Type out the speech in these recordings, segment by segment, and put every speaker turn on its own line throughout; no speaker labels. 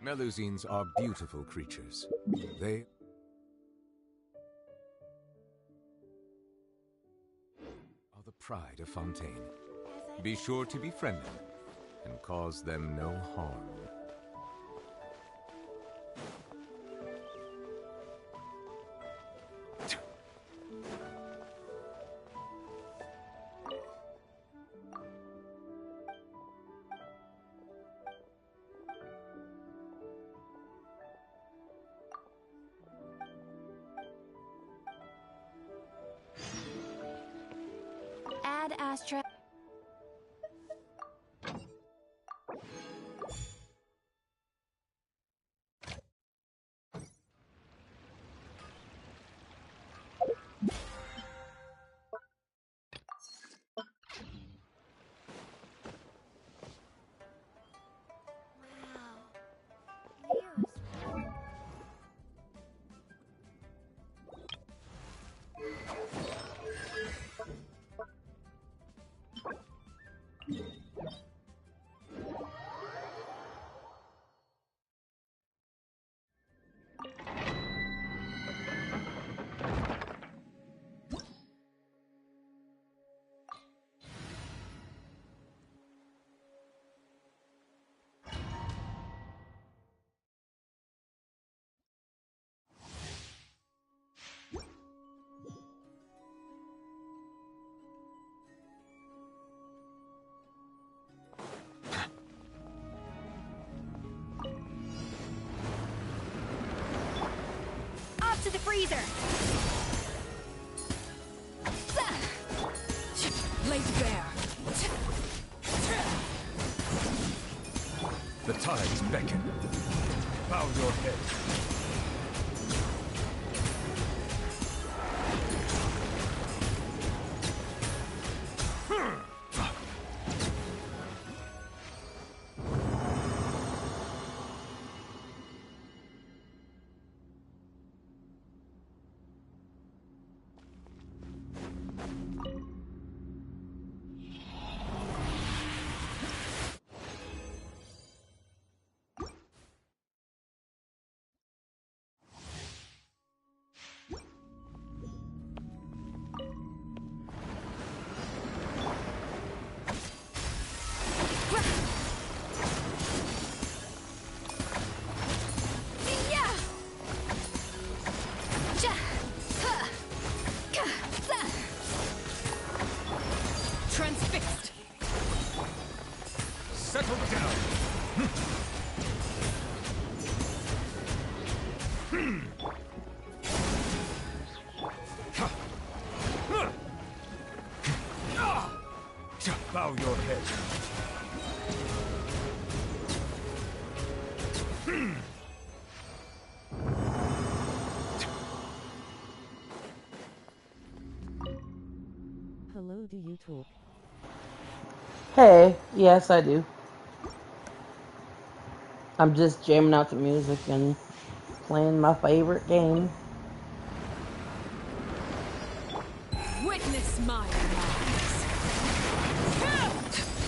Melusines are beautiful creatures. They are the pride of Fontaine. Be sure to befriend them and cause them no harm.
Add Astra. To the freezer!
Laid bare.
The tides beckon. Bow your head.
Transfixed.
Settle down. Bow your head.
Hello, do you talk?
Hey, yes I do. I'm just jamming out to music and playing my favorite game.
Witness my lies.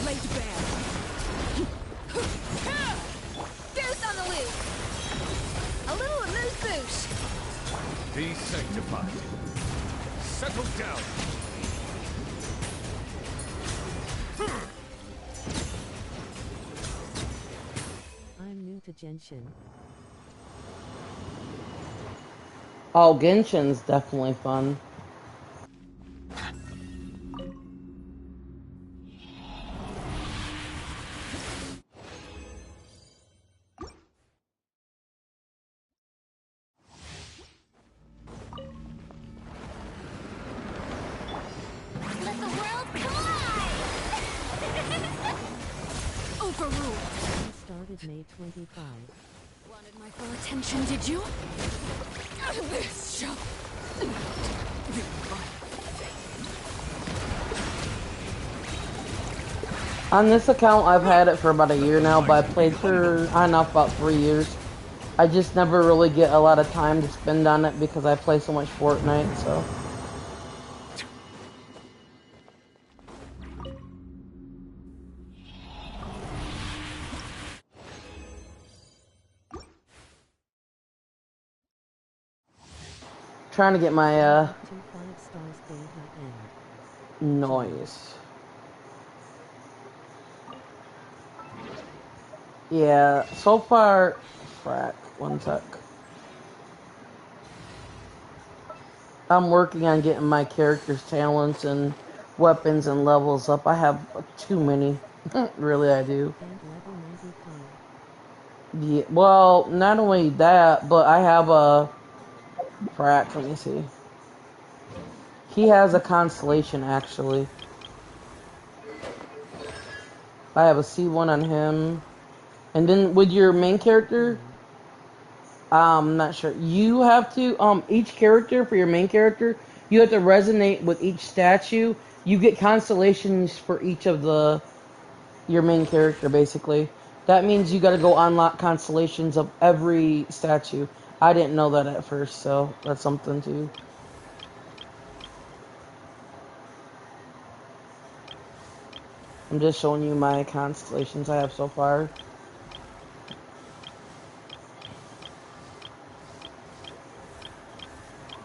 Laid bare.
Goose on the loose! A little amuse-bouche!
Be sanctified. Settle down.
I'm new to Genshin.
Oh, Genshin's definitely fun.
Let the world collide!
Overruled.
I started May 25.
Wanted my full attention, did you? This shall not be fun.
On this account, I've had it for about a year now, but I played for, I don't know, about 3 years. I just never really get a lot of time to spend on it because I play so much Fortnite, so. trying to get my
2 5-stars gave her in.
noise. Yeah, so far, frack, one sec. I'm working on getting my character's talents and weapons and levels up. I have too many. Really, I do.
And level 95.
Yeah, well, not only that, but I have a frack. Let me see. He has a constellation, actually. I have a C1 on him. And then with your main character, I'm not sure. You have to, each character, for your main character, you have to resonate with each statue. You get constellations for each of your main character, basically. That means you gotta go unlock constellations of every statue. I didn't know that at first, so that's something too. I'm just showing you my constellations I have so far.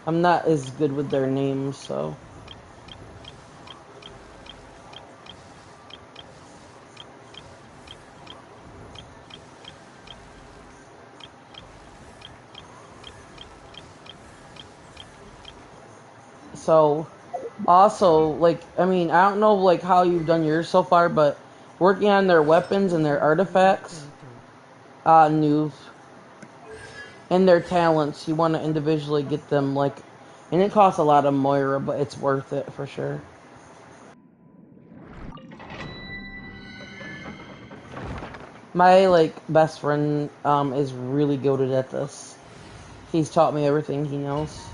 I'm not as good with their names, so. So, also, like, I mean, I don't know, like, how you've done yours so far, but working on their weapons and their artifacts, new, and their talents, you want to individually get them, like, and it costs a lot of Moira, but it's worth it for sure. My, like, best friend, is really goated at this. He's taught me everything he knows.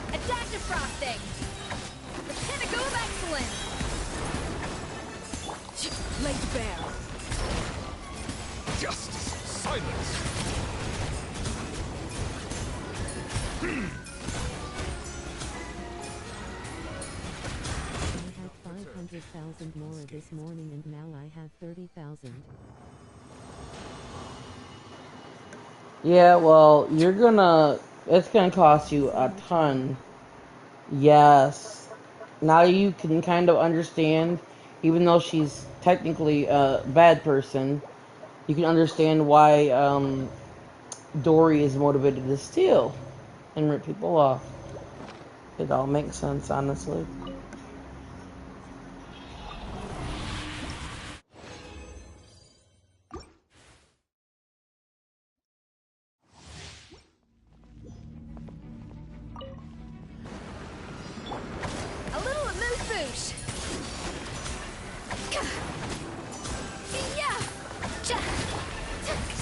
A dash of frosting! The pinnacle of excellence!
Laid bare.
Justice! Silence!
I had 500,000 more this morning and now I have 30,000.
Yeah, well, it's gonna cost you a ton. Yes. Now you can kind of understand, even though she's technically a bad person, you can understand why, Dory is motivated to steal and rip people off. It all makes sense, honestly.
A little amuse-bouche! Yeah!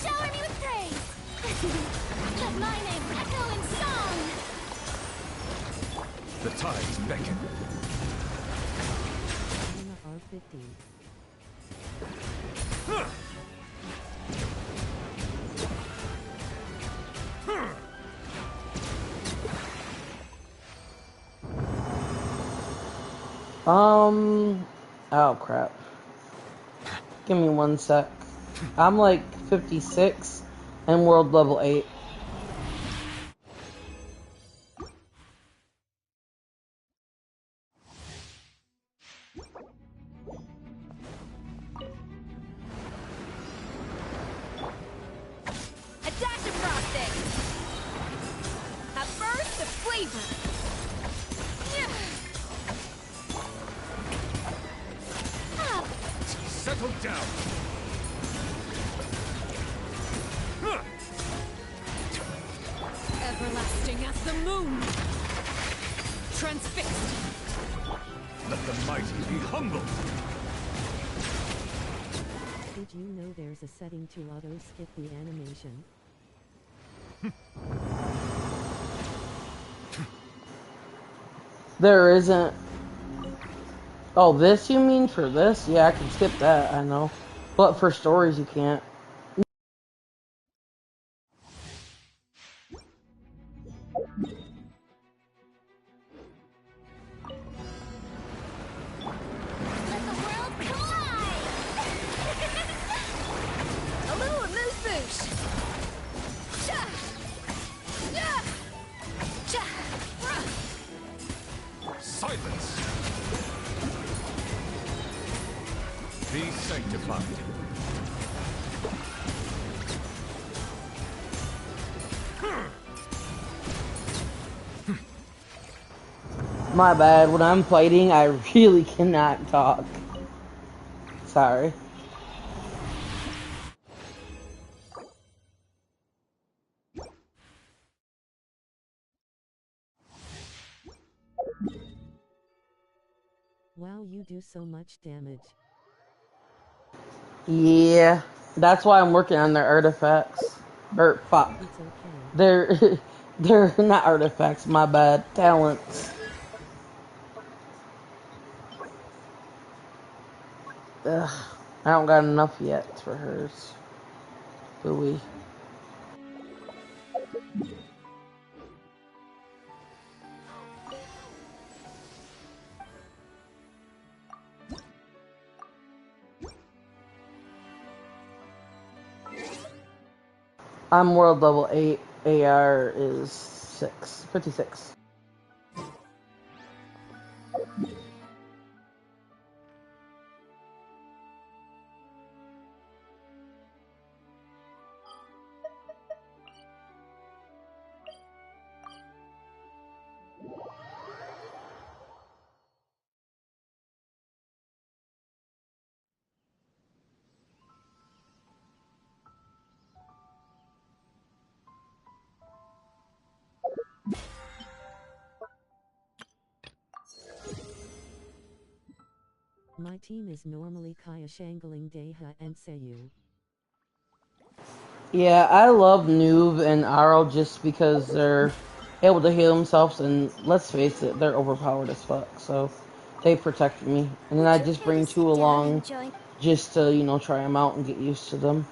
Shower me with praise! Let my name echo in song!
The tides beckon.
Anna R50.
Oh crap. Give me one sec. I'm like 56 and world level 8.
A dash of frosting! A burst of flavor! Ah,
Settle down.
Everlasting as the moon. Transfixed.
Let the mighty be humbled.
Did you know there's a setting to auto-skip the animation?
There isn't. Oh, this you mean for this? Yeah, I can skip that, I know. But for stories, you can't.
Be sanctified.
My bad. When I'm fighting, I really cannot talk. Sorry.
Wow, you do so much damage.
Yeah, that's why I'm working on their artifacts. Or fuck,
It's okay.
they're not artifacts. My bad. Talents. Ugh, I don't got enough yet for hers. Do we? I'm world level 8. AR is 56.
My team is normally Kaya Shangling Deha and Seiyu.
Yeah, I love Noob and Aro just because they're able to heal themselves, and let's face it, they're overpowered as fuck, so they protect me. And then
Would
I
you
just
care to
bring two
sit down and
along
join?
just to, try them out and get used to them.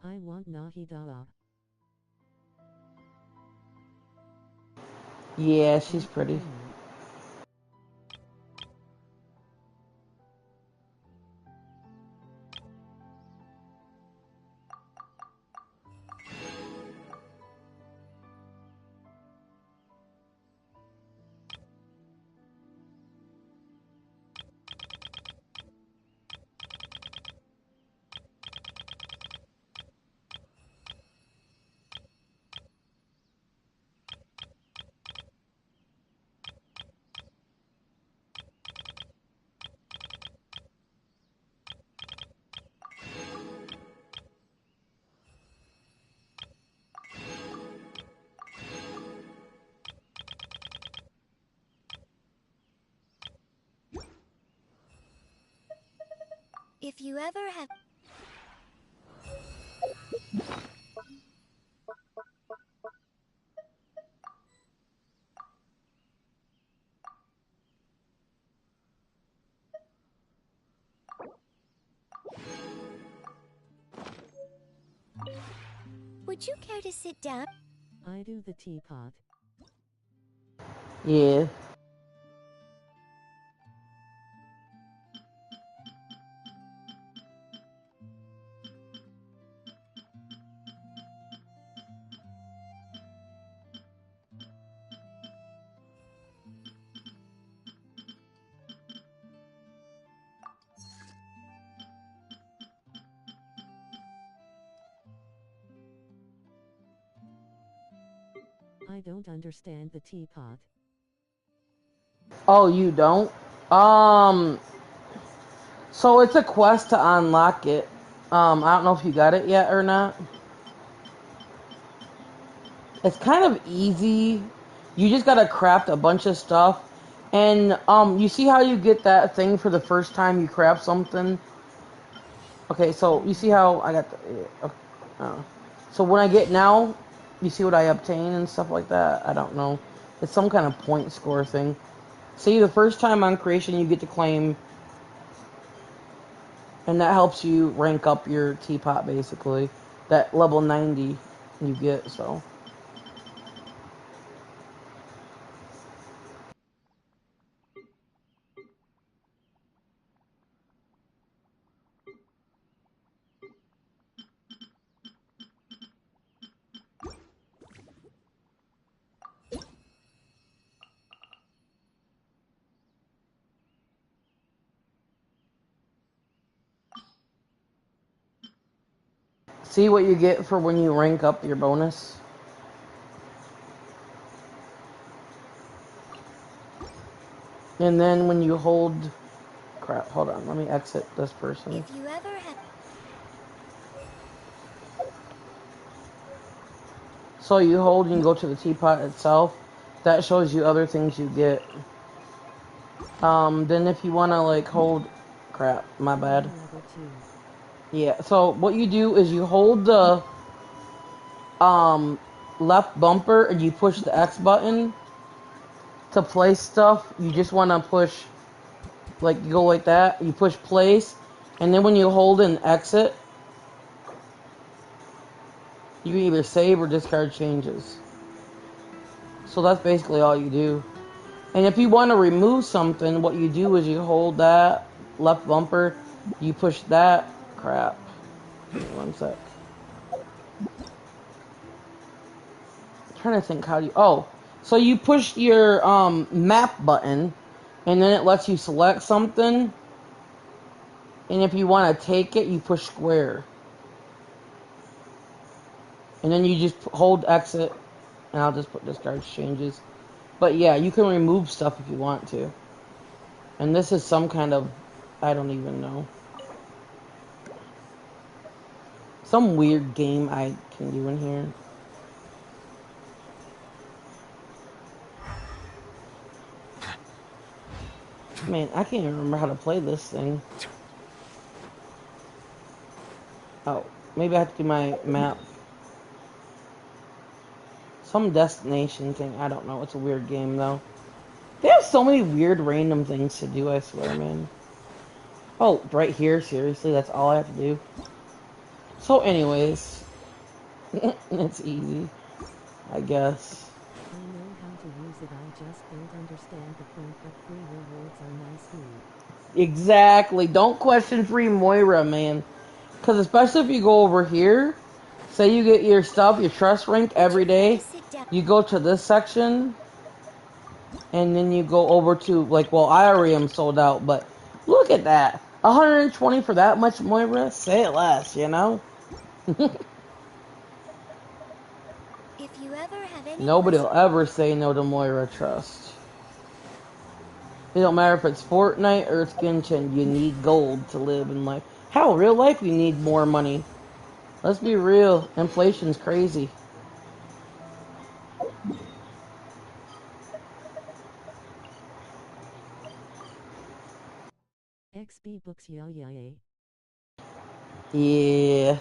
I want Nahidala.
Yeah, she's pretty.
If you ever have... Would you care to sit down?
I do the teapot.
Yeah.
I don't understand the teapot.
Oh, you don't? Um, so it's a quest to unlock it. I don't know if you got it yet or not. It's kind of easy. You just gotta craft a bunch of stuff. And, you see how you get that thing for the first time you craft something? Okay, so you see how I got the... Okay, so when I get now, you see what I obtain and stuff like that? I don't know. It's some kind of point score thing. See, the first time on creation you get to claim, and that helps you rank up your teapot, basically. That level 90 you get, so... See what you get for when you rank up your bonus. And then when you hold... Crap, hold on. Let me exit this person.
If you ever had...
So you hold and go to the teapot itself. That shows you other things you get. Then if you want to, like, hold... Crap, my bad. Yeah, so what you do is you hold the left bumper and you push the X button to place stuff. You just want to push, like, you go like that. You push place, and then when you hold and exit, you can either save or discard changes. So that's basically all you do. And if you want to remove something, what you do is you hold that left bumper, you push that. Crap. Give me 1 sec. I'm trying to think how you... Oh, so you push your map button, and then it lets you select something. And if you want to take it, you push square. And then you just hold exit, and I'll just put discard changes. But yeah, you can remove stuff if you want to. And this is some kind of... I don't even know. Some weird game I can do in here. Man, I can't even remember how to play this thing. Oh, maybe I have to do my map. Some destination thing, I don't know. It's a weird game, though. They have so many weird, random things to do, I swear, man. Oh, right here, seriously, that's all I have to do. So, anyways, it's easy, I guess.
I know how to use it, I just don't understand the point, but free rewards are nice too.
Exactly. Don't question free Moira, man. Because especially if you go over here, say you get your stuff, your trust rank every day, you go to this section, and then you go over to, like, well, I already am sold out, but look at that. 120 for that much Moira? Say it less, you know?
If you ever have any
Nobody will ever say no to Moira Trust. It don't matter if it's Fortnite or it's Genshin, you need gold to live in life. How, real life, you need more money. Let's be real, inflation's crazy.
XP books, yeah.
Yeah.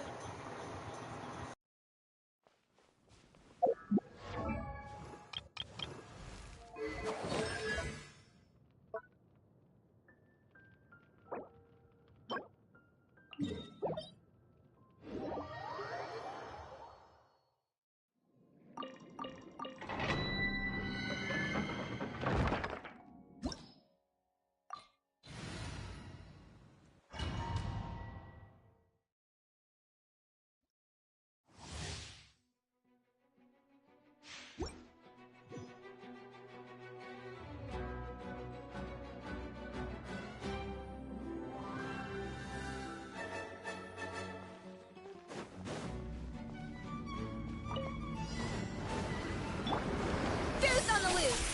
Deuce on the loose!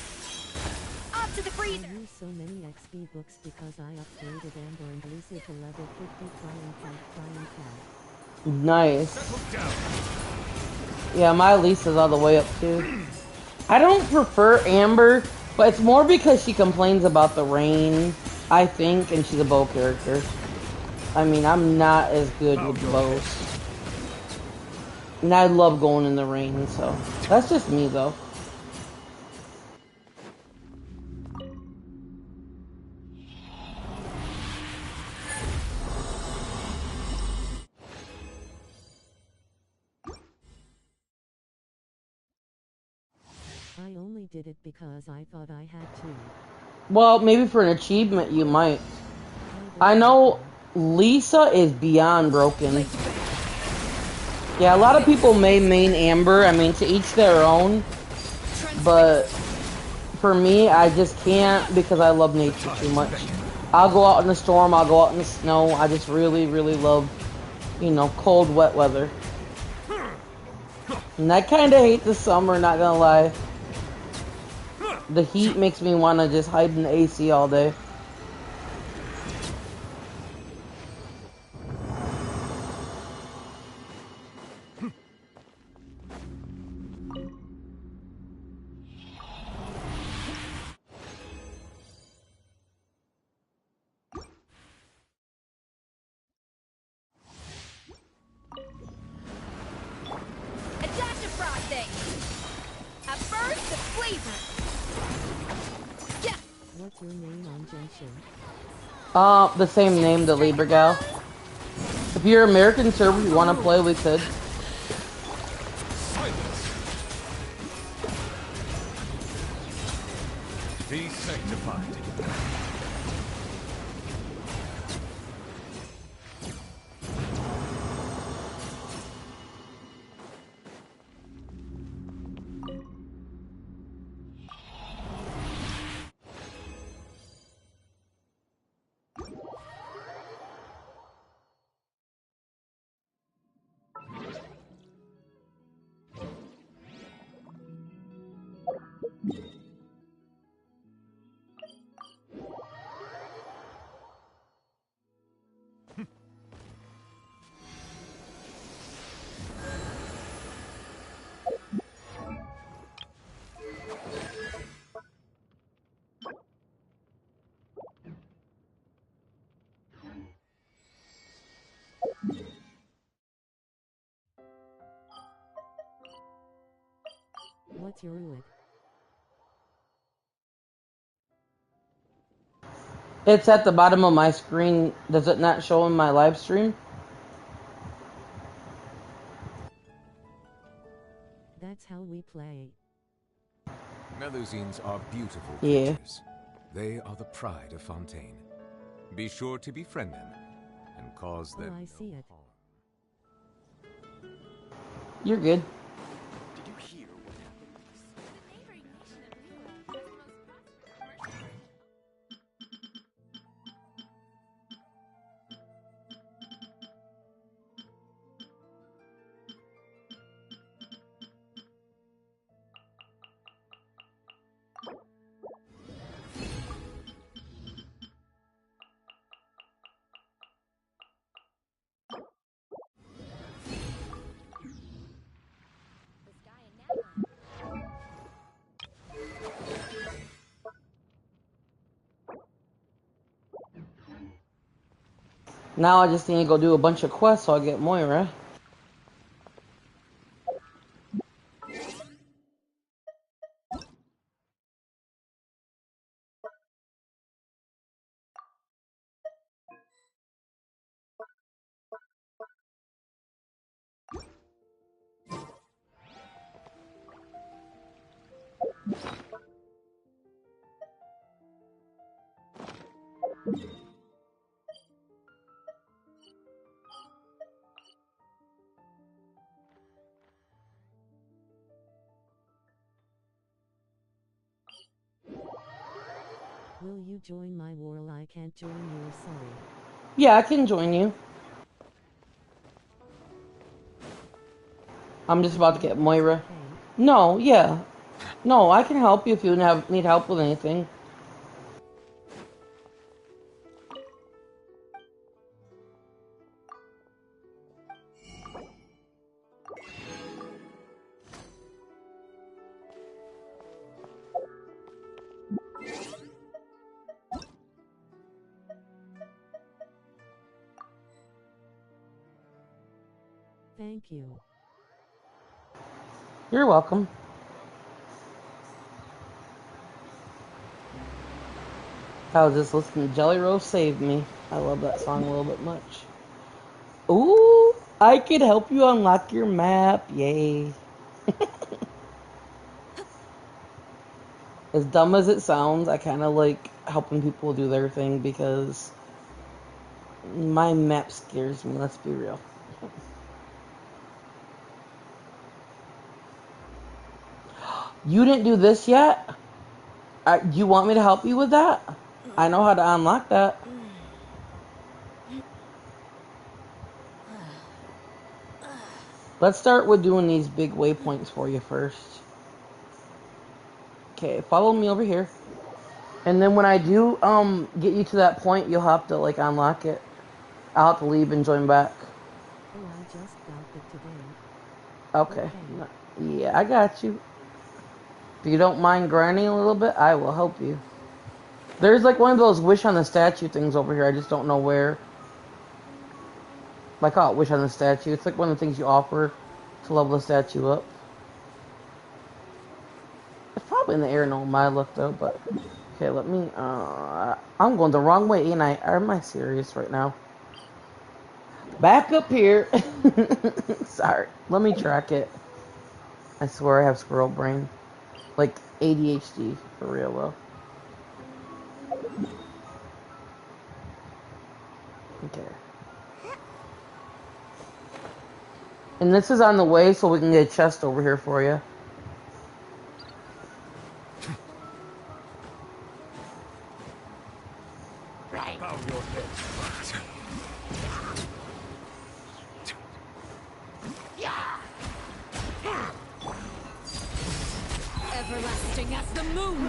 Off to the
I
freezer!
use so many XP books because I upgraded Amber and Lisa to level 50 trying cat.
Nice. Yeah, my Lisa's all the way up too. I don't prefer Amber, but it's more because she complains about the rain, I think, and she's a bow character. I mean, I'm not as good with bows. And I love going in the rain, so that's just me though.
I only did it because I thought I had to.
Well, maybe for an achievement you might. I know Lisa is beyond broken. Yeah, a lot of people may main Amber. I mean, to each their own. But for me, I just can't because I love nature too much. I'll go out in the storm, I'll go out in the snow. I just really, really love you know, cold, wet weather. And I kind of hate the summer, not gonna lie. The heat makes me want to just hide in the AC all day.
A dash of frosting. A burst of flavor. Yeah.
What's your name on Genshin?
The same name, the Libra gal. If you're American server, you want to play, we could.
Be sanctified.
What's your UID?
It's at the bottom of my screen. Does it not show in my live stream?
That's how we play.
Melusines are beautiful
Yeah.
creatures. They are the pride of Fontaine. Be sure to befriend them and cause them
I see
no
it.
harm.
You're good.
Did you hear what happened?
The neighboring nation of Newark is the most prosperous commercial. This guy in Napa.
Now I just need to go do a bunch of quests so I get Moira.
Will you join my world? I can't join you, sorry.
Yeah, I can join you. I'm just about to get Moira.
Okay.
No, yeah. No, I can help you if you need help with anything.
Thank you.
You're welcome. I was just listening to Jelly Roll Save Me. I love that song a little bit much. Ooh, I could help you unlock your map. Yay. As dumb as it sounds, I kind of like helping people do their thing because my map scares me, let's be real. You didn't do this yet? Do you want me to help you with that? I know how to unlock that. Let's start with doing these big waypoints for you first. Okay, follow me over here. And then when I do get you to that point, you'll have to like unlock it. I'll have to leave and join back.
Oh, I just got it today.
Okay. Yeah, I got you. If you don't mind grinding a little bit, I will help you. There's like one of those wish on the statue things over here. I just don't know where. I call it wish on the statue. It's like one of the things you offer to level the statue up. It's probably in the air, no, my luck though. But okay, let me. I'm going the wrong way, ain't I? Am I serious right now? Back up here. Sorry. Let me track it. I swear I have squirrel brain. Like ADHD, for real though. Okay. And this is on the way so we can get a chest over here for you.
Everlasting as the moon.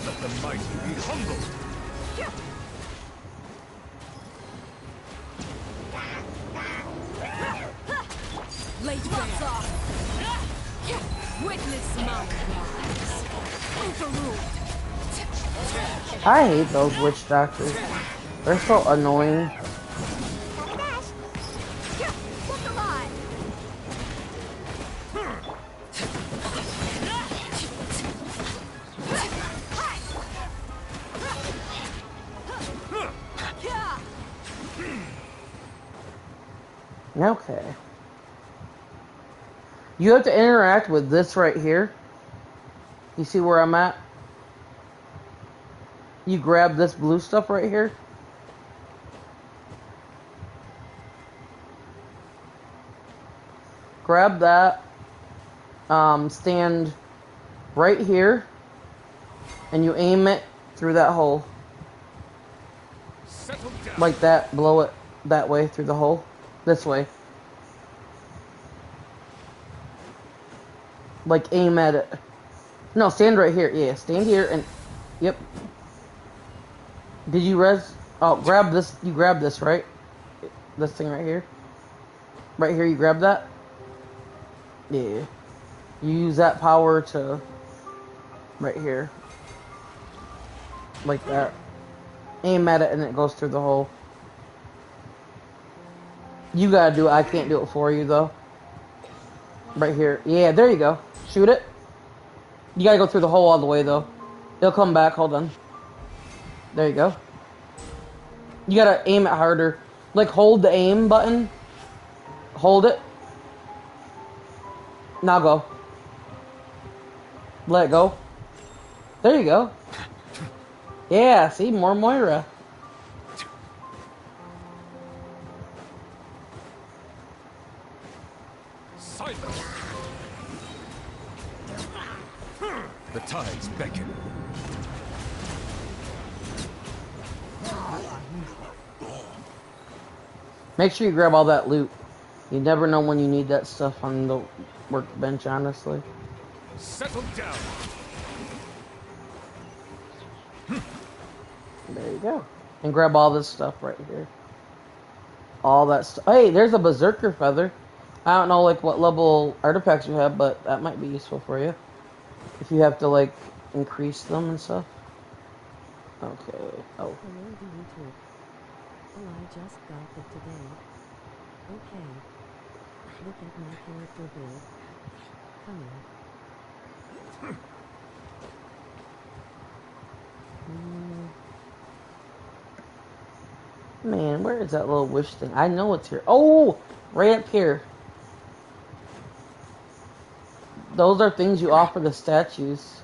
Let the mighty be humbled.
Late bets off. Witness my rise. Overruled.
I hate those witch doctors. They're so annoying.
Look alive!
Okay. You have to interact with this right here. You see where I'm at? You grab this blue stuff right here. Grab that. Stand right here. And you aim it through that hole. Like that. Blow it that way through the hole. This way. Like aim at it. No, stand right here. Yeah, stand here and... Yep. Did you res... Oh, grab this. You grab this, right? This thing right here. Right here, you grab that? Yeah. You use that power to... Right here. Like that. Aim at it and it goes through the hole. You gotta do it. I can't do it for you, though. Right here. Yeah, there you go. Shoot it. You gotta go through the hole all the way, though. It'll come back. Hold on. There you go. You gotta aim it harder. Like, hold the aim button. Hold it. Now go. Let it go. There you go. Yeah, see? More Moira.
Silence. The tides beckon.
Make sure you grab all that loot. You never know when you need that stuff on the workbench, honestly.
Settle down.
There you go. And grab all this stuff right here. All that stuff. Hey, there's a berserker feather. I don't know like what level artifacts you have, but that might be useful for you. If you have to like increase them and stuff. Okay. Oh.
Hello to YouTube. Oh, I just got it today. Okay. Look at my character build. Coming.
Man, where is that little wish thing? I know it's here. Oh! Right up here. Those are things you offer the statues.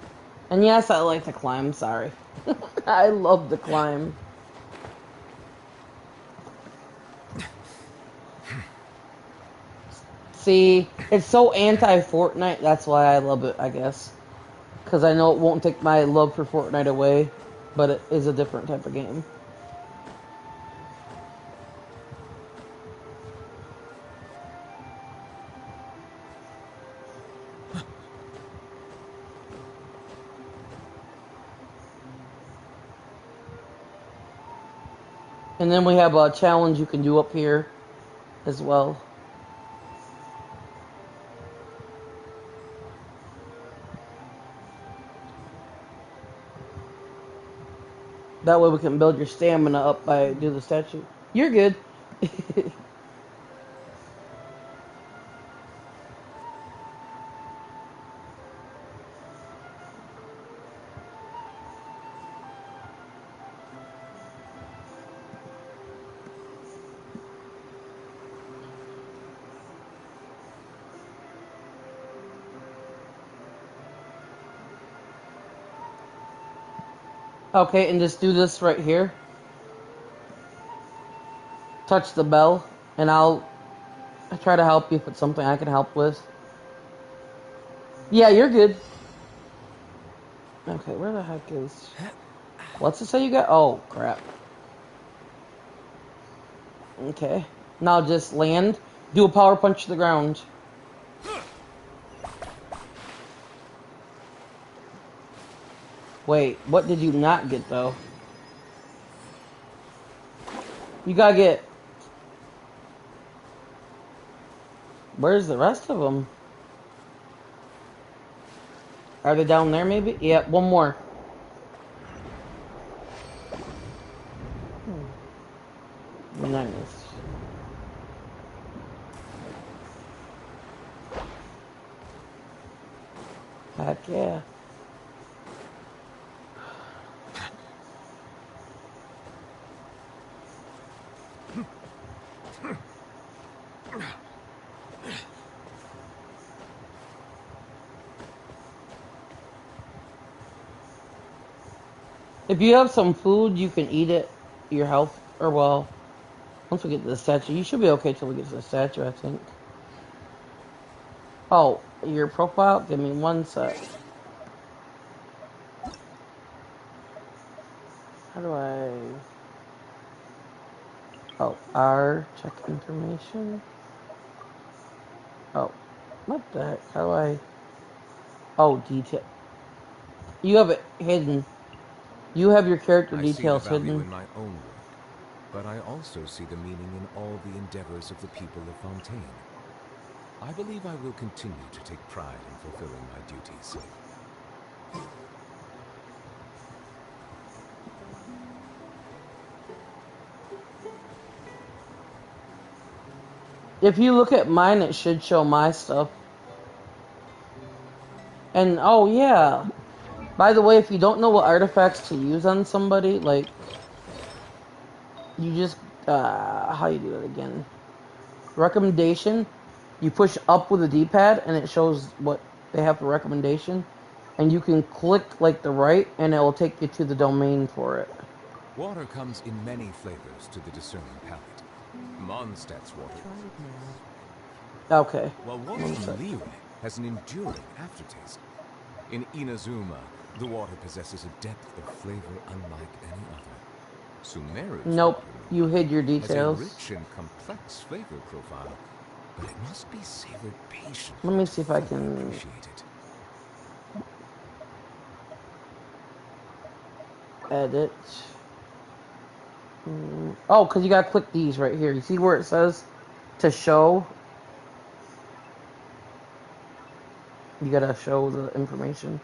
And yes, I like to climb, sorry. I love to climb. See, it's so anti-Fortnite, that's why I love it, I guess. Because I know it won't take my love for Fortnite away. but it is a different type of game. And then we have a challenge you can do up here as well. That way we can build your stamina up by do the statue. You're good. Okay, and just do this right here. Touch the bell, and I'll try to help you if it's something I can help with. Yeah, you're good. Okay, where the heck is... What's it say you got? Oh, crap. Okay. Now just land. Do a power punch to the ground. Wait, what did you not get, though? You gotta get... Where's the rest of them? Are they down there, maybe? Yeah, one more. Nice. Heck yeah. If you have some food, you can eat it. Your health, or well, once we get to the statue, you should be okay till we get to the statue, I think. Oh, your profile? Give me one sec. How do I... Oh, R, check information. Oh, what the heck? How do I... Oh, detail. You have it hidden. You have your character
I see the
details
value
hidden.
in my own work, but I also see the meaning in all the endeavors of the people of Fontaine. I believe I will continue to take pride in fulfilling my duties.
If you look at mine, it should show my stuff. And, oh yeah. By the way, if you don't know what artifacts to use on somebody, like, you just, how you do it again? Recommendation, you push up with the D-pad, and it shows what they have for recommendation. And you can click, like, the right, and it will take you to the domain for it.
Water comes in many flavors to the discerning palate. Mondstadt's water,
Try it now.
Okay.
while water from Liyue has an enduring aftertaste. In Inazuma, the water possesses a depth of flavor unlike any other. Sumeru's
Nope,
water
you hid your
has a
details.
rich and complex flavor profile, but it must be savored patiently.
Let me see if I
to fully
can...
appreciate it.
Edit. Oh, because you gotta click these right here. You see where it says to show? You gotta show the information.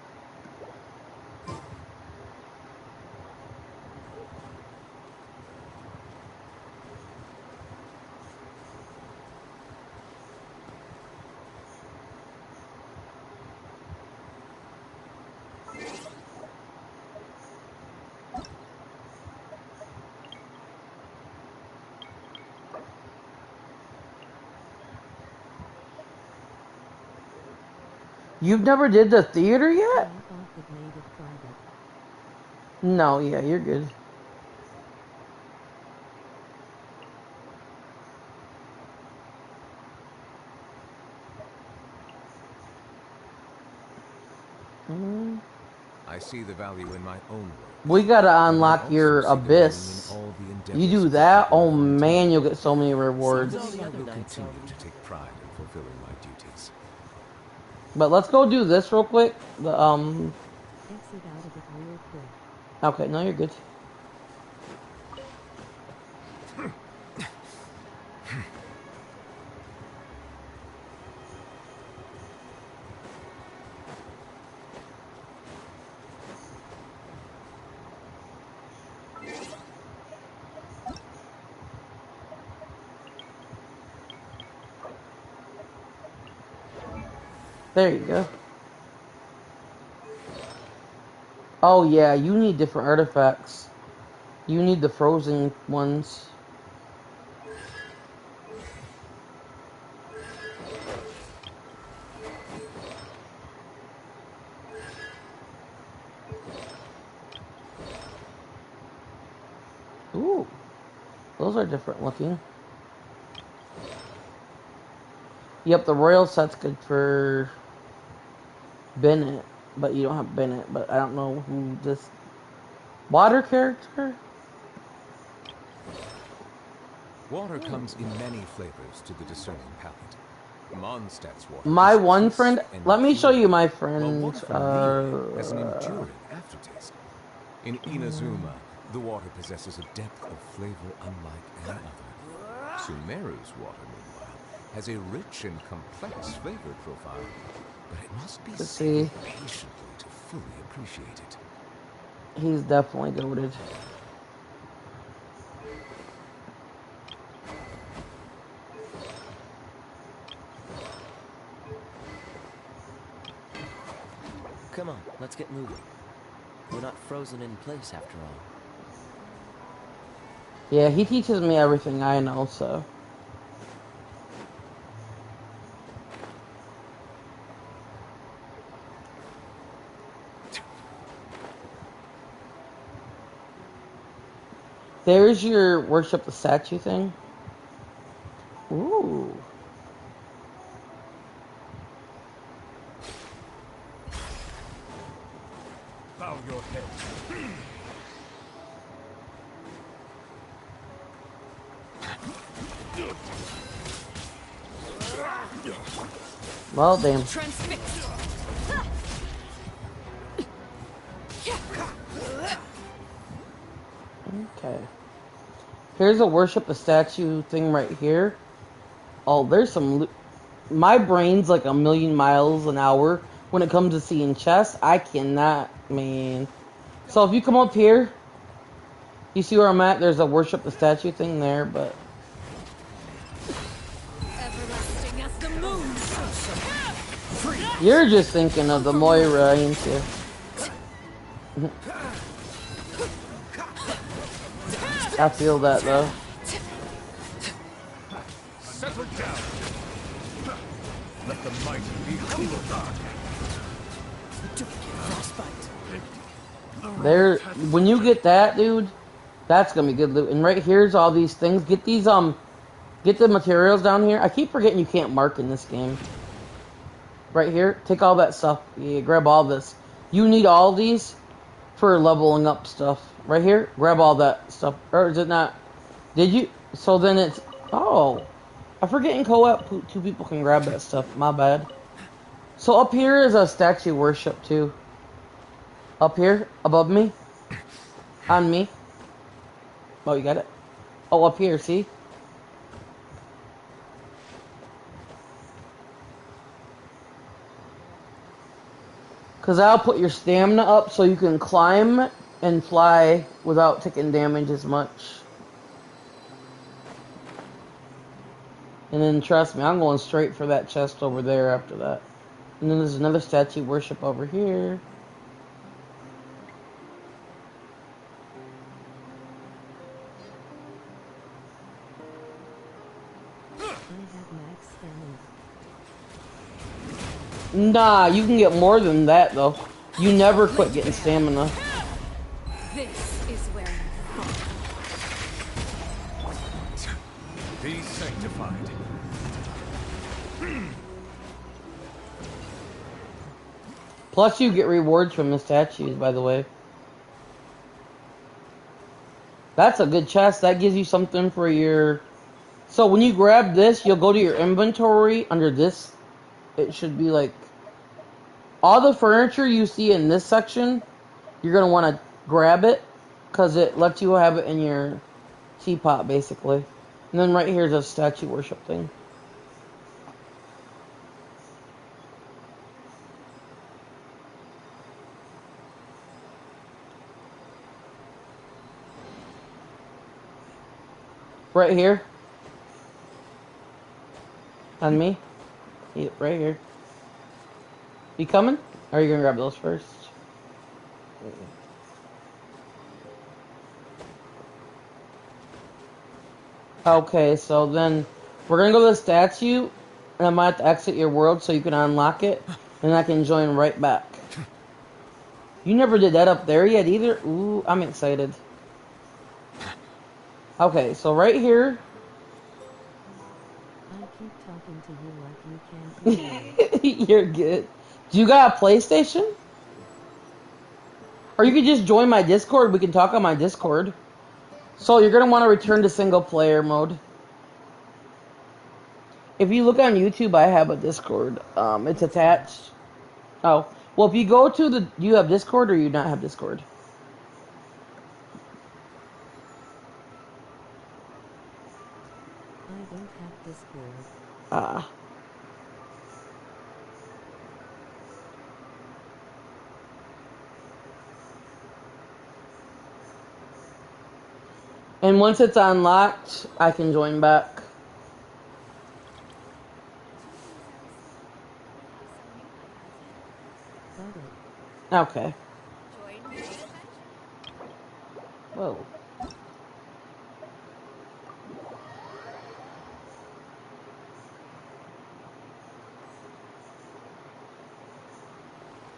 You've never did the theater
I
yet?
thought it made it private.
No, yeah, you're good.
I see the value in my own work.
We gotta
but I
unlock
also
your
see the meaning
abyss.
in all the
You
endeavors
do
of the
that,
people
oh
of Fontaine.
man, you'll get so many
I
rewards.
believe I
other
will
nights
continue
already.
to take pride in fulfilling my duties.
But let's go do this real quick. The
Exit out of it real quick.
Okay, no, you're good. There you go. Oh yeah, you need different artifacts. You need the frozen ones. Ooh, those are different looking. Yep, the royal set's good for Bennett, but you don't have Bennett. But I don't know who this water character.
Water comes in many flavors to the discerning palate. Mondstadt's water
My
is
one
crisp
friend.
and
Let me show you
pure,
my
while
friend.
water from Liyue has an enduring aftertaste. In Inazuma, the water possesses a depth of flavor unlike any other. Sumeru's water, meanwhile, has a rich and complex flavor profile, but it must be
Let's
savored
see.
patiently to fully appreciate it.
He's definitely goated.
Come on, let's get moving. We're not frozen in place after all.
Yeah, he teaches me everything I know, so. There's your worship the statue thing. Ooh.
Bow your head.
Well, damn.
Transfixed.
Okay. Here's a worship the statue thing right here. Oh, there's some. My brain's like a million miles an hour when it comes to seeing chests. I cannot, man. So if you come up here, you see where I'm at? There's a worship the statue thing there, but
Everlasting as the moon.
you're just thinking of the Moira, ain't you? I feel that though.
Settle down. Let the mighty be humbled.
There, when you get that, dude, that's gonna be good loot. And right here's all these things. Get these, get the materials down here. I keep forgetting you can't mark in this game. Right here, take all that stuff. Yeah, grab all this. You need all these for leveling up stuff. Right here, grab all that stuff. Or is it not? Did you? So then it's, oh. I forget in co-op, two people can grab that stuff. My bad. So up here is a statue worship too. Up here, above me. On me. Oh, you got it? Oh, up here, see? Because that'll put your stamina up so you can climb and fly without taking damage as much. And then, trust me, I'm going straight for that chest over there after that. And then there's another statue worship over here.
I have max stamina.
Nah, you can get more than that, though. You never quit getting stamina.
This is where you fall.
Be sanctified.
Plus, you get rewards from the statues, by the way. That's a good chest. That gives you something for your... So when you grab this, you'll go to your inventory. Under this, it should be like... All the furniture you see in this section, you're going to want to grab it. Because it lets you have it in your teapot, basically. And then right here's a statue worship thing. Right here. On me. Yep, right here. You coming? Or are you gonna grab those first? Okay, so then we're gonna go to the statue, and I might have to exit your world so you can unlock it, and I can join right back. You never did that up there yet either? Ooh, I'm excited. Okay, so right here.
I keep talking to you like you can't hear me.
You're good. Do you got a PlayStation? Or you could just join my Discord. We can talk on my Discord. So you're going to want to return to single player mode. If you look on YouTube, I have a Discord. It's attached. Oh. Well, if you go to the... Do you have Discord or you not have Discord?
I don't have Discord.
Ah. And once it's unlocked, I can join back.
Got it.
Okay. Whoa.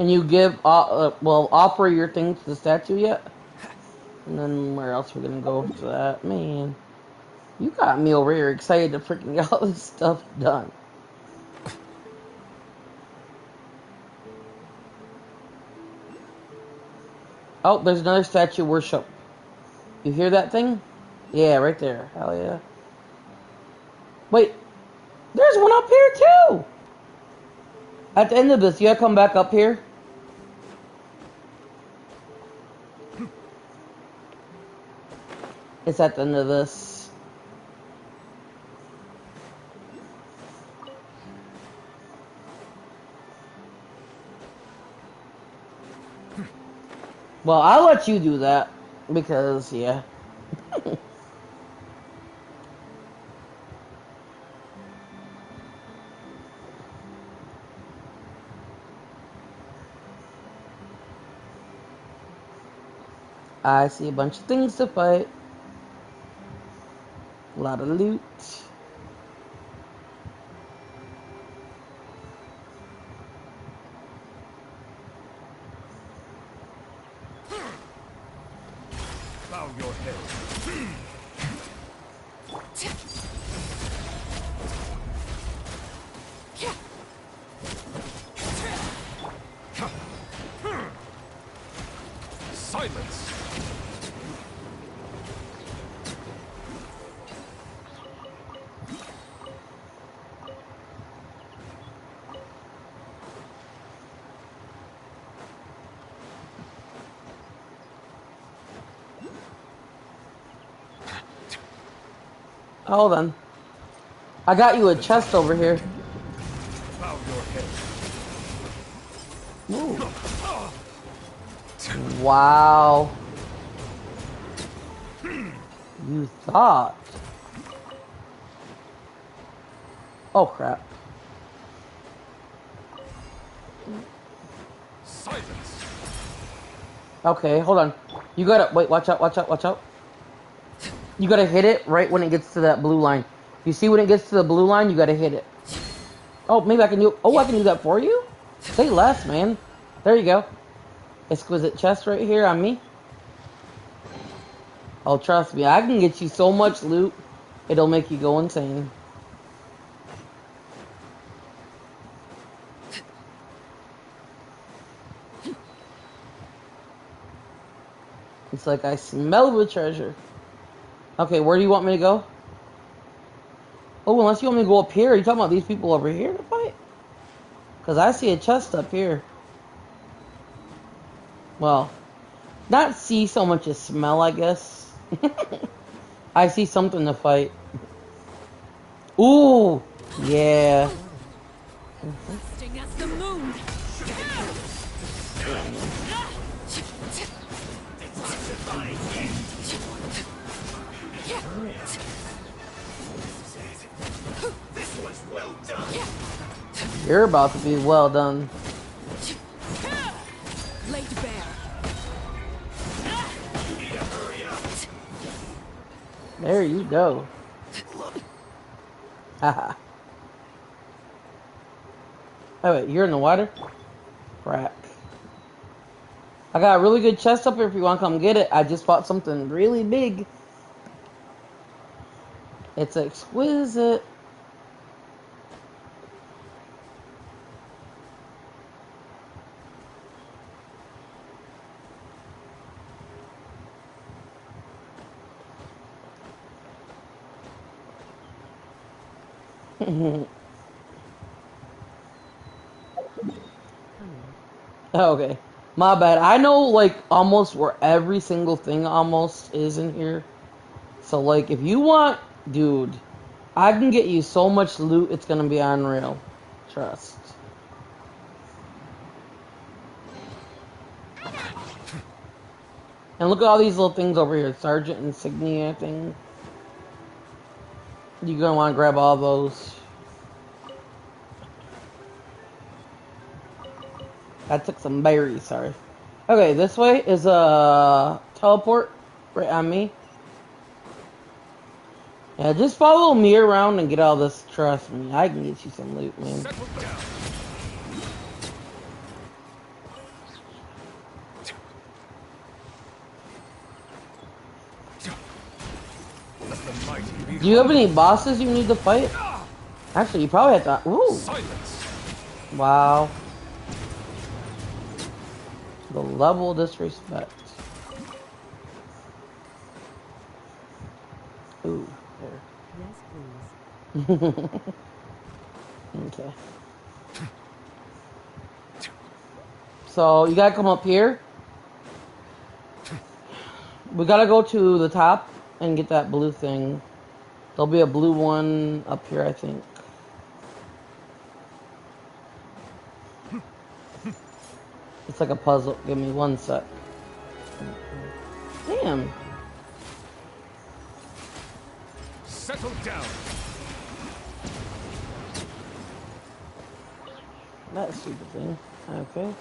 And you give, well, offer your thing to the statue yet? And then where else we're gonna go for that? Man, you got me over here excited to freaking get all this stuff done. Oh, there's another statue worship. You hear that thing? Yeah, right there. Hell yeah. Wait, there's one up here too! At the end of this, you gotta come back up here. It's at the end of this. Well, I'll let you do that. Because, yeah. I see a bunch of things to fight. A lot of loot.
Bow your head. Silence.
Hold on. I got you a chest over here.
Bow your head.
Ooh. Wow. You thought. Oh crap.
Silence.
Okay, hold on. You gotta wait, watch out, watch out, watch out. You gotta hit it right when it gets to that blue line. You see when it gets to the blue line, you gotta hit it. Oh, maybe I can do... Oh, I can do that for you? Say less, man. There you go. Exquisite chest right here on me. Oh, trust me. I can get you so much loot, it'll make you go insane. It's like I smell the treasure. Okay, where do you want me to go? Oh, unless you want me to go up here. Are you talking about these people over here to fight? Because I see a chest up here. Well, not see so much as smell, I guess. I see something to fight. Ooh, yeah.
Lasting as the moon.
You're about to be well done.
Laid bare.
There you go. Haha. Oh wait, you're in the water? Crap. I got a really good chest up here if you want to come get it. I just fought something really big. It's exquisite. Okay. My bad. I know like almost where every single thing almost is in here. So like if you want, dude, I can get you so much loot it's gonna be unreal. Trust. And look at all these little things over here. Sergeant insignia thing. You're gonna want to grab all those. I took some berries, sorry. Okay, this way is a teleport right on me. Yeah, just follow me around and get all this. Trust me, I can get you some loot, man.
Settle down. Let the mighty be
Do you have any bosses you need to fight? Actually, you probably have to. Ooh,
silence.
wow. The level of disrespect. Ooh,
Yes, please.
there. Okay. So you gotta come up here. We gotta go to the top and get that blue thing. There'll be a blue one up here, I think. It's like a puzzle. Give me one sec. Damn.
Settle down.
That stupid thing. Okay.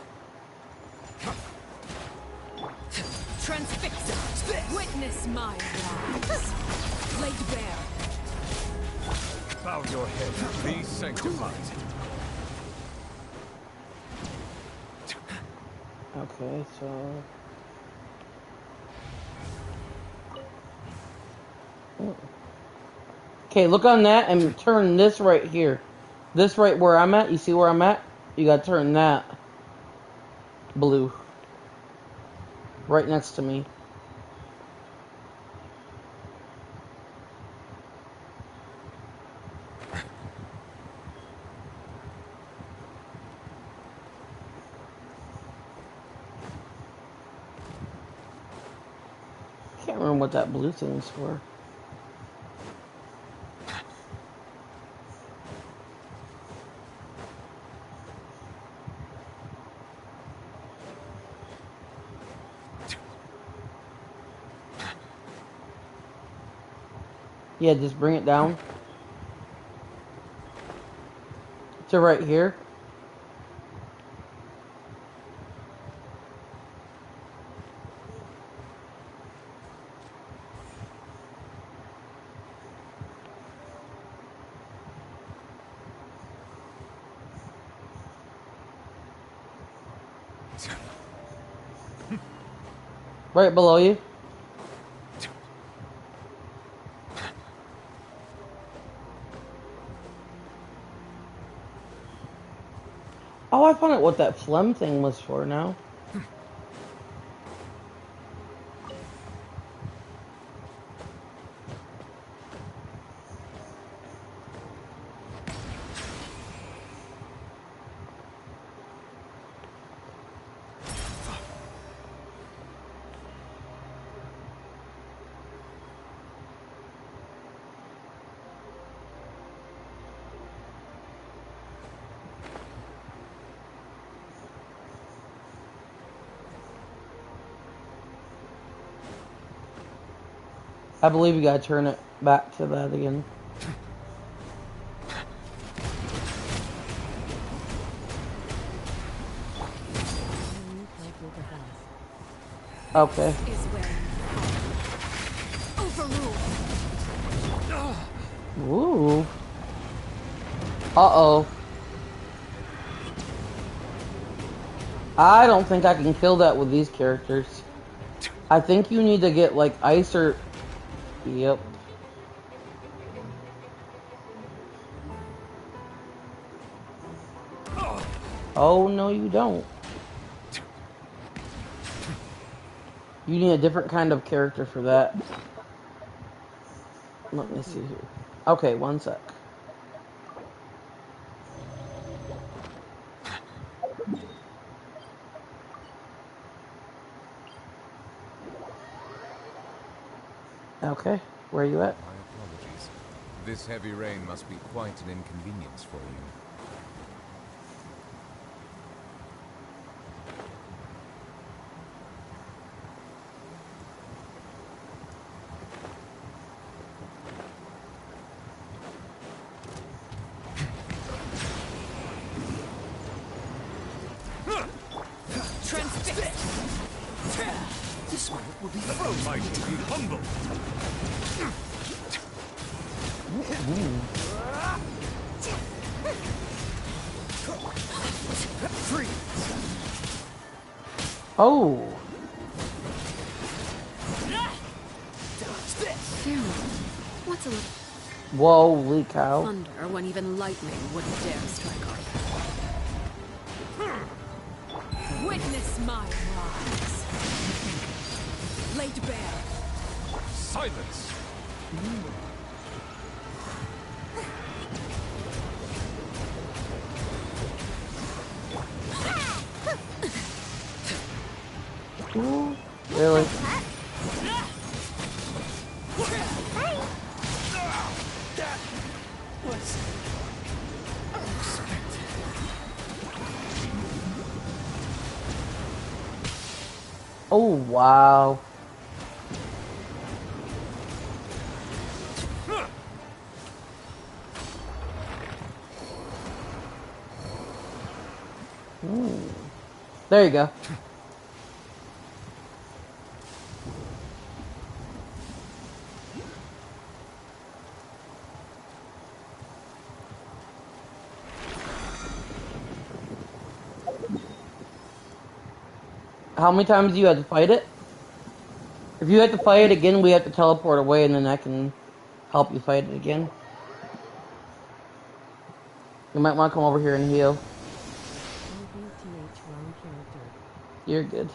Transfix it. Witness my wrongs. Laid bare.
Bow your head. Be sanctified.
Okay, so... Okay, look on that and turn this right here. This right where I'm at. You see where I'm at? You gotta turn that blue. Right next to me. Can't remember what that blue thing's for. Yeah, just bring it down to right here. Right below you. Oh, I found out what that phlegm thing was for now. I believe you gotta turn it back to that again. Okay.
Is where overruled.
Ooh. Uh-oh. I don't think I can kill that with these characters. I think you need to get like ice or... Yep. Oh, no you don't. You need a different kind of character for that. Let me see here. Okay, one sec. Okay, where are you at?
My apologies. This heavy rain must be quite an inconvenience for you.
This one will be
Let the mighty be humble.
Oh,
Phew. What's a little
holy cow.
thunder when even lightning wouldn't dare strike our path? Witness my rise. Laid bare.
Silence.
Ooh, really? Oh, wow. There you go. How many times do you have to fight it? If you have to fight it again, we have to teleport away, and then I can help you fight it again. You might want to come over here and heal. You're good.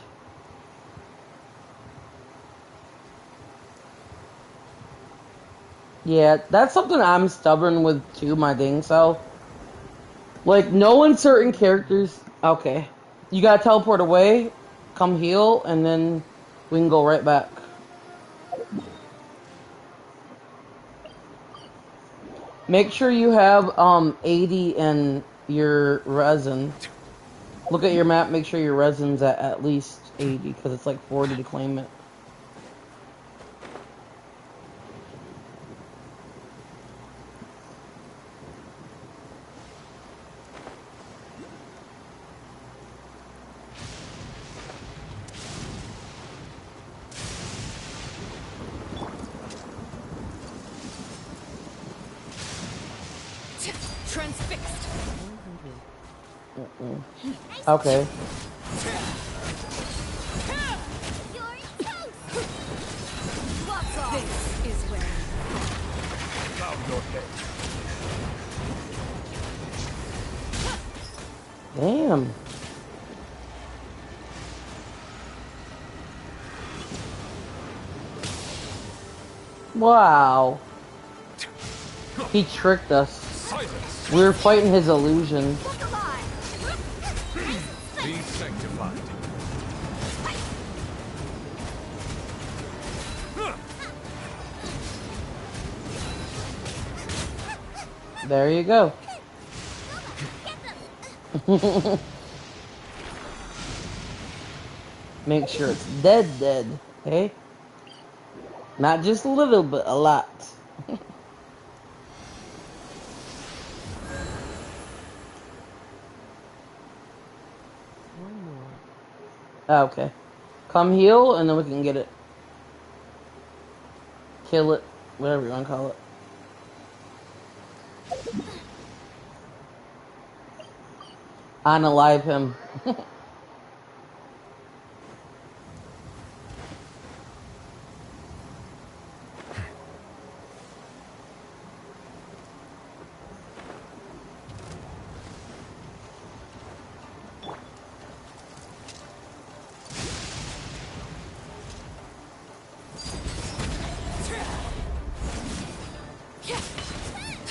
Yeah, that's something I'm stubborn with too, my dang self. Like, knowing certain characters... Okay. You gotta teleport away, come heal, and then we can go right back. Make sure you have 80 in your resin. Look at your map, make sure your resin's at least 80, because it's like 40 to claim it.
Transfixed.
Okay.
This is where
Bow your head.
Damn. Wow. He tricked us.
Silence.
We were fighting his illusion.
Be sanctified.
There you go. Make sure it's dead, hey? Not just a little, but a lot.
One more.
Okay. Come heal, and then we can get it. Kill it. Whatever you want to call it. Unalive him.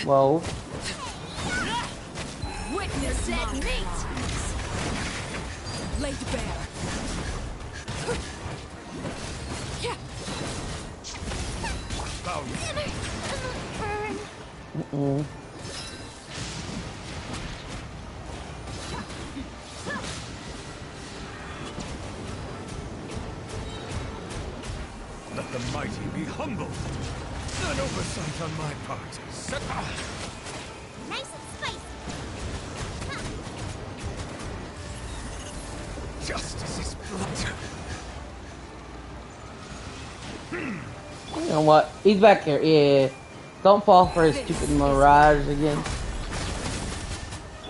Whoa.
Witness that meat! Laid bare.
Mm-mm.
Let the mighty be humbled. An oversight on my part.
Nice and spicy.
Justice is blood.
You know what? He's back here. Yeah. Don't fall for his stupid mirage again.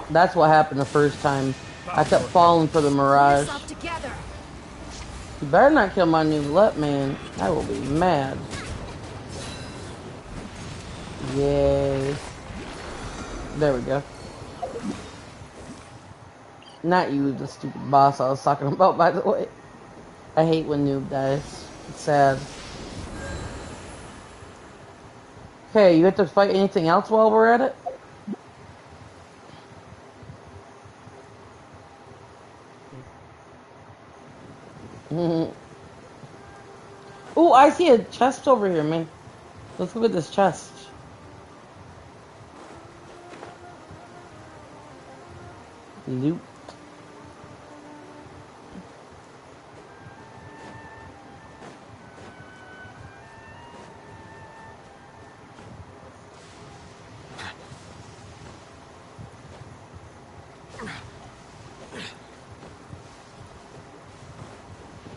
That's what happened the first time. I kept falling for the mirage.
Yourself together.
You better not kill my new let man. I will be mad. Yay. There we go. Not you, the stupid boss I was talking about, by the way. I hate when noob dies. It's sad. Okay, you have to fight anything else while we're at it? Ooh, I see a chest over here, man. Let's look at this chest. Loot.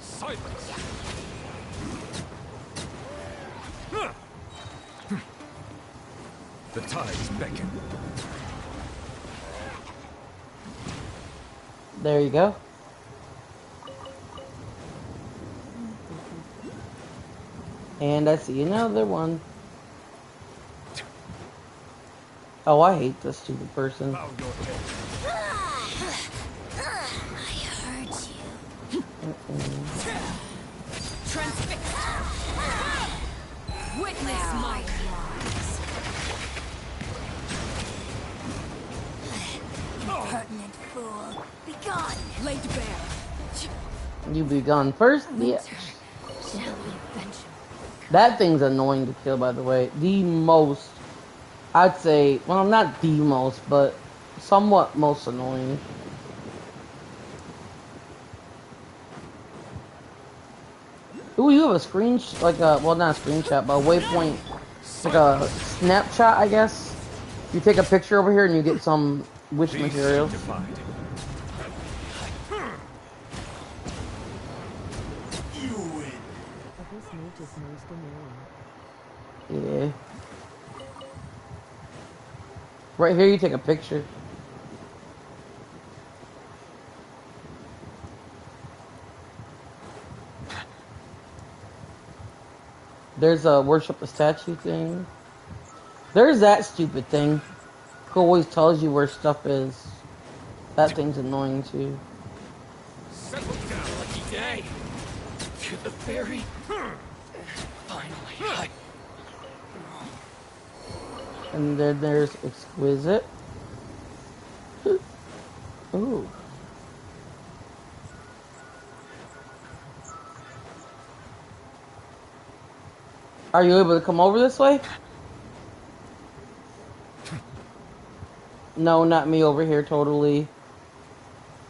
Silence. The tides beckon.
There you go. And I see another one. Oh, I hate this stupid person.
Bow your head.
I heard you.
Transfixed. Witness my
Pertinent fool. Be gone.
laid bare.
You be gone first, bitch.
Shall we venture?
That thing's annoying to kill, by the way. The most, I'd say, well, not the most, but somewhat most annoying. Ooh, you have a like a, well, not a screenshot, but a waypoint. It's like a snapshot, I guess. You take a picture over here and you get some wish
Be
materials.
sanctified. You win.
But this mage is most annoying.
Yeah. Right here, you take a picture. There's a worship the statue thing. There's that stupid thing. Who always tells you where stuff is. That thing's annoying too.
Settle down, lucky day. To the ferry. Finally,
And then there's exquisite. Ooh. Are you able to come over this way? No, not me over here, totally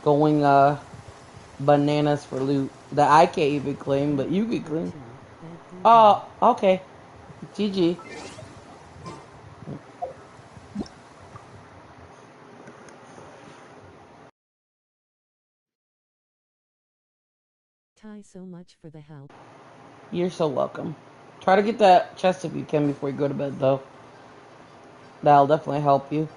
going bananas for loot that I can't even claim, but you can claim. Oh, okay. GG.
Ty, so much for the help.
You're so welcome. Try to get that chest if you can before you go to bed, though. That'll definitely help you.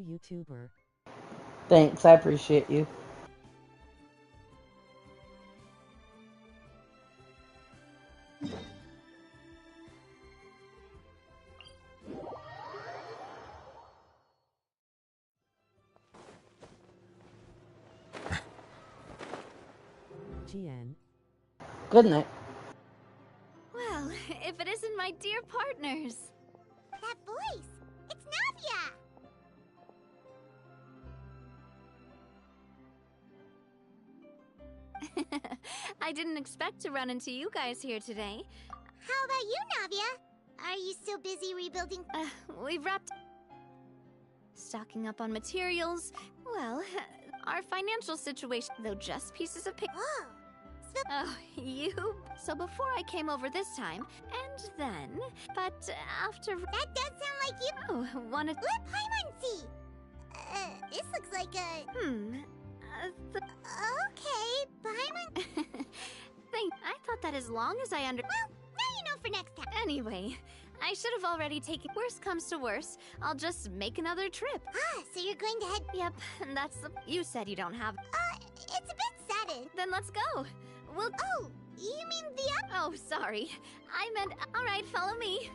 YouTuber.
Thanks, I appreciate you.
GN.
Good night.
Well, if it isn't my dear partners.
That voice! It's Navia!
I didn't expect to run into you guys here today.
How about you, Navia? Are you still busy rebuilding?
We've wrapped... Stocking up on materials. Well, our financial situation, though just pieces of paper.
Whoa!
Oh, you... So before I came over this time, and then... But after...
That does sound like you.
Oh, wanted...
Let Paimon see! This looks like a... Okay, Paimon...
I thought that as long as I
Well, now you know for next time.
Anyway, I should have already taken... Worst comes to worst, I'll just make another trip.
Ah, so you're going to head...
Yep, and that's the... You said you don't have...
it's a bit sudden.
Then let's go. We'll...
Oh, you mean the...
Oh, sorry. I meant... Alright, follow me.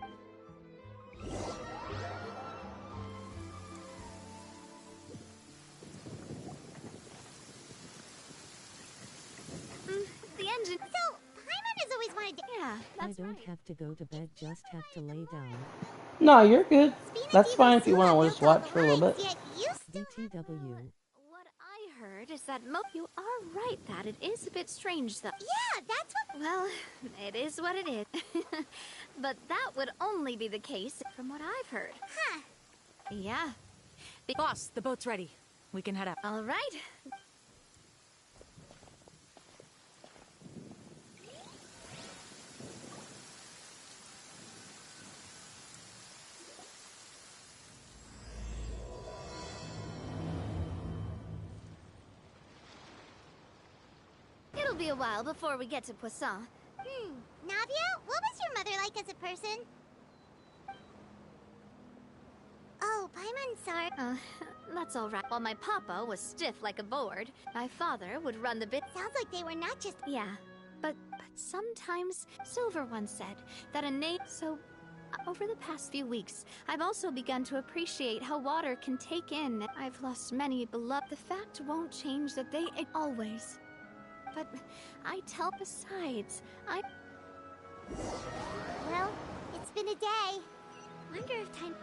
The engine...
So, Paimon has always wanted to...
Yeah, that's
I don't
right.
have to go to bed, just have to lay down.
No, you're good.
Spina
That's
Diva
fine if you want to
Sula
just
built all
watch
the
for a little
lines,
bit.
Yet you still...
BTW.
What I heard is that you are right that it is a bit strange, though.
Yeah, that's what...
Well, it is what it is. But that would only be the case from what I've heard.
Huh.
Yeah.
Boss, the boat's ready. We can head out.
All right. It'll be a while before we get to Poisson.
Navia, what was your mother like as a person? Oh, Paimon's sorry.
That's all right. While my papa was stiff like a board, my father would run the bit.
Sounds like they were not just...
Yeah, but sometimes Silver once said that a name. So, over the past few weeks, I've also begun to appreciate how water can take in. I've lost many beloved. The fact won't change that they always. But I tell. Besides, I.
Well, it's been a day. Wonder if time...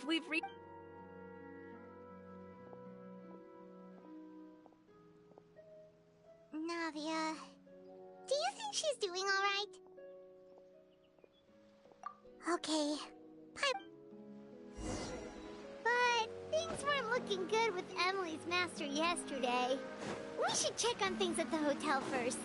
We've reached.
Navia... Do you think she's doing alright? Okay. But things weren't looking good with Emily's master yesterday. We should check on things at the hotel first.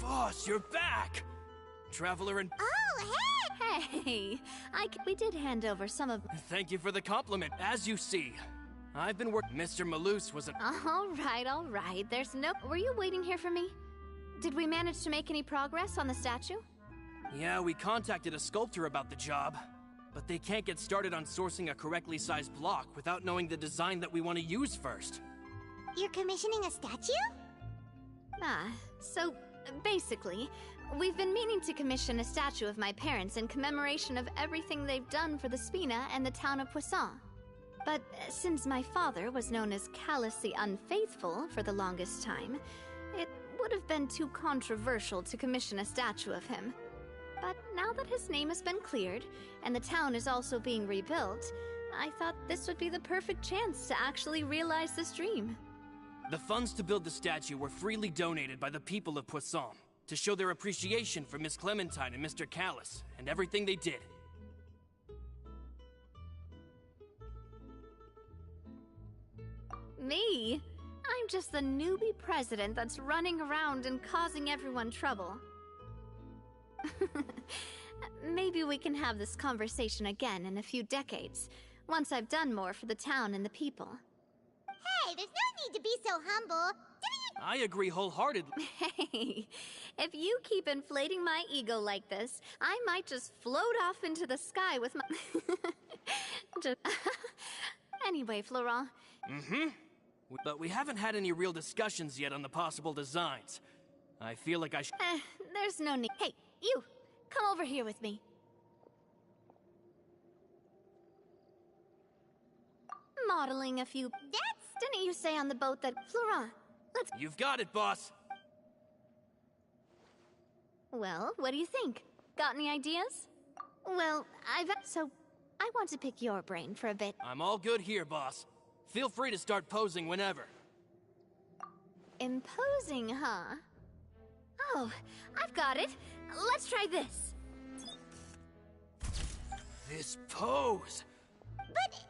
Boss, you're back! Traveler and...
Oh, hey!
Hey, we did hand over some of.
Thank you for the compliment. As you see, I've been working... Mr. Maloose was a...
All right, all right. There's no. Were you waiting here for me? Did we manage to make any progress on the statue?
Yeah, we contacted a sculptor about the job, but they can't get started on sourcing a correctly sized block without knowing the design that we want to use first.
You're commissioning a statue?
So basically, we've been meaning to commission a statue of my parents in commemoration of everything they've done for the Spina and the town of Poisson. But since my father was known as Callus the Unfaithful for the longest time, it would have been too controversial to commission a statue of him. But now that his name has been cleared, and the town is also being rebuilt, I thought this would be the perfect chance to actually realize this dream.
The funds to build the statue were freely donated by the people of Poisson to show their appreciation for Miss Clementine and Mr. Callus and everything they did.
Me? I'm just the newbie president that's running around and causing everyone trouble. Maybe we can have this conversation again in a few decades, once I've done more for the town and the people.
Hey, there's no need to be so humble.
I agree wholeheartedly.
Hey, if you keep inflating my ego like this, I might just float off into the sky with my... Anyway, Florent.
But we haven't had any real discussions yet on the possible designs. I feel like I should...
There's no need. Hey, you! Come over here with me. Modeling a few... Didn't you say on the boat that... Florent, let's...
You've got it, boss.
Well, what do you think? Got any ideas? Well, So, I want to pick your brain for a bit.
I'm all good here, boss. Feel free to start posing whenever.
Imposing, huh? Oh, I've got it. Let's try this.
This pose.
But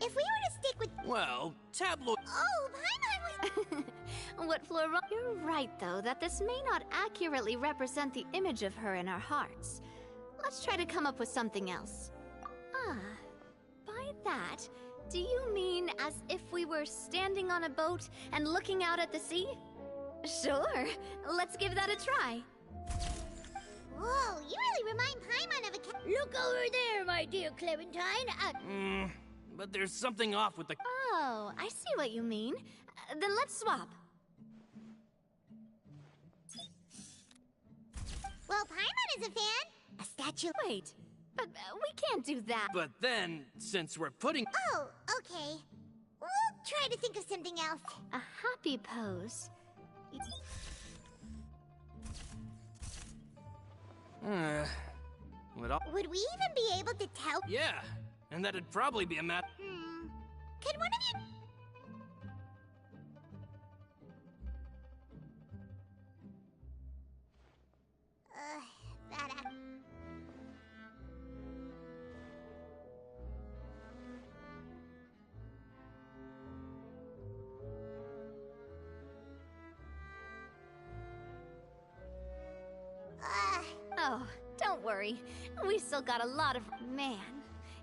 if we were to stick with...
Well, tabloid...
Oh, Paimon was...
What, Florent? You're right, though, that this may not accurately represent the image of her in our hearts. Let's try to come up with something else. By that, do you mean as if we were standing on a boat and looking out at the sea? Sure, let's give that a try.
Whoa, you really remind Paimon of a cat. Look over there, my dear Clementine.
But there's something off with the...
Oh, I see what you mean. Then let's swap.
Well, Paimon is a fan. A statue.
Wait, but we can't do that.
But then, since we're putting...
Oh, okay. We'll try to think of something else.
A happy pose.
Would we even be able to tell?
Yeah, and that'd probably be a matter...
Can one of you...
Oh, don't worry. We still got a lot of... Man,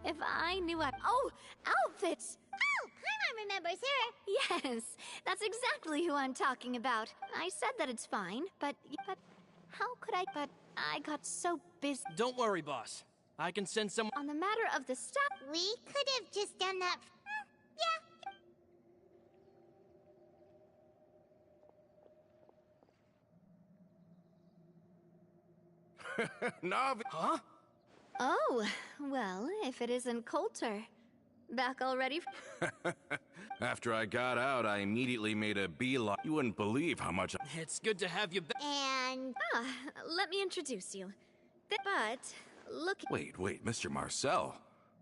if I knew I... Oh, outfits!
Oh, Paimon remembers her.
Yes, that's exactly who I'm talking about. I said that it's fine, but how could I... But I got so busy...
Don't worry, boss. I can send someone...
On the matter of the stuff...
We could have just done that.
Huh?
Oh, well, if it isn't Coulter. Back already?
After I got out, I immediately made a beeline. You wouldn't believe how much...
It's good to have you back.
And...
Let me introduce you. But, look...
Wait, Mr. Marcel.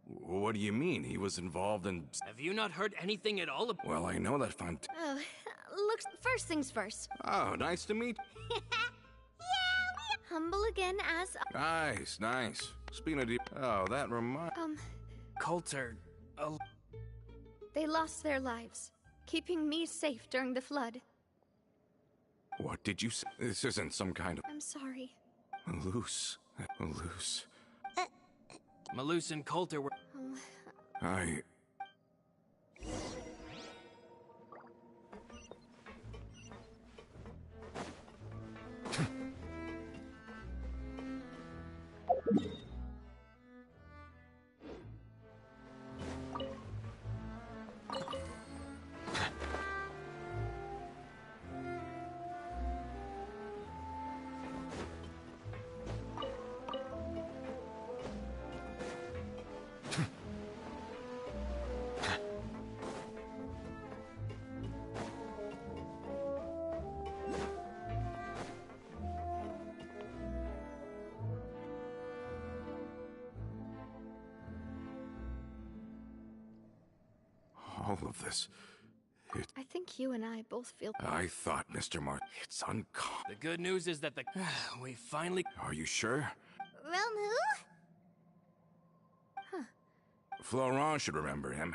What do you mean? He was involved in...
Have you not heard anything at all about...
Well, I know that font...
Oh, look, first things first.
Oh, nice to meet...
Humble again as...
Nice. Spina deep... Oh, that reminds...
Coulter...
They lost their lives, keeping me safe during the flood.
What did you say? This isn't some kind of...
I'm sorry.
Malus.
Malus and Coulter were...
all of this?
I think you and I both feel...
I thought, Mr. Mark, it's uncommon.
The good news is that we finally...
Are you sure?
Realm who?
Florent should remember him.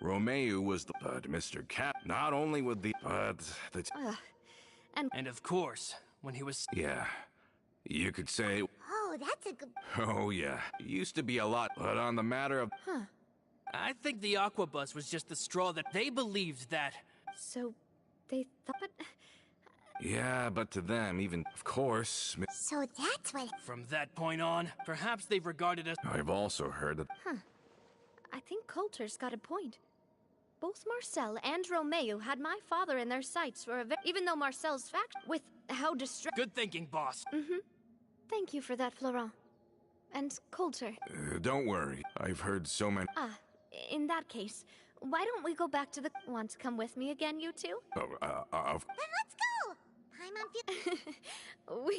Romeo was the... But Mr. Cap, not only with the... But the...
And of course, when he was...
Yeah. You could say...
Oh, that's a good...
Oh, yeah. Used to be a lot, but on the matter of...
I think the Aquabus was just the straw that they believed that...
So, they thought...
Yeah, but to them, even... Of course...
So that's what...
From that point on, perhaps they've regarded us...
I've also heard that...
I think Coulter's got a point. Both Marcel and Romeo had my father in their sights for a even though Marcel's fact with how
Good thinking, boss.
Thank you for that, Florent. And Coulter.
Don't worry. I've heard so many...
In that case, why don't we go back to the... Want to come with me again, you two?
Of...
Then let's go! I'm on...
We...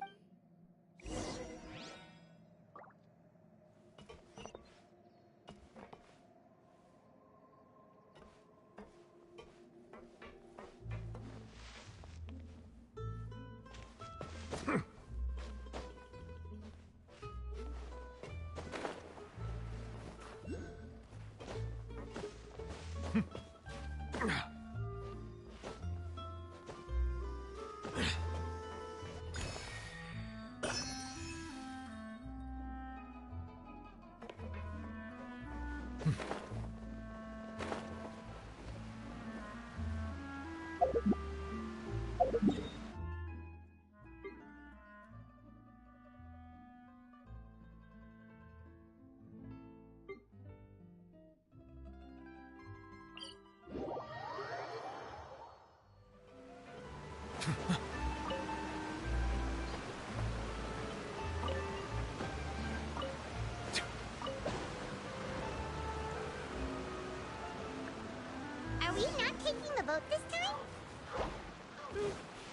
Are we not taking the boat this time?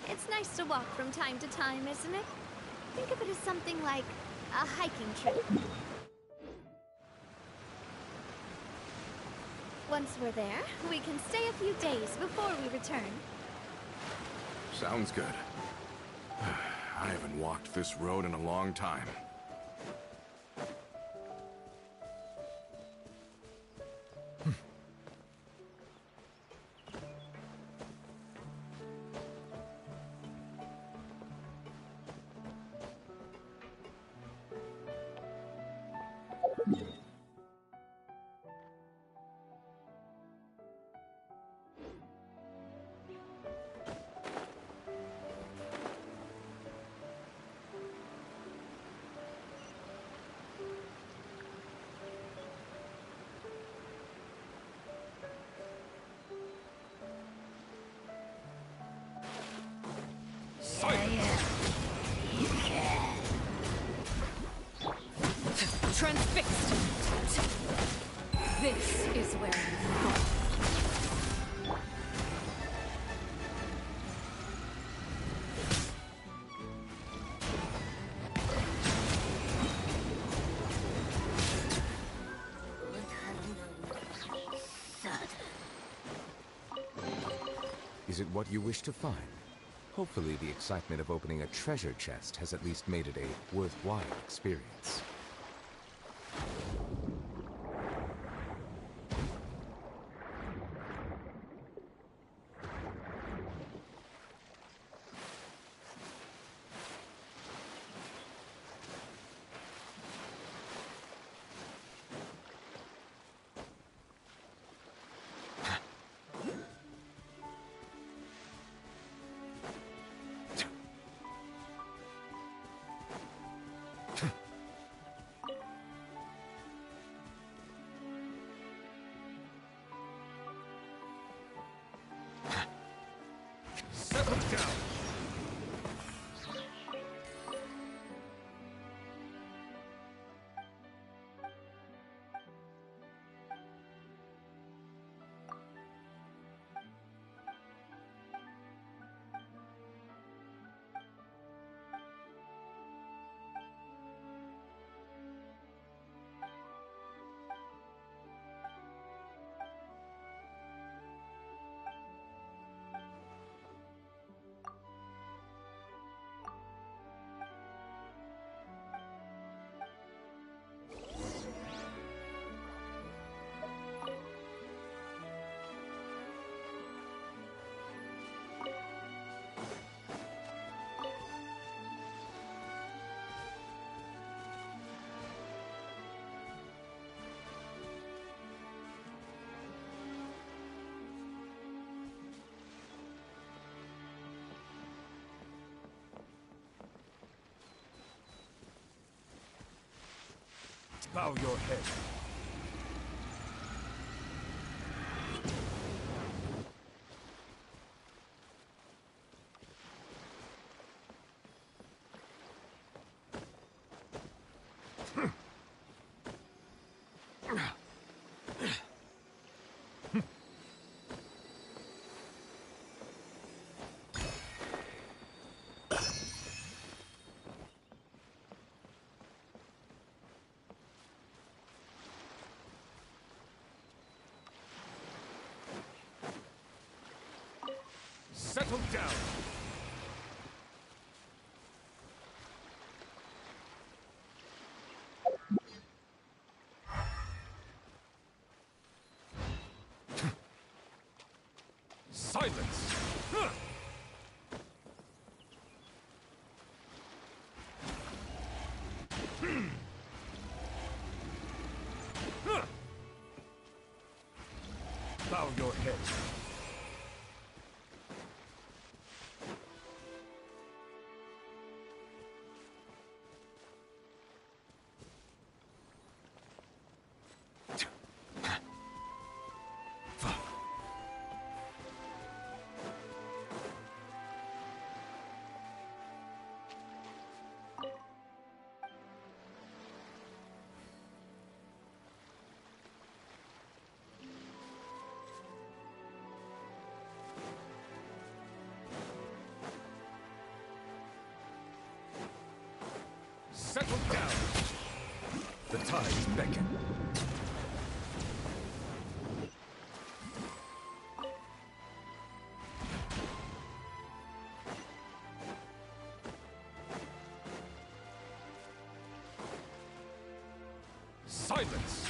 It's nice to walk from time to time, isn't it? Think of it as something like a hiking trip. Once we're there, we can stay a few days before we return.
Sounds good. I haven't walked this road in a long time.
Transfixed! This is where you fall.
Is it what you wish to find? Hopefully the excitement of opening a treasure chest has at least made it a worthwhile experience.
Bow your head. Settle down! Silence! Bow your head. Settle down! The tides beckon. Silence!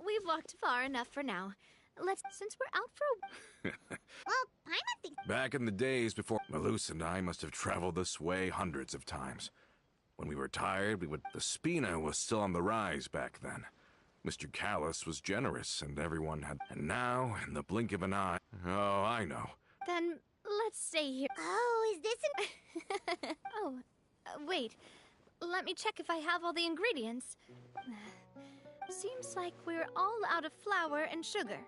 we've walked far enough for now. Since we're out for a...
Well, Paimon thinks...
Back in the days before, Malus and I must have traveled this way hundreds of times. When we were tired, The Spina was still on the rise back then. Mr. Callus was generous, and everyone had... And now, in the blink of an eye... Oh, I know.
Then, let's stay here.
Oh, is this an...
Oh, wait. Let me check if I have all the ingredients. Seems like we're all out of flour and sugar.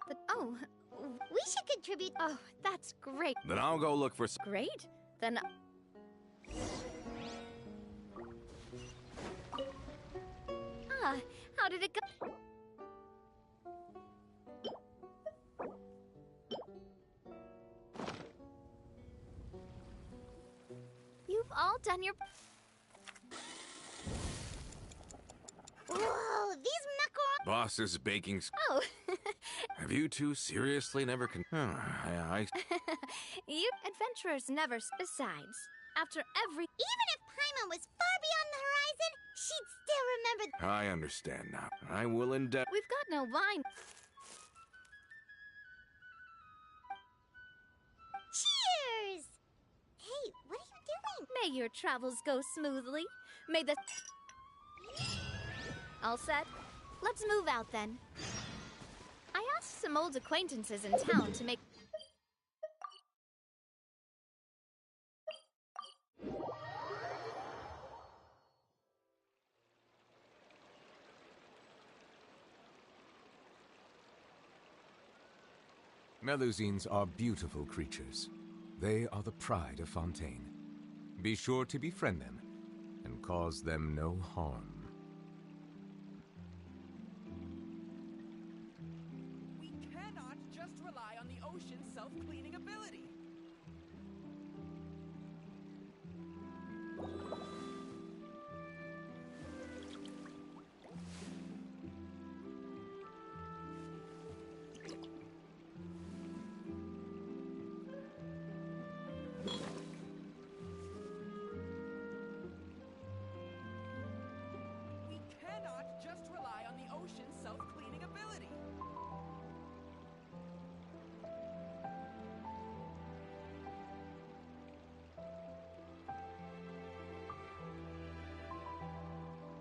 But, oh...
We should contribute...
Oh, that's great.
Then I'll go look for some...
Great. Then... Ah, how did it go? You've all done your...
Whoa, these macarons...
Boss's baking...
Oh.
Have you two seriously never
You adventurers never... Besides, after every...
Even if Paimon was far beyond the horizon, she'd still remember...
I understand now. I will endeavor...
We've got no wine.
Cheers! Hey, what are you doing?
May your travels go smoothly. May the... All set? Let's move out then. I asked some old acquaintances in town to make...
Melusines are beautiful creatures. They are the pride of Fontaine. Be sure to befriend them and cause them no harm.
We cannot just rely on the ocean's self-cleaning ability.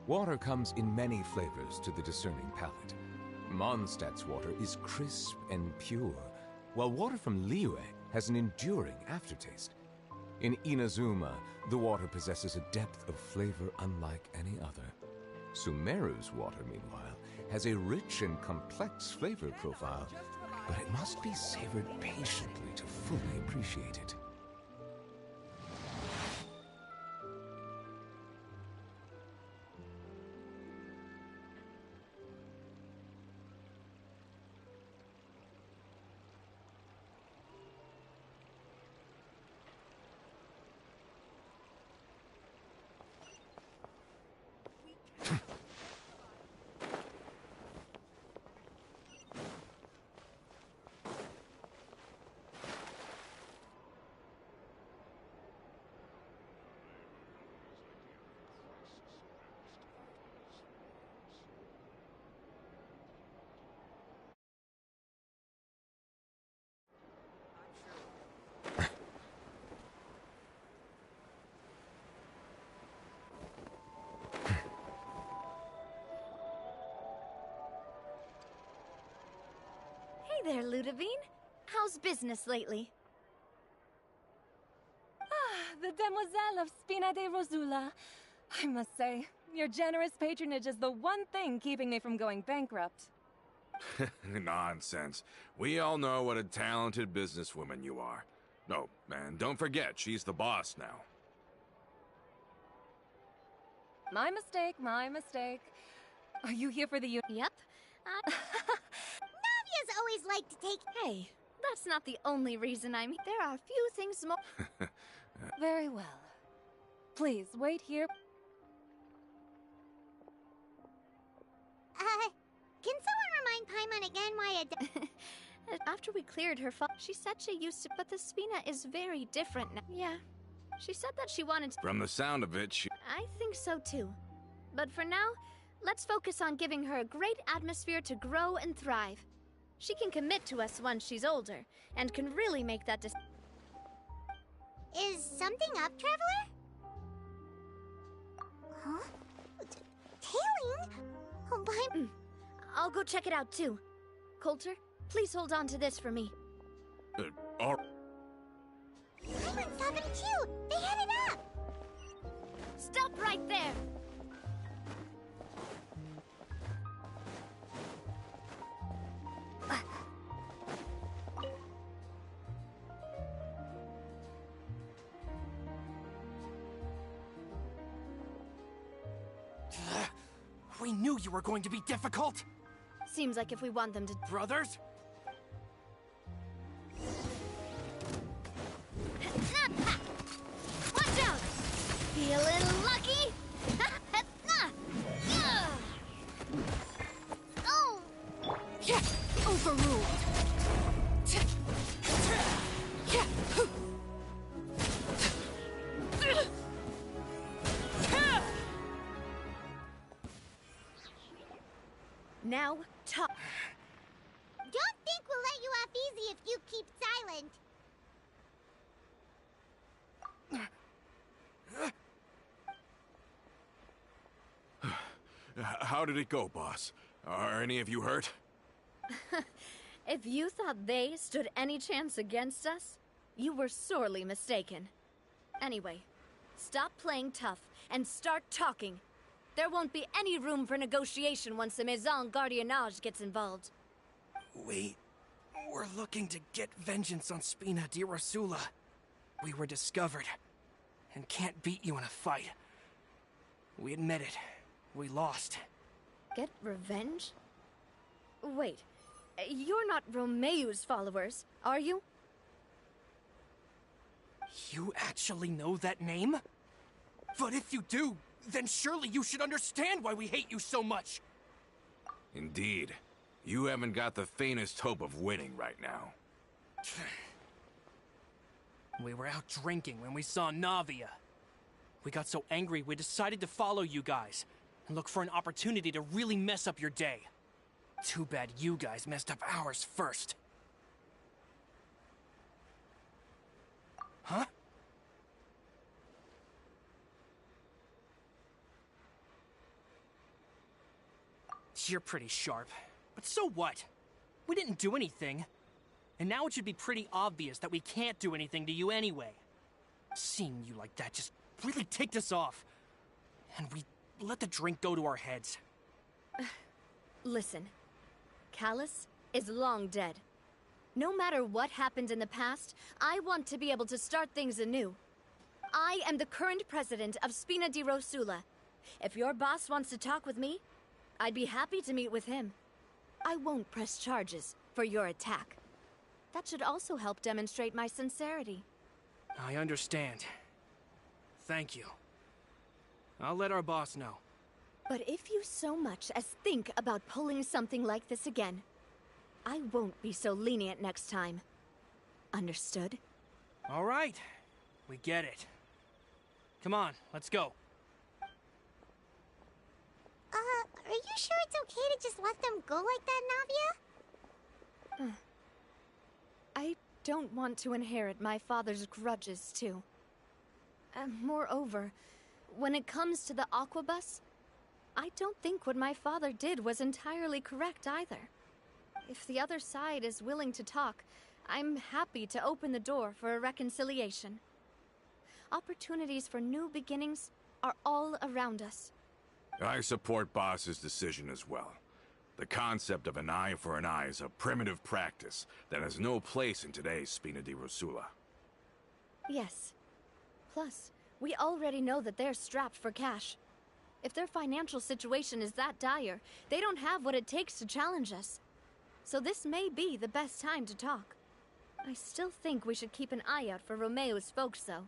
Water comes in many flavors to the discerning palate. Mondstadt's water is crisp and pure, while water from Liyue has an enduring aftertaste. In Inazuma, the water possesses a depth of flavor unlike any other. Sumeru's water, meanwhile, has a rich and complex flavor profile, but it must be savored patiently to fully appreciate it.
Hey there, Ludovine. How's business lately?
Ah, the Demoiselle of Spina de Rosula. I must say, your generous patronage is the one thing keeping me from going bankrupt.
Nonsense. We all know what a talented businesswoman you are. No, and don't forget, she's the boss now.
My mistake, my mistake. Are you here for the
Yep.
Navia's always liked to take...
Hey, that's not the only reason I'm here. There are few things more...
Very well. Please, wait here.
Can someone remind Paimon again why
After we cleared her fault, she said she used to... But the Spina is very different now. Yeah. She said that she wanted to...
From the sound of it,
I think so too. But for now, Let's focus on giving her a great atmosphere to grow and thrive. She can commit to us once she's older, and can really make that decision.
Is something up, Traveler? Huh? Tailing? Oh, my...
I'll go check it out, too. Coulter, please hold on to this for me.
All...
Paimon saw them, too! They headed up!
Stop right there!
We knew you were going to be difficult!
Seems like if we want them to...
Brothers?
Watch out! Feeling lucky?
Oh!
Yeah, overruled.
Now, talk.
Don't think we'll let you off easy if you keep silent.
How did it go, boss? Are any of you hurt?
If you thought they stood any chance against us, you were sorely mistaken. Anyway, stop playing tough and start talking. There won't be any room for negotiation once the Maison Gardiennage gets involved.
We're looking to get vengeance on Spina di Rosula. We were discovered, and can't beat you in a fight. We admit it. We lost.
Get revenge? Wait, you're not Romeu's followers, are you?
You actually know that name? But if you do, then surely you should understand why we hate you so much!
Indeed. You haven't got the faintest hope of winning right now.
We were out drinking when we saw Navia. We got so angry we decided to follow you guys and look for an opportunity to really mess up your day. Too bad you guys messed up ours first. Huh? You're pretty sharp. But so what? We didn't do anything. And now it should be pretty obvious that we can't do anything to you anyway. Seeing you like that just really ticked us off. And we let the drink go to our heads.
Listen, Callus is long dead. No matter what happened in the past, I want to be able to start things anew. I am the current president of Spina di Rosula. If your boss wants to talk with me, I'd be happy to meet with him. I won't press charges for your attack. That should also help demonstrate my sincerity.
I understand. Thank you. I'll let our boss know.
But if you so much as think about pulling something like this again, I won't be so lenient next time. Understood?
All right. We get it. Come on, let's go.
Are you sure it's okay to just let them go like that, Navia?
I don't want to inherit my father's grudges, too. Moreover, when it comes to the Aquabus, I don't think what my father did was entirely correct either. If the other side is willing to talk, I'm happy to open the door for a reconciliation. Opportunities for new beginnings are all around us.
I support Boss's decision as well. The concept of an eye for an eye is a primitive practice that has no place in today's Spina di Rosula.
Yes. Plus, we already know that they're strapped for cash. If their financial situation is that dire, they don't have what it takes to challenge us. So this may be the best time to talk. I still think we should keep an eye out for Romeu's folks, though.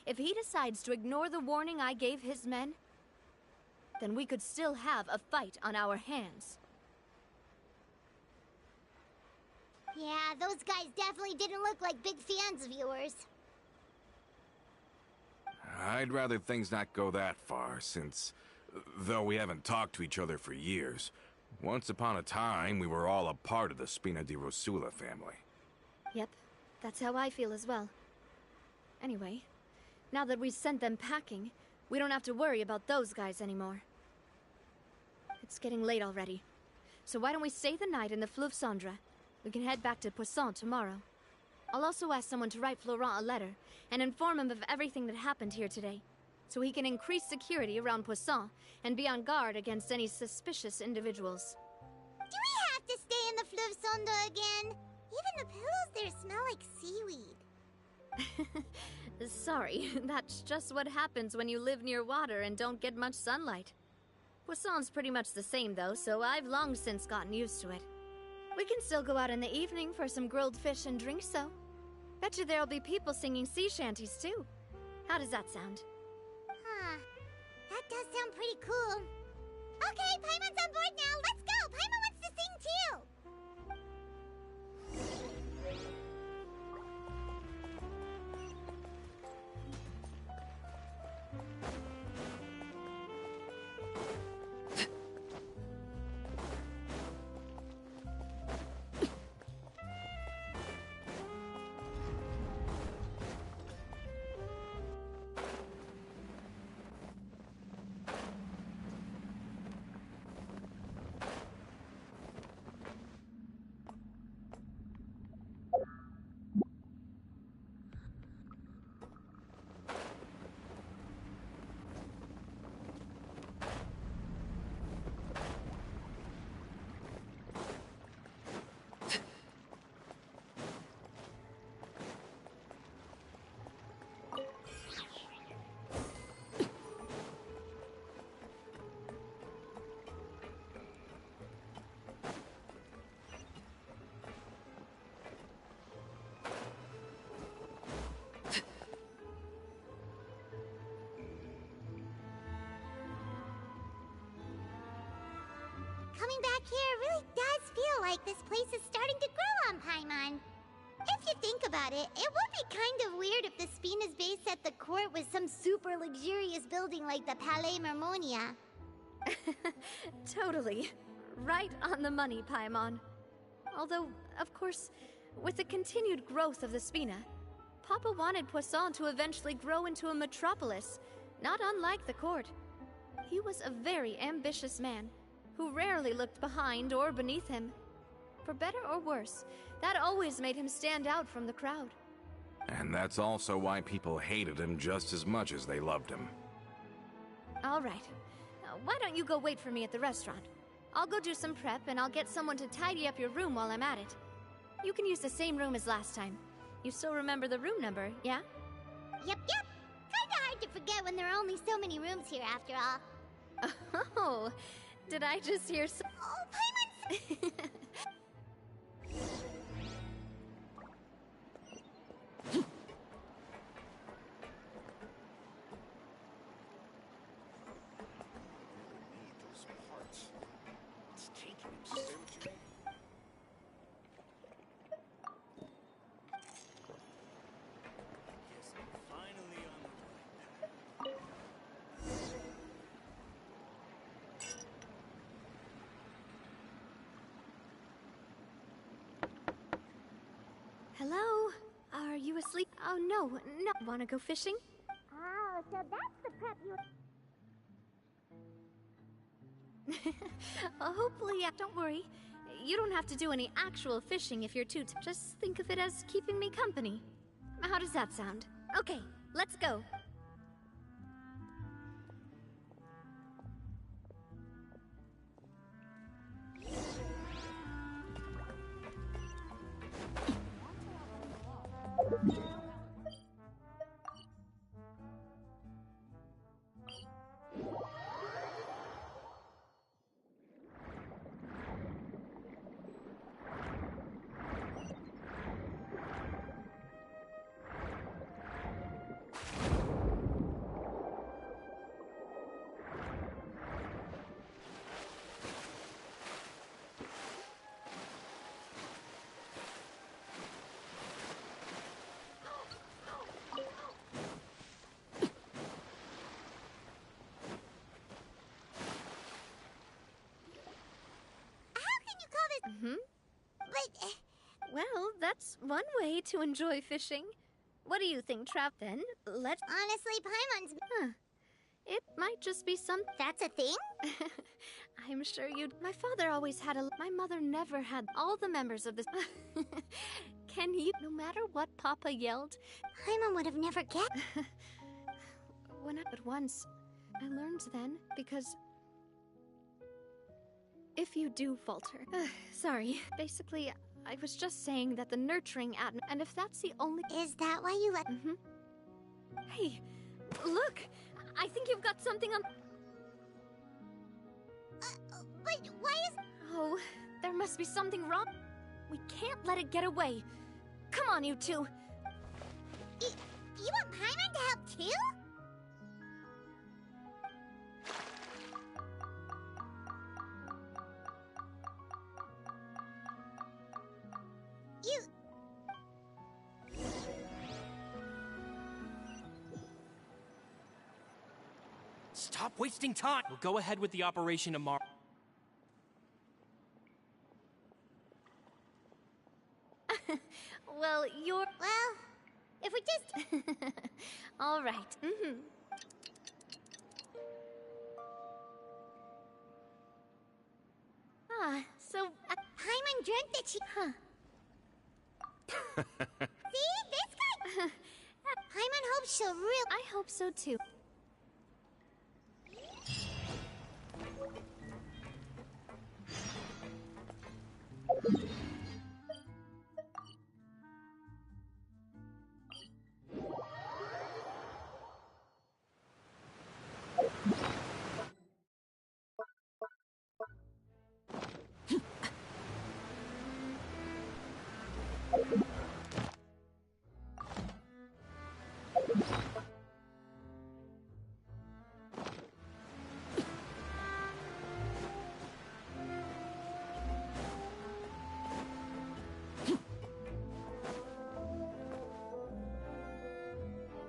If he decides to ignore the warning I gave his men, then we could still have a fight on our hands.
Yeah, those guys definitely didn't look like big fans of yours.
I'd rather things not go that far, since Though we haven't talked to each other for years. Once upon a time, we were all a part of the Spina di Rosula family.
Yep, that's how I feel as well. Anyway, now that we've sent them packing, we don't have to worry about those guys anymore. It's getting late already, so why don't we stay the night in the Fleuve Cendre? We can head back to Poisson tomorrow. I'll also ask someone to write Florent a letter and inform him of everything that happened here today, so he can increase security around Poisson and be on guard against any suspicious individuals.
Do we have to stay in the Fleuve Cendre again? Even the pillows there smell like seaweed.
Sorry, that's just what happens when you live near water and don't get much sunlight. Poisson's pretty much the same though, so I've long since gotten used to it. We can still go out in the evening for some grilled fish and drinks though. Bet you there'll be people singing sea shanties too. How does that sound?
Huh. That does sound pretty cool. Okay, Paimon's on board now. Let's go! Paimon wants to sing too! Coming back here really does feel like this place is starting to grow on Paimon. If you think about it, it would be kind of weird if the Spina's base at the court was some super luxurious building like the Palais Mermonia.
Totally. Right on the money, Paimon. Although, of course, with the continued growth of the Spina, Papa wanted Poisson to eventually grow into a metropolis, not unlike the court. He was a very ambitious man, who rarely looked behind or beneath him. For better or worse, that always made him stand out from the crowd.
And that's also why people hated him just as much as they loved him.
All right. Why don't you go wait for me at the restaurant? I'll go do some prep and I'll get someone to tidy up your room while I'm at it. You can use the same room as last time. You still remember the room number, yeah?
Yep. Kinda hard to forget when there are only so many rooms here after all.
Oh, did I just hear so—
Oh, Paimon's—
Hello? Are you asleep? Oh, no. Wanna go fishing?
Oh, so that's the prep you—
Hopefully, don't worry. You don't have to do any actual fishing if you're too just think of it as keeping me company. How does that sound? Okay, let's go. It's one way to enjoy fishing. What do you think, Trap? Then let's.
Honestly, Paimon's.
Huh. It might just be some.
That's a thing?
I'm sure you'd. My father always had a. My mother never had all the members of this. Can you? No matter what Papa yelled.
Paimon would have never get.
But once, I learned then because. If you do falter. Sorry. Basically, I was just saying that the nurturing and if that's the only.
Is that why you let.
Mm-hmm. Hey, look! I think you've got something on.
But why is.
Oh, there must be something wrong. We can't let it get away. Come on, you two.
You want Paimon to help too?
Stop wasting time! We'll go ahead with the operation tomorrow.
Well, you're...
Well, if we just...
All right. Mm-hmm. So...
Paimon dreamt that she...
Huh.
See? This guy... Paimon hopes she'll really...
I hope so, too.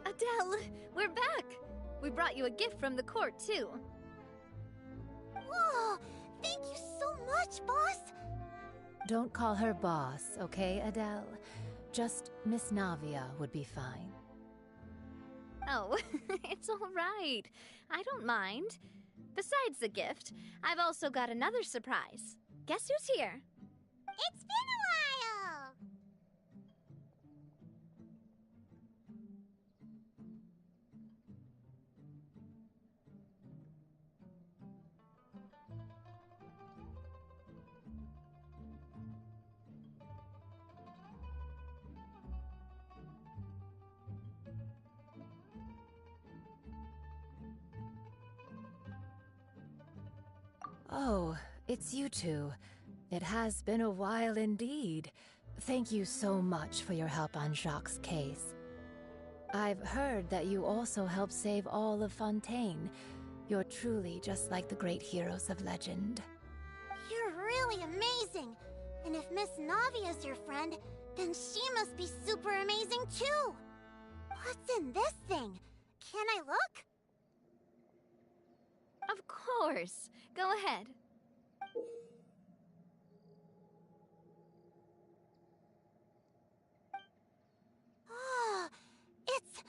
Adele, we're back! We brought you a gift from the court, too.
Whoa! Thank you so much, boss!
Don't call her boss, okay, Adele? Just Miss Navia would be fine.
Oh, it's all right. I don't mind. Besides the gift, I've also got another surprise. Guess who's here?
It's been a while!
Oh, it's you two. It has been a while indeed. Thank you so much for your help on Jacques' case. I've heard that you also helped save all of Fontaine. You're truly just like the great heroes of legend.
You're really amazing! And if Miss Navia's your friend, then she must be super amazing too! What's in this thing? Can I look?
Of course. Go ahead.
Oh, it's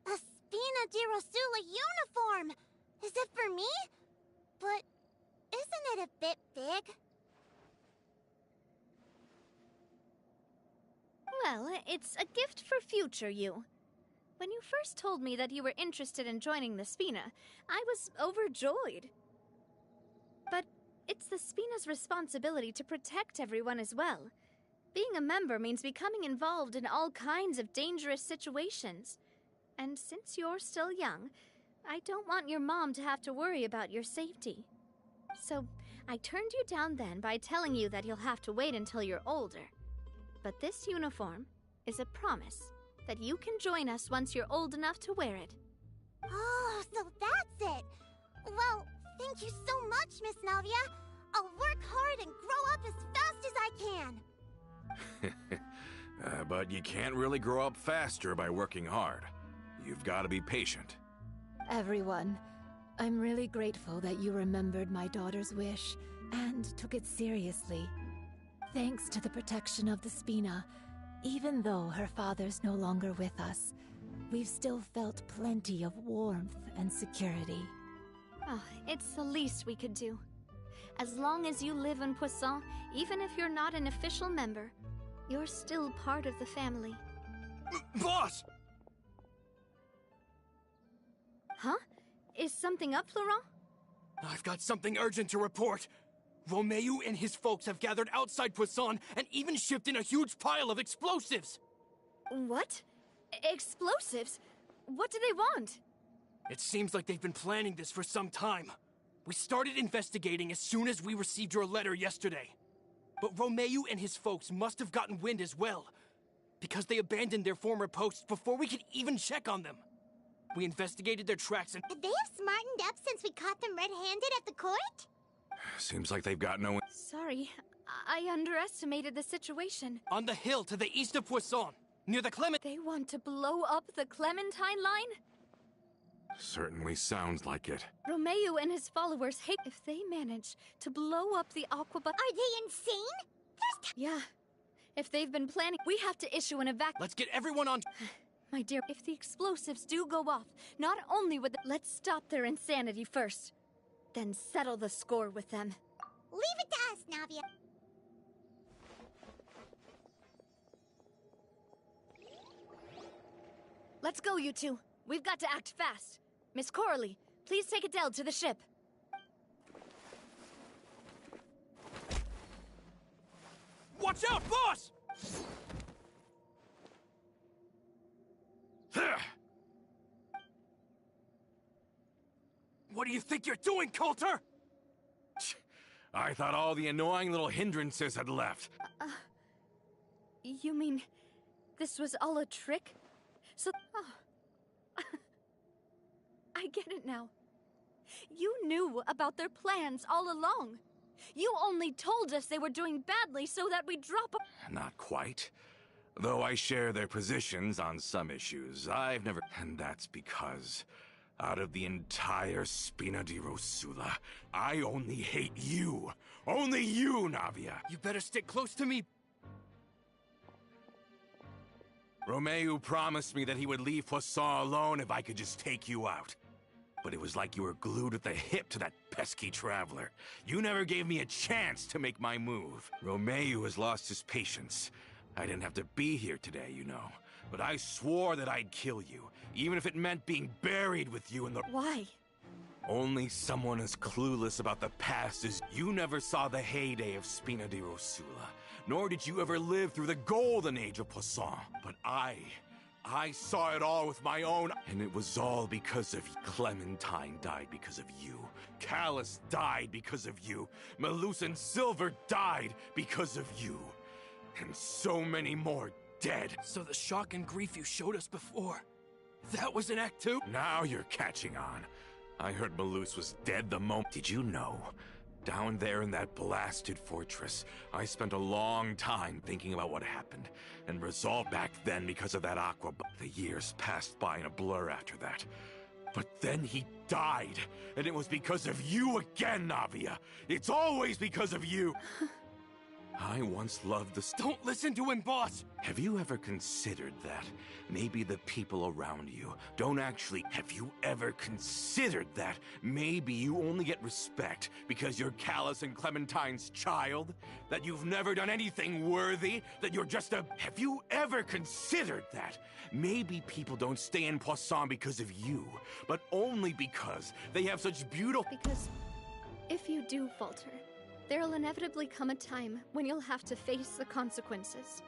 a Spina di Rosula uniform! Is it for me? But isn't it a bit big?
Well, it's a gift for future you. When you first told me that you were interested in joining the Spina, I was overjoyed. But it's the Spina's responsibility to protect everyone as well. Being a member means becoming involved in all kinds of dangerous situations. And since you're still young, I don't want your mom to have to worry about your safety. So I turned you down then by telling you that you'll have to wait until you're older. But this uniform is a promise that you can join us once you're old enough to wear it.
Oh, so that's it! Well, thank you so much, Miss Navia. I'll work hard and grow up as fast as I can.
But you can't really grow up faster by working hard. You've got to be patient.
Everyone, I'm really grateful that you remembered my daughter's wish and took it seriously. Thanks to the protection of the Spina, Even though her father's no longer with us, we've still felt plenty of warmth and security.
Oh, it's the least we could do. As long as you live in Poisson, even if you're not an official member, you're still part of the family.
Boss!
Huh? Is something up, Florent?
I've got something urgent to report. Romeu and his folks have gathered outside Poisson and even shipped in a huge pile of explosives.
What? Explosives? What do they want?
It seems like they've been planning this for some time. We started investigating as soon as we received your letter yesterday. But Romeu and his folks must have gotten wind as well, because they abandoned their former posts before we could even check on them. We investigated their tracks and—
Could they have smartened up since we caught them red-handed at the court?
Seems like they've got no...
Sorry, I underestimated the situation.
On the hill to the east of Poisson, near the Clement—
They want to blow up the Clementine line?
Certainly sounds like it.
Romeu and his followers hate if they manage to blow up the aqueduct.
Are they insane?
Yeah. If they've been planning, we have to issue an evac—
Let's get everyone on—
My dear, if the explosives do go off, not only would let's stop their insanity first, then settle the score with them.
Leave it to us, Navia.
Let's go, you two. We've got to act fast. Miss Coralie, please take Adele to the ship.
Watch out, boss! What do you think you're doing, Coulter?
I thought all the annoying little hindrances had left.
You mean this was all a trick? So, I get it now. You knew about their plans all along. You only told us they were doing badly so that we'd drop a—
Not quite. Though I share their positions on some issues, I've never... And that's because, out of the entire Spina di Rosula, I only hate you. Only you, Navia.
You better stick close to me.
Romeu promised me that he would leave Poisson alone if I could just take you out. But it was like you were glued at the hip to that pesky traveler. You never gave me a chance to make my move. Romeu has lost his patience. I didn't have to be here today, you know. But I swore that I'd kill you, even if it meant being buried with you in the—
Why?
Only someone as clueless about the past as you never saw the heyday of Spina di Rosula, nor did you ever live through the golden age of Poisson. But I saw it all with my own, and it was all because of you. Clementine died because of you. Callus died because of you. Melus and Silver died because of you. And so many more dead.
So the shock and grief you showed us before, that was an act too?
Now you're catching on. I heard Melus was dead the moment— Did you know? Down there in that blasted fortress, I spent a long time thinking about what happened, and resolved back then because of that aqua— The years passed by in a blur after that. But then he died, and it was because of you again, Navia. It's always because of you. I once loved the—
Don't listen to him, boss!
Have you ever considered that maybe the people around you don't actually— Have you ever considered that maybe you only get respect because you're Callus and Clementine's child? That you've never done anything worthy? That you're just a— Have you ever considered that maybe people don't stay in Poisson because of you, but only because they have such beautiful—
Because if you do falter, there'll inevitably come a time when you'll have to face the consequences.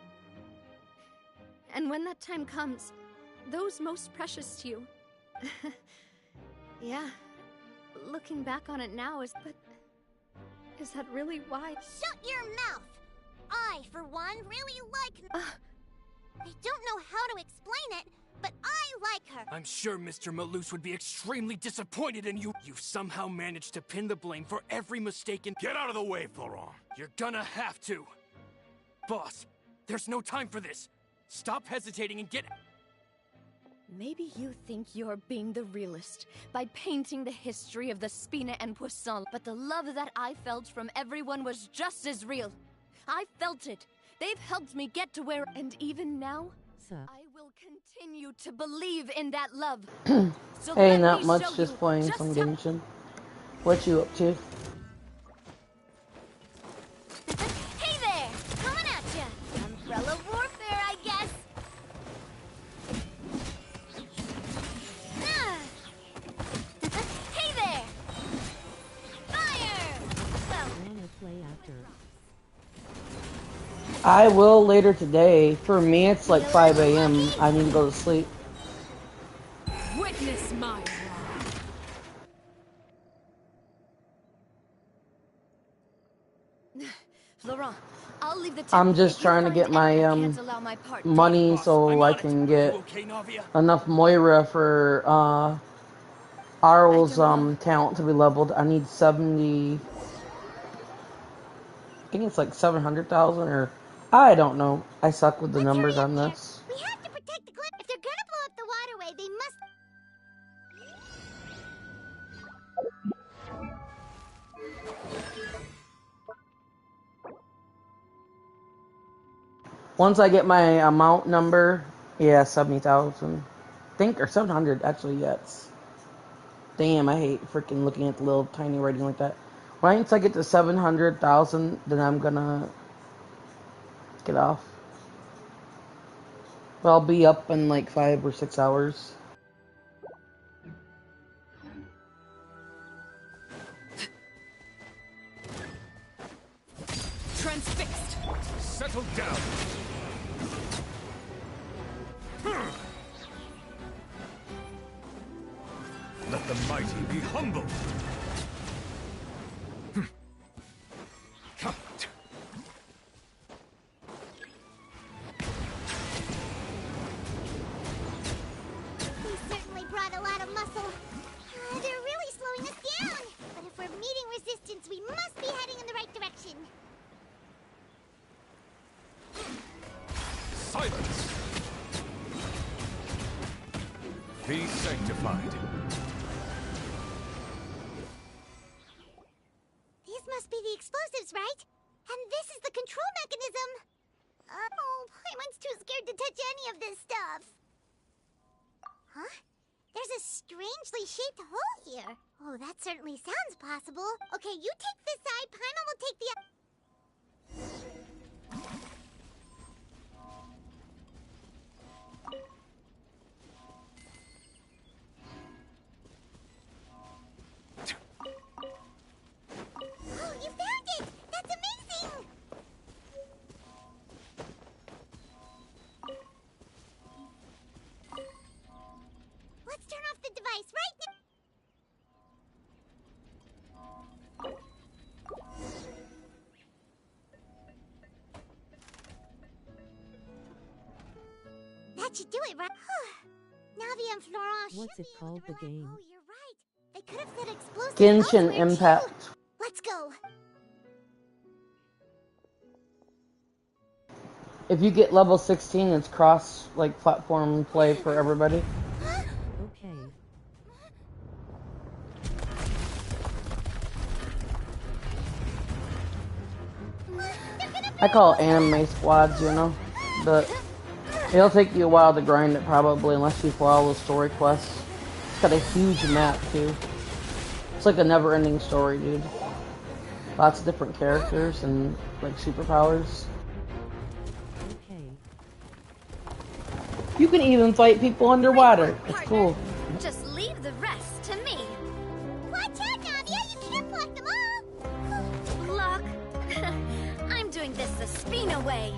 And when that time comes, those most precious to you— Yeah, looking back on it now but is that really why—
Shut your mouth! I, for one, really like— I don't know how to explain it, but I like her.
I'm sure Mr. Melus would be extremely disappointed in you. You've somehow managed to pin the blame for every mistake in—
Get out of the way, Florent!
You're gonna have to. Boss, there's no time for this. Stop hesitating and get—
Maybe you think you're being the realist by painting the history of the Spina and Poisson, but the love that I felt from everyone was just as real. I felt it. They've helped me get to where, and even now,
Sup?
I will continue to believe in that love. So
Hey,
let
not
me
much,
show
just
you
playing
just
some
how-
Genshin. What you up to?
Hey there! Coming at ya! Umbrella warfare, I guess! Hey there! Fire! Well,
Wanna play after?
I will later today. For me, it's like 5 a.m. I need to go to sleep.
Witness my wrath. Laurent, I'll leave the
I'm
temple
just
if you
trying to
find
get my
anyone can't allow my part.
money
Boss,
so
I'm
I
on it.
can
You
get
okay, Navia?
enough Moira for Arl's
I don't know.
talent to be leveled. I need 70. I think it's like 700,000 or I don't know. I suck with the
let's hurry
numbers
up
on
here.
this.
We have to protect the cliff. If they're gonna blow up the waterway, they must...
Once I get my amount number, yeah, 70,000. Think or 700 actually. Yes. Damn, I hate freaking looking at the little tiny writing like that. Once I get to 700,000, then I'm gonna get off. But I'll be up in like 5 or 6 hours.
Transfixed.
Settle down. Let the mighty be humble.
We certainly brought a lot of muscle. They're really slowing us down. But if we're meeting resistance, we must be heading in the right direction.
Silence. Be sanctified.
These must be the explosives, right? And this is the control mechanism. Oh, Paimon's too scared to touch any of this stuff. Huh? There's a strangely shaped hole here. Oh, that certainly sounds possible. Okay, you take this side, Paimon will take the other. Oh, you found it! That's amazing! Let's turn off the device right now! That should do it, right? Navi and Florent should
What's it
be able
called,
to
the game?
Oh, you're right. They could have said explosives
Genshin
elsewhere, too.
Impact.
Let's go.
If you get level 16, it's cross like platform play for everybody.
Okay.
I call it anime squads, you know, but it'll take you a while to grind it probably unless you follow the story quests. It's got a huge map too. It's like a never-ending story, dude. Lots of different characters and like superpowers.
Okay.
You can even fight people underwater. It's cool.
Just leave the rest to me.
Watch out, Navia! You can't block them all!
Block. I'm doing this the Spina way.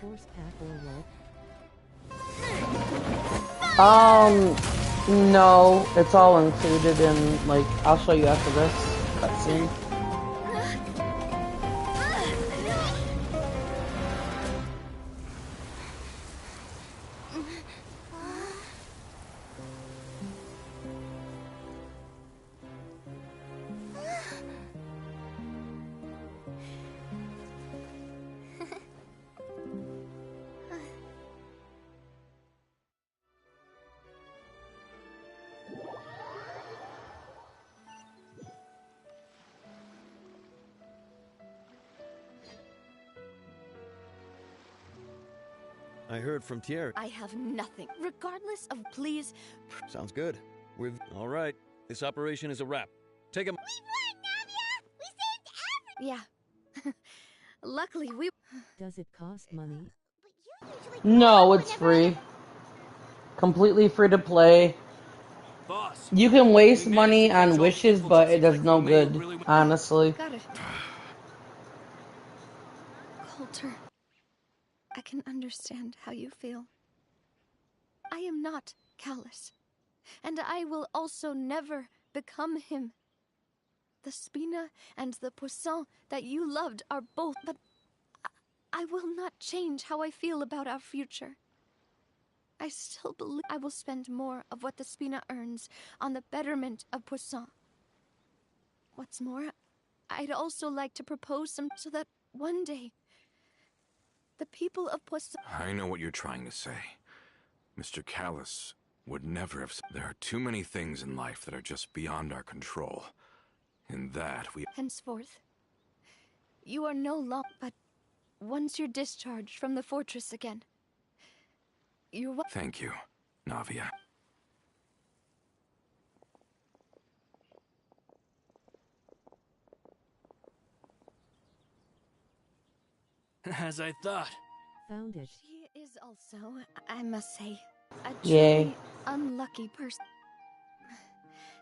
Force pack or roll.
No, it's all included in, like, I'll show you after this cutscene.
I heard from Thierry.
I have nothing. Regardless of please...
Sounds good. All right. This operation is a wrap. Take him.
Yeah. Luckily, we...
Does it cost money?
No, it's free. Completely free to play.
Boss,
You can waste
we managed
money
to catch
on
all the
wishes, but it
infiltrates
does
like
no
Romeo
good,
really went-
honestly.
Got it. Coulter, I can understand how you feel. I am not callous, and I will also never become him. The Spina and the Poisson that you loved are both, but I will not change how I feel about our future. I still believe I will spend more of what the Spina earns on the betterment of Poisson. What's more, I'd also like to propose some so that one day the people of Poisson...
I know what you're trying to say. Mr. Callus would never have... There are too many things in life that are just beyond our control. In that, we...
Henceforth, you are no longer... But once you're discharged from the fortress again, you're...
Thank you, Navia.
As I thought.
Found it.
She is also, I must say, a
Yay.
truly unlucky person.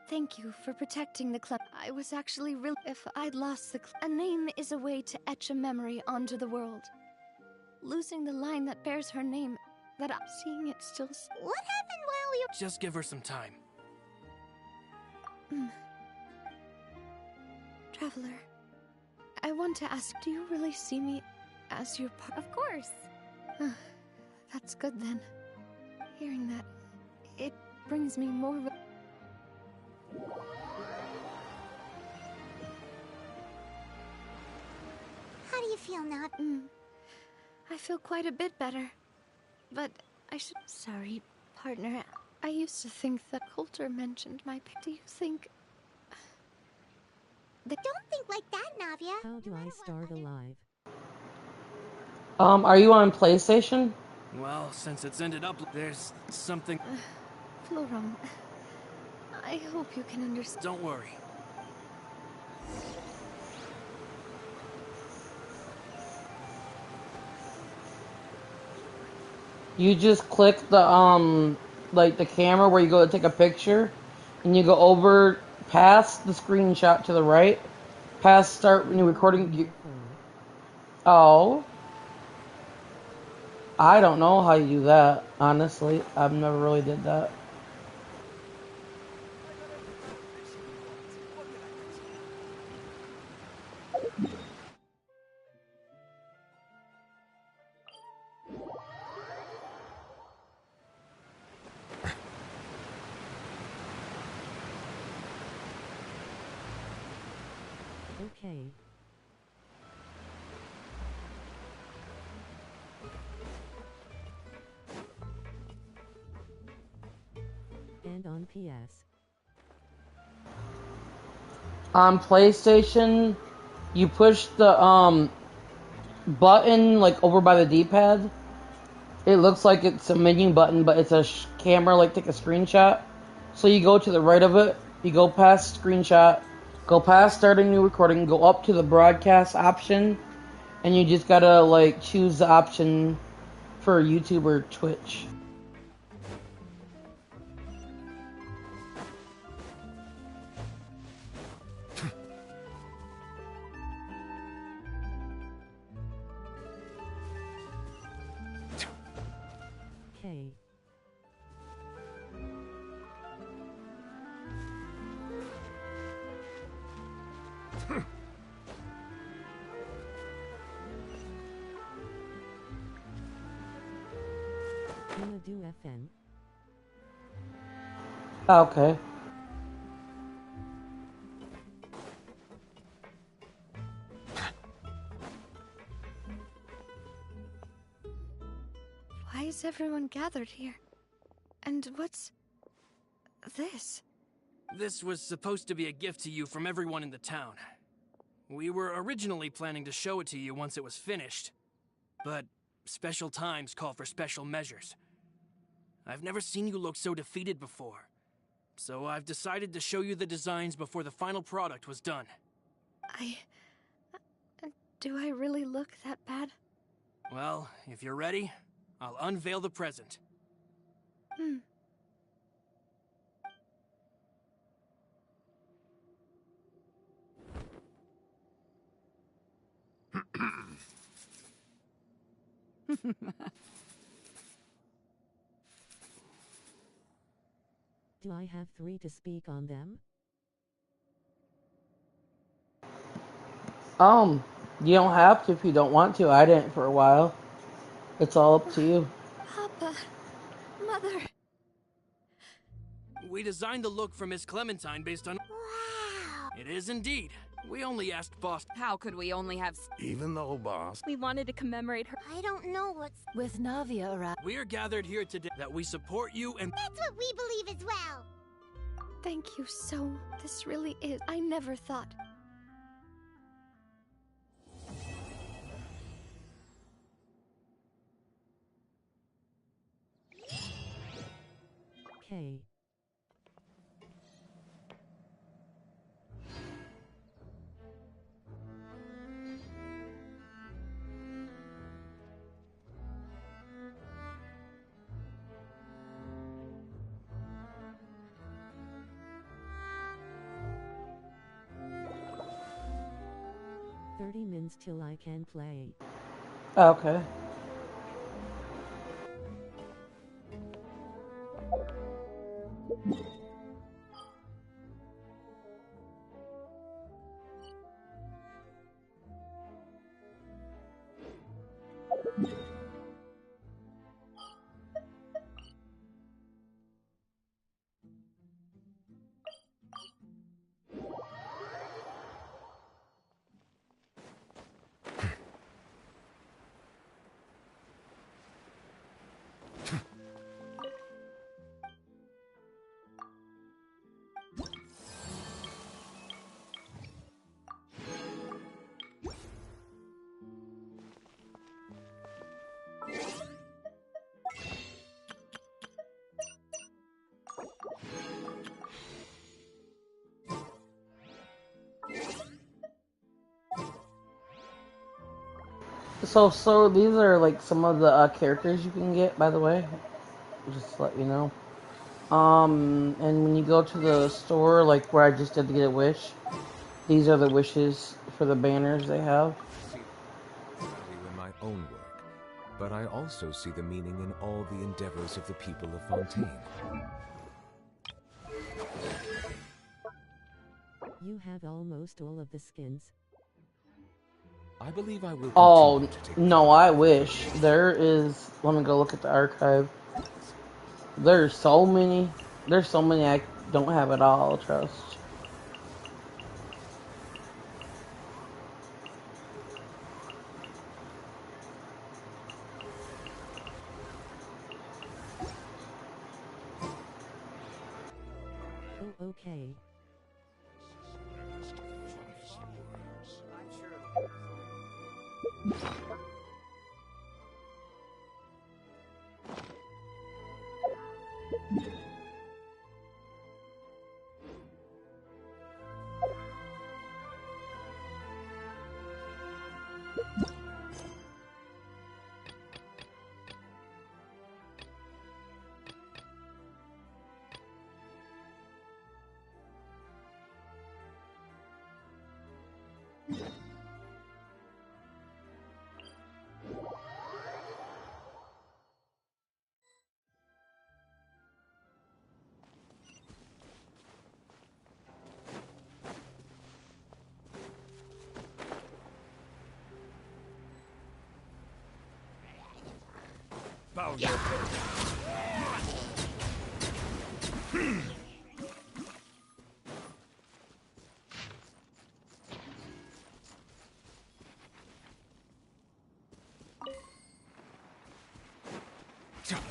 Thank you for protecting the club. I was actually real. If I'd lost the a name is a way to etch a memory onto the world. Losing the line that bears her name, that I'm seeing it still...
What happened while we were...
Just give her some time.
Traveler, I want to ask, do you really see me as your part?
Of course.
That's good then. Hearing that, it brings me more...
How do you feel now?
I feel quite a bit better. But I should... Sorry, partner. I used to think that Coulter mentioned my... Do you think...
Don't think like that, Navia.
How do I start alive?
Are you on PlayStation?
Well, since it's ended up, there's something...
Florent, I hope you can understand.
Don't worry.
You just click the, like the camera where you go to take a picture, and you go over past the screenshot to the right, past start new recording. Oh. I don't know how you do that, honestly. I've never really did that.
Okay. And on PS.
On PlayStation, you push the button like over by the D-pad. It looks like it's a menu button, but it's a camera, like take a screenshot. So you go to the right of it, you go past screenshot, go past starting new recording, go up to the broadcast option, and you just gotta like choose the option for YouTube or Twitch.
Okay. Gonna do FN.
Okay.
Why is everyone gathered here? And what's... this?
This was supposed to be a gift to you from everyone in the town. We were originally planning to show it to you once it was finished. But special times call for special measures. I've never seen you look so defeated before. So I've decided to show you the designs before the final product was done.
Do I really look that bad?
Well, if you're ready, I'll unveil the present.
Do I have 3 to speak on them?
You don't have to if you don't want to. I didn't for a while. It's all up to you.
Papa, Mother.
We designed the look for Miss Clementine based on...
Wow!
It is indeed. We only asked Boss...
How could we only have...
Even though, boss.
We wanted to commemorate her.
I don't know what's...
With Navia around.
We are gathered here today that we support you and...
That's what we believe as well!
Thank you so. This really is. I never thought.
Okay. $30 till I can play.
Okay. So these are like some of the characters you can get, by the way. Just to let you know. And when you go to the store, like where I just did to get a wish, these are the wishes for the banners they have.
I see value in my own work, but I also see the meaning in all the endeavors of the people of Fontaine.
You have almost all of the skins.
I believe I will
Oh,
continue to take
no, I wish. There is... Let me go look at the archive. There's so many. There's so many I don't have at all, trust.
Oh, okay.
Bow your head.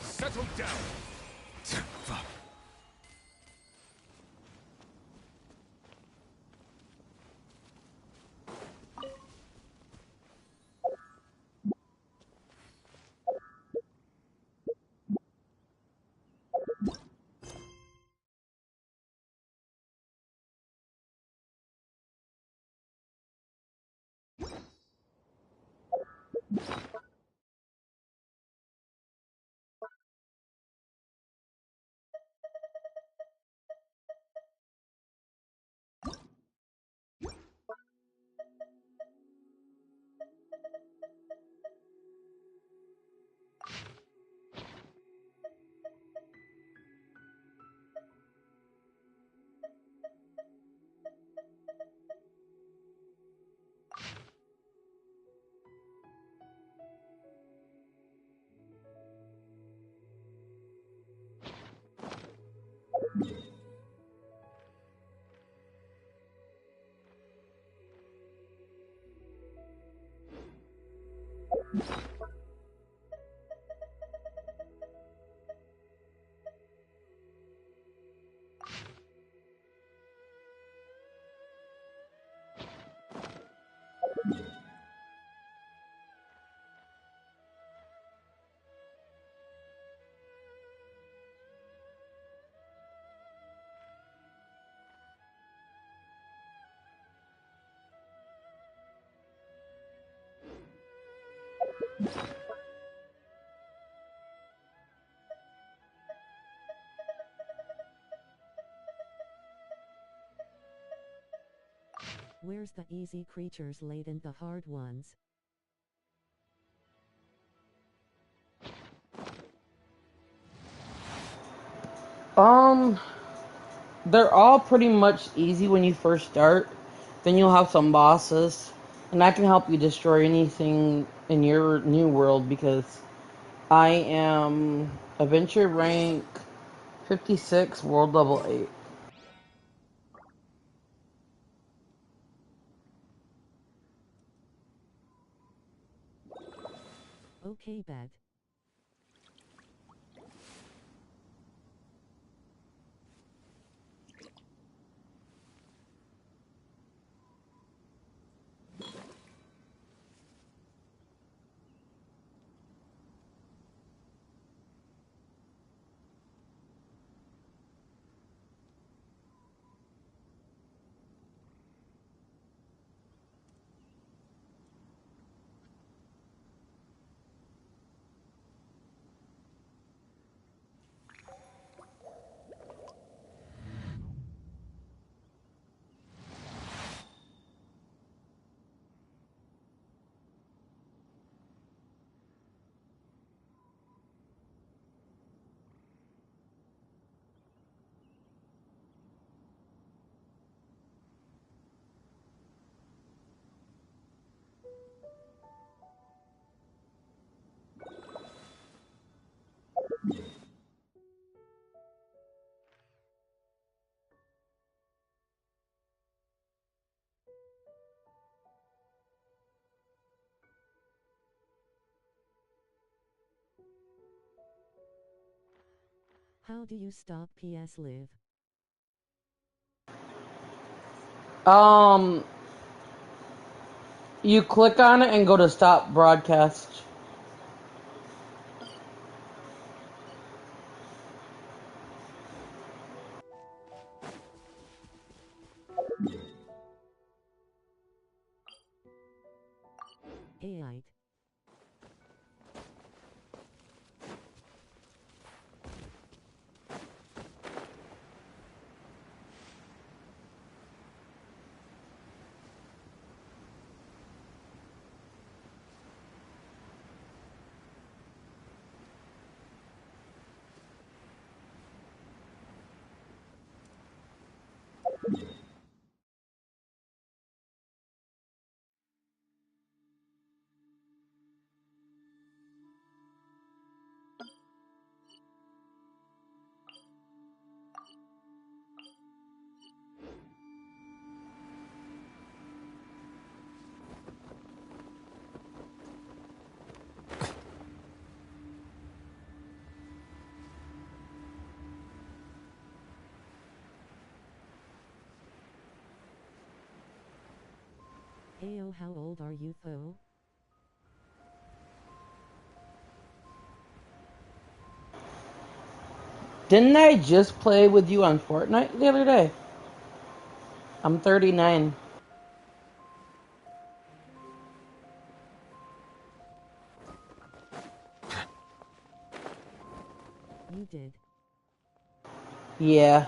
Settle down.
Where's the easy creatures laid in the hard ones?
They're all pretty much easy when you first start. Then you'll have some bosses, and I can help you destroy anything in your new world because I am adventure rank 56, world level 8.
Okay, bet. How do you stop PS Live?
You click on it and go to stop broadcast.
Aight. Heyo, how old are you though?
Didn't I just play with you on Fortnite the other day? I'm 39.
You did.
Yeah.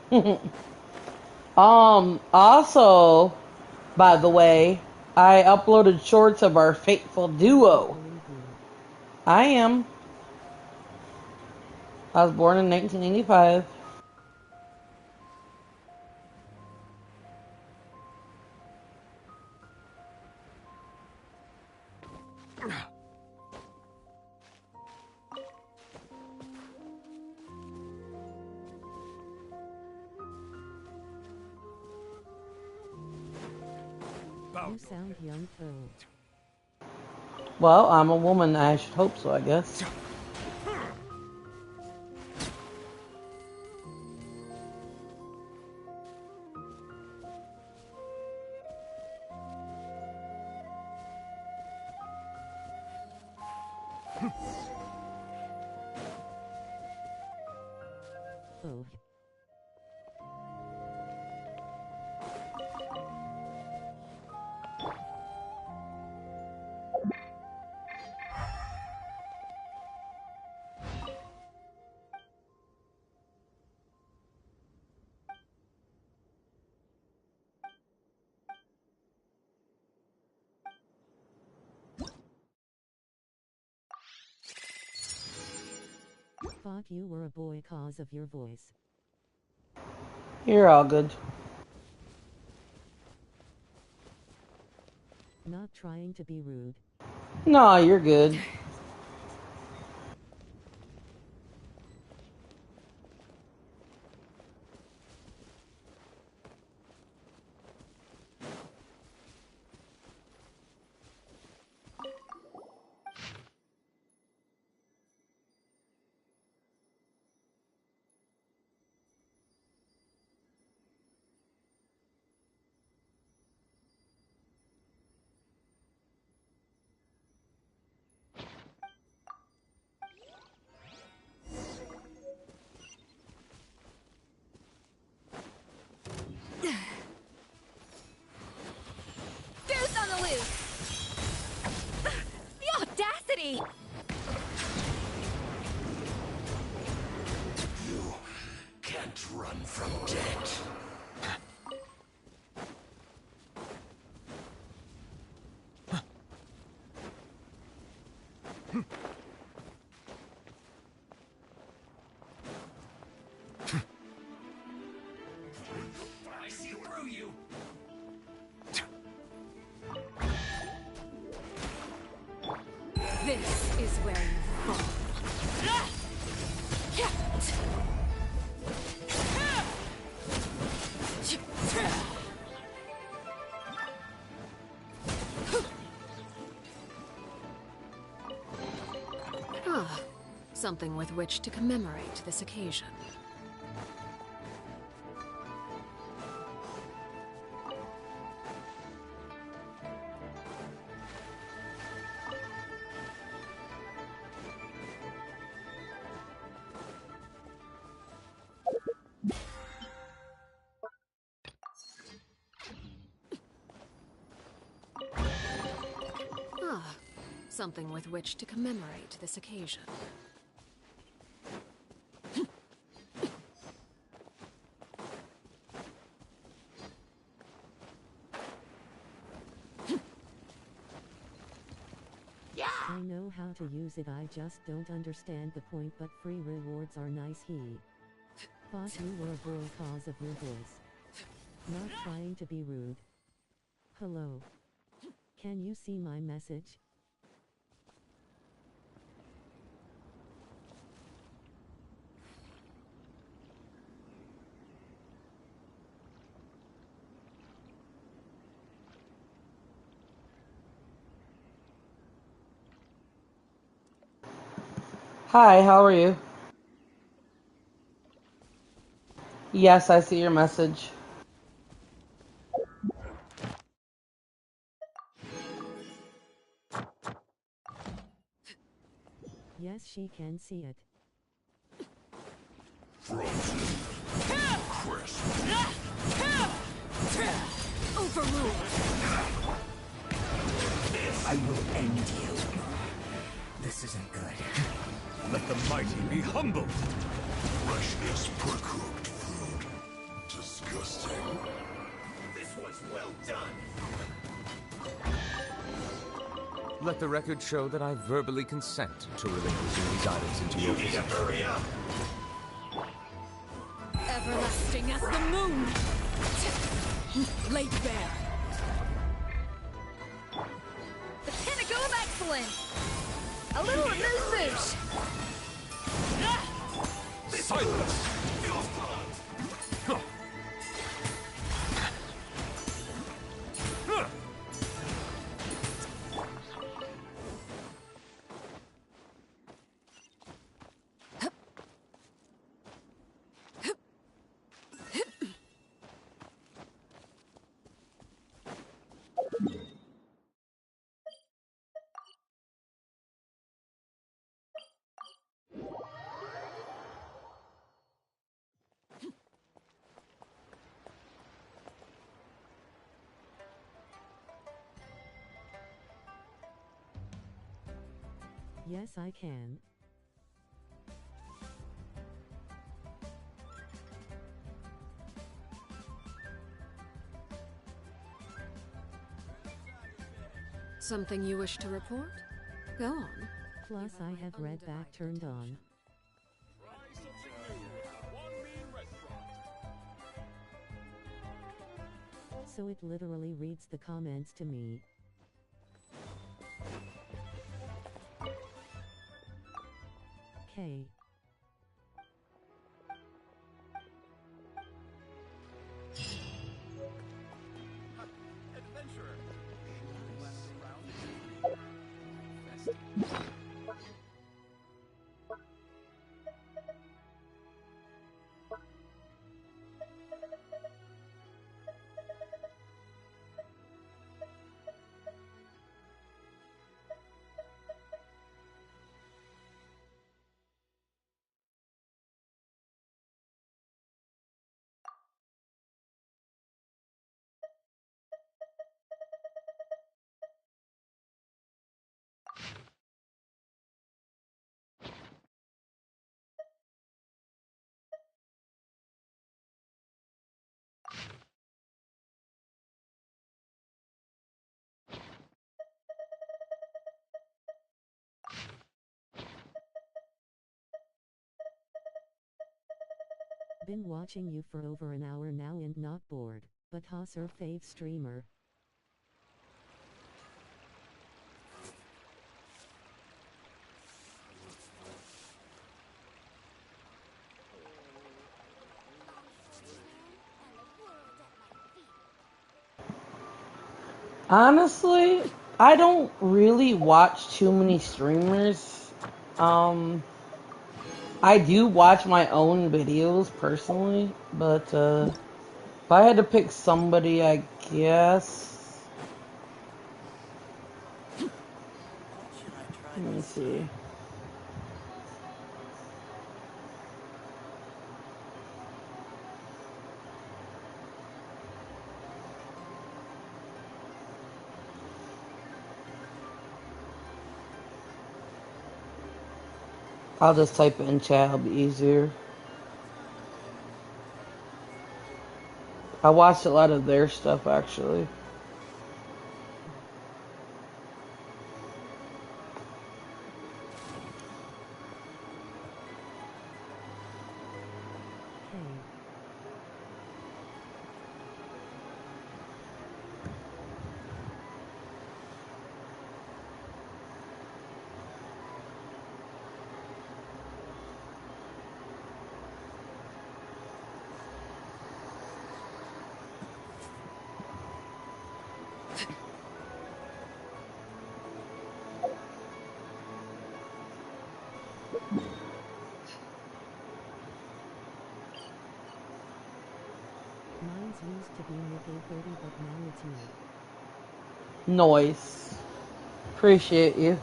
Dang.
Also, by the way, I uploaded shorts of our fateful duo.
Believe you.
I am. I was born in 1985.
You sound young though.
Well, I'm a woman. I should hope so, I guess.
Oh. Thought you were a boy cause of your voice.
You're all good.
Not trying to be rude.
No, you're good.
Goose on the loose! The audacity!
You can't run from death. I see through you.
This is where you fall. Ah, something with which to commemorate this occasion. Ah, something with which to commemorate this occasion.
I know how to use it, I just don't understand the point, but free rewards are nice. Thought you were a boy cause of your voice. Not trying to be rude. Hello. Can you see my message?
Hi, how are you? Yes, I see your message.
Yes, she can see it.
Frozen. Crisp.
Overruled.
I will end you. This isn't good.
Let the mighty be humbled.
Freshness pre-cooked food. Disgusting. This was well done.
Let the record show that I verbally consent to relinquishing these items into your possession.
Hurry up.
Everlasting as the moon! Laid bare. The pinnacle of excellence! A little amuse-bouche!
Silence!
Yes, I can.
Something you wish to report? Go on.
Plus, I have red back turned on. So it literally reads the comments to me. K.
Adventurer.
Been watching you for over an hour now and not bored, but Hosser fave streamer.
Honestly, I don't really watch too many streamers. I do watch my own videos personally, but if I had to pick somebody, I guess. Let me see. I'll just type it in chat, it'll be easier. I watched a lot of their stuff actually.
Mine's used to be Nick A30, but now it's you.
Noise. Appreciate you.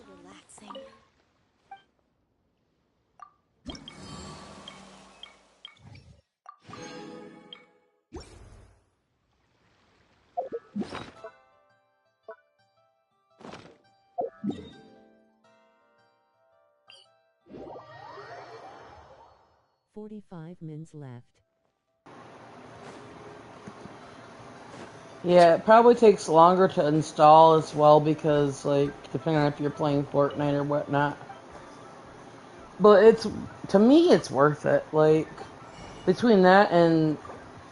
Relaxing.
45 mins left.
Yeah, it probably takes longer to install as well because, like, depending on if you're playing Fortnite or whatnot. But to me, it's worth it. Like, between that and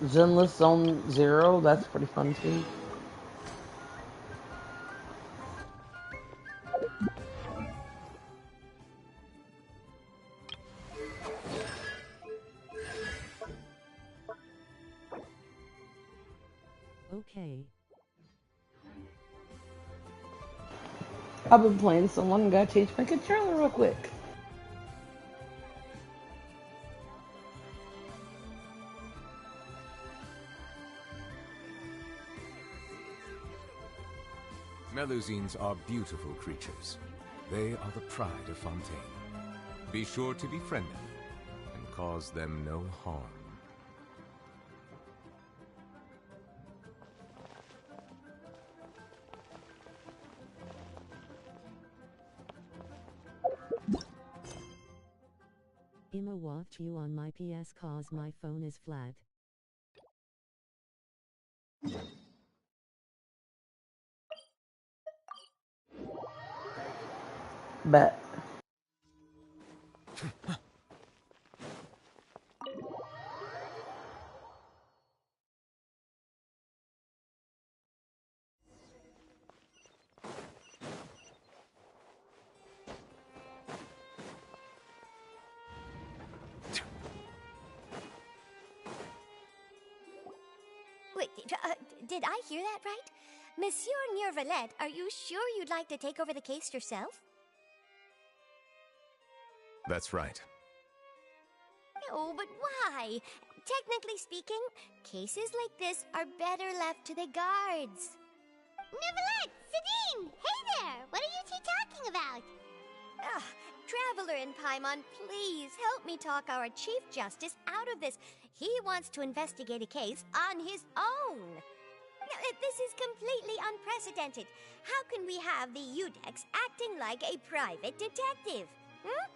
Zenless Zone Zero, that's pretty fun too.
Okay.
I've been playing someone and gotta change my controller real quick.
Melusines are beautiful creatures. They are the pride of Fontaine. Be sure to befriend them and cause them no harm.
I'ma watch you on my PS cause my phone is flat.
Bet.
Wait, did I hear that right? Monsieur Neurvalette, are you sure you'd like to take over the case yourself?
That's right.
Oh, but why? Technically speaking, cases like this are better left to the guards.
Neverlet! Sedine! Hey there! What are you two talking about?
Traveler in Paimon, please help me talk our Chief Justice out of this. He wants to investigate a case on his own. Now, this is completely unprecedented. How can we have the Udex acting like a private detective? Hmm?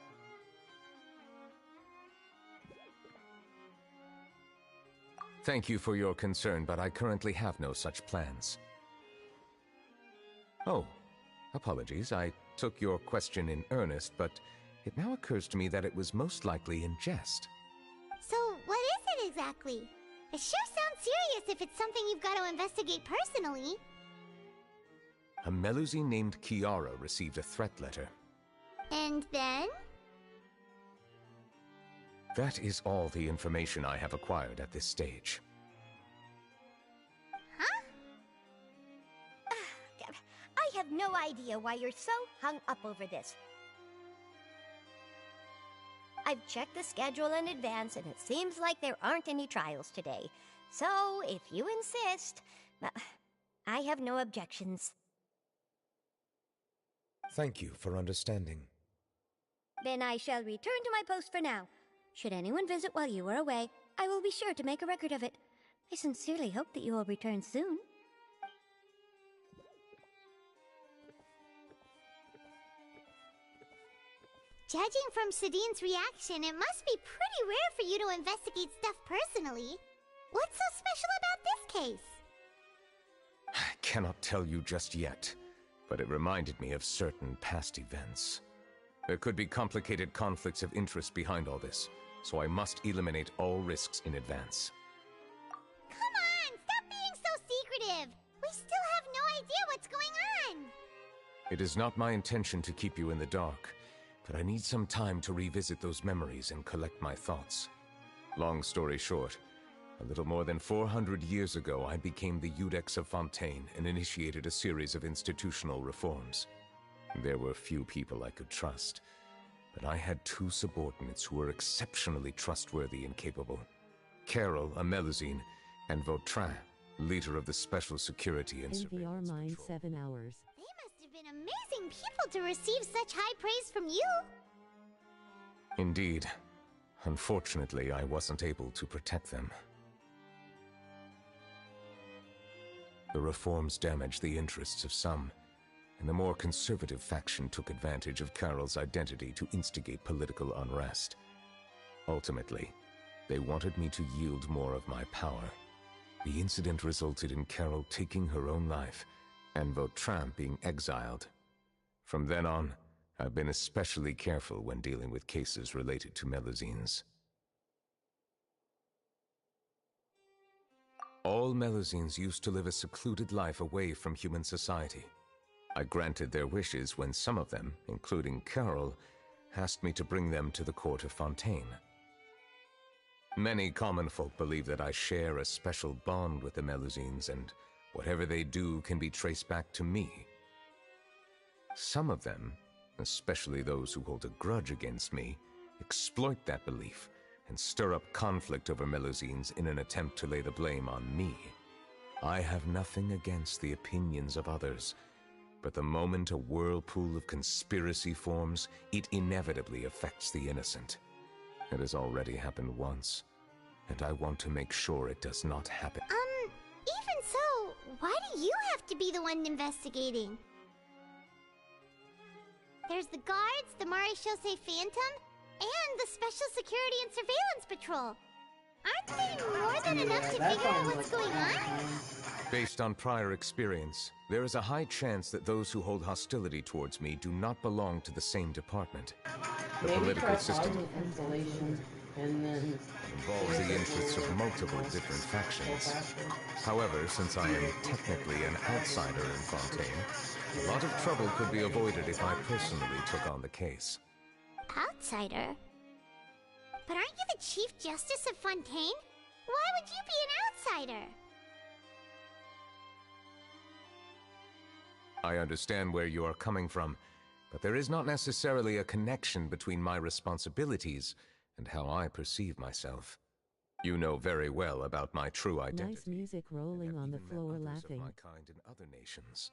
Thank you for your concern, but I currently have no such plans. Oh, apologies. I took your question in earnest, but it now occurs to me that it was most likely in jest.
So, what is it exactly? It sure sounds serious if it's something you've got to investigate personally.
A Melusine named Kiara received a threat letter.
And then?
That is all the information I have acquired at this stage.
Huh?
I have no idea why you're so hung up over this. I've checked the schedule in advance, and it seems like there aren't any trials today. So, if you insist, I have no objections.
Thank you for understanding.
Then I shall return to my post for now. Should anyone visit while you are away, I will be sure to make a record of it. I sincerely hope that you will return soon.
Judging from Sedine's reaction, it must be pretty rare for you to investigate stuff personally. What's so special about this case?
I cannot tell you just yet, but it reminded me of certain past events. There could be complicated conflicts of interest behind all this, so I must eliminate all risks in advance.
Come on, stop being so secretive! We still have no idea what's going on!
It is not my intention to keep you in the dark, but I need some time to revisit those memories and collect my thoughts. Long story short, a little more than 400 years ago, I became the Udex of Fontaine and initiated a series of institutional reforms. There were few people I could trust, but I had two subordinates who were exceptionally trustworthy and capable. Carol, a Melusine, and Vautrin, leader of the Special Security and Surveillance
NVR mine
Patrol.
7 hours.
They must have been amazing people to receive such high praise from you!
Indeed. Unfortunately, I wasn't able to protect them. The reforms damaged the interests of some, and the more conservative faction took advantage of Carol's identity to instigate political unrest. Ultimately, they wanted me to yield more of my power. The incident resulted in Carol taking her own life, and Vautrin being exiled. From then on, I've been especially careful when dealing with cases related to Melusines. All Melusines used to live a secluded life away from human society. I granted their wishes when some of them, including Carol, asked me to bring them to the court of Fontaine. Many common folk believe that I share a special bond with the Melusines, and whatever they do can be traced back to me. Some of them, especially those who hold a grudge against me, exploit that belief and stir up conflict over Melusines in an attempt to lay the blame on me. I have nothing against the opinions of others, but the moment a whirlpool of conspiracy forms, it inevitably affects the innocent. It has already happened once, and I want to make sure it does not happen.
Even so, why do you have to be the one investigating? There's the guards, the Marechaussee Phantom, and the Special Security and Surveillance Patrol. Aren't they more than enough to figure out what's going on?
Based on prior experience, there is a high chance that those who hold hostility towards me do not belong to the same department. The political system involves the interests of multiple different factions. However, since I am technically an outsider in Fontaine, a lot of trouble could be avoided if I personally took on the case.
Outsider? But aren't you the Chief Justice of Fontaine? Why would you be an outsider?
I understand where you are coming from, but there is not necessarily a connection between my responsibilities and how I perceive myself. You know very well about my true identity.
Nice music rolling on the floor laughing.
Of my kind in other nations.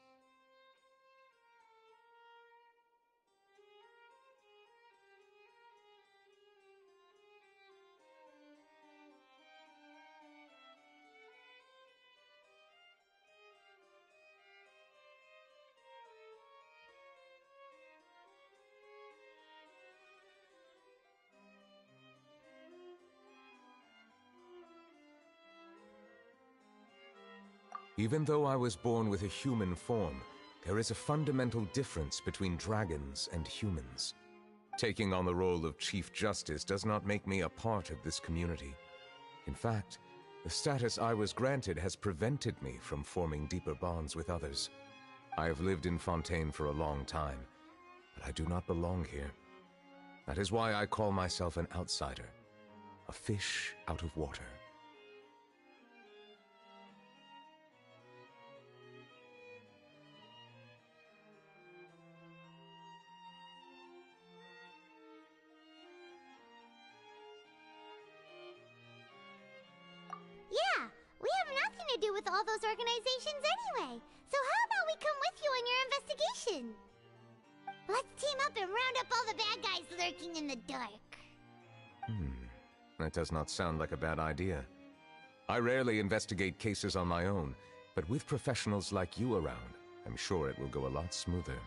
Even though I was born with a human form, there is a fundamental difference between dragons and humans. Taking on the role of Chief Justice does not make me a part of this community. In fact, the status I was granted has prevented me from forming deeper bonds with others. I have lived in Fontaine for a long time, but I do not belong here. That is why I call myself an outsider, a fish out of water.
Yeah, we have nothing to do with all those organizations anyway. So how about we come with you on your investigation? Let's team up and round up all the bad guys lurking in the dark.
That does not sound like a bad idea. I rarely investigate cases on my own, but with professionals like you around, I'm sure it will go a lot smoother.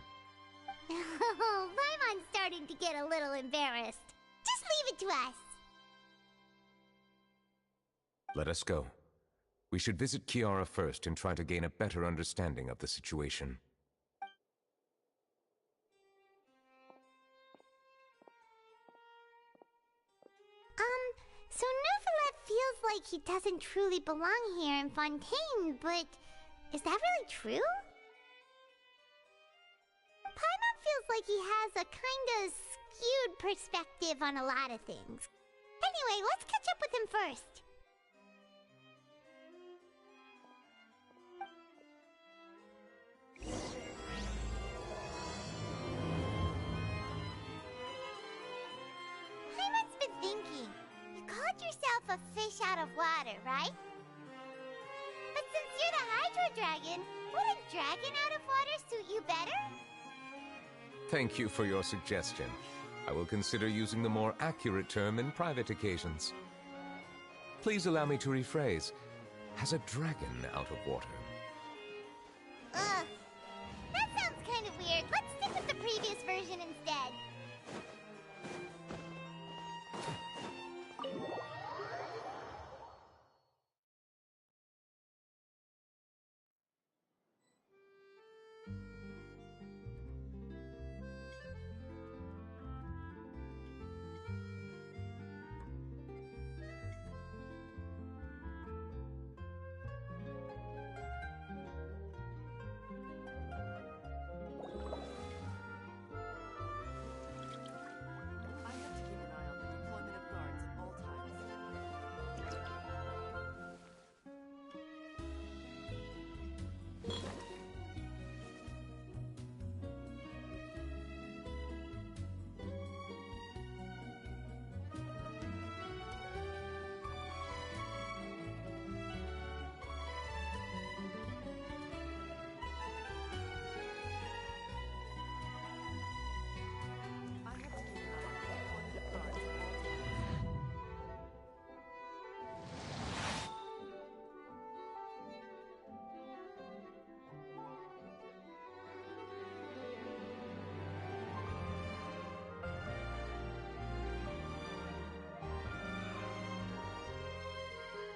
Oh, Paimon's starting to get a little embarrassed. Just leave it to us.
Let us go. We should visit Kiara first and try to gain a better understanding of the situation.
So Neuvillette feels like he doesn't truly belong here in Fontaine, but is that really true? Paimon feels like he has a kinda skewed perspective on a lot of things. Anyway, let's catch up with him first. Paimon's been thinking. You called yourself a fish out of water, right? But since you're the Hydro Dragon, would a dragon out of water suit you better?
Thank you for your suggestion. I will consider using the more accurate term in private occasions. Please allow me to rephrase. Has a dragon out of water?
That sounds kind of weird. Let's stick with the previous version instead.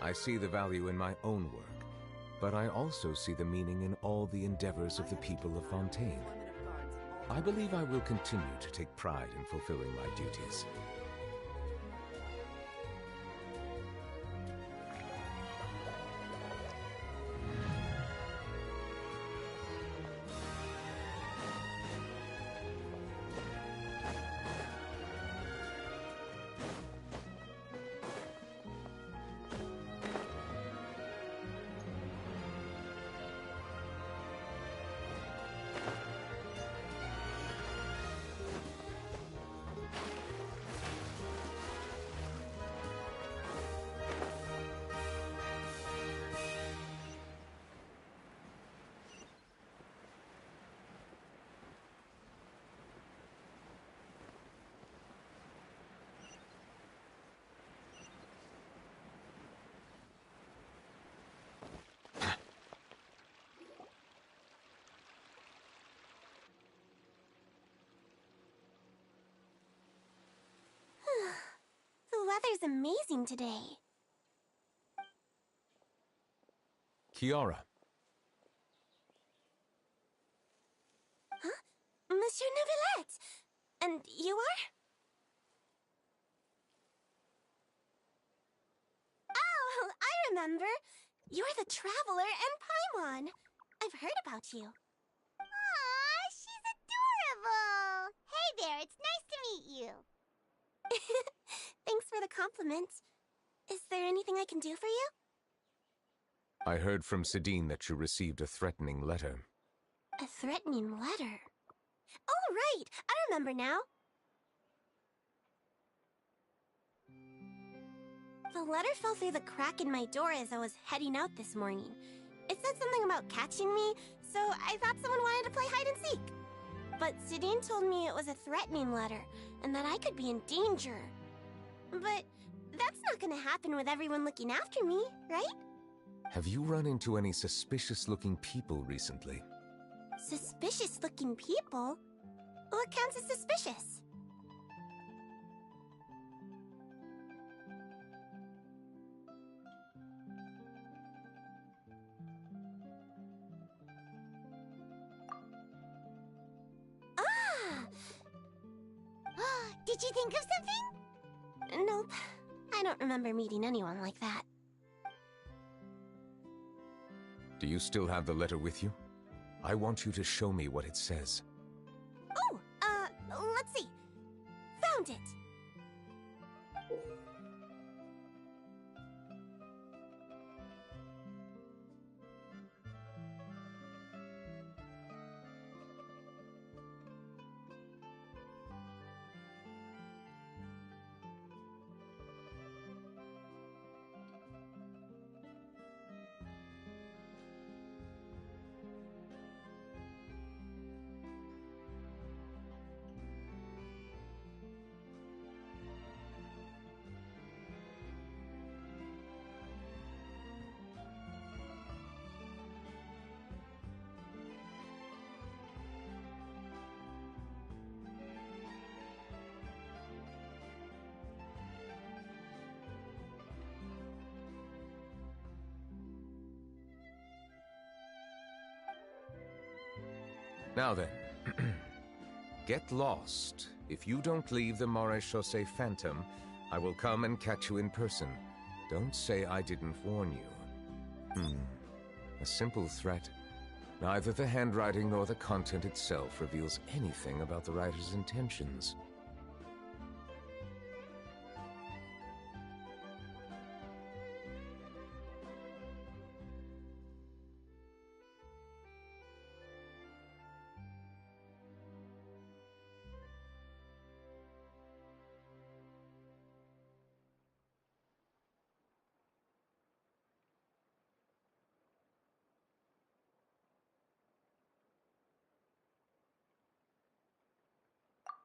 I see the value in my own work, but I also see the meaning in all the endeavors of the people of Fontaine. I believe I will continue to take pride in fulfilling my duties.
The weather's amazing today.
Kiara.
Huh? Monsieur Neuvillette! And you are? Oh, I remember. You're the Traveler and Paimon. I've heard about you.
Aw, she's adorable! Hey there, it's nice to meet you.
Thanks for the compliment. Is there anything I can do for you?
I heard from Sidine that you received a threatening letter.
A threatening letter? Oh, right! I remember now. The letter fell through the crack in my door as I was heading out this morning. It said something about catching me, so I thought someone wanted to play hide and seek. But Sidine told me it was a threatening letter, and that I could be in danger. But that's not gonna happen with everyone looking after me, right?
Have you run into any suspicious-looking people recently?
Suspicious-looking people? What counts as suspicious?
Did you think of something?
Nope. I don't remember meeting anyone like that.
Do you still have the letter with you? I want you to show me what it says.
Oh, let's see. Found it.
Now then, get lost. If you don't leave the Maréchaussée Phantom, I will come and catch you in person. Don't say I didn't warn you. A simple threat. Neither the handwriting nor the content itself reveals anything about the writer's intentions.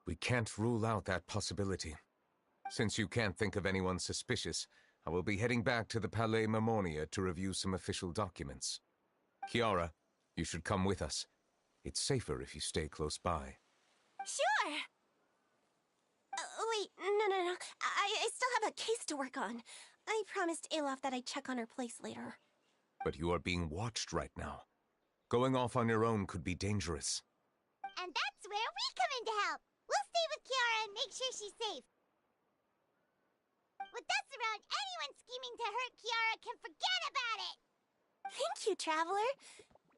We can't rule out that possibility. Since you can't think of anyone suspicious, I will be heading back to the Palais Mermonia to review some official documents. Kiara, you should come with us. It's safer if you stay close by.
Sure! Wait, no. I still have a case to work on. I promised Alof that I'd check on her place later.
But you are being watched right now. Going off on your own could be dangerous.
And that's where we come in to help. We'll stay with Kiara and make sure she's safe. With us around, anyone scheming to hurt Kiara can forget about it!
Thank you, Traveler.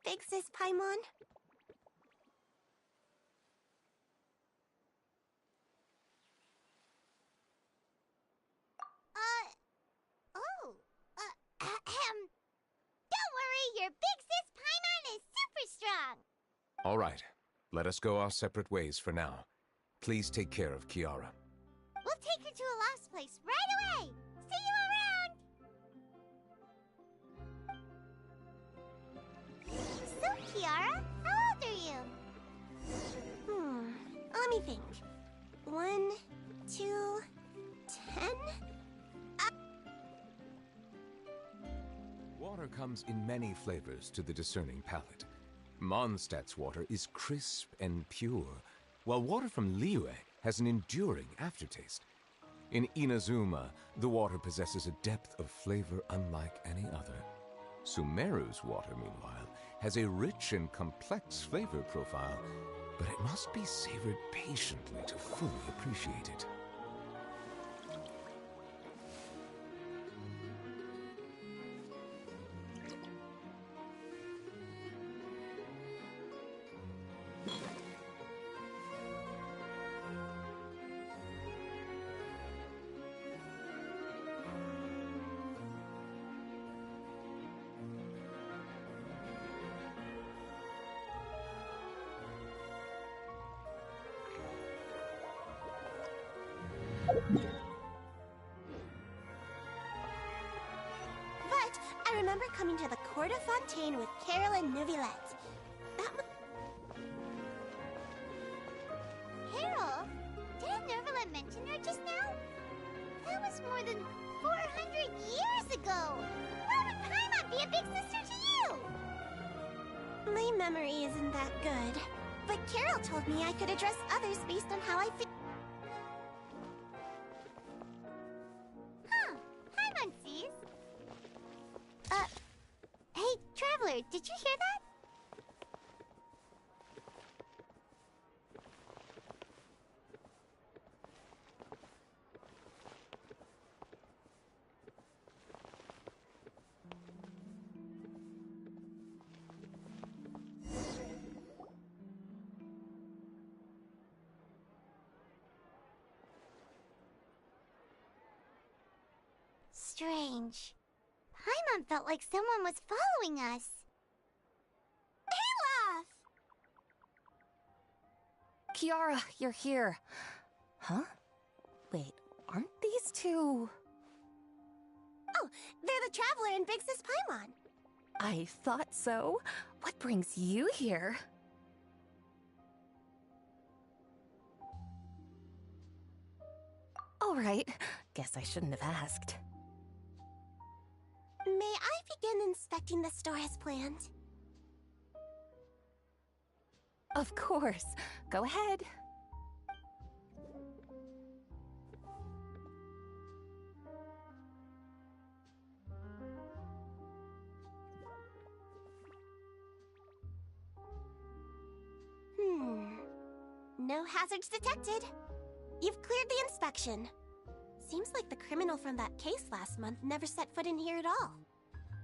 Big Sis Paimon.
Don't worry, your Big Sis Paimon is super strong!
All right, let us go our separate ways for now. Please take care of Kiara.
We'll take her to a lost place right away! See you around! So, Kiara, how old are you?
Let me think. 1, 2, 10?
Water comes in many flavors to the discerning palate. Mondstadt's water is crisp and pure, while water from Liyue has an enduring aftertaste. In Inazuma, the water possesses a depth of flavor unlike any other. Sumeru's water, meanwhile, has a rich and complex flavor profile, but it must be savored patiently to fully appreciate it.
But I remember coming to the Court of Fontaine with Carol and Neuvillette.
Carol? Didn't Neuvillette mention her just now? That was more than 400 years ago! How would Paimon be a big sister to you?
My memory isn't that good, but Carol told me I could address others based on how I feel.
Huh. Paimon sees. Hey, Traveler, did you hear that? Strange. Paimon felt like someone was following us.
Olaf! Kiara, you're here. Huh? Wait, aren't these two...
Oh, they're the Traveler and Big Sis Paimon.
I thought so. What brings you here? All right. Guess I shouldn't have asked.
May I begin inspecting the store as planned?
Of course. Go ahead.
No hazards detected. You've cleared the inspection. Seems like the criminal from that case last month never set foot in here at all.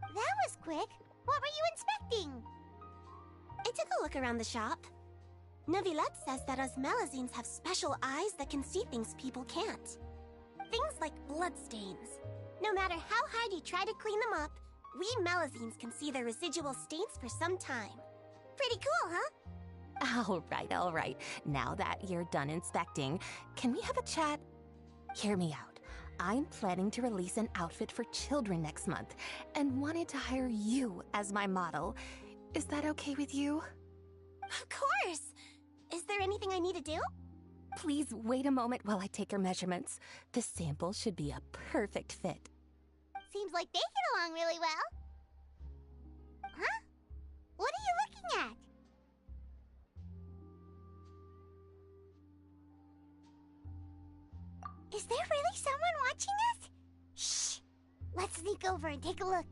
That was quick. What were you inspecting?
I took a look around the shop. Neuvillette says that us Melazines have special eyes that can see things people can't. Things like bloodstains. No matter how hard you try to clean them up, we Melazines can see their residual stains for some time. Pretty cool, huh?
All right. Now that you're done inspecting, can we have a chat? Hear me out. I'm planning to release an outfit for children next month and wanted to hire you as my model. Is that okay with you?
Of course! Is there anything I need to do?
Please wait a moment while I take your measurements. The sample should be a perfect fit.
Seems like they get along really well. Huh? What are you looking at? Is there really someone watching us? Shh! Let's sneak over and take a look.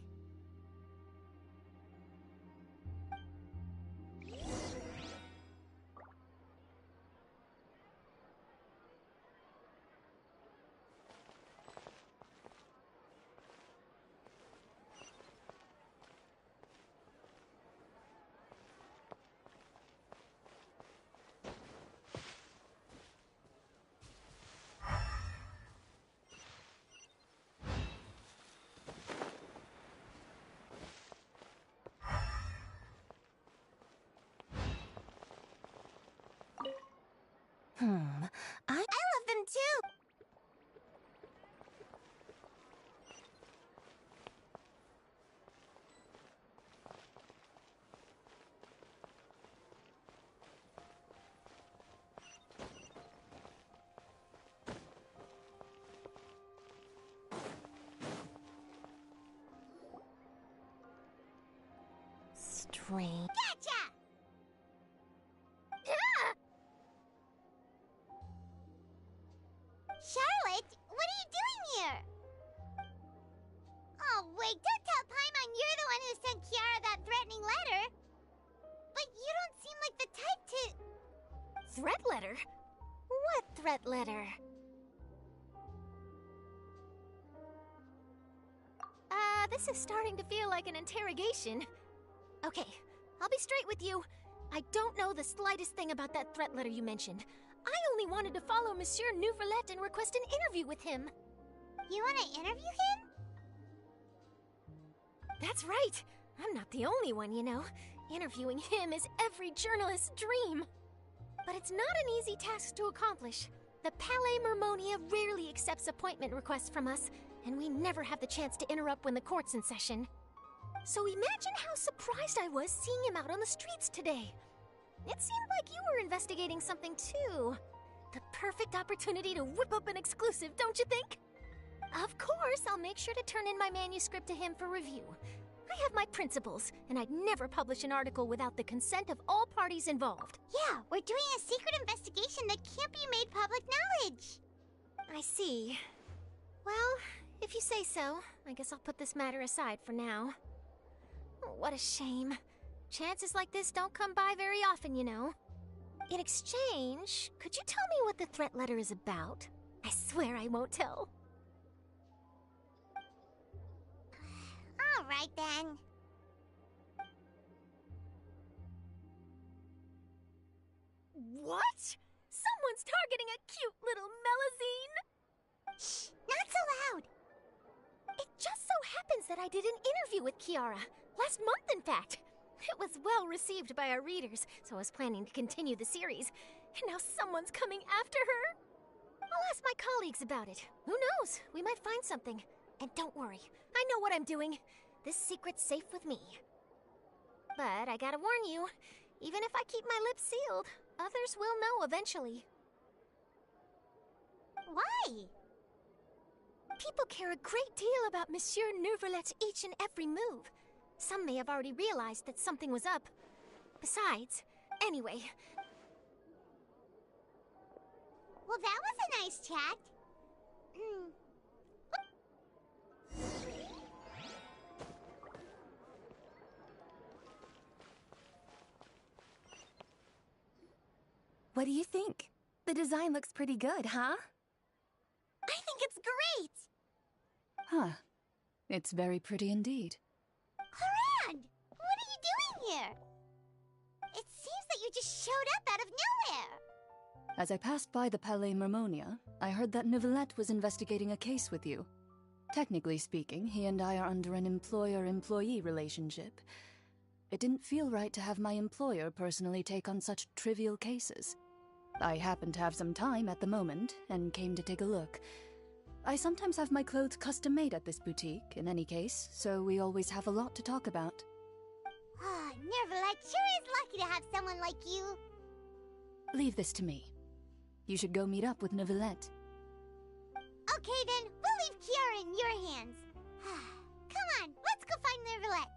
I love them too! Strange.
Gotcha! Charlotte, what are you doing here? Oh, wait, don't tell Paimon you're the one who sent Kiara that threatening letter. But you don't seem like the type to...
Threat letter? What threat letter? This is starting to feel like an interrogation. Okay, I'll be straight with you. I don't know the slightest thing about that threat letter you mentioned. I only wanted to follow Monsieur Neuvillette and request an interview with him.
You want to interview him?
That's right. I'm not the only one, you know. Interviewing him is every journalist's dream. But it's not an easy task to accomplish. The Palais Mermonia rarely accepts appointment requests from us, and we never have the chance to interrupt when the court's in session. So imagine how surprised I was seeing him out on the streets today. It seemed like you were investigating something too. The perfect opportunity to whip up an exclusive, don't you think? Of course, I'll make sure to turn in my manuscript to him for review. I have my principles, and I'd never publish an article without the consent of all parties involved.
Yeah, we're doing a secret investigation that can't be made public knowledge.
I see. Well, if you say so, I guess I'll put this matter aside for now. Oh, what a shame. Chances like this don't come by very often, you know. In exchange, could you tell me what the threat letter is about? I swear I won't tell.
All right, then.
What? Someone's targeting a cute little melazine?
Shh, not so loud.
It just so happens that I did an interview with Kiara. Last month, in fact. It was well received by our readers, so I was planning to continue the series. And now someone's coming after her. I'll ask my colleagues about it. Who knows? We might find something. And don't worry, I know what I'm doing. This secret's safe with me. But I gotta warn you, even if I keep my lips sealed, others will know eventually.
Why?
People care a great deal about Monsieur Neuvillette's each and every move. Some may have already realized that something was up. Besides, anyway...
Well, that was a nice chat.
What do you think? The design looks pretty good, huh?
I think it's great!
Huh. It's very pretty indeed.
Harand! What are you doing here? It seems that you just showed up out of nowhere.
As I passed by the Palais Mermonia, I heard that Neuvillette was investigating a case with you. Technically speaking, he and I are under an employer-employee relationship. It didn't feel right to have my employer personally take on such trivial cases. I happened to have some time at the moment, and came to take a look. I sometimes have my clothes custom-made at this boutique, in any case, so we always have a lot to talk about.
Ah, Neuvillette sure is lucky to have someone like you.
Leave this to me. You should go meet up with Neuvillette.
Okay then, we'll leave Kiara in your hands. Come on, let's go find Neuvillette.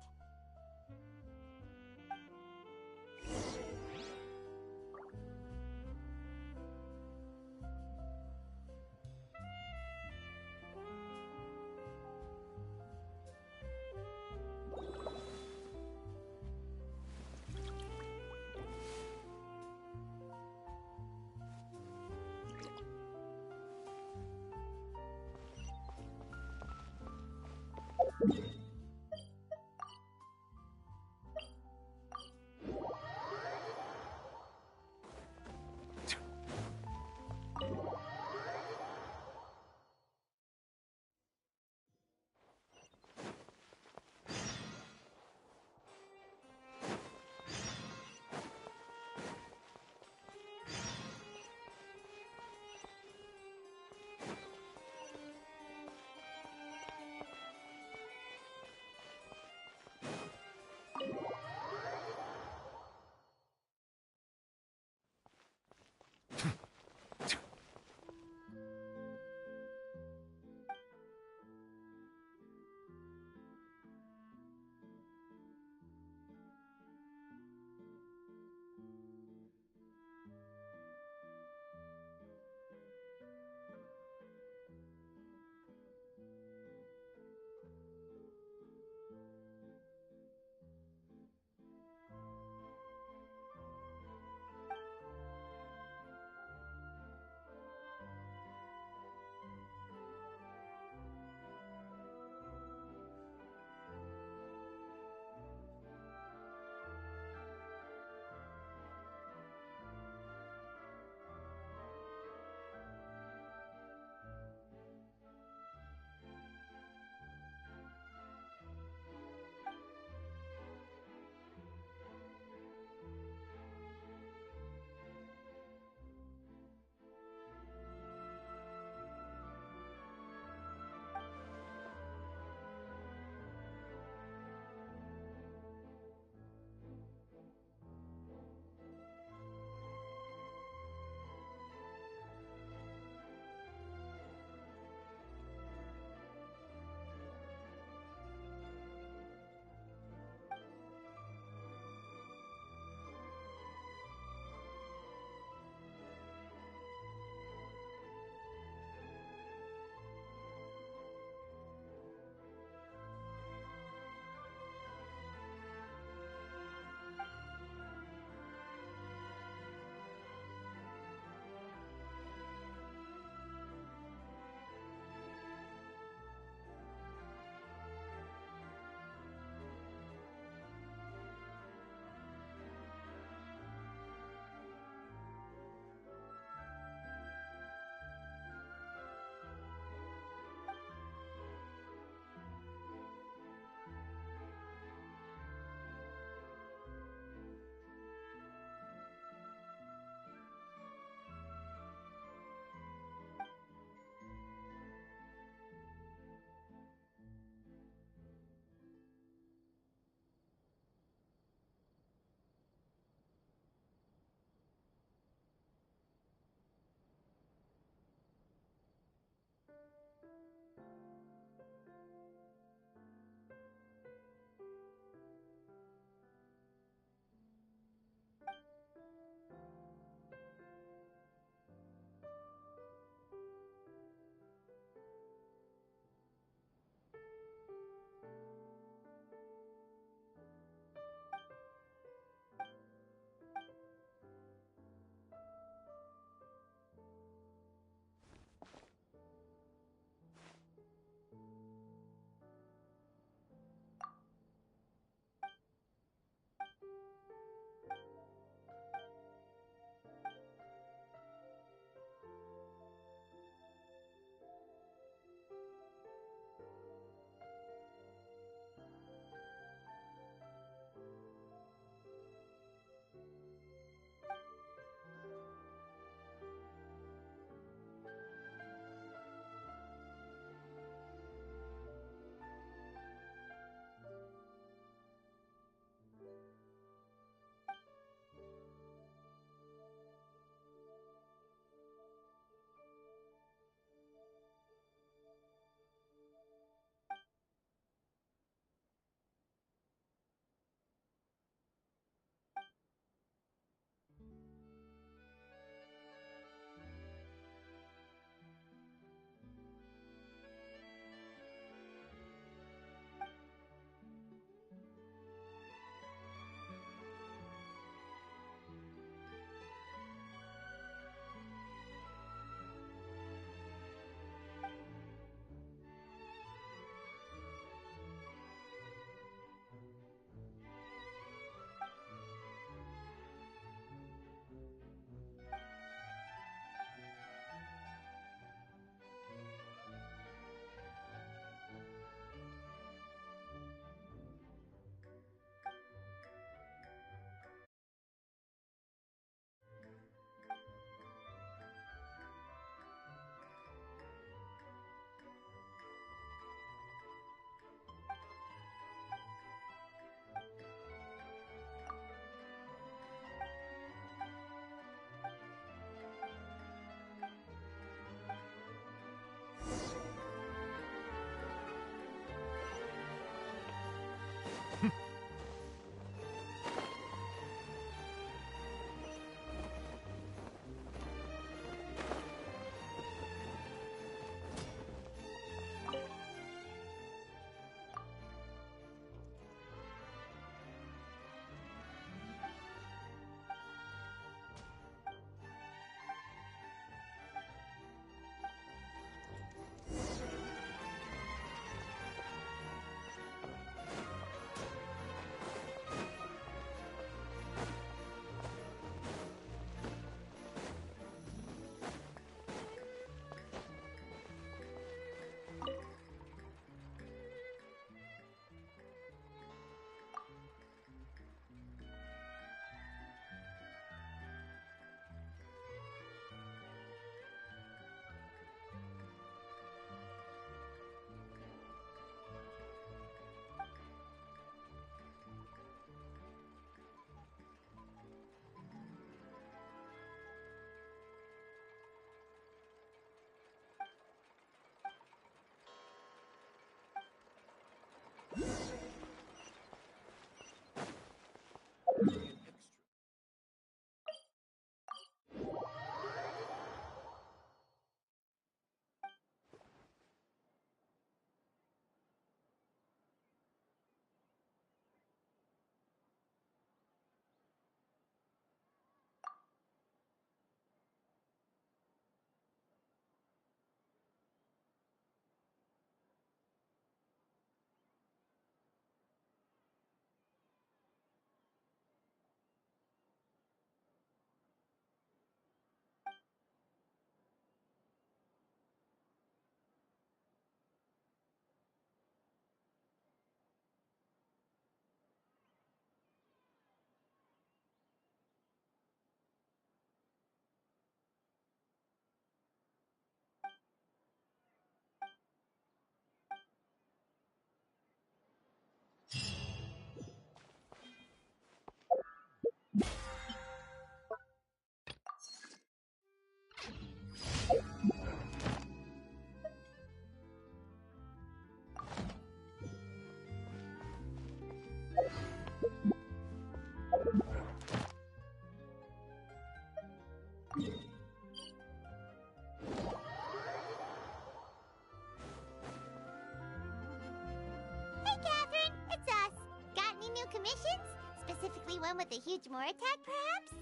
specifically one with a huge more attack, perhaps?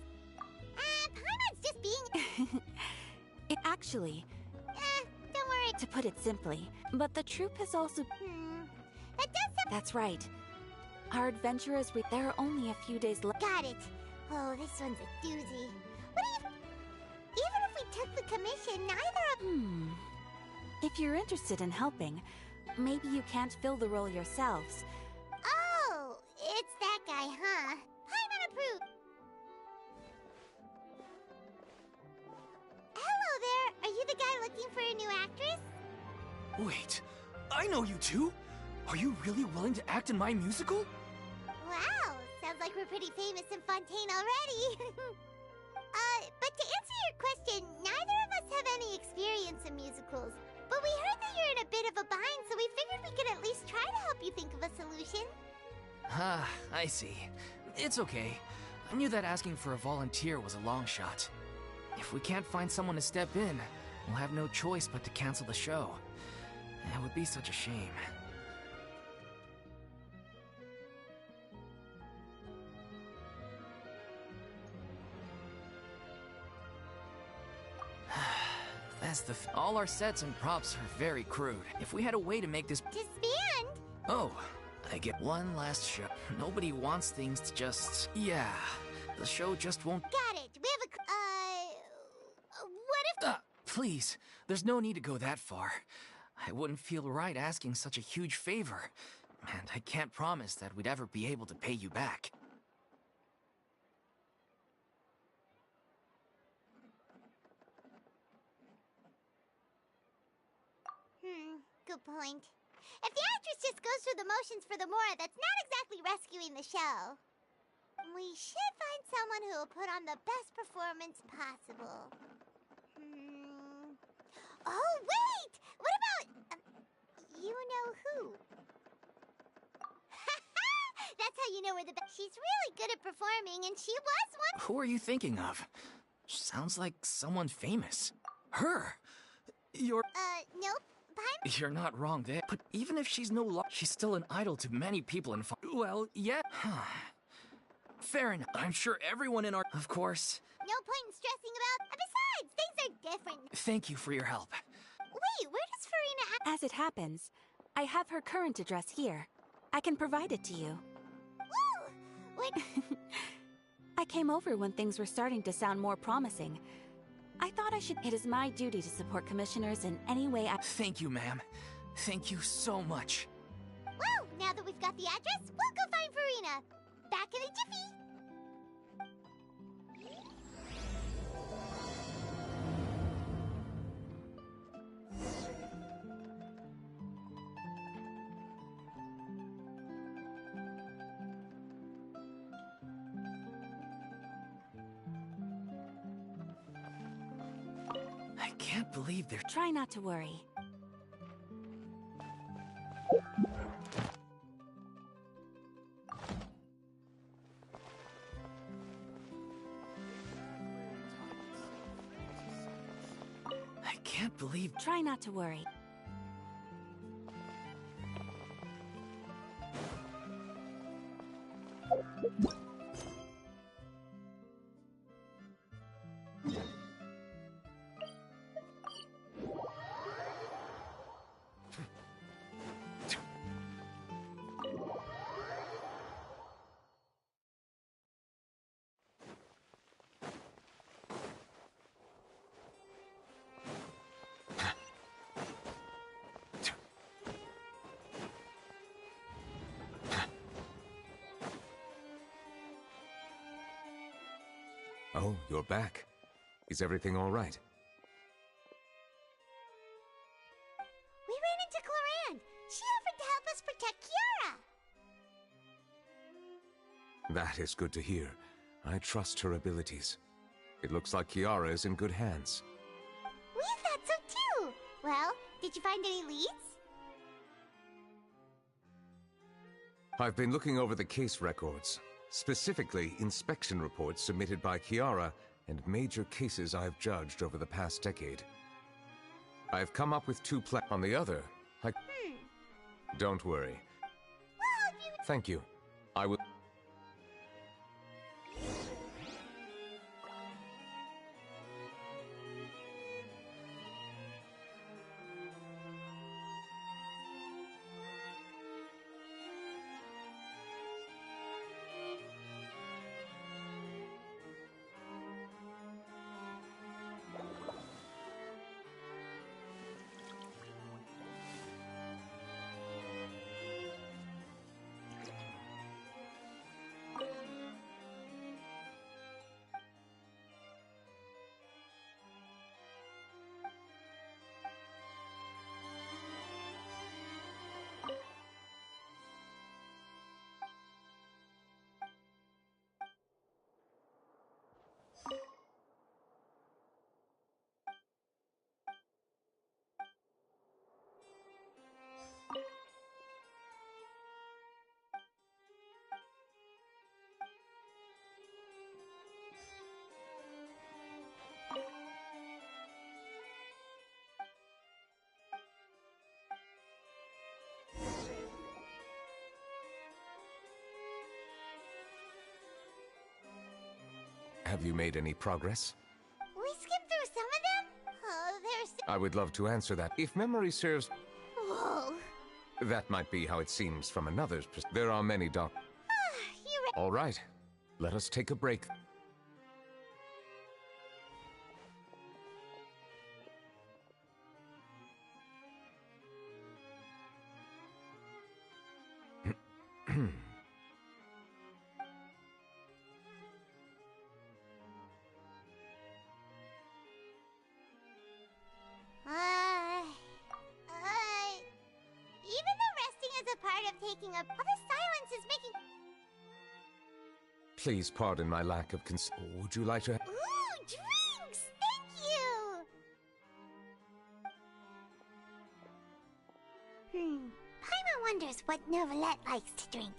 Paimon's just being...
It actually...
don't worry.
To put it simply, but the troop has also...
That does sound...
That's right. Our adventurers, there are only a few days left.
Got it. Oh, this one's a doozy. What do you... Even if we took the commission, neither of...
If you're interested in helping, maybe you can't fill the role yourselves.
Oh, it's that guy, huh? Paimon approved. Hello there. Are you the guy looking for a new actress?
Wait, I know you two. Are you really willing to act in my musical?
Wow, sounds like we're pretty famous in Fontaine already. But to answer your question, neither of us have any experience in musicals. But we heard that you're in a bit of a bind, so we figured we could at least try to help you think of a solution.
Ah, I see. It's okay. I knew that asking for a volunteer was a long shot. If we can't find someone to step in, we'll have no choice but to cancel the show. It would be such a shame. All our sets and props are very crude. If we had a way to make this...
Disband?
Oh, I get one last show. Nobody wants things to just... Yeah, the show just won't...
Got it. We have a... what if...
Please, there's no need to go that far. I wouldn't feel right asking such a huge favor. And I can't promise that we'd ever be able to pay you back.
Good point. If the actress just goes through the motions for the Mora, that's not exactly rescuing the show. We should find someone who will put on the best performance possible. Oh, wait! What about... you know who? That's how you know we're the best. She's really good at performing, and she was one...
Who are you thinking of? Sounds like someone famous. Her! You're...
Nope.
You're not wrong there. But even if she's no longer, she's still an idol to many people in well, yeah. Fair enough. I'm sure everyone in our... Of course.
No point in stressing about... Besides, things are different.
Thank you for your help.
Wait, where does Farina...
As it happens, I have her current address here. I can provide it to you.
Woo! What...
I came over when things were starting to sound more promising. I thought I should... It is my duty to support commissioners in any way I...
Thank you, ma'am. Thank you so much.
Well, now that we've got the address, we'll go find Farina. Back in a jiffy.
I can't believe they're...
Try not to worry.
I can't believe...
Try not to worry.
Oh, you're back. Is everything all right?
We ran into Cloran. She offered to help us protect Kiara.
That is good to hear. I trust her abilities. It looks like Kiara is in good hands.
We thought so too. Well, did you find any leads?
I've been looking over the case records. Specifically, inspection reports submitted by Kiara and major cases I've judged over the past decade. I've come up with two plans. On the other, Don't worry.
Well,
Thank you. I will... Have you made any progress?
We skimmed through some of them? Oh, there's...
I would love to answer that. If memory serves,
Whoa.
that might be how it seems from another's perspective. There are many
You're right.
All right, let us take a break.
Even though resting is a part of taking a... All the silence is making...
Please pardon my lack of Would you like to...
Ooh, drinks! Thank you! Paimon wonders what Novelette likes to drink.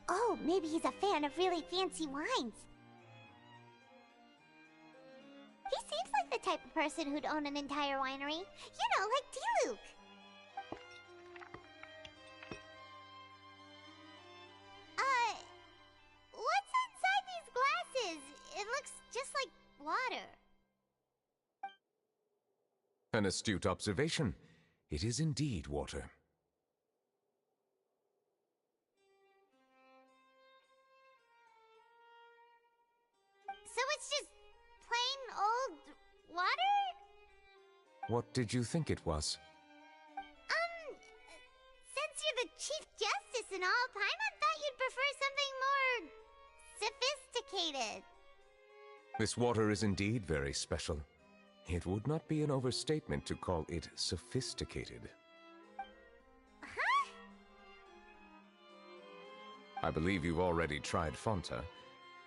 Oh, maybe he's a fan of really fancy wines. He seems like the type of person who'd own an entire winery. You know, like D-Luke. What's inside these glasses? It looks just like water.
An astute observation. It is indeed water.
So it's just plain old water?
What did you think it was?
Since you're the Chief Justice and all, Paimon thought you'd prefer something more sophisticated.
This water is indeed very special. It would not be an overstatement to call it sophisticated.
Huh?
I believe you've already tried Fonta.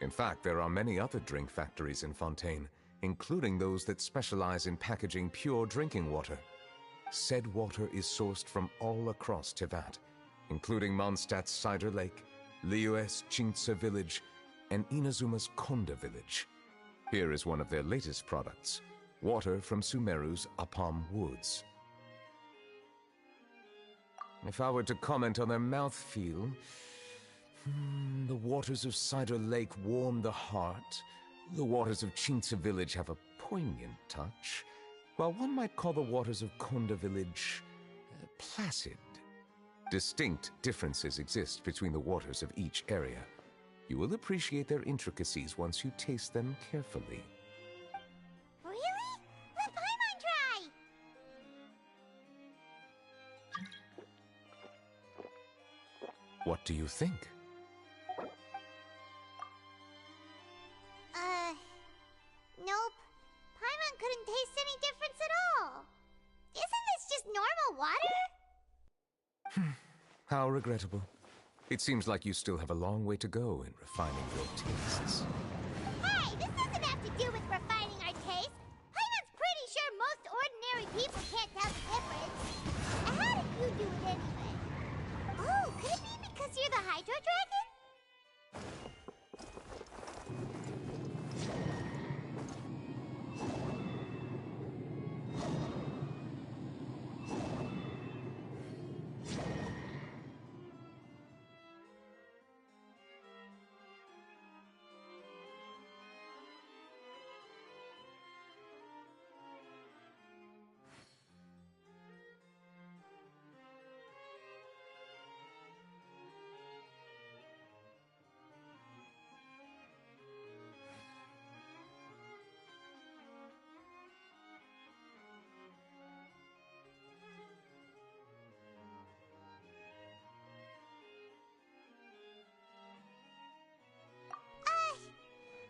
In fact, there are many other drink factories in Fontaine, including those that specialize in packaging pure drinking water. Said water is sourced from all across Tevat, including Mondstadt's Cider Lake, Liyue's Chintsa Village, and Inazuma's Konda Village. Here is one of their latest products, water from Sumeru's Apam Woods. If I were to comment on their mouthfeel, the waters of Cider Lake warm the heart, the waters of Chintsa Village have a poignant touch, while one might call the waters of Konda Village placid. Distinct differences exist between the waters of each area. You will appreciate their intricacies once you taste them carefully.
Really? Let Paimon try!
What do you think?
Nope. Paimon couldn't taste any difference at all. Isn't this just normal water?
How regrettable. It seems like you still have a long way to go in refining your tastes.
Hey, this doesn't have to do with refining our taste. Paimon's pretty sure most ordinary people can't tell the difference. How did you do it anyway? Oh, could it be because you're the Hydro Dragon?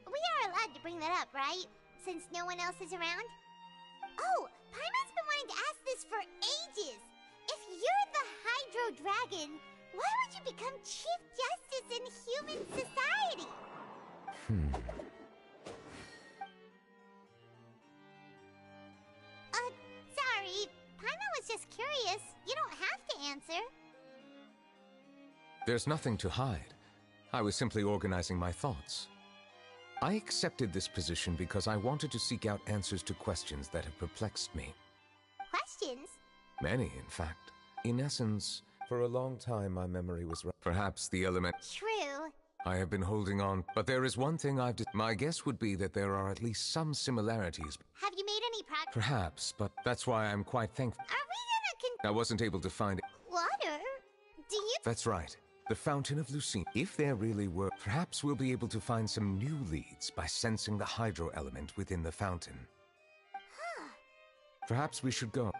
We are allowed to bring that up, right? Since no one else is around? Oh, Paimon's been wanting to ask this for ages! If you're the Hydro Dragon, why would you become Chief Justice in human society? Sorry. Paimon was just curious. You don't have to answer.
There's nothing to hide. I was simply organizing my thoughts. I accepted this position because I wanted to seek out answers to questions that have perplexed me.
Questions?
Many, in fact. In essence, for a long time my memory was perhaps the element.
True.
I have been holding on, but there is one thing my guess would be that there are at least some similarities.
Have you made any progress?
Perhaps, but that's why I'm quite thankful.
Are we gonna
I wasn't able to find it.
water? Do you?
That's right. The Fountain of Lucine. If there really were, perhaps we'll be able to find some new leads by sensing the hydro element within the fountain.
Huh.
Perhaps we should go.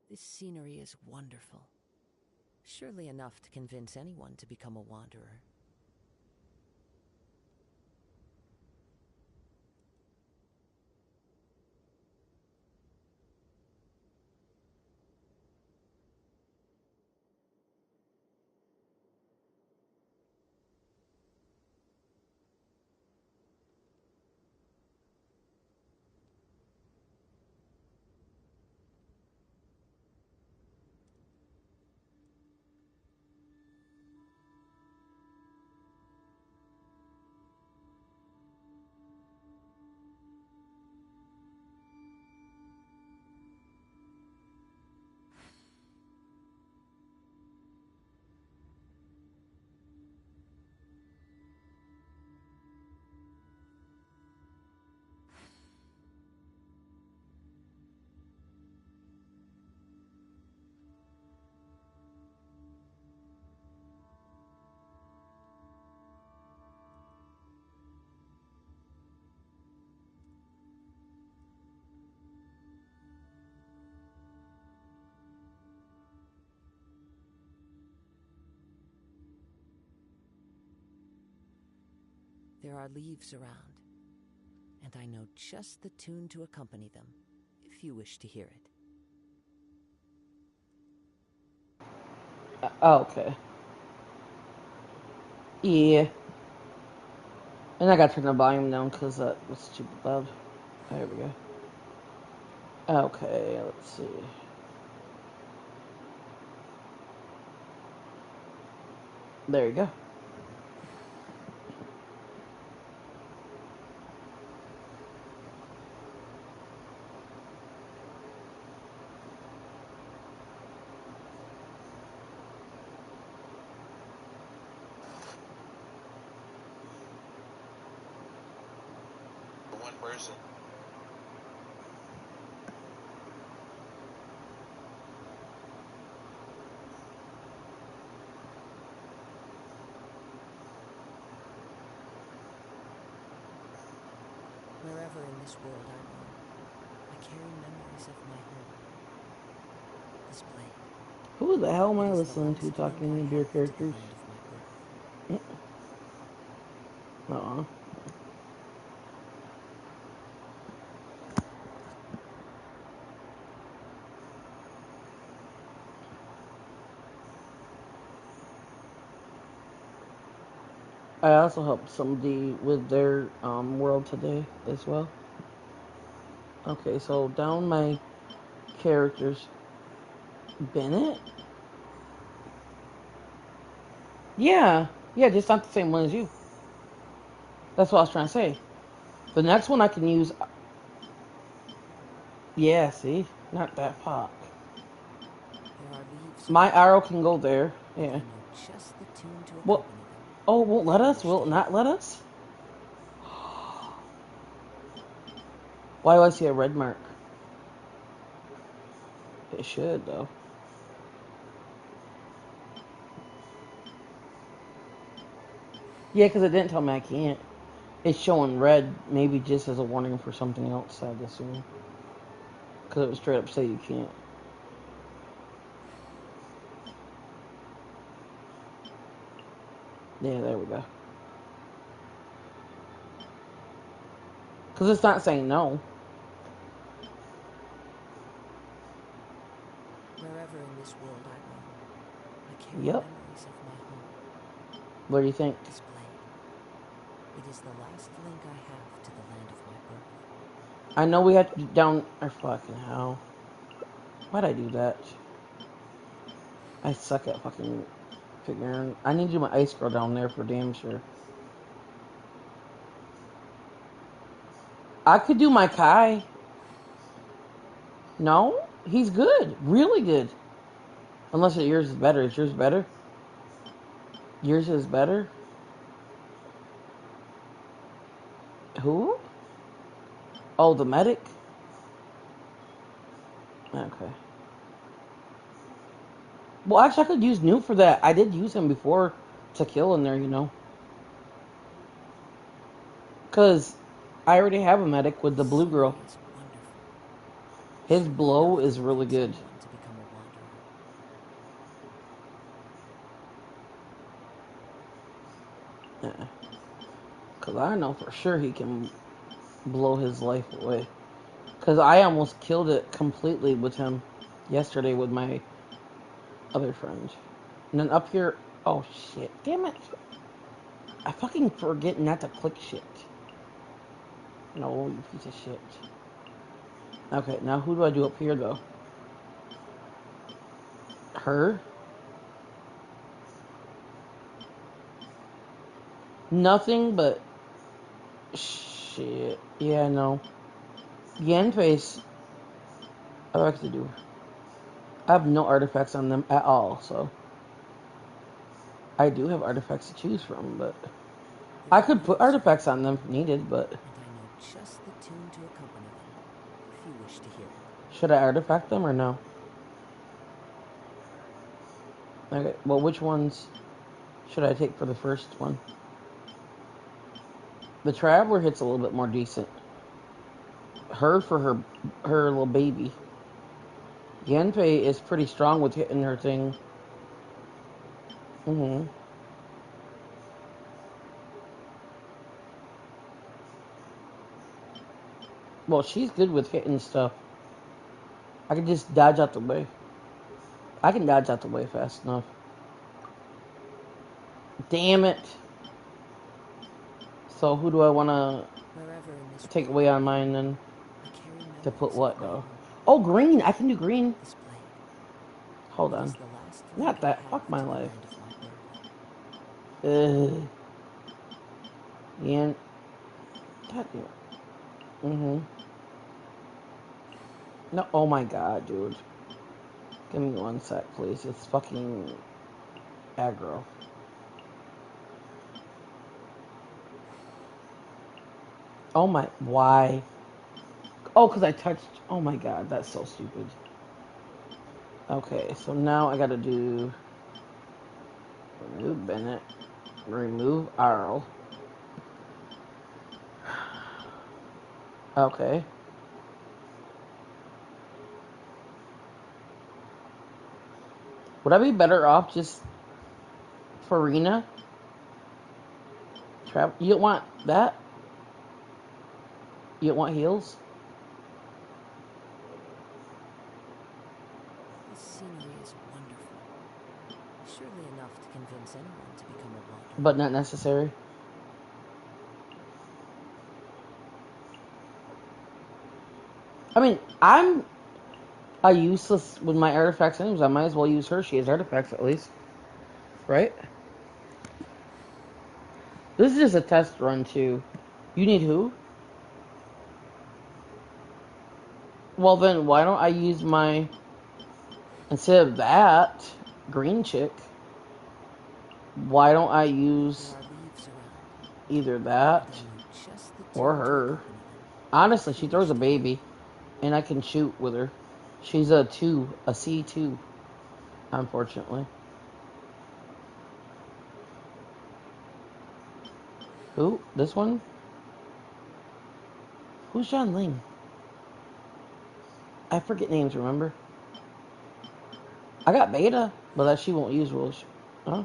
This scenery is wonderful. Surely enough to convince anyone to become a wanderer. There are leaves around, and I know just the tune to accompany them, if you wish to hear it.
Okay. Yeah. And I gotta turn the volume down because that was too loud. There we go. Okay, let's see. There you go.
person.
Wherever in this world I roam, I carry memories of my home. This blade.
Who the hell am I
It is the
listening to
last
talking
link
to
I
your
have to the
characters?
land of my birth.
Uh-uh. I also helped somebody with their world today as well. Okay, so down my characters. Bennett? Yeah. Yeah, just not the same one as you. That's what I was trying to say. The next one I can use... Yeah, see? Not that pop.
There are leaves
My
around,
arrow can go there.
and
Yeah.
I know just the tune to
Well,
accompany them.
oh, won't let
If you
us?
wish
Will
to
it
hear
not let us? Why do I see a red mark? It should, though. Yeah, because it didn't tell me I can't. It's showing red, maybe just as a warning for something else, I'd assume. Because it was straight up say you can't. Yeah, there we go. Because it's not saying no.
Wherever in this world I roam, I carry
Yep.
memories of my home.
What do you think?
This blade. It is the last link I have to the land of my birth.
I know we had to down... Or fucking hell. Why'd I do that? I suck at fucking figuring... I need to do my ice girl down there for damn sure. I could do my Kai. No? He's good. Really good. Unless yours is better. Is yours better? Yours is better? Who? Oh, the medic? Okay. Well, actually, I could use Newt for that. I did use him before to kill in there, you know. Because I already have a medic with the blue girl.
Is wonderful.
His
Surely
blow
enough
is
to
really
lead
good.
someone to become a wanderer.
Because I know for sure he can blow his life away. Because I almost killed it completely with him yesterday with my other friend. And then up here... Oh, shit. Damn it. I fucking forget not to click shit. No, you piece of shit. Okay, now who do I do up here, though? Her? Nothing but... Shit. Yeah, no. Yen face. I like to do. I have no artifacts on them at all, so... I do have artifacts to choose from, but... I could put artifacts on them if needed, but...
And I know just the tune to accompany them, if you wish to hear it.
Should I artifact them or no? Okay, well, which ones should I take for the first one? The Traveler hits a little bit more decent. Her for her little baby. Genpei is pretty strong with hitting her thing. Well, she's good with hitting stuff. I can just dodge out the way. I can dodge out the way fast enough. Damn it. So who do I want to take away on mine then? To put what, though? Oh, green. I can do green. Hold on. Not that. Fuck my life. And... God damn it. No, oh my god, dude. Give me one sec, please. It's fucking aggro. Oh my, why? Oh, because I touched, oh my god, that's so stupid. Okay, so now I gotta do remove Bennett, remove Arl. Okay. Would I be better off just for Rena? You don't want that? You don't want heals?
This scenery is wonderful. Surely enough to convince anyone to become a wanderer.
But not necessary. I mean, I'm a useless with my artifacts anyways. I might as well use her. She has artifacts at least. Right? This is just a test run too. You need who? Well then, why don't I use my... Instead of that green chick, why don't I use either that or her? Honestly, she throws a baby, and I can shoot with her. She's a C2, unfortunately. Who? This one? Who's John Ling? I forget names, remember? I got Beta, but that she won't use rules. Huh?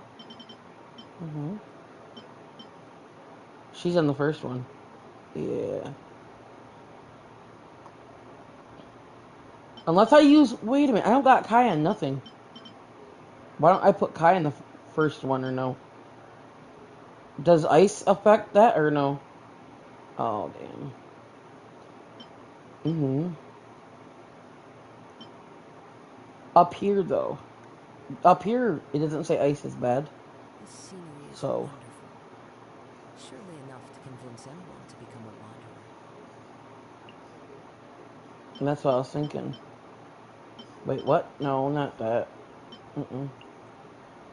She's on the first one. Yeah. Unless I use... Wait a minute, I don't got Kai on nothing. Why don't I put Kai in the first one or no? Does ice affect that or no? Oh, damn. Up here, though. Up here, it doesn't say ice is bad.
This scenery is
so.
wonderful. Surely enough to convince anyone to become a wanderer.
And that's what I was thinking. Wait, what? No, not that.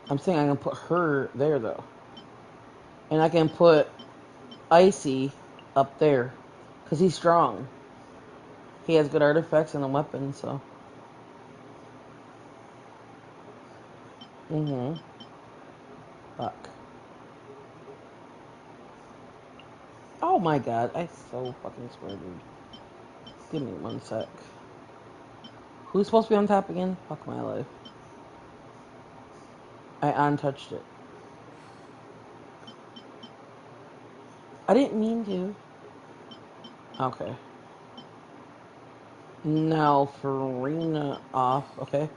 I'm saying I can put her there, though. And I can put Icy up there. Because he's strong. He has good artifacts and a weapon, so. Fuck. Oh my god, I so fucking swear, dude. Give me 1 sec. Who's supposed to be on top again? Fuck my life. I untouched it. I didn't mean to. Okay. Now, Farina off, okay.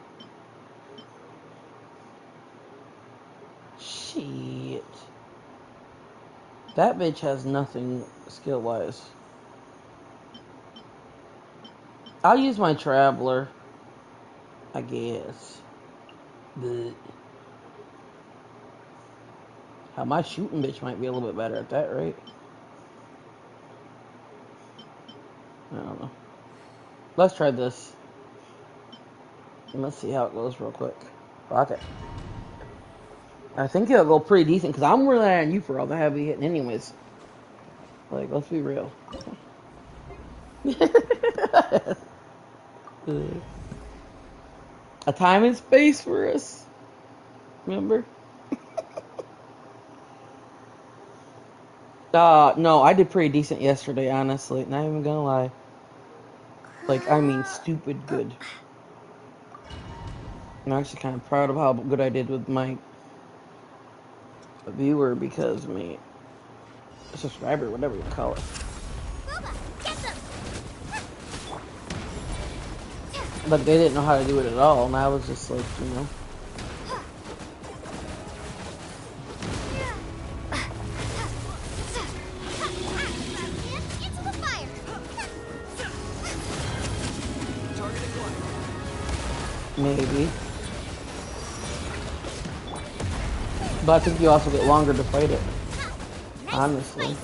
Shit. That bitch has nothing skill-wise. I'll use my Traveler, I guess. But how my shooting bitch might be a little bit better at that, right? I don't know. Let's try this. And let's see how it goes real quick. Fuck it. I think it'll go pretty decent, because I'm relying on you for all the heavy hitting anyways. Like, let's be real. A time and space for us. Remember? No, I did pretty decent yesterday, honestly. Not even gonna lie. Like, I mean, stupid good. I'm actually kind of proud of how good I did with my viewer, because me subscriber, whatever you call it. But they didn't know how to do it at all, and I was just like, you know. Maybe. But I think you also get longer to fight it. Honestly.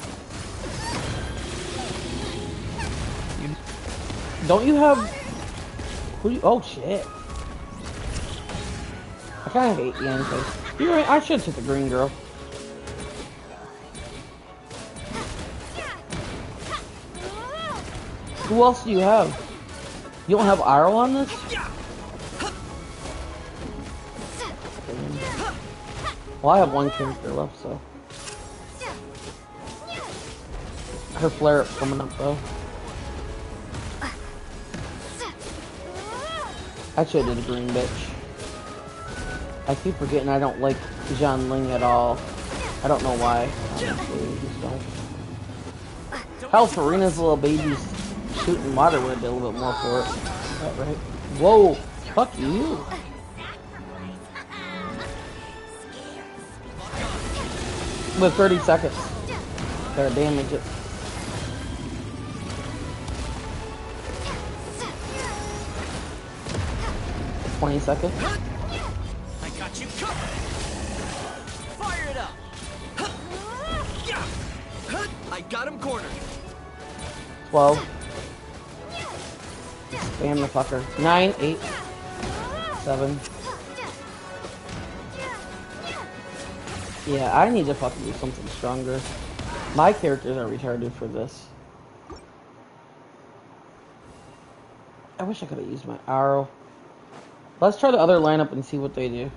Don't you have... Who you... Oh, shit. I kind of hate Ian, because... You're right, I should have took the green girl. Who else do you have? You don't have Arrow on this? Well, I have one character left, so. Her flare-up's coming up, though. Actually, I did a green bitch. I keep forgetting I don't like Zhang Ling at all. I don't know why. Honestly, just don't. Hell, Serena's little baby's shooting water would have been a little bit more for it. Is that right? Whoa! Fuck you! With 30 seconds. Gotta damage it. $20 seconds.
I got you covered. Fire it up. I got him cornered.
12. Spam the fucker. 9, 8, 7. Yeah, I need to fucking do something stronger. My characters are retarded for this. I wish I could have used my arrow. Let's try the other lineup and see what they do.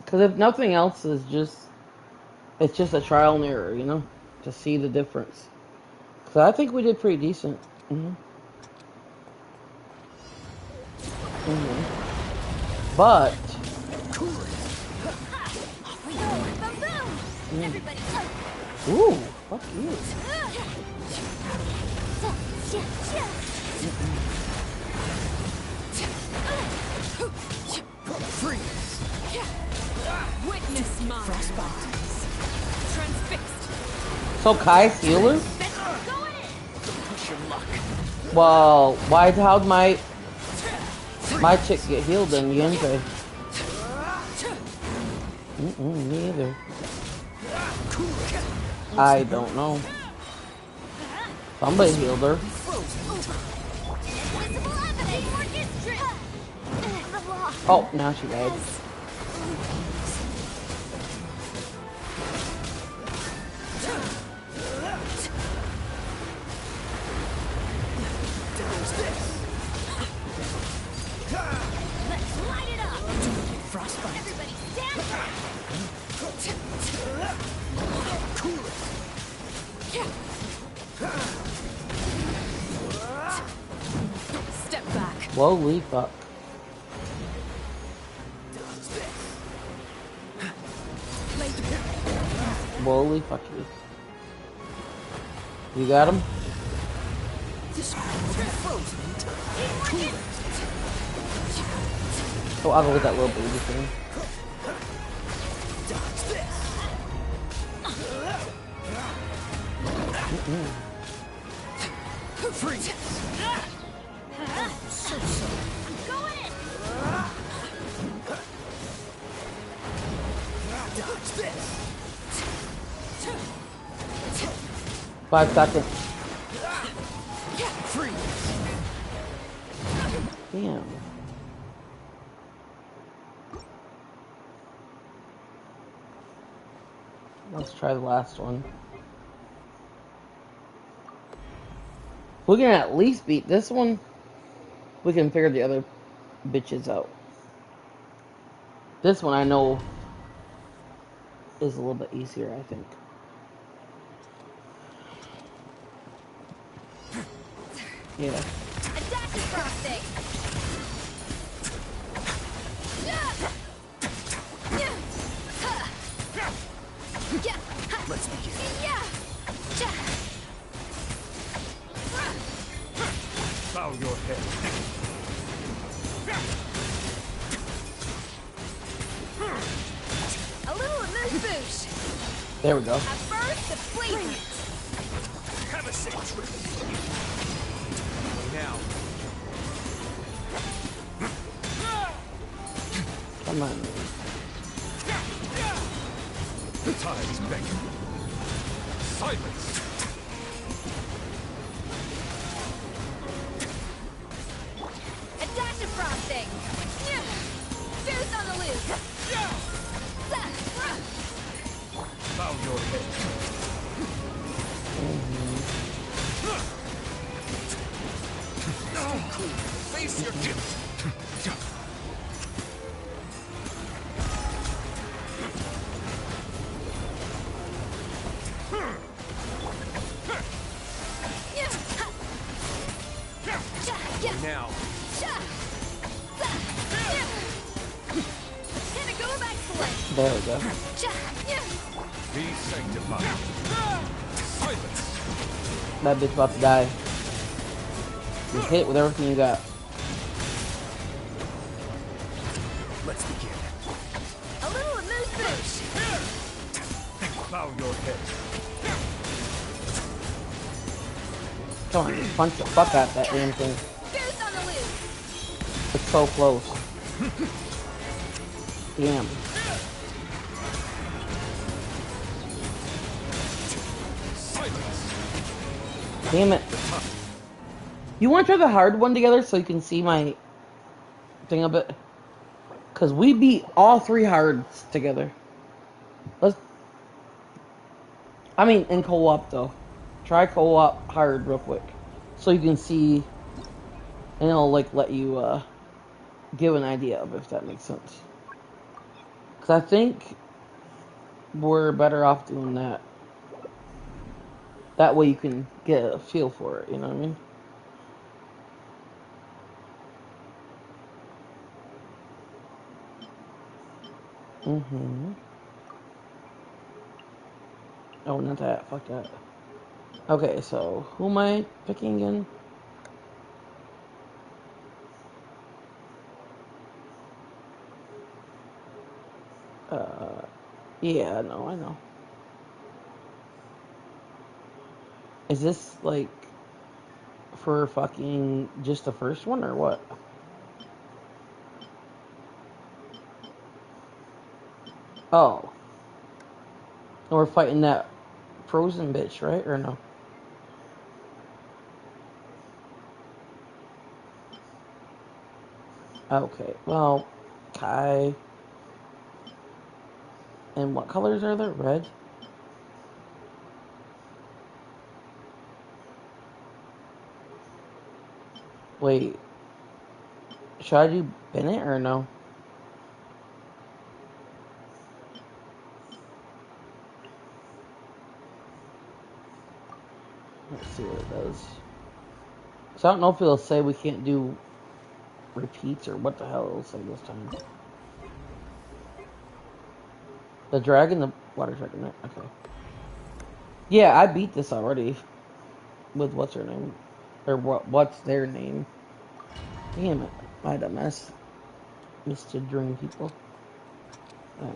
Because if nothing else is it's just a trial and error, you know? To see the difference. Because I think we did pretty decent. But... Ooh, fuck you.
Freeze. Witness my transfixed.
So Kai's healer?
Push your luck.
Well, how'd my chick get healed in Yente? Me either. I don't know. Somebody healed her. Oh, now she died.
Step back.
Holy fuck. Holy fuck you. You got him? Oh, I'll go with that little baby thing.
Freeze. Dodge this.
5 seconds.
Freeze.
Damn. Let's try the last one. We can at least beat this one. We can figure the other bitches out. This one I know is a little bit easier, I think. Yeah.
Adaptive frosting.
Let's begin. Bow your head.
A little amuse-bouche.
There we go.
At first, the flavor.
Have a safe trip. Now.
Come on.
The tide is beckoning. Silence.
Adaptive frosting. Goose on the loose.
Stay cool. Face your gift. Now.
There we go.
Be sanctified. Silence.
That bitch about to die. Just hit with everything you got.
Let's begin.
A little amuse bouche.
Bow your head.
Come on, just punch the fuck out that damn thing.
Goose on the loose.
It's so close. Damn. Damn it. You want to try the hard one together so you can see my thing a bit? Because we beat all 3 hards together. I mean, in co-op though. Try co-op hard real quick. So you can see, and it'll like let you give an idea of if that makes sense. Because I think we're better off doing that. That way you can get a feel for it, you know what I mean? Mm-hmm. Oh, not that. Fuck that. Okay, so who am I picking again? Yeah, no, I know. Is this like for fucking just the first one or what? Oh. And we're fighting that frozen bitch, right? Or no? Okay, well, Kai. And what colors are there? Red? Wait. Should I do Bennett or no? Let's see what it does. So I don't know if it'll say we can't do repeats or what the hell it'll say this time. The dragon, the water dragon, right? Okay. Yeah, I beat this already. With what's her name? Or what's their name? Damn it. I had a mess. Mr. Dream people. Oh,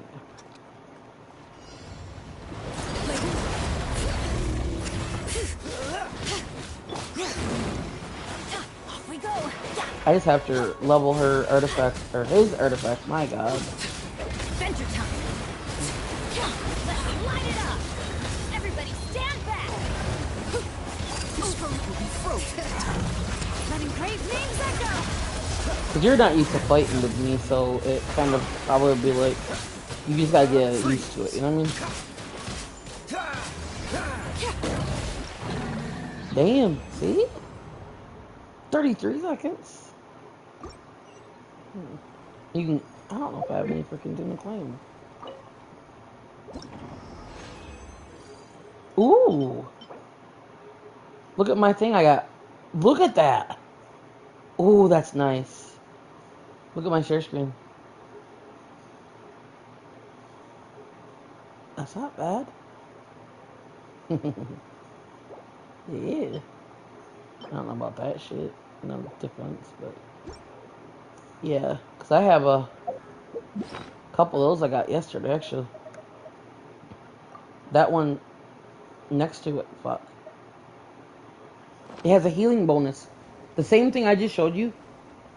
Off we go.
I just have to level her artifact, or his artifact, my god.
Adventure time. Let's light it up. Everybody stand back. Over will be frozen. Letting crave names echo.
Because you're not used to fighting with me, so it kind of probably be like, you just gotta get used to it, you know what I mean? Damn, see? 33 seconds. You can, I don't know if I have any freaking thing to claim. Ooh. Look at my thing I got. Look at that. Ooh, that's nice. Look at my share screen. That's not bad. Yeah. I don't know about that shit. No difference, but yeah. Because I have a couple of those I got yesterday, actually. That one next to it, fuck. It has a healing bonus. The same thing I just showed you,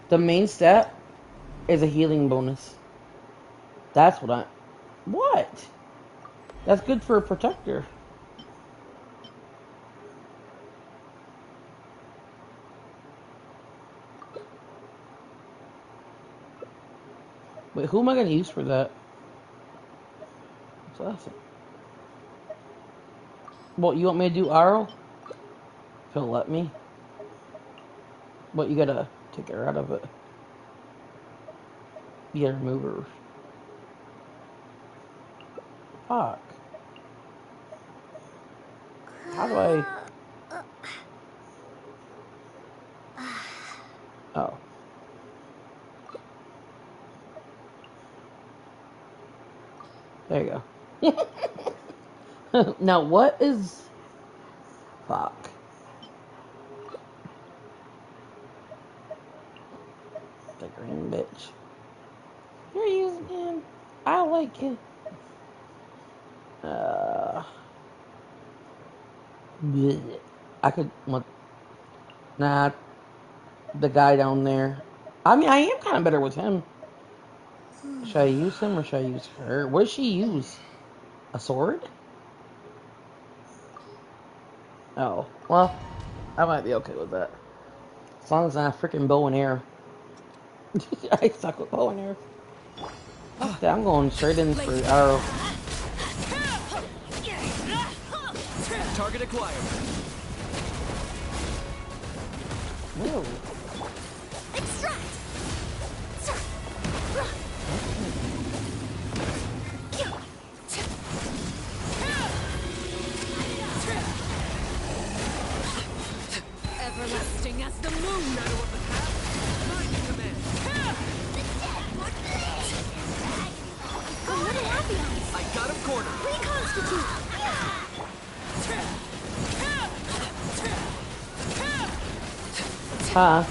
the main stat is a healing bonus. That's what I... What? That's good for a protector. Wait, who am I going to use for that? That's awesome. Well, you want me to do Arrow? If he'll let me. What, you gotta take her out of it. You gotta remove her. Fuck. How do I... Oh. There you go. Now what is... Fuck. The green bitch. You're using him. I like it. Bleh. I could... What? Nah. The guy down there. I mean, I am kind of better with him. Should I use him or should I use her? What does she use? A sword? Oh, well, I might be okay with that. As long as it's not a freaking bow and arrow. I suck with bow and arrow. Fuck that, I'm going straight in for arrow.
Target acquired.
Whoa.
Everlasting as the moon. Shadow of the past. Mighty command.
A little ambiance.
I got him cornered.
Reconstitute.
Huh?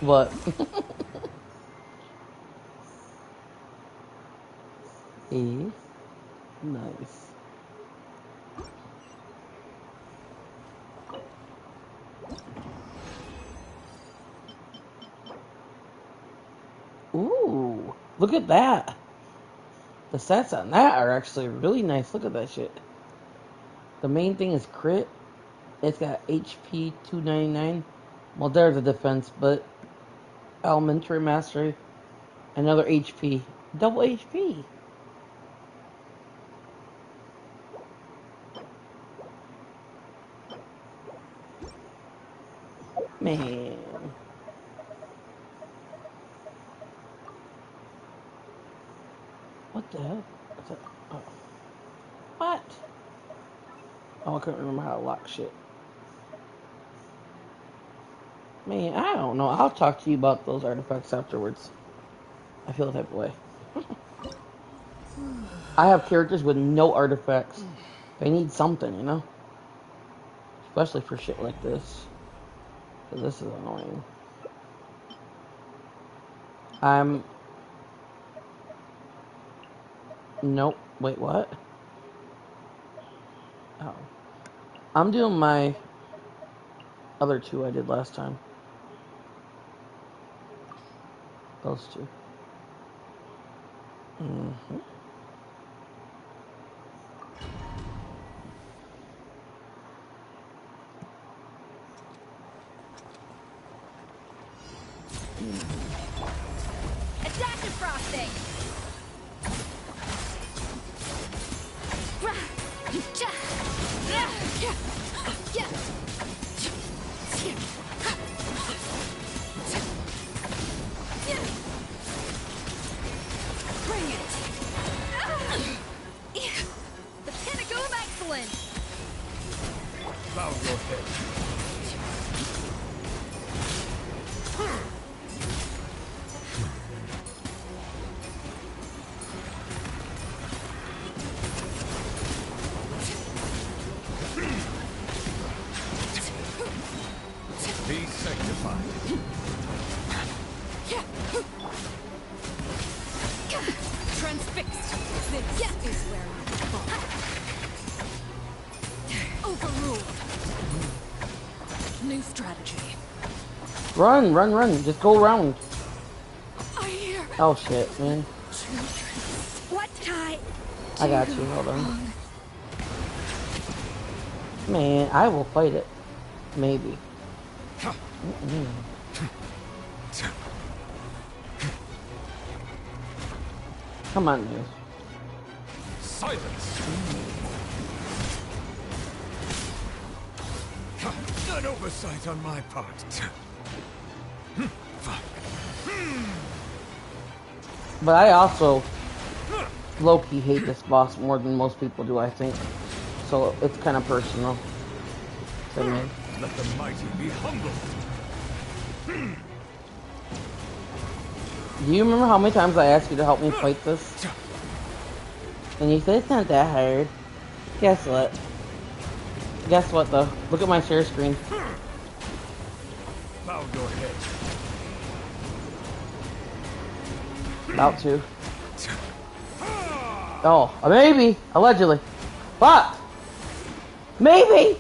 What? Nice. Ooh, look at that. The stats on that are actually really nice. Look at that shit. The main thing is crit. It's got HP 299. Well, there's a defense, but elementary mastery. Another HP. Double HP. Man. What the hell? What's that? Oh. What? Oh, I couldn't remember how to lock shit. Man, I don't know. I'll talk to you about those artifacts afterwards. I feel the type of way. I have characters with no artifacts. They need something, you know? Especially for shit like this. Because this is annoying. Nope. Wait, what? Oh. I'm doing my other two I did last time. Those two. Mm-hmm.
Adaptive frosting.
Bring it. The pinnacle of excellence.
Bow your head.
Be sanctified.
Transfixed. This is where I fall. Overruled. New strategy.
Run, run, run. Just go around.
I hear.
Oh shit, man.
What time?
I got you. Hold on. Man, I will fight it. Maybe. Come on, dude.
Silence. An oversight on my part.
But I also low-key hate this boss more than most people do, I think. So it's kind of personal to me.
Let the mighty be humbled.
Do you remember how many times I asked you to help me fight this? And you said it's not that hard. Guess what? Guess what though? Look at my share screen.
Bow your head.
About to. Oh, a maybe. Allegedly. But maybe.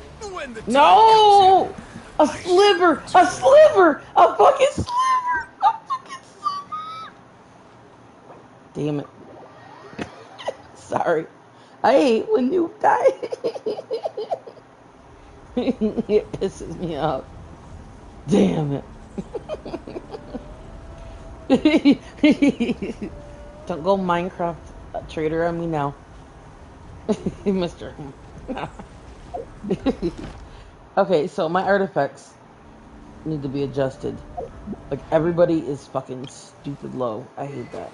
No! A sliver! A sliver! A fucking sliver! A fucking sliver! Damn it. Sorry. I hate when you die. It pisses me off. Damn it. Don't go Minecraft trader on me now. Mr. Okay, so my artifacts need to be adjusted. Like, everybody is fucking stupid low. I hate that.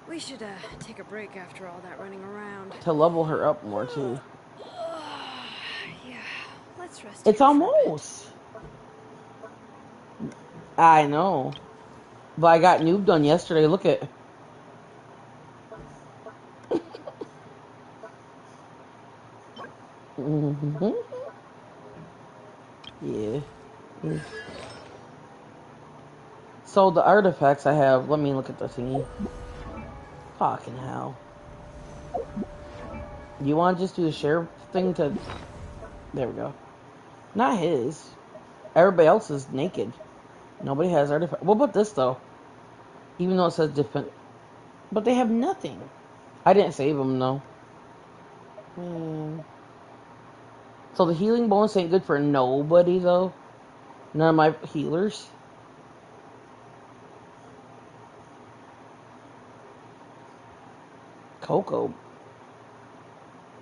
We should take a break after all that running around.
To level her up more, too.
Yeah, let's rest.
It's almost. I know. But I got noob done yesterday. Look at. Yeah. So the artifacts I have, let me look at the thingy. Fucking hell. You want to just do the share thing to... There we go. Not his. Everybody else is naked. Nobody has artifacts. What about this, though? Even though it says different. But they have nothing. I didn't save them, though. So the healing bonus ain't good for nobody, though? None of my healers? Coco.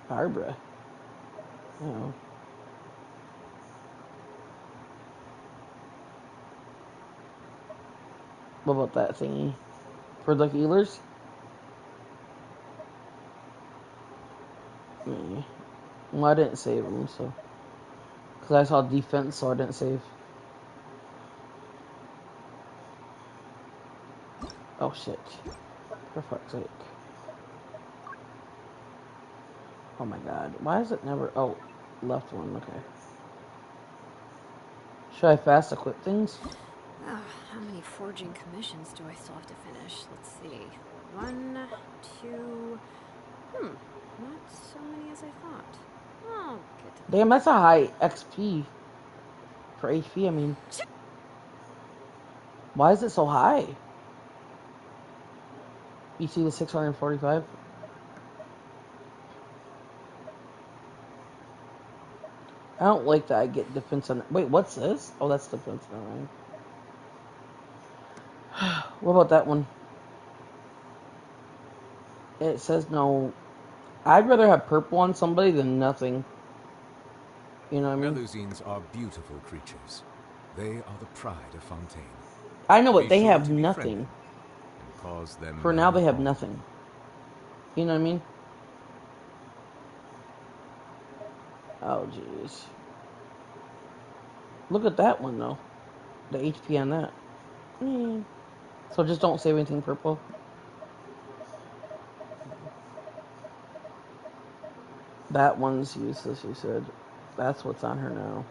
Barbara. Oh. What about that thingy? For the healers? Well, I didn't save them, so... Because I saw defense, so I didn't save. Oh, shit. For fuck's sake. Oh my god. Why is it never... Oh, left one. Okay. Should I fast equip things?
Oh, how many forging commissions do I still have to finish? Let's see. 1, 2... Not so many as I thought. Oh, get to...
Damn, that's a high XP. For HP, I mean. Why is it so high? You see the 645? I don't like that I get defense on... Wait, what's this? Oh, that's defense. Alright. What about that one? It says no. I'd rather have purple on somebody than nothing. You know what I mean?
Melusines are beautiful creatures. They are the pride of Fontaine.
I know, but
Be
they
sure
have
to be
nothing.
friendly and cause them
For
no
now, they have
harm.
nothing. You know what I mean? Oh, jeez. Look at that one, though. The HP on that. So just don't save anything purple. That one's useless, you said. That's what's on her now.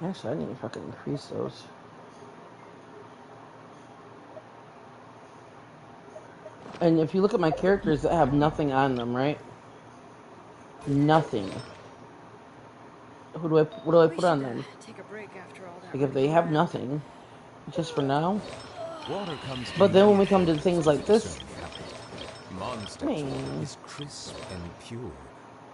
Actually, I need to fucking increase those. And if you look at my characters that have nothing on them, right? Nothing. What do I put on them?
Take a break after all that.
Like if they have nothing, just for now.
Water comes
But then when we come to things like this,
Mondstadt water is crisp and pure,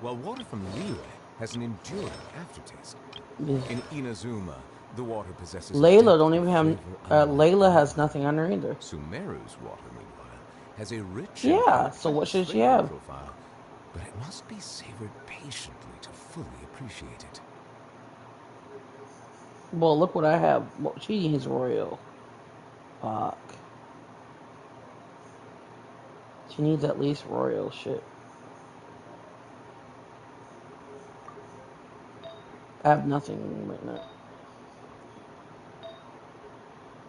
while water from Liyue has an enduring aftertaste.
Yeah.
In Inazuma, the water possesses
Layla don't even have. Layla has nothing on her either.
Sumeru's water, meanwhile, has a rich
Yeah. So what should she have?
Profile, but it must be savored patiently to fully appreciate it.
Well, look what I have. Well, she needs royal. Fuck. She needs at least royal shit. I have nothing right now.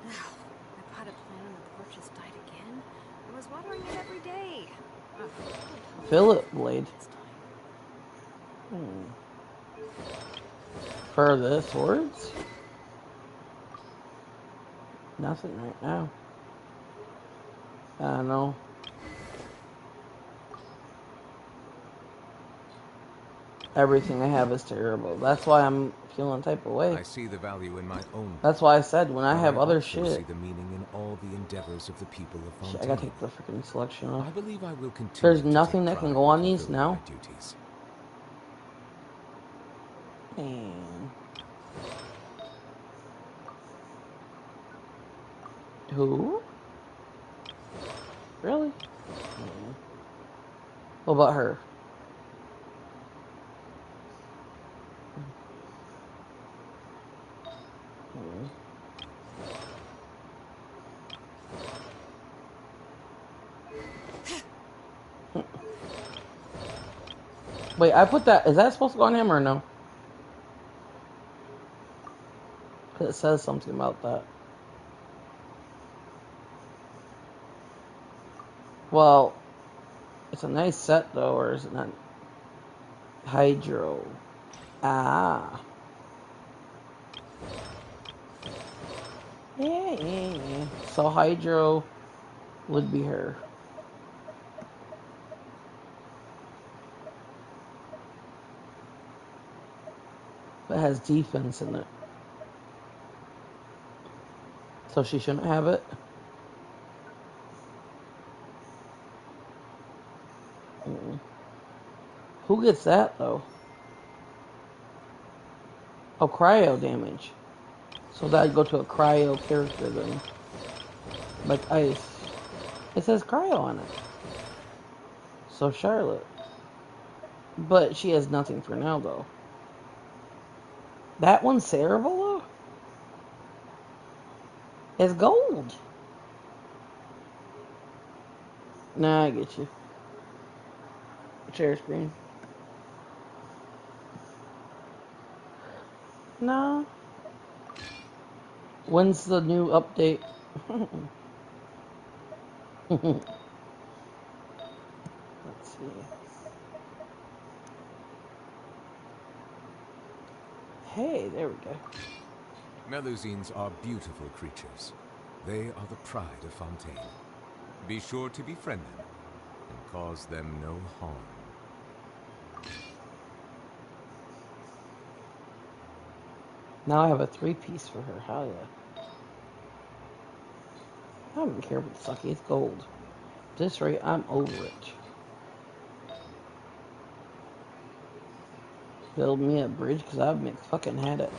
My potted plant on the porch has died again. I was watering it every day. Ugh,
Fill it, Blade. For the swords? Nothing right now. I don't know. Everything I have is terrible. That's why I'm feeling type of way.
I see the value in my own.
That's why I said when I
but
have other
also
shit.
see the meaning in all the endeavors of the people of Fontaine.
Shit, I gotta take the freaking selection off.
I believe I will continue.
There's nothing that can go on these now.
My duties.
Man. Who? Really? What about her? Wait, I put that. Is that supposed to go on him or no? Because it says something about that. Well, it's a nice set though, or is it not? Hydro. Ah. Yeah. So Hydro would be her. But it has defense in it. So she shouldn't have it? Who gets that though? Oh, cryo damage. So that'd go to a cryo character then. Like ice. It says cryo on it. So Charlotte. But she has nothing for now though. That one's Cerevola? It's gold. Nah, I get you. Share screen. Nah. When's the new update? Let's see. Hey, there we go.
Melusines are beautiful creatures. They are the pride of Fontaine. Be sure to befriend them and cause them no harm.
Now I have a 3-piece for her. Hell yeah. I don't care what the sucky. It's gold. At this rate, I'm over it. Build me a bridge because I've fucking had it.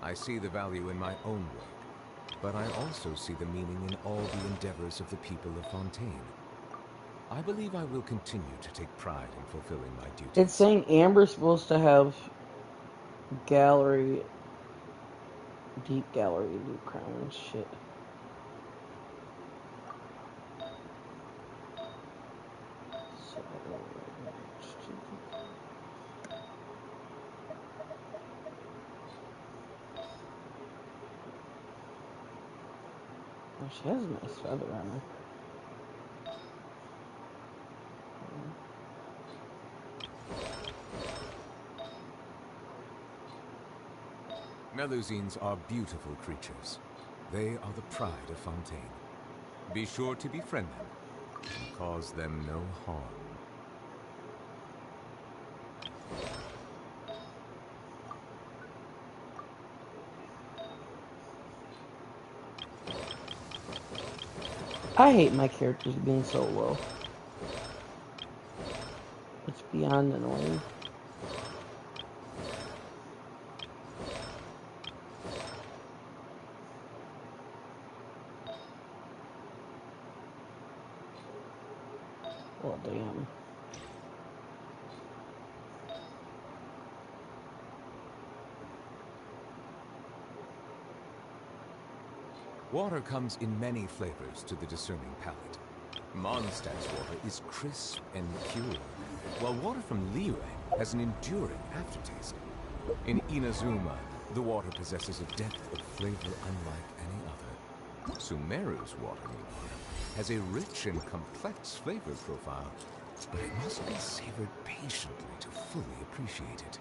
I see the value in my own work, but I also see the meaning in all the endeavors of the people of Fontaine. I believe I will continue to take pride in fulfilling my duties.
It's saying Amber's supposed to have gallery, deep gallery, loot crown shit. Oh, she has a nice feather on her.
Melusines are beautiful creatures. They are the pride of Fontaine. Be sure to befriend them and cause them no harm.
I hate my characters being so low. It's beyond annoying. Oh, damn.
Water comes in many flavors to the discerning palate. Mondstadt's water is crisp and pure, while water from Liyue has an enduring aftertaste. In Inazuma, the water possesses a depth of flavor unlike any other. Sumeru's water, meanwhile, has a rich and complex flavor profile, but it must be savored patiently to fully appreciate it.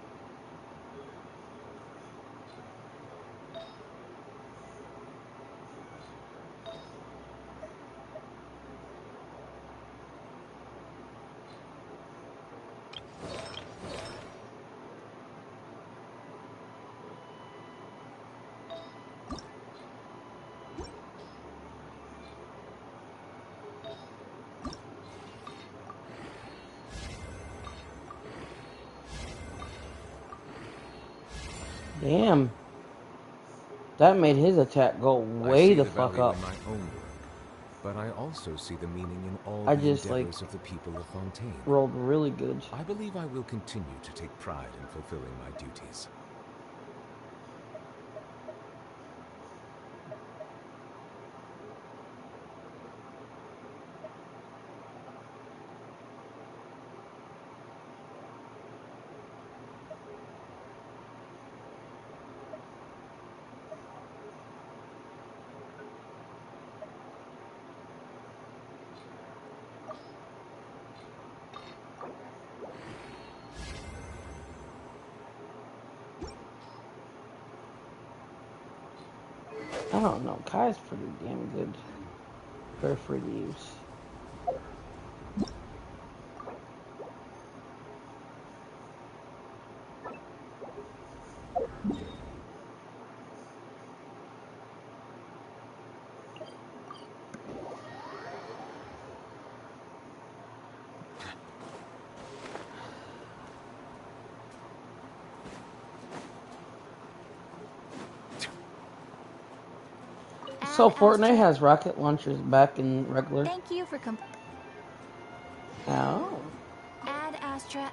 Damn. That made his attack go way the fuck up.
In my own work, but I also see the meaning in all
I
the
just,
endeavors of the people of Fontaine.
Rolled really good.
I believe I will continue to take pride in fulfilling my duties.
I don't know. Kai's pretty damn good for free to use. So Fortnite has rocket launchers back in regular.
Thank you for
Oh.
Add Astra.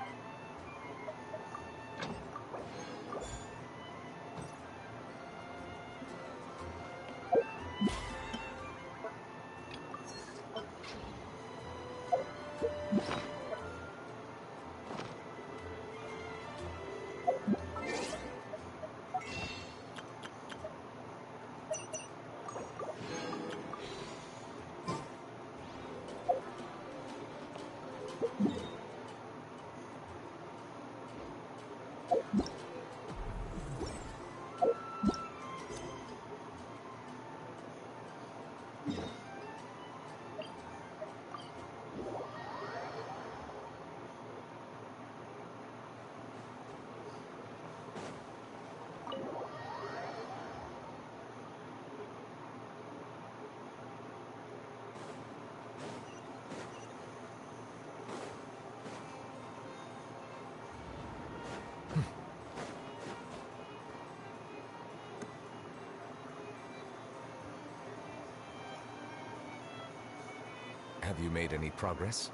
Have you made any progress?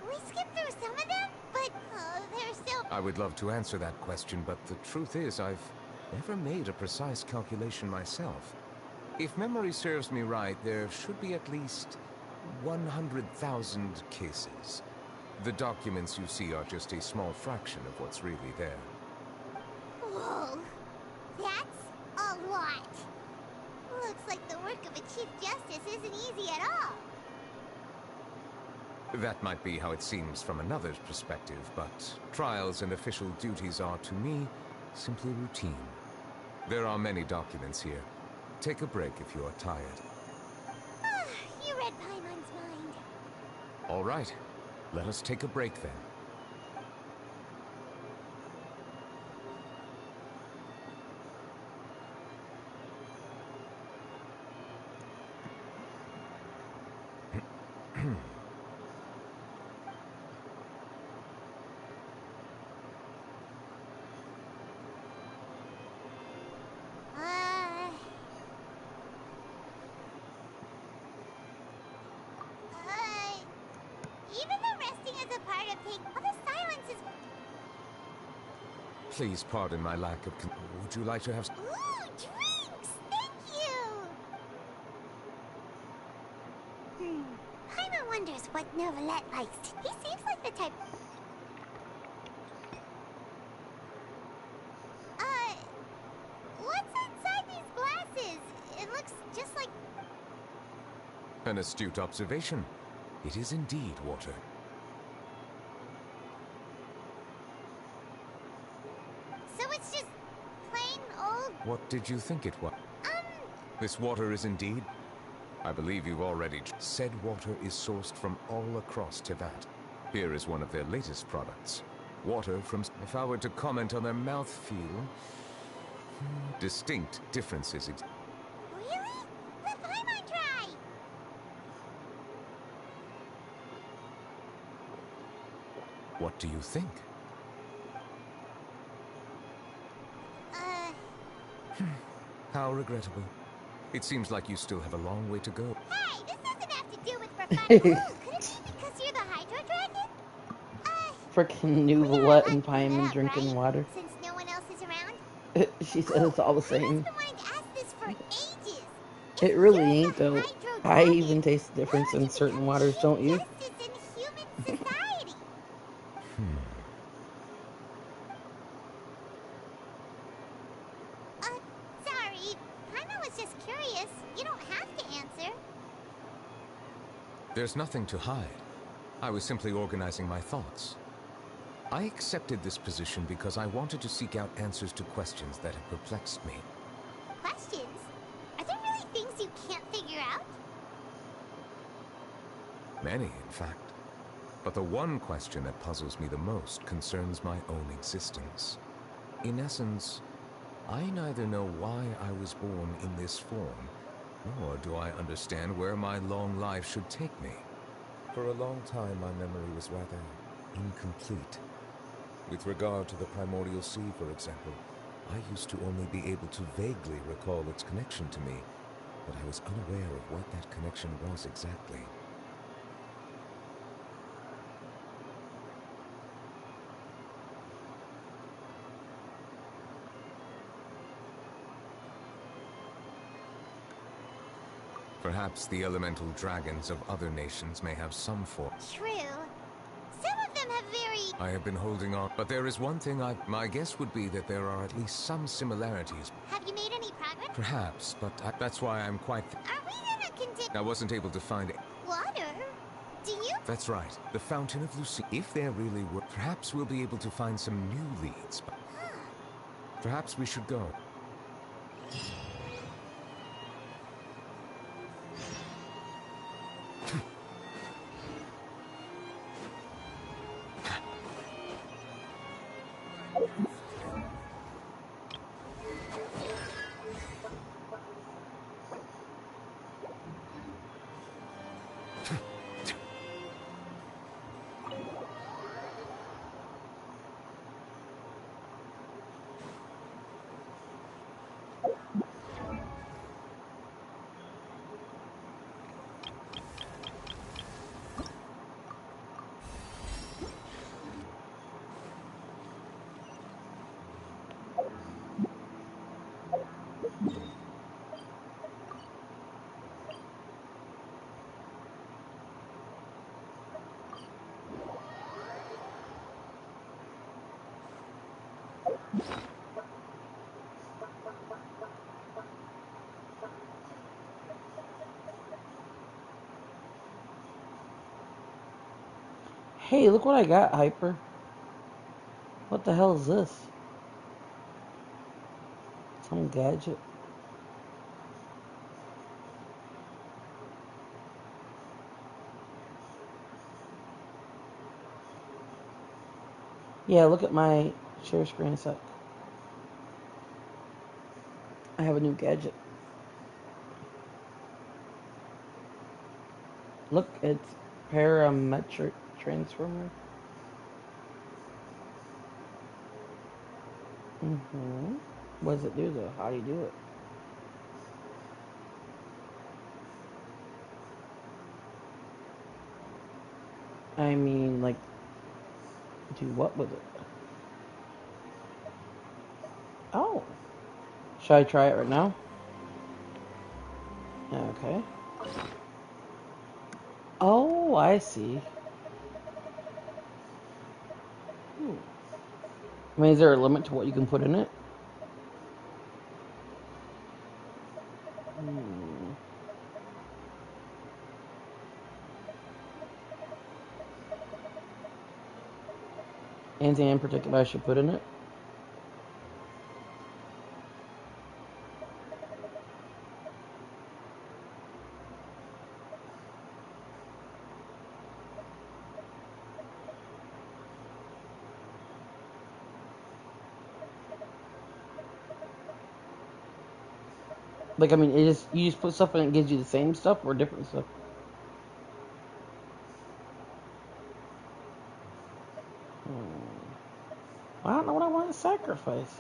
We skipped through some of them, but there's still...
I would love to answer that question, but the truth is I've never made a precise calculation myself. If memory serves me right, there should be at least 100,000 cases. The documents you see are just a small fraction of what's really there.
Whoa, that's a lot. Looks like the work of a Chief Justice isn't easy at all.
That might be how it seems from another's perspective, but trials and official duties are, to me, simply routine. There are many documents here. Take a break if you are tired.
You read Paimon's mind.
All right. Let us take a break then.
Even though resting is a part of taking, all the silence is.
Please pardon my lack of would you like to have...
Ooh, drinks! Thank you! Paimon wonders what Novelette likes. He seems like the type... What's inside these glasses? It looks just like...
An astute observation. It is indeed water.
So it's just plain old...
What did you think it was? This water is indeed... I believe you've already... Said water is sourced from all across Teyvat. Here is one of their latest products. Water from... If I were to comment on their mouthfeel... Distinct differences exist.
Really? Let Paimon try!
What do you think? How regrettable. It seems like you still have a long way to go.
Hey, this doesn't have to do with for fun. Could it be because you're the Hydro Dragon?
Freaking Novelette and Paimon drinking water.
Since no one else is around?
She says it's all the same.
I've been wanting to ask this for ages.
It really ain't though. I even taste the difference in certain waters, don't you?
Justice in human society. Sorry. Paimon was just curious. You don't have to answer.
There's nothing to hide. I was simply organizing my thoughts. I accepted this position because I wanted to seek out answers to questions that had perplexed me.
Questions? Are there really things you can't figure out?
Many, in fact. But the one question that puzzles me the most concerns my own existence. In essence, I neither know why I was born in this form, nor do I understand where my long life should take me. For a long time, my memory was rather incomplete. With regard to the primordial sea, for example, I used to only be able to vaguely recall its connection to me, but I was unaware of what that connection was exactly. Perhaps the elemental dragons of other nations may have some form.
True. Some of them have very...
I have been holding on, but there is one thing my guess would be that there are at least some similarities.
Have you made any progress?
Perhaps, but that's why I'm quite...
Are we gonna continue?
I wasn't able to find it.
Water? Do you?
That's right. The Fountain of Lucy. If there really were... Perhaps we'll be able to find some new leads. But perhaps we should go.
Hey, look what I got, Hyper. What the hell is this? Some gadget. Yeah, look at my share screen a sec. I have a new gadget. Look, it's Parametric transformer. What does it do though? How do you do it? I mean, like, do what with it? Oh. Should I try it right now? Okay. Oh, I see. I mean, is there a limit to what you can put in it? Anything in particular I should put in it? Like, I mean, you just put stuff in it and it gives you the same stuff or different stuff? I don't know what I want to sacrifice.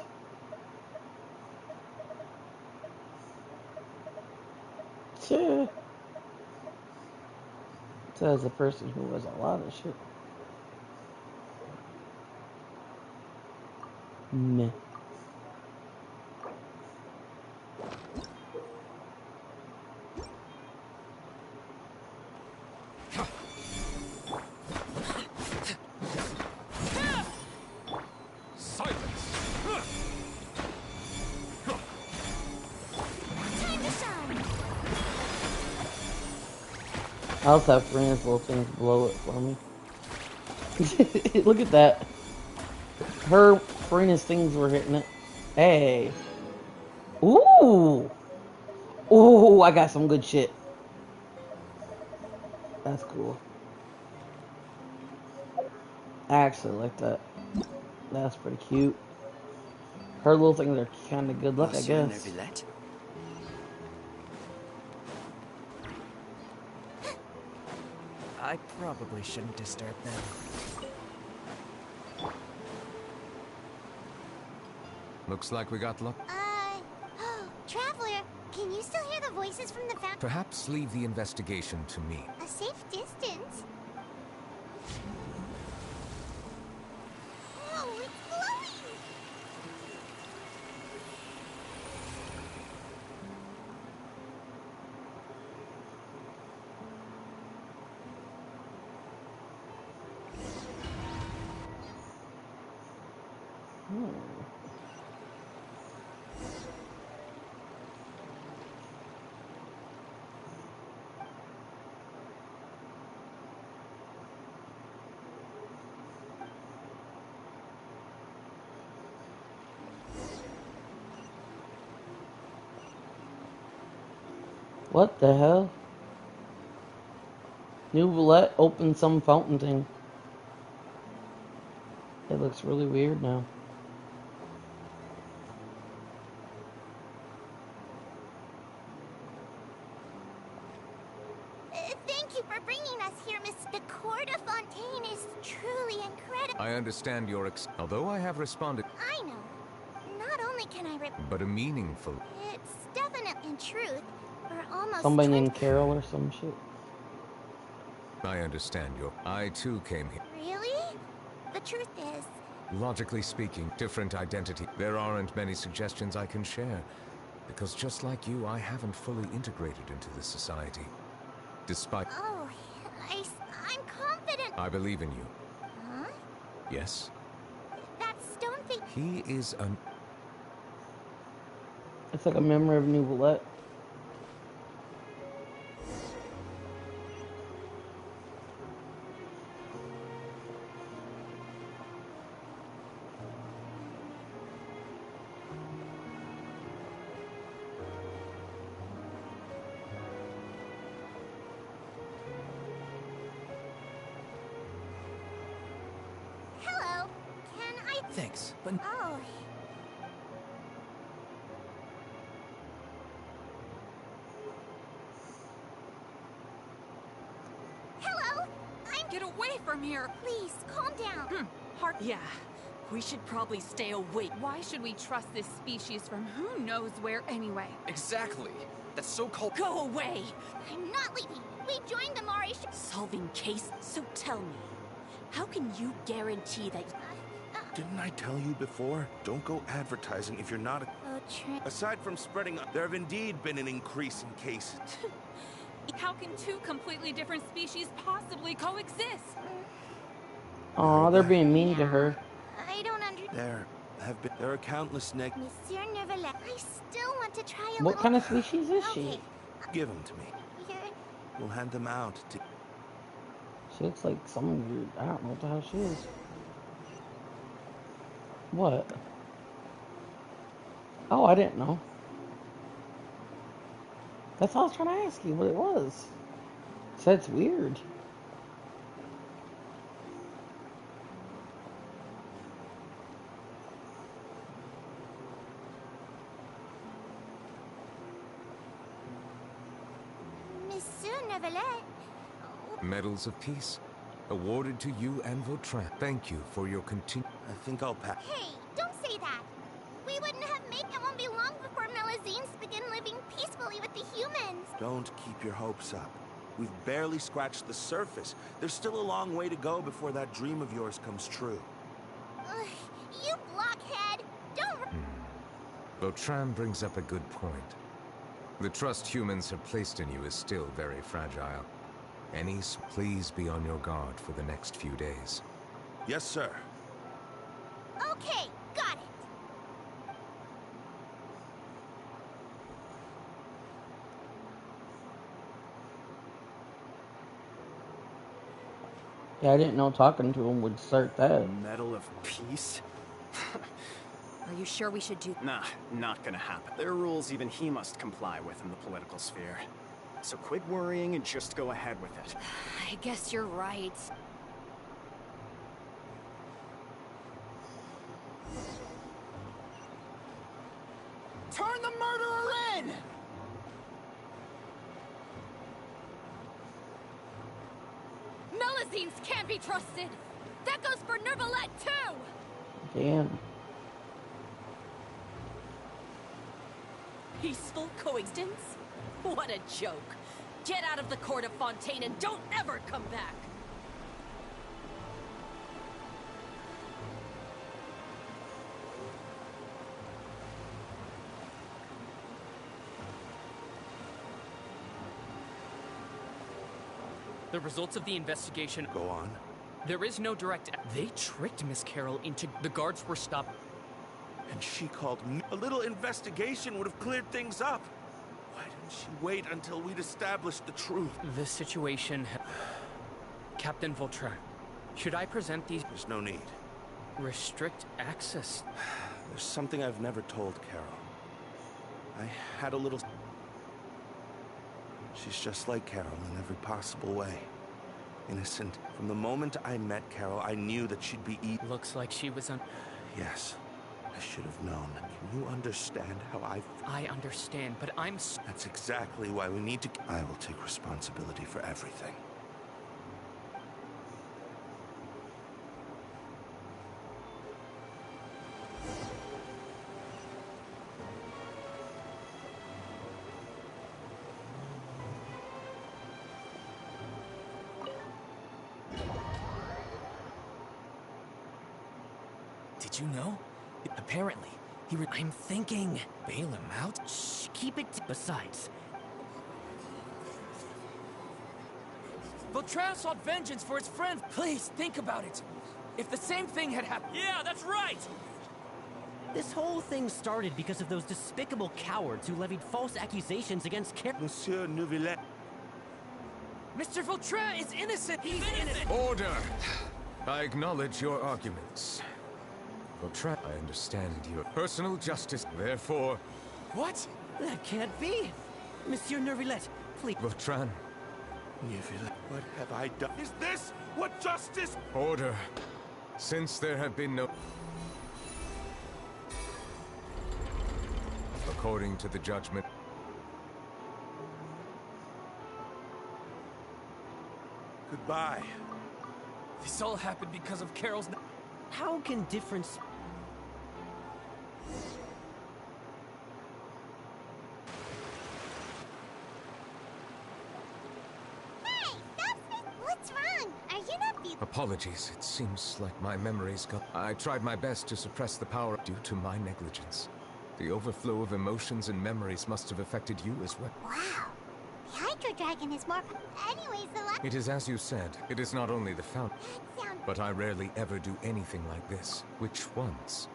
Shit. Says a person who has a lot of shit. Meh. I also have friends, little things blow it for me. Look at that. Her Farina's things were hitting it. Hey. Ooh. Ooh, I got some good shit. That's cool. I actually like that. That's pretty cute. Her little things are kind of good luck, I guess.
I probably shouldn't disturb them.
Looks like we got luck.
Traveler, can you still hear the voices from the fountain?
Perhaps leave the investigation to me.
A safe distance? Oh, it's glowing!
What the hell? New roulette opened some fountain thing. It looks really weird now.
Thank you for bringing us here, Miss. The Court of Fontaine is truly incredible.
I understand your although I have responded.
I know. Not only can I
but a meaningful.
It's definitely in truth. For almost
Somebody named Carol or some shit.
I understand your. I too came here.
Really? The truth is.
Logically speaking, different identity. There aren't many suggestions I can share. Because just like you, I haven't fully integrated into this society. Despite.
Oh, I'm confident.
I believe in you.
Huh?
Yes?
That stone thing.
He is an.
It's like a memory of New Roulette.
Hello. Can I?
Thanks, but.
Oh. Hello.
Get away from here!
Please, calm down.
Yeah, we should probably stay away. Why should we trust this species from who knows where anyway?
Exactly. That's so-called—
Go away!
I'm not leaving. We joined the Mari
Solving case? So tell me, how can you guarantee that—
Didn't I tell you before? Don't go advertising if you're not a— Aside from spreading, there have indeed been an increase in cases.
How can two completely different species possibly coexist?
Aw, they're being mean to her.
I don't understand.
There are countless
Monsieur Neverlet, I still want to try a
What
little—
kind of species is she?
Give them to me.
Here.
We'll hand them out to—
She looks like some weird. I don't know what the hell she is. What? Oh, I didn't know. That's all I was trying to ask you what it was. So it's weird.
Monsieur Neverlet.
Medals of Peace, awarded to you and Vautrin. Thank you for your continued—
I think I'll pass.
Hey, don't say that. We wouldn't have made it. Won't be long before Melazines begin living peacefully with the humans.
Don't keep your hopes up. We've barely scratched the surface. There's still a long way to go before that dream of yours comes true.
Ugh, you blockhead. Don't—
Vautrin brings up a good point. The trust humans have placed in you is still very fragile. Please be on your guard for the next few days.
Yes, sir.
Okay, got it.
Yeah, I didn't know talking to him would start that.
Medal of Peace?
Are you sure we should do—
Nah, not gonna happen. There are rules even he must comply with in the political sphere. So quit worrying and just go ahead with it.
I guess you're right.
Turn the murderer in!
Melazines can't be trusted! That goes for Nervalet, too!
Damn.
Peaceful coexistence? What a joke. Get out of the court of Fontaine and don't ever come back!
The results of the investigation—
Go on.
There is no direct— They tricked Miss Carroll into— The guards were stopped.
And she called me. A little investigation would have cleared things up. Why didn't she wait until we'd established the truth?
The situation— Captain Vautrin, should I present these—
There's no need.
Restrict access.
There's something I've never told Carol. I had a little— She's just like Carol in every possible way. Innocent. From the moment I met Carol, I knew that she'd be
Looks like she was on—
Yes. I should have known. Can you understand how
I understand, but I'm—
That's exactly why we need to— I will take responsibility for everything.
Did you know? Apparently, I'm thinking. Bail him out? Shh, keep it— Besides, Vautrin sought vengeance for his friend. Please, think about it. If the same thing had happened— Yeah, that's right!
This whole thing started because of those despicable cowards who levied false accusations against
Monsieur Neuvillette.
Mr. Vautrin is innocent! He's innocent!
Order! I acknowledge your arguments. Vautrin, I understand your personal justice, therefore—
What?
That can't be! Monsieur Neuvillette, please—
Vautrin.
Neuvillette, what have I done? Is this what justice—
Order. Since there have been no— According to the judgment—
Goodbye,
This all happened because of Carol's... How can difference...
What's wrong? Are you not feeling...
Apologies, it seems like my memories got... I tried my best to suppress the power due to my negligence. The overflow of emotions and memories must have affected you as well.
Wow. The Hydro Dragon is more... Anyways, the last...
It is as you said, it is not only the fountain. But I rarely ever do anything like this. Which once?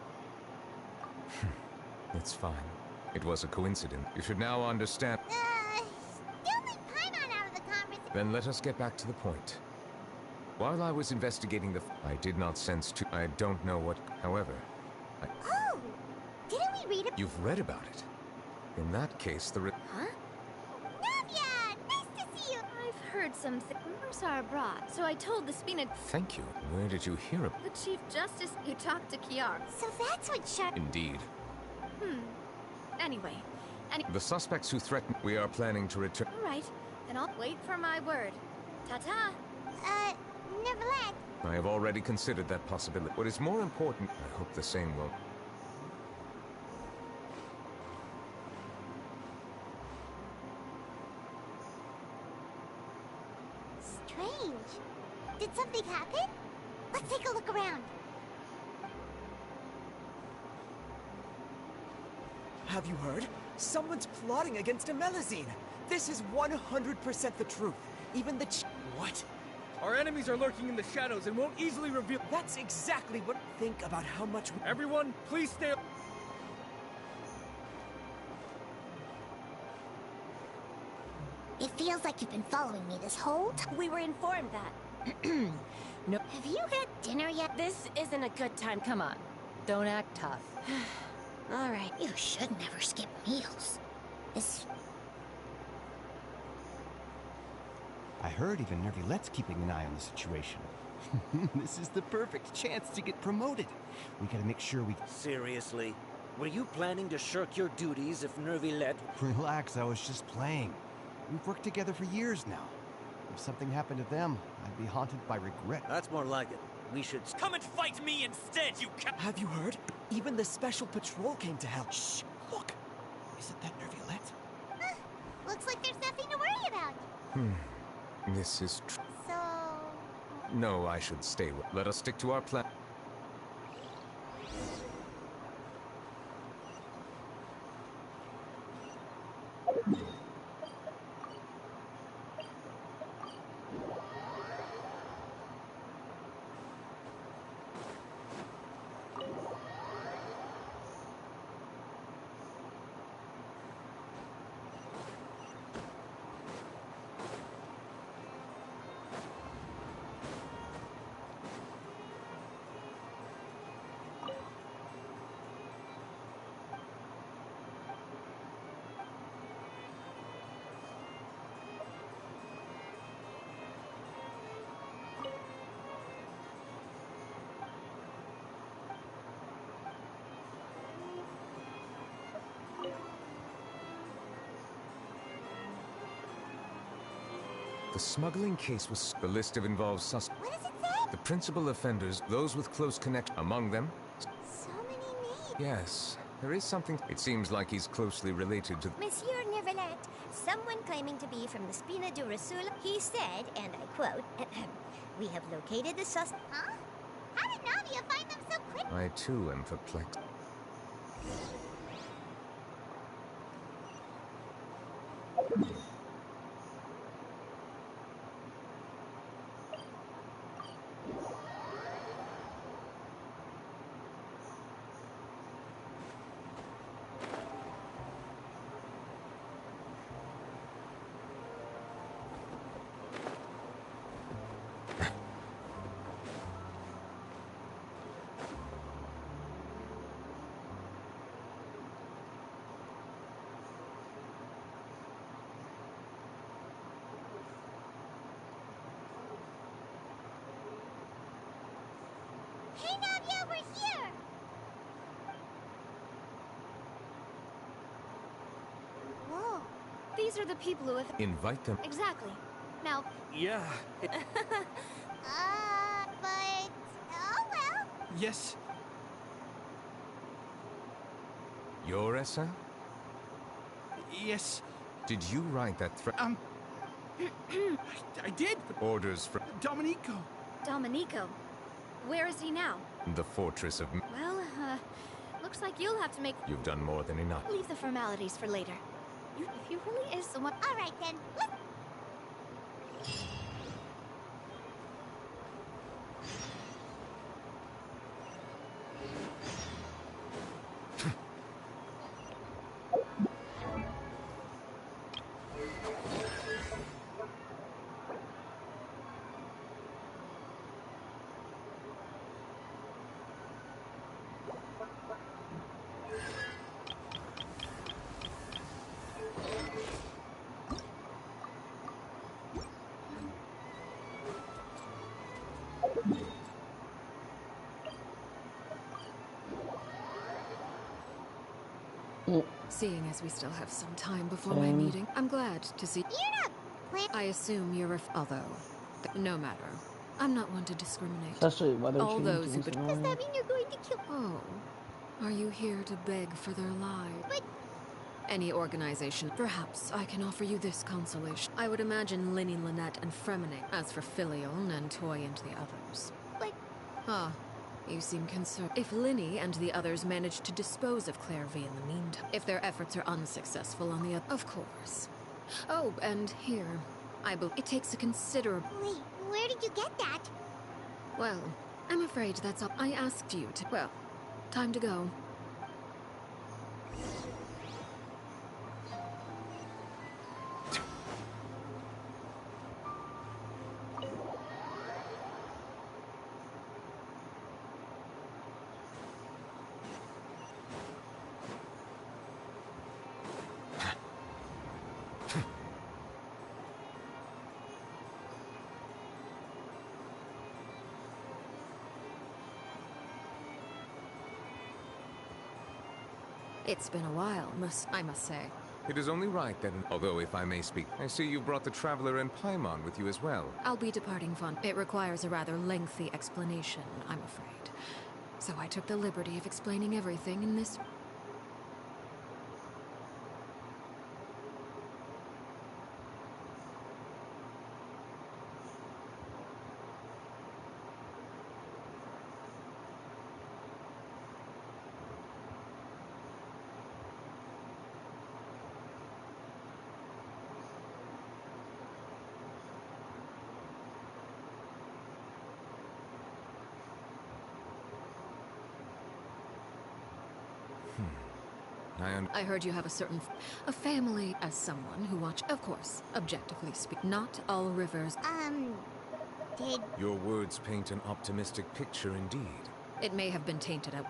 It's fine. It was a coincidence. You should now understand...
Still leave Paimon out of the conversation.
Then let us get back to the point. While I was investigating the... I did not sense to... I don't know what... However...
Oh! Didn't we read it?
You've read about it. In that case, the...
Huh? Navia! Nice to see you!
I've heard some rumors are abroad, so I told the Spina...
Thank you. Where did you hear of...
The Chief Justice, you talked to Kiara.
So that's what Sharp...
Indeed.
Anyway,
The suspects who threatened... We are planning to return...
Alright, then I'll wait for my word. Ta-ta!
Nevertheless...
I have already considered that possibility. What is more important... I hope the same will...
Strange. Did something happen? Let's take a look around.
Have you heard? Someone's plotting against a Melusine. This is 100% the truth. Even the
What? Our enemies are lurking in the shadows and won't easily reveal...
That's exactly what... Think about how much...
Everyone, please stay...
It feels like you've been following me this whole time.
We were informed that.
No. Have you had dinner yet?
This isn't a good time. Come on. Don't act tough.
All right. You should never skip meals. This...
I heard even Nervilette's keeping an eye on the situation. This is the perfect chance to get promoted. We gotta make sure we...
Seriously? Were you planning to shirk your duties if Nervilette...
Relax, I was just playing. We've worked together for years now. If something happened to them, I'd be haunted by regret.
That's more like it. We should...
Come and fight me instead, you
Have you heard? Even the special patrol came to help. Shh! Look! Isn't that Nervilette?
Looks like there's nothing to worry about.
This is true.
So...
No, I should stay with... Let us stick to our plan. The smuggling case was... The list of involved suspects...
What does it say?
The principal offenders, those with close connection among them...
So many names.
Yes, there is something... It seems like he's closely related to...
Monsieur Nervilette, someone claiming to be from the Spina du Rasul, he said, and I quote, we have located the suspect.
Huh? How did Navia find them so quick?
I too am perplexed.
Hey, Navia, we're here! Whoa.
These are the people who have...
Invite them.
Exactly. Now...
Yeah.
Yes?
Your essay?
Yes.
Did you write that threat?
I did!
Orders from
Dominico!
Dominico. Where is he now?
the fortress of...
Well, looks like you'll have to make...
You've done more than enough.
Leave the formalities for later. If you really is someone...
All right, then.
Seeing as we still have some time before my meeting, I'm glad to see.
You're not.
I assume you're although, no matter. I'm not one to discriminate.
Especially weather
all
change
those who
is annoying.
Does that mean you're going to kill?
Oh, are you here to beg for their lives?
But
any organization, perhaps I can offer you this consolation. I would imagine Linny, Lynette, and Fremine. As for Filion and Toy and the others.
But...
Ah, you seem concerned. If Linny and the others manage to dispose of Clairvy in the meantime, if their efforts are unsuccessful on the other... Of course. Oh, and here, I believe it takes a considerable...
Wait, where did you get that?
Well, I'm afraid that's all. I asked you to... Well, time to go. It's been a while, I must say.
It is only right that, although if I may speak, I see you brought the Traveler and Paimon with you as well.
I'll be departing fun. It requires a rather lengthy explanation, I'm afraid. So I took the liberty of explaining everything in this... I heard you have a family as someone who of course, objectively speak, not all rivers.
Did...
Your words paint an optimistic picture indeed.
It may have been tainted out.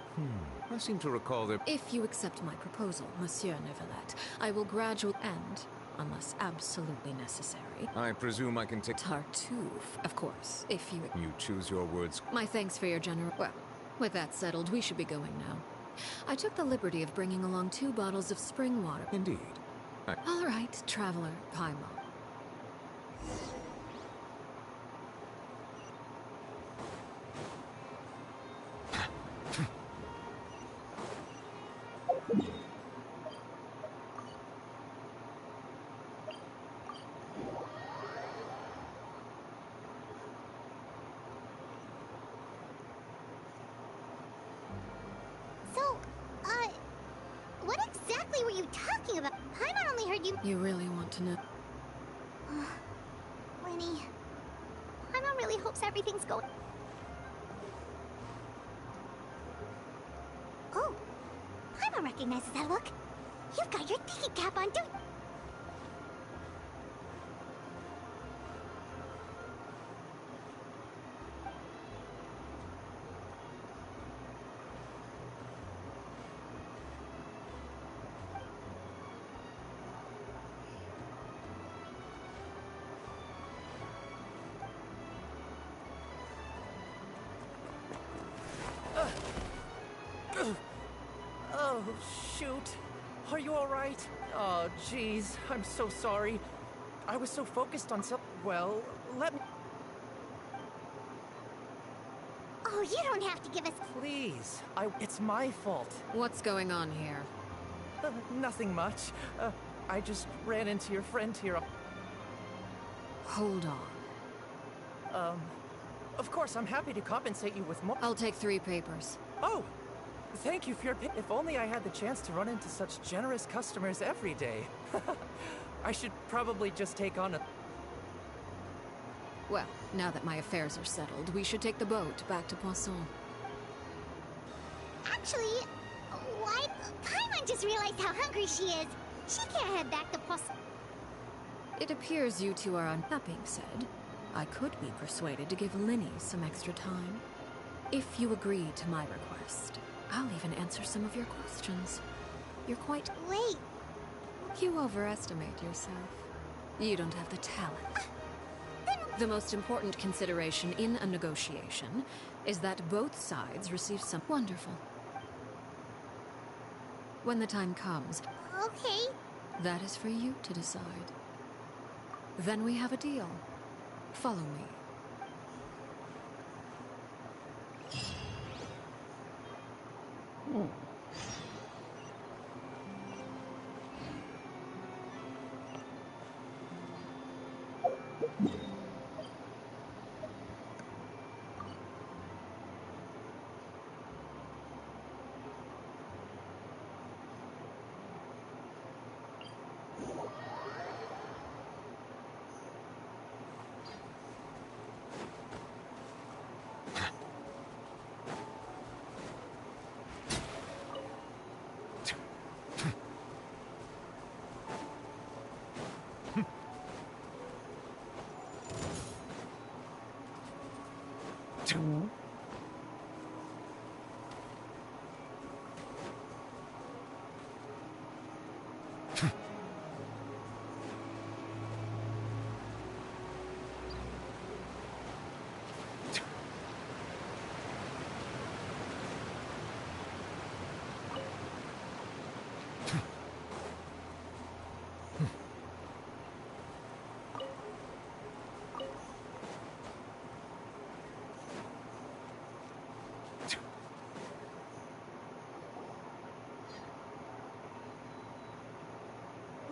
I seem to recall that...
If you accept my proposal, Monsieur Neuvillette, I will gradually end, unless absolutely necessary.
I presume I can take...
Tartuffe, of course, if you...
You choose your words.
My thanks for your generous... Well, with that settled, we should be going now. I took the liberty of bringing along 2 bottles of spring water.
Indeed.
All right, Traveler, Paimon.
What exactly were you talking about? Paimon only heard you...
You really want to know?
Winnie... Paimon really hopes everything's going... Oh! Paimon recognizes that look! You've got your thinking cap on, don't...
Oh, shoot. Are you alright? Oh, jeez. I'm so sorry. I was so focused on well, let me...
Oh you don't have to give us...
Please, it's my fault.
What's going on here?
Nothing much. I just ran into your friend here.
Hold on.
Of course, I'm happy to compensate you with more.
I'll take 3 papers.
Oh! Thank you for your... If only I had the chance to run into such generous customers every day. I should probably just take on a...
Well, now that my affairs are settled, we should take the boat back to Poisson.
Actually, why... Paimon just realized how hungry she is. She can't head back to Poisson.
It appears you two are on... That being said, I could be persuaded to give Linny some extra time. If you agree to my request, I'll even answer some of your questions. You're quite...
Wait.
You overestimate yourself. You don't have the talent. The most important consideration in a negotiation is that both sides receive some... Wonderful. When the time comes...
Okay.
That is for you to decide. Then we have a deal. Follow me.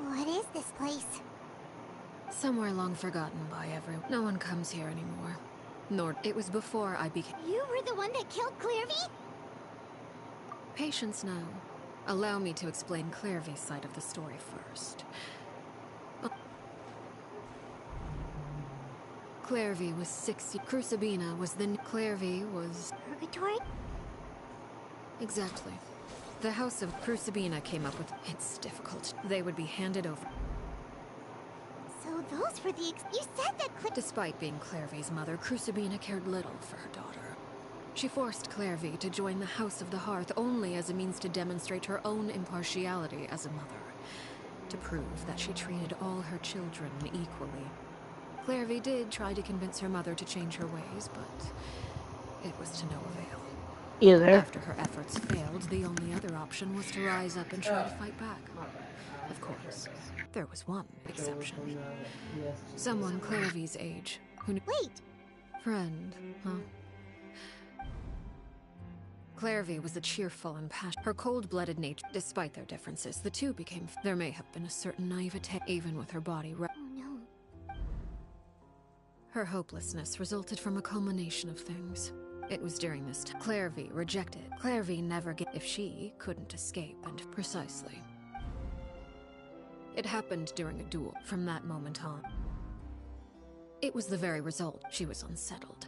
What is this place?
Somewhere long forgotten by everyone. No one comes here anymore. Nor it was before I became...
You were the one that killed Clairvy?
Patience now. Allow me to explain Clairvy's side of the story first. Clairvy was 6 years... Crucibina was the... Clairvy was...
Purgatory?
Exactly. The House of Crucibina came up with... It's difficult. They would be handed over.
So those were the... You said that
Despite being Clairvy's mother, Crucibina cared little for her daughter. She forced Clairvy to join the House of the Hearth only as a means to demonstrate her own impartiality as a mother. To prove that she treated all her children equally. Clairvy did try to convince her mother to change her ways, but it was to no avail.
You there?
After her efforts failed, the only other option was to rise up and try to fight back. Of course, there was one exception. Someone Clairvy's age, who knew—
Wait!
Friend, huh? Clairvy was a cheerful and passionate. Her cold-blooded nature, despite their differences, the two became... There may have been a certain naivete, even with her body...
Oh no.
Her hopelessness resulted from a culmination of things. It was during this time Clairvy rejected. Clairvy never gave if she couldn't escape, and precisely. It happened during a duel. From that moment on, it was the very result. She was unsettled.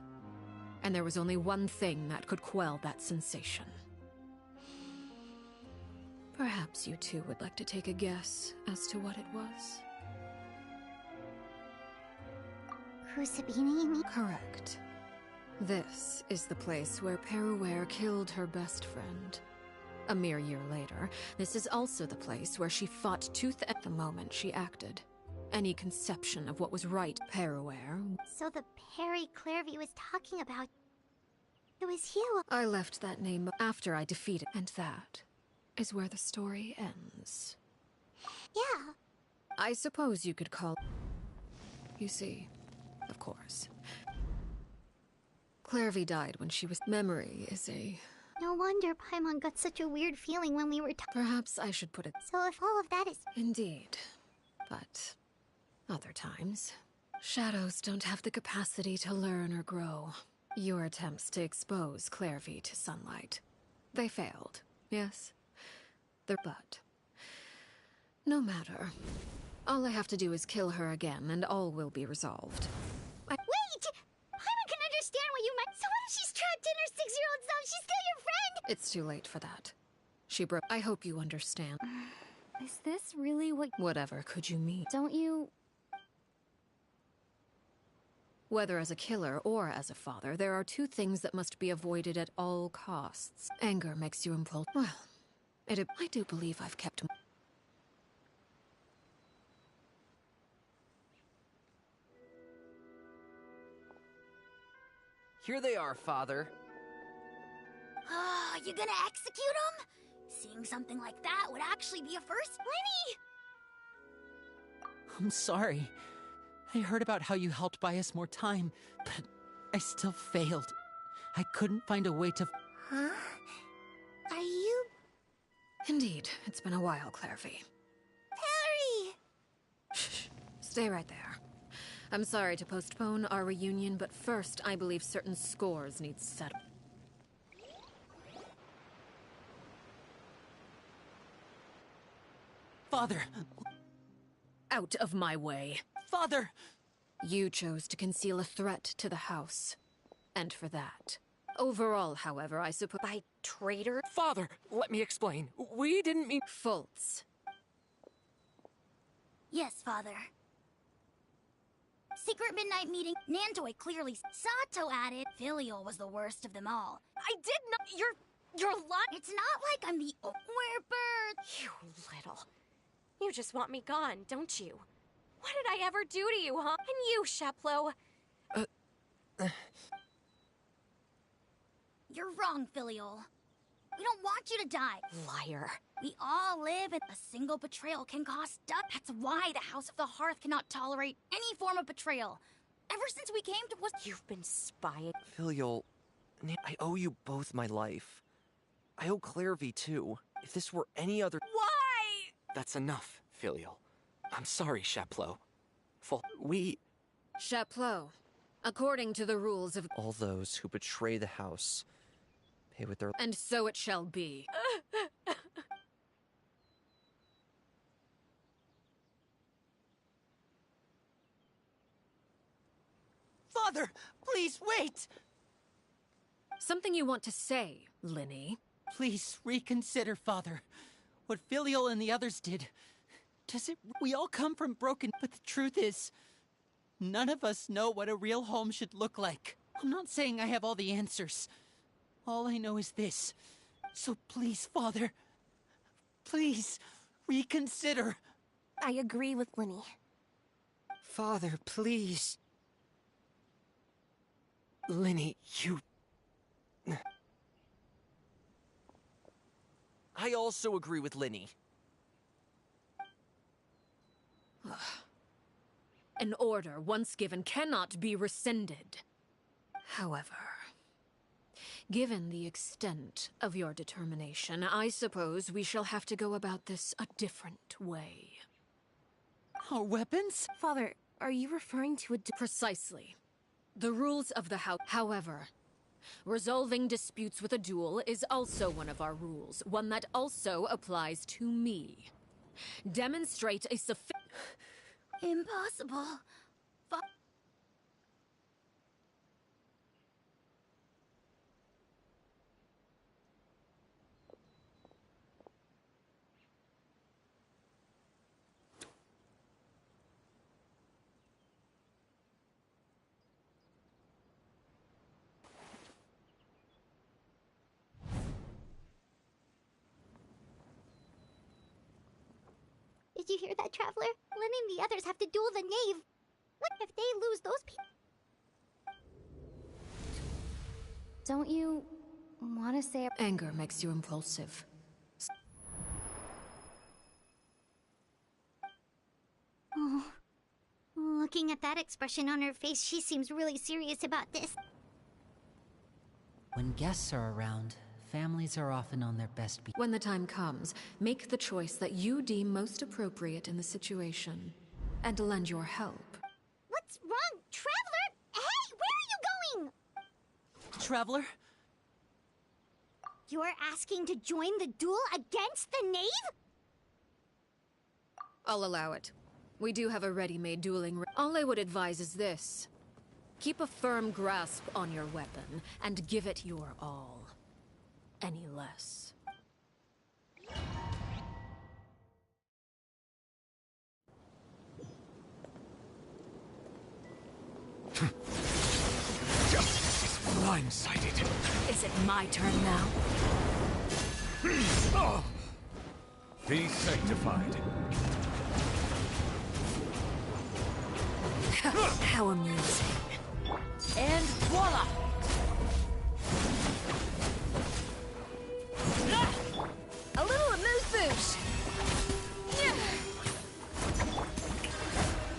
And there was only one thing that could quell that sensation. Perhaps you two would like to take a guess as to what it was?
Crucibina, you mean?
Correct. This is the place where Peruware killed her best friend. A mere year later, this is also the place where she fought tooth at the moment she acted. Any conception of what was right, Peruware.
So the Perry Clairvy was talking about... It was you.
I left that name after I defeated, and that is where the story ends.
Yeah.
I suppose you could call... You see, of course. Clairvy died when she was... Memory is a...
No wonder Paimon got such a weird feeling when we were
Perhaps I should put it...
So if all of that is...
Indeed. But... other times... shadows don't have the capacity to learn or grow. Your attempts to expose Clairvy to sunlight. They failed, yes? But... no matter. All I have to do is kill her again, and all will be resolved.
Wait! Paimon can understand what you meant. So what if she's trapped in her 6-year-old self? She's still your friend!
It's too late for that. She broke... I hope you understand.
Is this really what...
Whatever could you mean?
Don't you...
Whether as a killer or as a father, there are two things that must be avoided at all costs. Anger makes you impulsive. Well, I do believe I've kept...
Here they are, Father.
Oh, you gonna execute him? Seeing something like that would actually be a first. Lenny!
I'm sorry. I heard about how you helped buy us more time, but I still failed. I couldn't find a way to...
Huh? Are you...
Indeed, it's been a while, Clairvy.
Perry!
Shh. Stay right there. I'm sorry to postpone our reunion, but first, I believe certain scores need settled.
Father!
Out of my way.
Father!
You chose to conceal a threat to the house. And for that. Overall, however, I suppose...
By traitor?
Father! Let me explain. We didn't mean...
Faults.
Yes, Father. Secret midnight meeting. Nantoy clearly. Sato added. Filial was the worst of them all.
I did not. You're lying.
It's not like I'm the. We're birds.
You little. You just want me gone, don't you? What did I ever do to you, huh? And you, Sheplo.
You're wrong, Filial. We don't want you to die.
Liar.
We all live in a single betrayal can cost death. That's why the House of the Hearth cannot tolerate any form of betrayal. Ever since we came to was...
You've been spying.
Filial, I owe you both my life. I owe Clairvy too. If this were any other...
Why?
That's enough, Filial. I'm sorry, Sheplo.
Sheplo, according to the rules of...
All those who betray the house pay with their...
And so it shall be.
Father, please wait!
Something you want to say, Linny?
Please reconsider, Father. What Filial and the others did. We all come from broken, but the truth is, none of us know what a real home should look like. I'm not saying I have all the answers. All I know is this. So please, Father, please, reconsider.
I agree with Linny.
Father, please. Linny, you... I also agree with Linny.
An order, once given, cannot be rescinded. However, given the extent of your determination, I suppose we shall have to go about this a different way.
Our weapons?
Father, are you referring to a...
Precisely. The rules of the house. However, resolving disputes with a duel is also one of our rules, one that also applies to me. Demonstrate a
Impossible. Did you hear that, Traveler? Lynn and the others have to duel the knave. What if they lose those people?
Don't you want to say...
Anger makes you impulsive.
Oh. Looking at that expression on her face, she seems really serious about this.
When guests are around, families are often on their best behavior.
When the time comes, make the choice that you deem most appropriate in the situation, and lend your help.
What's wrong, Traveler? Hey, where are you going?
Traveler?
You're asking to join the duel against the knave?
I'll allow it. We do have a ready-made dueling. All I would advise is this. Keep a firm grasp on your weapon, and give it your all. Any less.
Justice is blindsided.
Is it my turn now?
Oh. Be sanctified.
How amusing.
And voila!
A little amuse-bouche.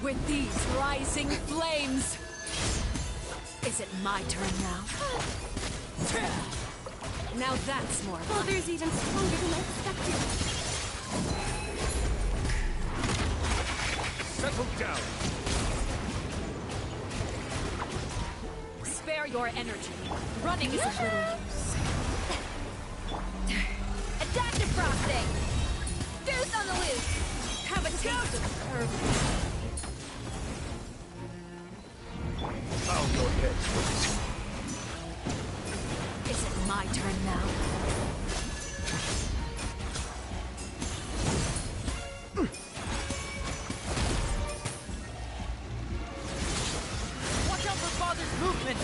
With these rising flames! Is it my turn now? Now that's more fun.
Father's even stronger than I expected.
Settle down.
Spare your energy. Running is of little use.
Adaptive frosting. Deuce on the loose.
Have a taste of curve.
Bow your head.
Is it my turn now?
Watch out for Father's movement!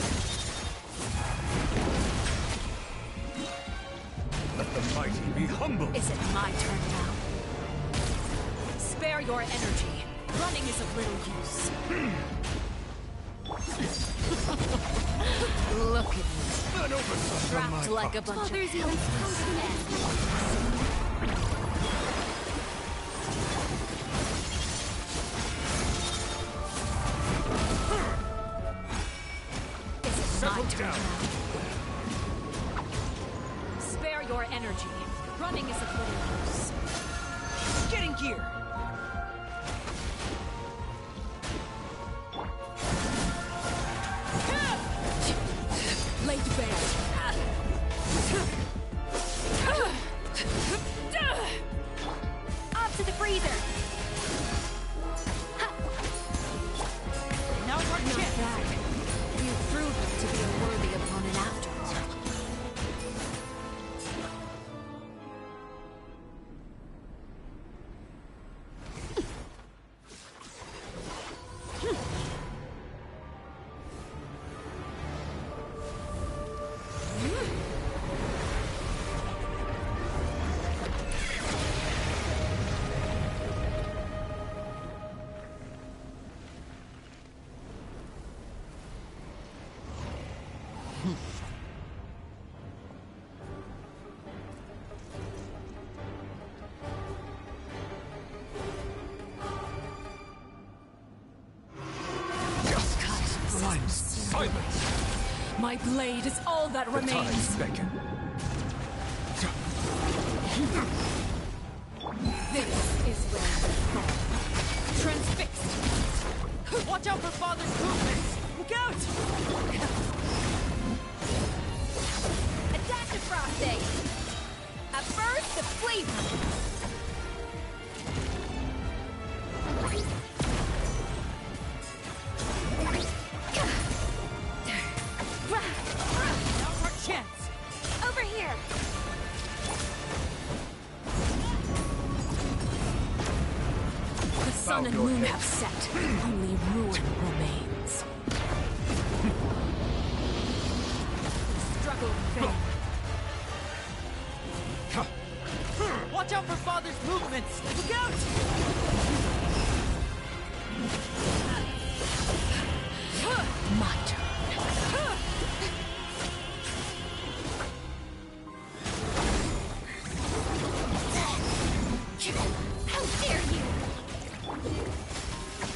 Let the mighty be humble.
Is it my turn now? Spare your energy. Running is of little use. Look at me.
An oversight on
Trapped
my
like a
part.
bunch of
Father's even stronger than I expected.
Is it
Settle
my turn
down.
now? Spare your energy. Running is of little use.
Get in gear!
Laid bare.
Up to the freezer.
Now it's our
Not
chance!
bad. You proved to be a worthy opponent after all.
Blind silence.
My blade is all that
The
remains.
tides beckon.
This is where we fall. Transfixed.
Watch out for Father's movements! Look out!
Adaptive frosting. A burst of flavor.
Now's our chance!
Over here.
The sun and
your
moon
head.
have set. Only ruin remains. Struggle in vain.
Watch out for Father's movements! Look out!
My turn.
How dare you!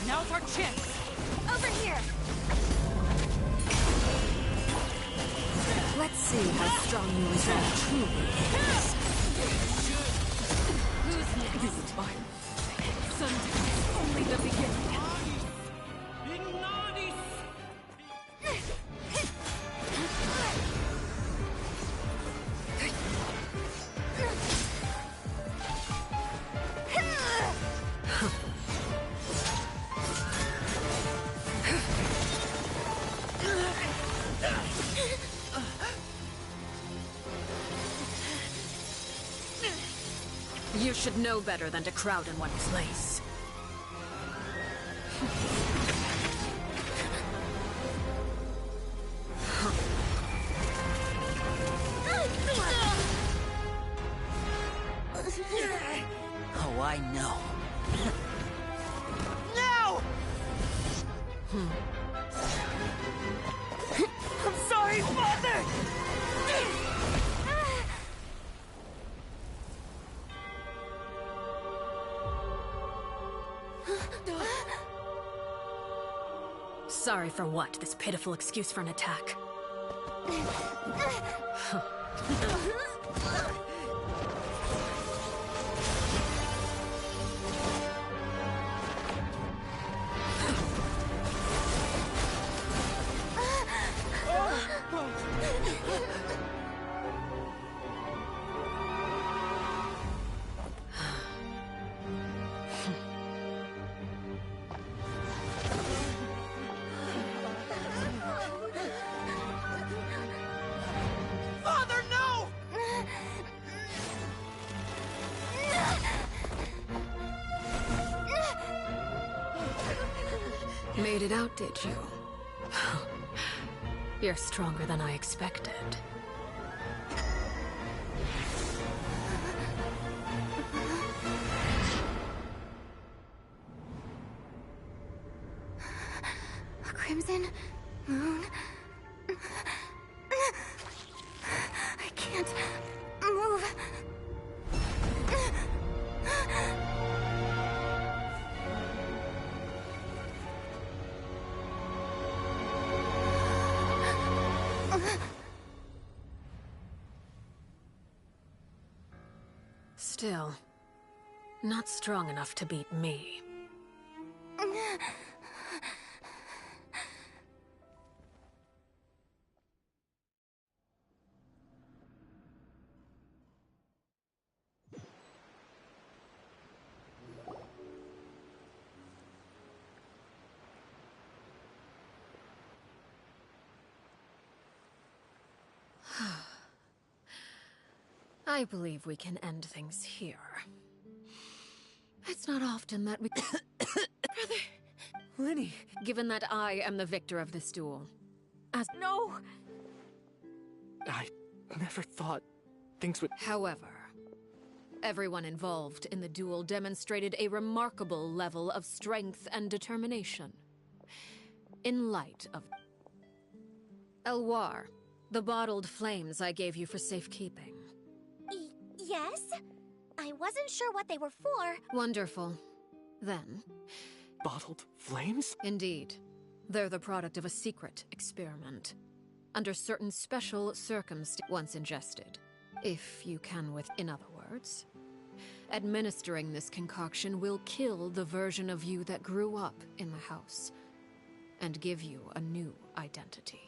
Now's our chance!
Over here.
Let's see how strong your resolve truly is. Who's next? Sometimes only the beginning. You should know better than to crowd in one place.
Oh, I know.
No! I'm sorry, Father!
Sorry for what? This pitiful excuse for an attack.
Father, no!
Made it out, did you? You're stronger than I expected.
A crimson moon. I can't move.
Still, not strong enough to beat me. I believe we can end things here. It's not often that we... Brother!
Lenny!
Given that I am the victor of this duel, as...
No! I never thought things would...
However, everyone involved in the duel demonstrated a remarkable level of strength and determination. In light of... Elwar, the bottled flames I gave you for safekeeping.
Yes? I wasn't sure what they were for.
Wonderful. Then...
Bottled flames?
Indeed. They're the product of a secret experiment. Under certain special circumstances, once ingested. If you can in other words. Administering this concoction will kill the version of you that grew up in the house. And give you a new identity.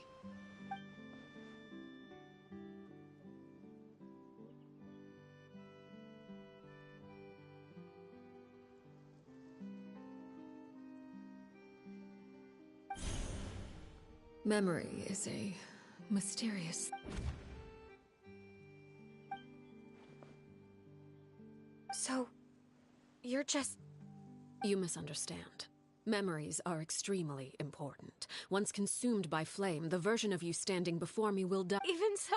Memory is a mysterious...
So, you're just...
You misunderstand. Memories are extremely important. Once consumed by flame, the version of you standing before me will die.
Even so,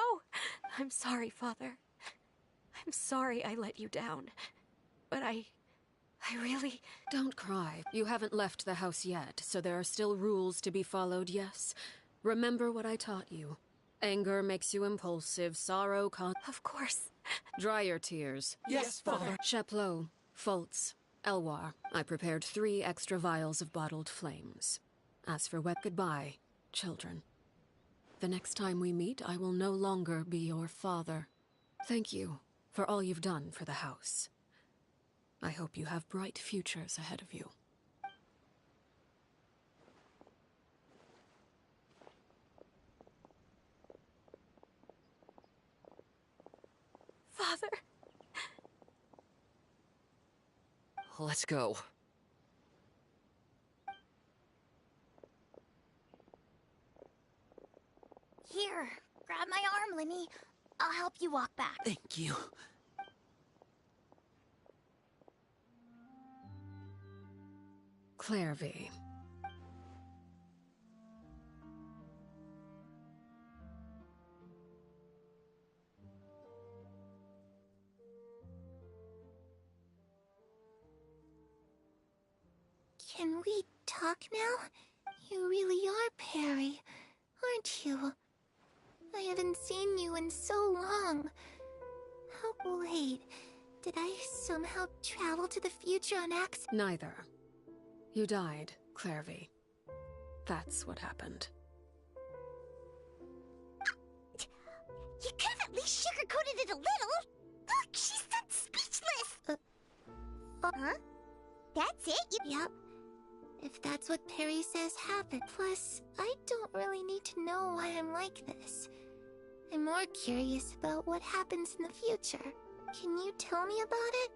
I'm sorry, Father. I'm sorry I let you down. But I really...
Don't cry. You haven't left the house yet, so there are still rules to be followed, yes? Remember what I taught you. Anger makes you impulsive, sorrow
Of course.
Dry your tears.
Yes, Father.
Chaplot, Fultz, Elwar, I prepared 3 extra vials of bottled flames. As for goodbye, children. The next time we meet, I will no longer be your father. Thank you for all you've done for the house. I hope you have bright futures ahead of you.
Father.
Let's go.
Here, grab my arm, Linny. I'll help you walk back.
Thank you.
Clairvy.
Can we talk now? You really are Perry, aren't you? I haven't seen you in so long. Oh, wait. Did I somehow travel to the future on accident?
Neither. You died, Clairvy. That's what happened.
You could have at least sugarcoated it a little. Look, she's that speechless. Huh? That's it? Yep. If that's what Perry says happened. Plus, I don't really need to know why I'm like this. I'm more curious about what happens in the future. Can you tell me about it?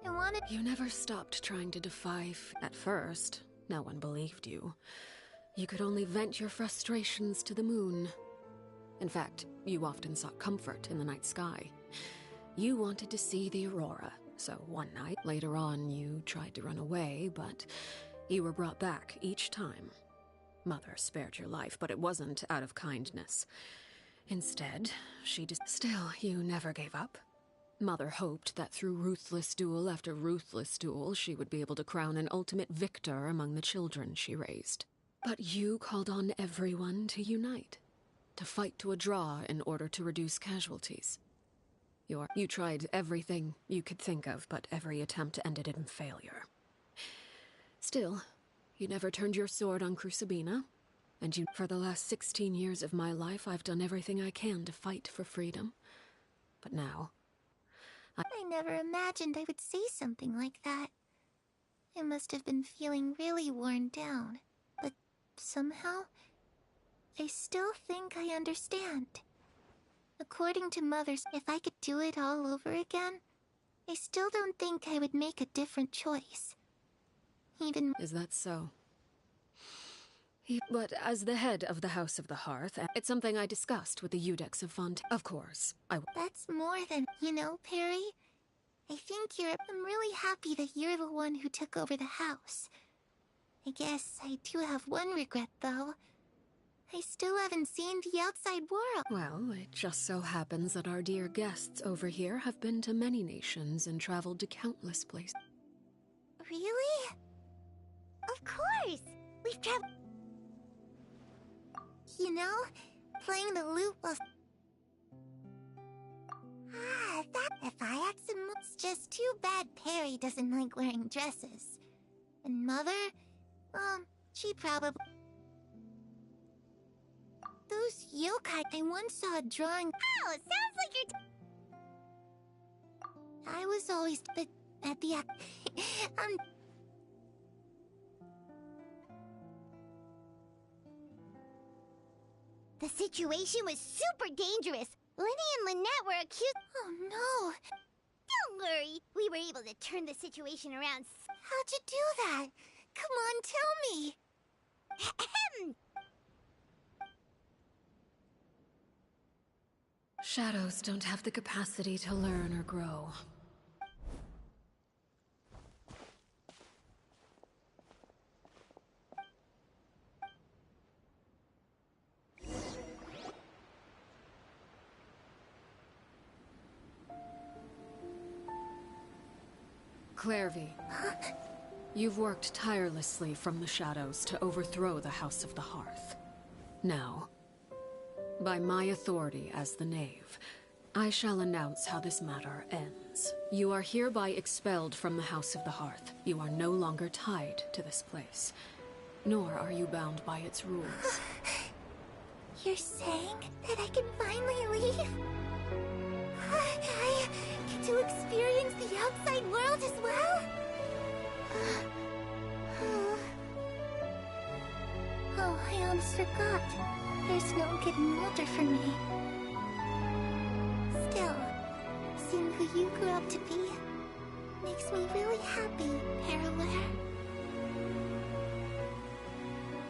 I wanted—
You never stopped trying to defy At first, no one believed you. You could only vent your frustrations to the moon. In fact, you often sought comfort in the night sky. You wanted to see the aurora, so one night, later on, you tried to run away, but you were brought back each time. Mother spared your life, but it wasn't out of kindness. Instead, Still, you never gave up. Mother hoped that through ruthless duel after ruthless duel, she would be able to crown an ultimate victor among the children she raised. But you called on everyone to unite, to fight to a draw in order to reduce casualties. You tried everything you could think of, but every attempt ended in failure. Still, you never turned your sword on Crucibina, and for the last 16 years of my life, I've done everything I can to fight for freedom. But now,
I never imagined I would say something like that. I must have been feeling really worn down. But somehow, I still think I understand. According to Mother's, if I could do it all over again, I still don't think I would make a different choice. Even—
Is that so? But as the head of the House of the Hearth, it's something I discussed with the Eudex of Fontaine. Of course,
That's more than— You know, Perry, I think I'm really happy that you're the one who took over the house. I guess I do have one regret, though. I still haven't seen the outside world.
Well, it just so happens that our dear guests over here have been to many nations and traveled to countless places.
Really? Of course! We've traveled— You know, playing the lute was— if I had some— It's just too bad Perry doesn't like wearing dresses. And Mother? She probably— Those yokai— I once saw a drawing— Oh, sounds like you're— I was always— But at the— The situation was super dangerous. Lenny and Lynette were accused— Oh no! Don't worry, we were able to turn the situation around. How'd you do that? Come on, tell me!
Shadows don't have the capacity to learn or grow. Clairvy, you've worked tirelessly from the shadows to overthrow the House of the Hearth. Now, by my authority as the Knave, I shall announce how this matter ends. You are hereby expelled from the House of the Hearth. You are no longer tied to this place, nor are you bound by its rules.
You're saying that I can finally leave? I get to experience the outside world as well? Oh, I almost forgot. There's no getting older for me. Still, seeing who you grew up to be makes me really happy, Parallel.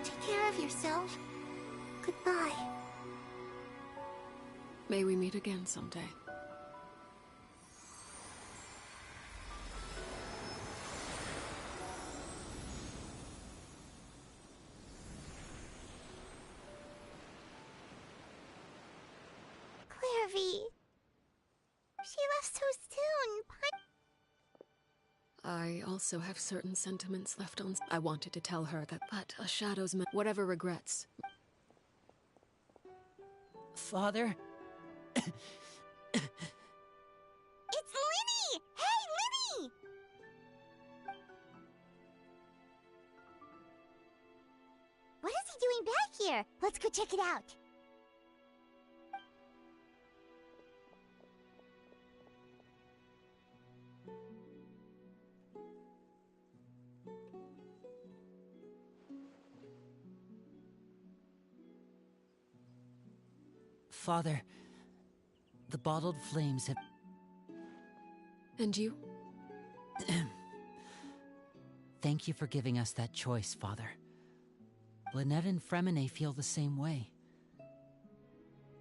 Take care of yourself. Goodbye.
May we meet again someday.
Clairvy. She left so soon.
I also have certain sentiments left on. I wanted to tell her that, but a shadow's whatever regrets.
Father?
It's Linny! Hey, Linny! What is he doing back here? Let's go check it out.
Father, the bottled flames have...
And you?
Thank you for giving us that choice, Father. Lynette and Fremine feel the same way.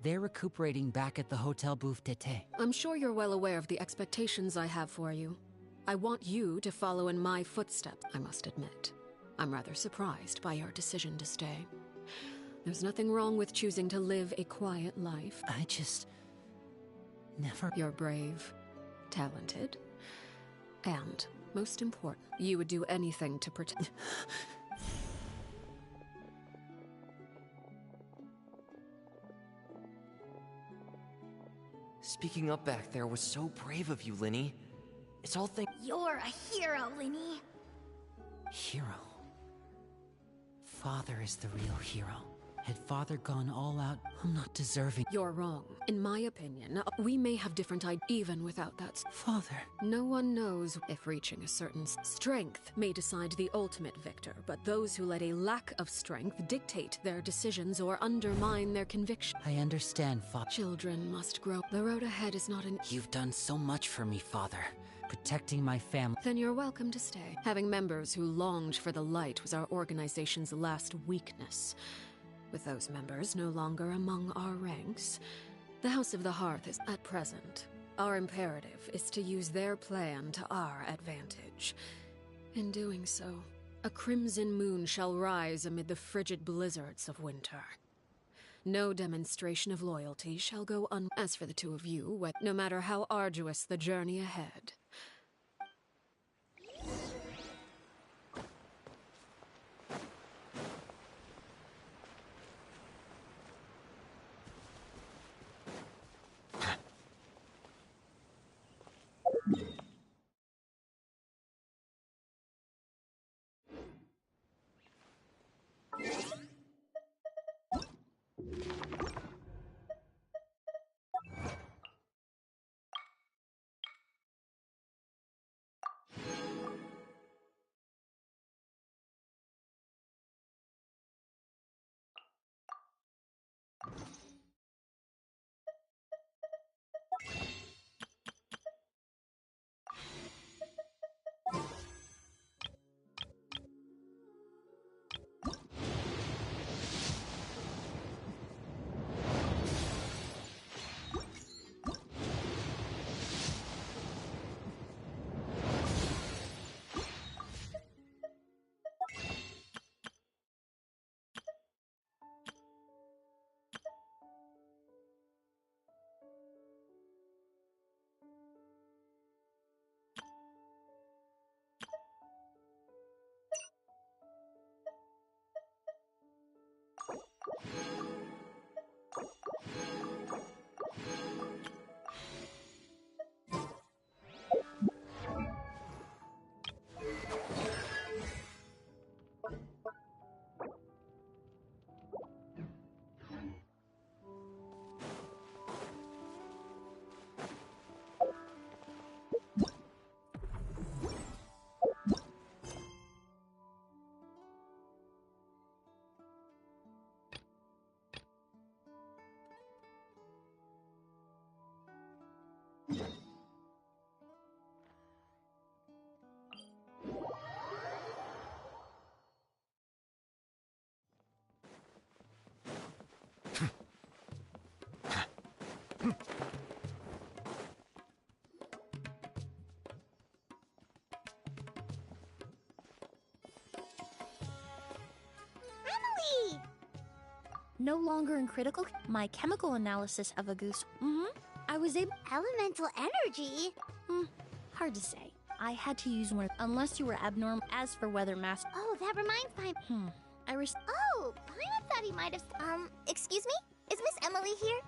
They're recuperating back at the Hotel Bouffe d'été.
I'm sure you're well aware of the expectations I have for you. I want you to follow in my footsteps, I must admit. I'm rather surprised by your decision to stay. There's nothing wrong with choosing to live a quiet life.
I just... never...
You're brave, talented, and, most important, you would do anything to protect...
Speaking up back there was so brave of you, Linny. It's all
You're a hero, Linny.
Hero. Father is the real hero. Had Father gone all out, I'm not deserving.
You're wrong. In my opinion, we may have different ideas even without that.
Father.
No one knows if reaching a certain strength may decide the ultimate victor, but those who let a lack of strength dictate their decisions or undermine their conviction.
I understand, Father.
Children must grow. The road ahead is not an...
You've done so much for me, Father. Protecting my family.
Then you're welcome to stay. Having members who longed for the light was our organization's last weakness. With those members no longer among our ranks, the House of the Hearth is at present. Our imperative is to use their plan to our advantage. In doing so, a crimson moon shall rise amid the frigid blizzards of winter. No demonstration of loyalty shall go As for the two of you, no matter how arduous the journey ahead,
Emily! No longer in critical. My chemical analysis of a goose. I was able.
Elemental energy?
Hard to say. I had to use one unless you were abnormal. As for weather mask.
Oh, that reminds me. Oh, Paimon thought he might have. Excuse me? Is Miss Emily here?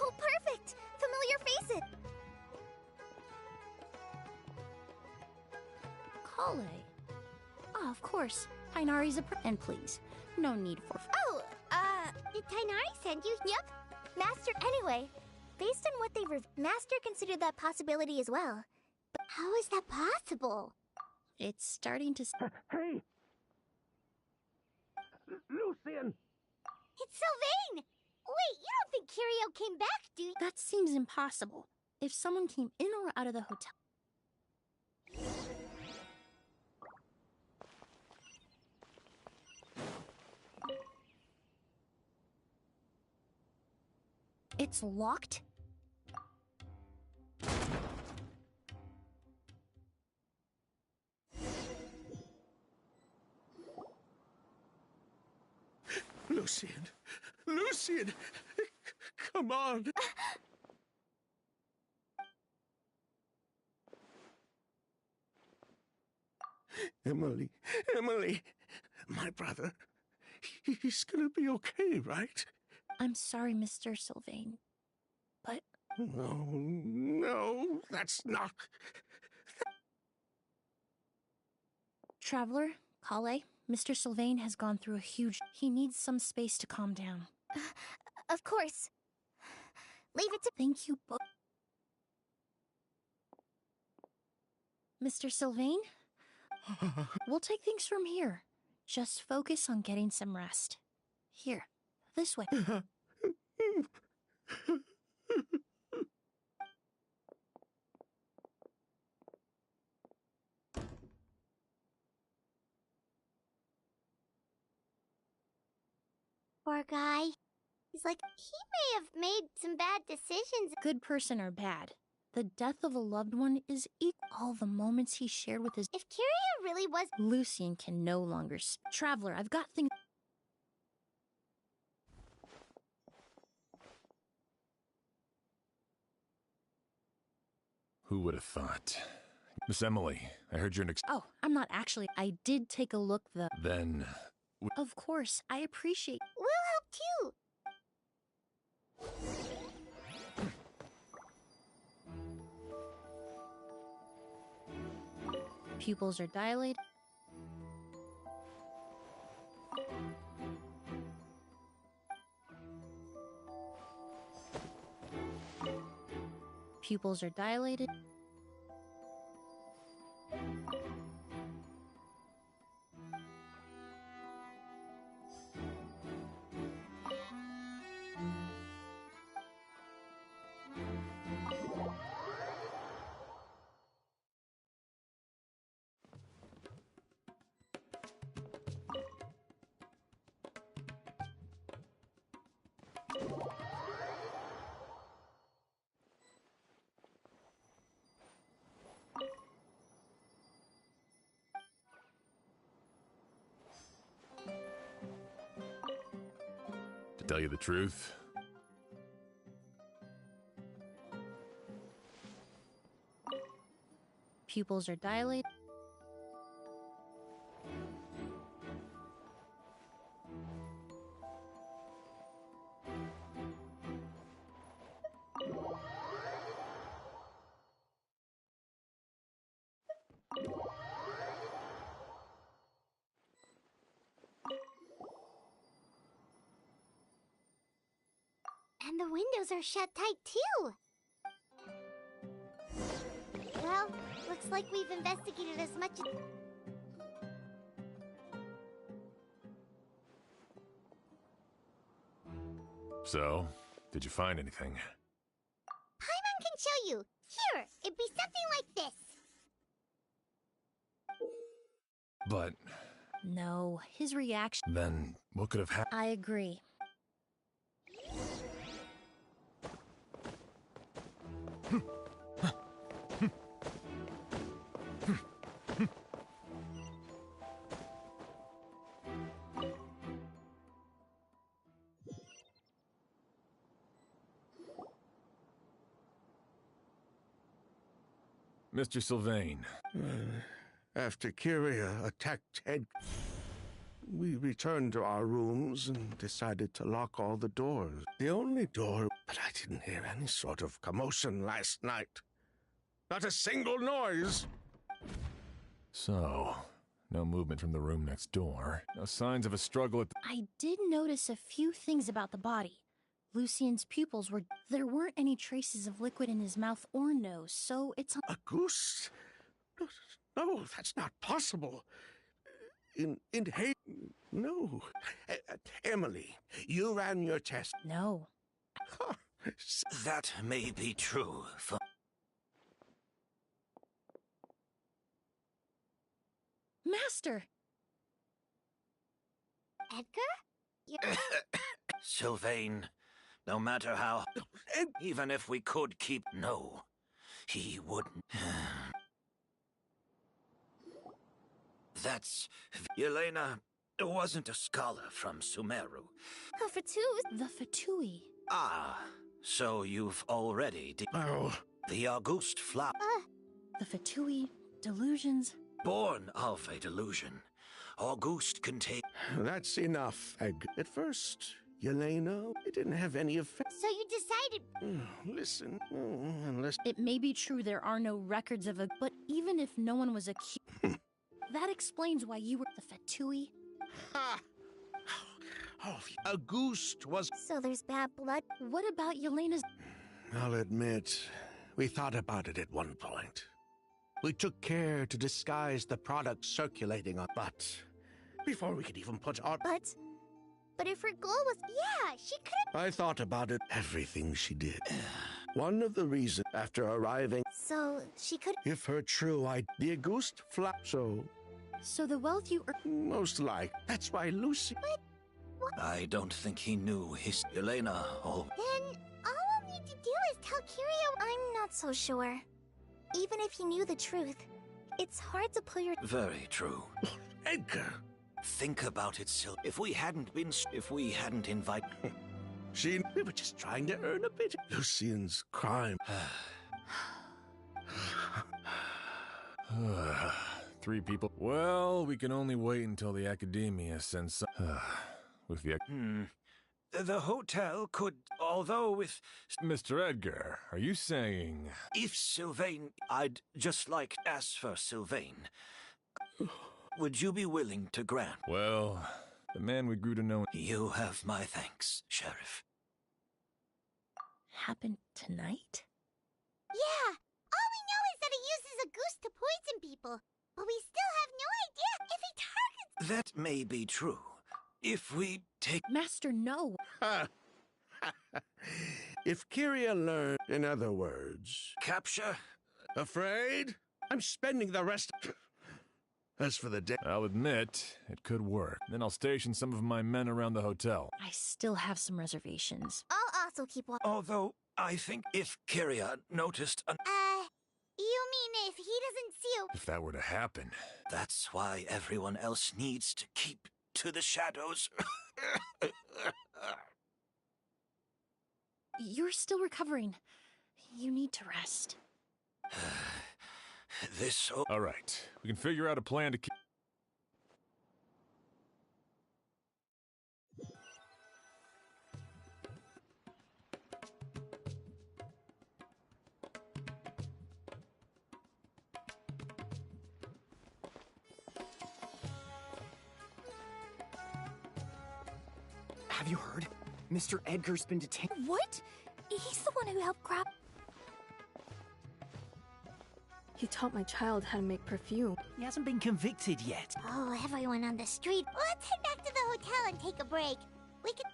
Oh, perfect! Familiar faces.
Kale. Oh, of course. Tainari's and please, no need for.
Oh, did Tainari send you? Yep. Master, anyway, based on what they've Master considered that possibility as well. But how is that possible?
It's starting to.
Hey! Lucian!
It's Sylvain! Wait, you don't think Kirio came back, do you?
That seems impossible. If someone came in or out of the hotel. It's locked?
Lucian! Lucian! Come on! Emily, Emily! My brother, he's gonna be okay, right?
I'm sorry, Mr. Sylvain. But...
No, no, that's not...
Traveler, Kale, Mr. Sylvain has gone through a huge... He needs some space to calm down.
Of course. Leave it to...
Thank you both. Mr. Sylvain? We'll take things from here. Just focus on getting some rest. Here, this way.
Poor guy. He's like, he may have made some bad decisions.
Good person or bad. The death of a loved one is all the moments he shared with his...
If Kiria really was...
Lucian can no longer... Traveler, I've got things...
Who would have thought? Miss Emily, I heard you're
Oh, I'm not actually... I did take a look, though.
Then...
Of course, I appreciate...
We'll help too!
Pupils are dilated. Pupils are dilated.
To tell you the truth,
Pupils are dilated.
And the windows are shut tight too. Well, looks like we've investigated as much as...
so, did you find anything?
you. Here, it'd be something like this.
But
No, his reaction.
then what could have happened?
I agree.
Mr. Sylvain.
After Kyria attacked Ed, we returned to our rooms and decided to lock all the doors. The only door, but I didn't hear any sort of commotion last night. Not a single noise.
So, no movement from the room next door. No signs of a struggle at the...
I did notice a few things about the body. Lucien's pupils were... There weren't any traces of liquid in his mouth or nose, so it's...
A goose? No, that's not possible. No. Emily, you ran your test.
No.
That may be true for...
Master!
Edgar?
Sylvain, no matter how... Even if we could keep... No, he wouldn't. That's... Yelena wasn't a scholar from Sumeru.
The Fatui.
Ah, so you've already... The August flower.
The Fatui, delusions...
Born of a delusion, Auguste can take...
That's enough, Edgar. At first, Yelena, it didn't have any effect.
So you decided...
Listen, unless...
It may be true there are no records of a... But even if no one was accused... that explains why you were the Fatui.
Ha! Oh, Auguste was...
So there's bad blood?
What about Yelena's...
I'll admit, we thought about it at one point. We took care to disguise the product circulating on... But before we could even put our...
But if her goal was... Yeah, she could've...
I thought about it, everything she did. One of the reasons after arriving...
So she could...
If her true the Auguste flap...
So the wealth you...
Most like. That's why Lucy...
I don't think he knew his... Yelena, oh...
Then all we'll need to do is tell Kyria... I'm not so sure. Even if he knew the truth, it's hard to pull your...
Very true.
Edgar!
Think about it, Sil. If we hadn't invited...
We were just trying to earn a bit. Lucien's crime.
3 people. Well, we can only wait until the academia sends some... with the...
The hotel could, although with...
Mr. Edgar, are you saying...
If Sylvain... I'd just like to ask for Sylvain. Would you be willing to grant?
Well, the man we grew to know...
You have my thanks, Sheriff.
Happened tonight?
Yeah! All we know is that he uses a goose to poison people. But we still have no idea if he targets...
That may be true. If we take...
Master, no!
If Kyria learned, in other words...
Capture?
Afraid? I'm spending the rest... As for the day...
I'll admit, it could work. Then I'll station some of my men around the hotel.
I still have some reservations.
I'll also keep one...
Although, I think if Kyria noticed an...
You mean if he doesn't see...
If that were to happen...
That's why everyone else needs to keep to the shadows.
You're still recovering. You need to rest.
This...
All right. We can figure out a plan to keep...
Have you heard? Mr. Edgar's been detained.
What? He's the one who helped grab...
He taught my child how to make perfume.
He hasn't been convicted yet.
Oh, everyone on the street. Let's head back to the hotel and take a break. We can...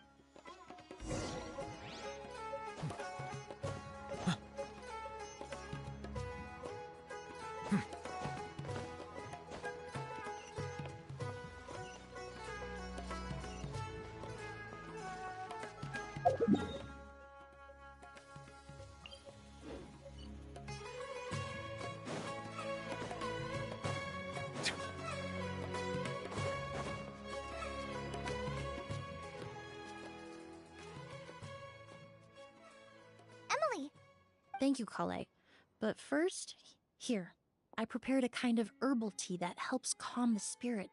Thank you, Kale. But first, here. I prepared a kind of herbal tea that helps calm the spirit.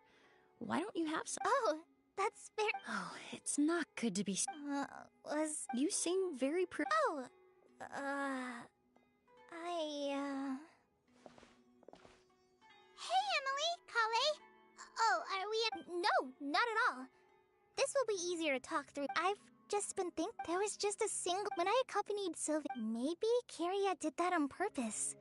Why don't you have some?
Oh, that's very...
Oh, it's not good to be... You seem very
Oh, Hey, Emily, Kale. Oh, are we... No, not at all. This will be easier to talk through. I've just been thinking there was just a single... When I accompanied Sylvain, maybe Kyria did that on purpose.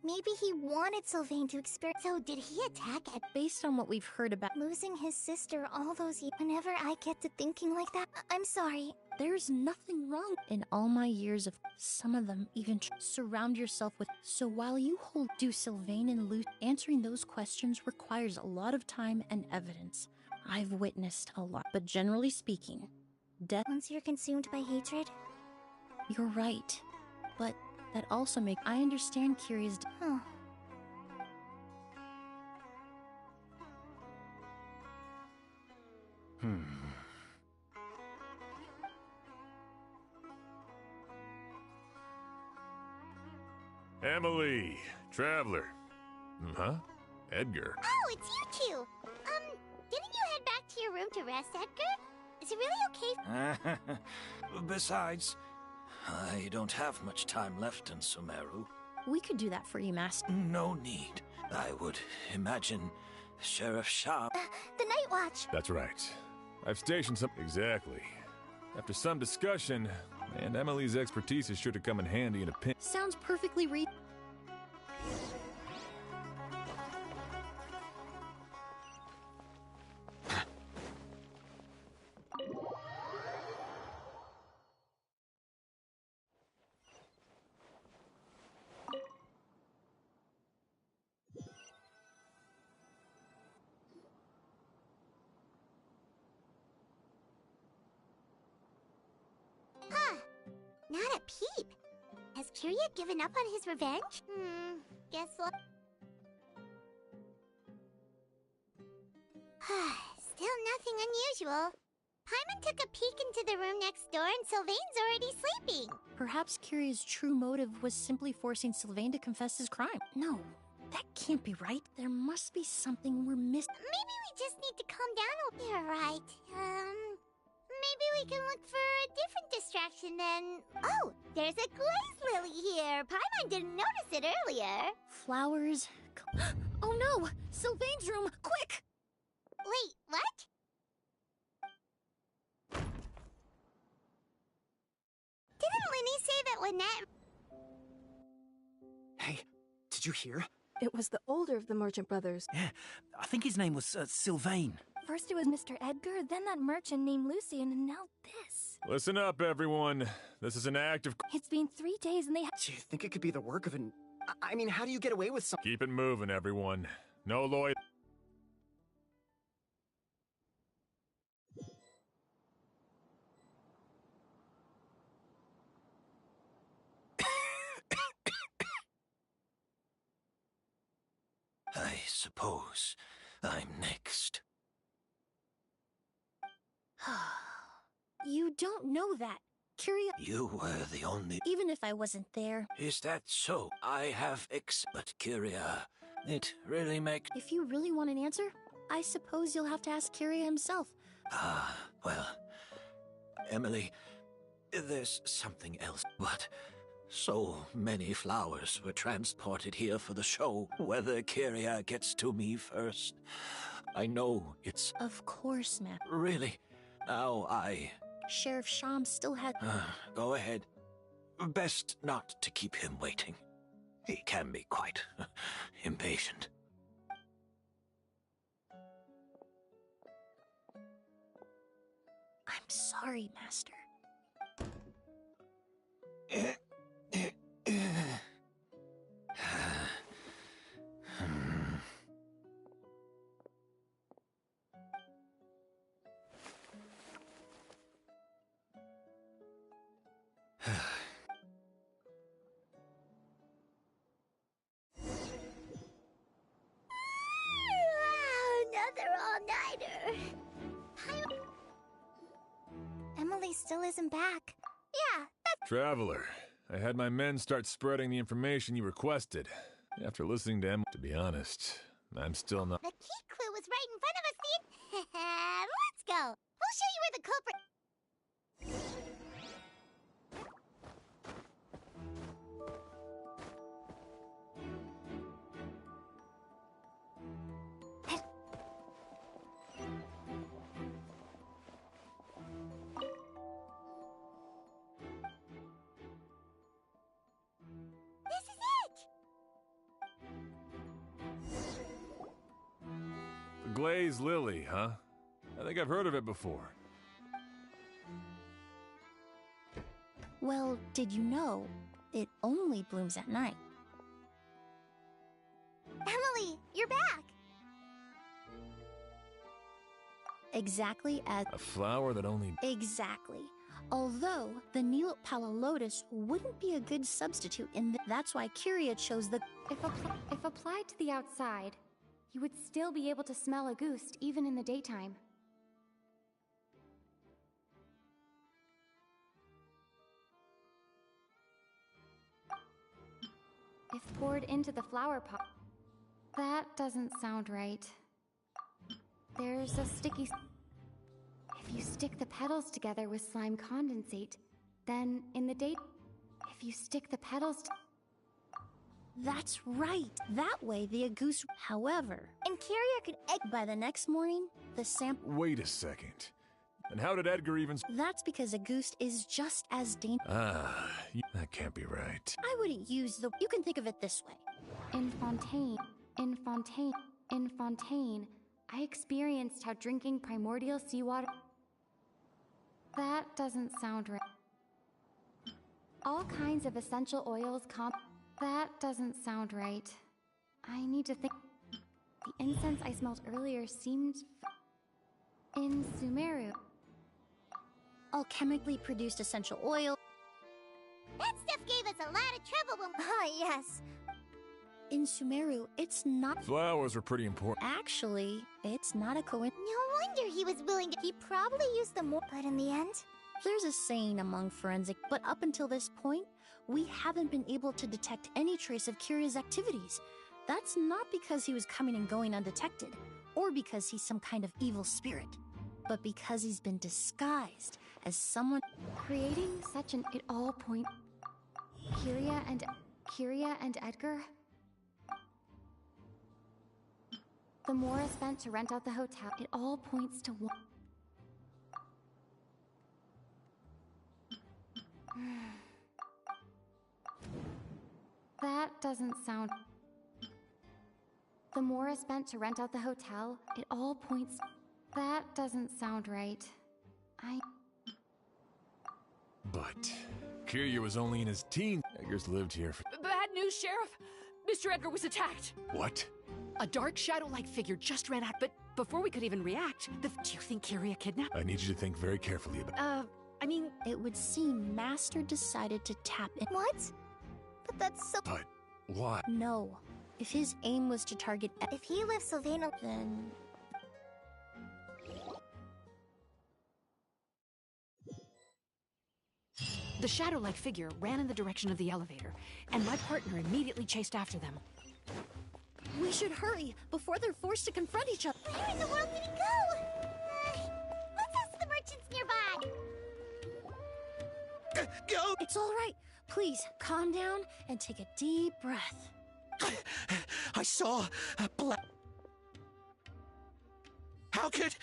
Maybe he wanted Sylvain to experience... So did he attack at...
Based on what we've heard about
losing his sister all those years... Whenever I get to thinking like that, I'm sorry.
There's nothing wrong. In all my years of... Some of them even surround yourself with... So while you hold... Do Sylvain and Lucy... Answering those questions requires a lot of time and evidence. I've witnessed a lot. But generally speaking, death...
Once you're consumed by hatred?
You're right. But... That also makes... I understand Kyria's...
Huh.
Emily, Traveler. Huh? Edgar.
Oh, it's you two! Didn't you head back to your room to rest, Edgar? Is it really okay?
Besides, I don't have much time left in Sumeru.
We could do that for you, Master.
No need. I would imagine Sheriff Sharp...
the Night Watch!
That's right. I've stationed some... Exactly. After some discussion, and Emily's expertise is sure to come in handy in a pinch.
Sounds perfectly
Huh. Not a peep. Has Kyria given up on his revenge? Guess what? Still nothing unusual. Paimon took a peek into the room next door and Sylvain's already sleeping.
Perhaps Kyria's true motive was simply forcing Sylvain to confess his crime. No, that can't be right. There must be something we're missing.
Maybe we just need to calm down a little. You're right. Maybe we can look for a different distraction then. Oh, there's a glaze lily here. Paimon didn't notice it earlier.
Flowers. Oh no! Sylvain's room! Quick!
Wait, what? Didn't Linny say that Lynette...
Hey, did you hear?
It was the older of the merchant brothers.
Yeah, I think his name was Sylvain.
First it was Mr. Edgar, then that merchant named Lucian, and now this.
Listen up, everyone. This is an act of...
It's been 3 days and they
Do you think it could be the work of an... I mean, how do you get away with something?
Keep it moving, everyone. No loyalty.
I suppose I'm next.
You don't know that. Kyria...
You were the only...
Even if I wasn't there...
Is that so? I have but Kyria, it really makes...
If you really want an answer, I suppose you'll have to ask Kyria himself.
Well... Emily, there's something else. But so many flowers were transported here for the show. Whether Kyria gets to me first, I know it's...
Of course, Matt.
Really? Now
Sheriff Sham still had...
Go ahead. Best not to keep him waiting. He can be quite impatient.
I'm sorry, Master.
Another all-nighter. Emily still isn't back. Yeah, that's...
Traveler, I had my men start spreading the information you requested. After listening to Em, to be honest, I'm still not.
The key clue was right in front of us, Dean. Let's go. We'll show you where the culprit. This is it.
The Glazed Lily, huh? I think I've heard of it before.
Well, did you know it only blooms at night?
Emily, you're back.
Exactly as...
A flower that only...
Exactly. Although the Nilo Palo Lotus wouldn't be a good substitute that's why Kyria chose the...
If applied to the outside, you would still be able to smell a goose even in the daytime. If poured into the flower pot... That doesn't sound right. There's a sticky... If you stick the petals together with slime condensate, then in the day... If you stick the petals...
That's right. That way the goose... However...
And Kyria could egg...
By the next morning, the sample...
Wait a second. And how did Edgar even...
That's because a goose is just as dangerous...
That can't be right.
I wouldn't use the... You can think of it this way.
In Fontaine, I experienced how drinking primordial seawater... That doesn't sound right. All kinds of essential oils That doesn't sound right. I need to think... The incense I smelled earlier seemed... In Sumeru.
All chemically produced essential oil...
That stuff gave us a lot of trouble when... Oh, yes.
In Sumeru, it's not...
Flowers were pretty important.
Actually, it's not a coincidence.
No wonder he was willing to... He probably used them more... But in the end...
There's a saying among forensic, but up until this point, we haven't been able to detect any trace of Kyria's activities. That's not because he was coming and going undetected, or because he's some kind of evil spirit, but because he's been disguised as someone...
Creating such an... It all point... Kyria and Edgar... The more I spent to rent out the hotel, it all points to one... That doesn't sound... The more I spent to rent out the hotel, it all points... That doesn't sound right.
But... Kyria was only in his teens. Edgar's lived here for...
Bad news, Sheriff! Mr. Edgar was attacked!
What?
A dark shadow-like figure just ran out, but before we could even react, do you think Kyria kidnapped?
I need you to think very carefully about...
I mean...
It would seem Master decided to tap in...
What? But that's so...
But... why?
No. If his aim was to target...
If he left Sylvain...
Then...
The shadow-like figure ran in the direction of the elevator, and my partner immediately chased after them.
We should hurry, before they're forced to confront each other.
Where in the world did he go? Let's ask the merchants nearby.
Go! It's all right. Please, calm down and take a deep breath.
I saw a black... How could...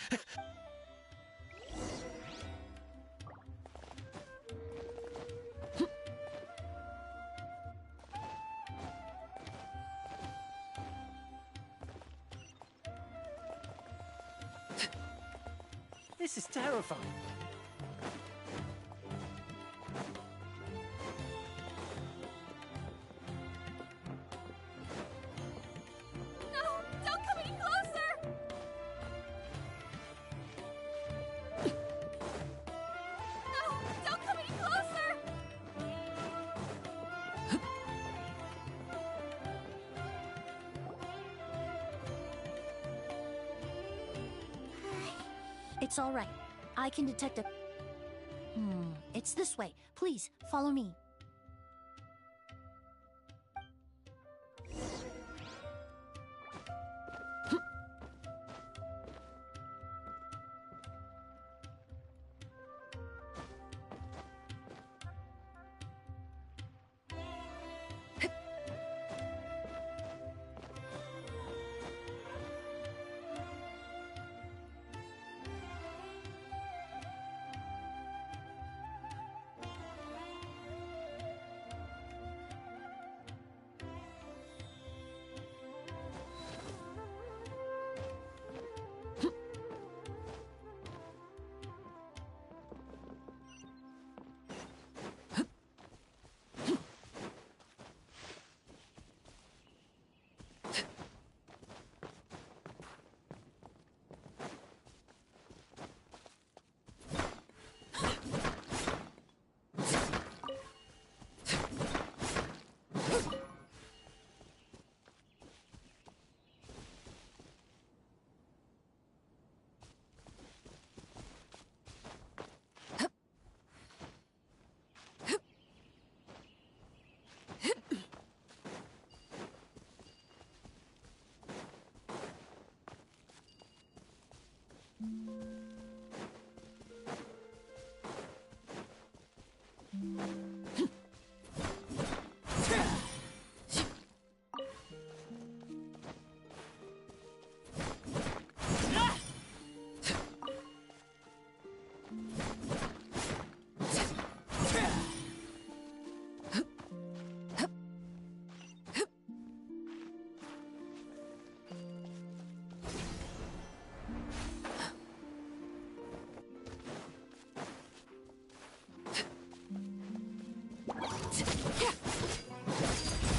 This is terrifying.
No! Don't come any closer! No! Don't come any closer!
It's all right. I can detect a... It's this way. Please, follow me.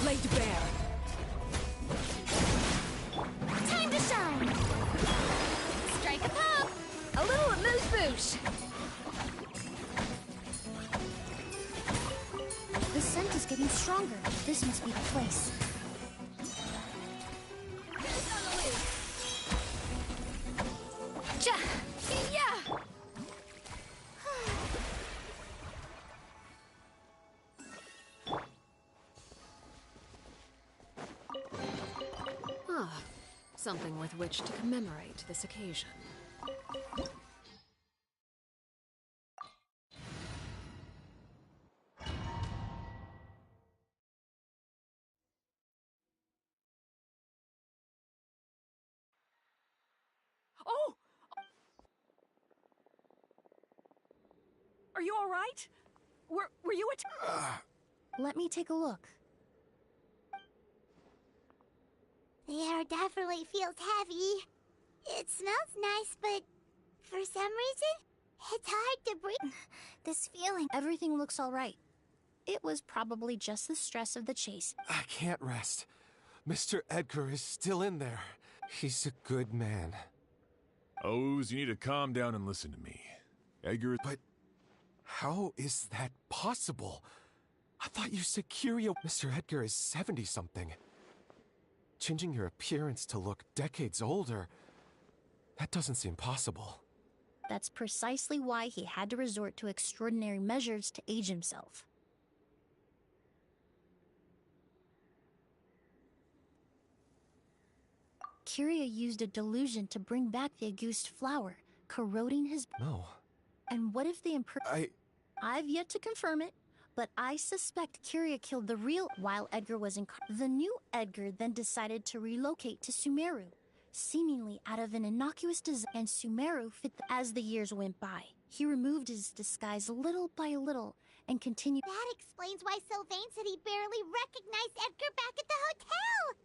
Laid bare.
Time to shine! Strike a pop! A little amuse-bouche!
The scent is getting stronger. This must be the place.
Ja! Yeah!
Ah, something with which to commemorate this occasion.
Oh! Are you all right? Were you
Let me take a look.
The air definitely feels heavy. It smells nice, but for some reason, it's hard to breathe. This feeling.
Everything looks all right. It was probably just the stress of the chase.
I can't rest. Mr. Edgar is still in there. He's a good man.
Oz, you need to calm down and listen to me. Edgar...
But how is that possible? I thought you said Curio... Mr. Edgar is 70-something. Changing your appearance to look decades older... That doesn't seem possible.
That's precisely why he had to resort to extraordinary measures to age himself. Kyria used a delusion to bring back the Auguste flower, corroding his...
No.
And what if the I've yet to confirm it, but I suspect Kyria killed the real while Edgar was in... The new Edgar then decided to relocate to Sumeru, seemingly out of an innocuous design, and Sumeru fit as the years went by. He removed his disguise little by little and continued...
That explains why Sylvain said he barely recognized Edgar back at the hotel!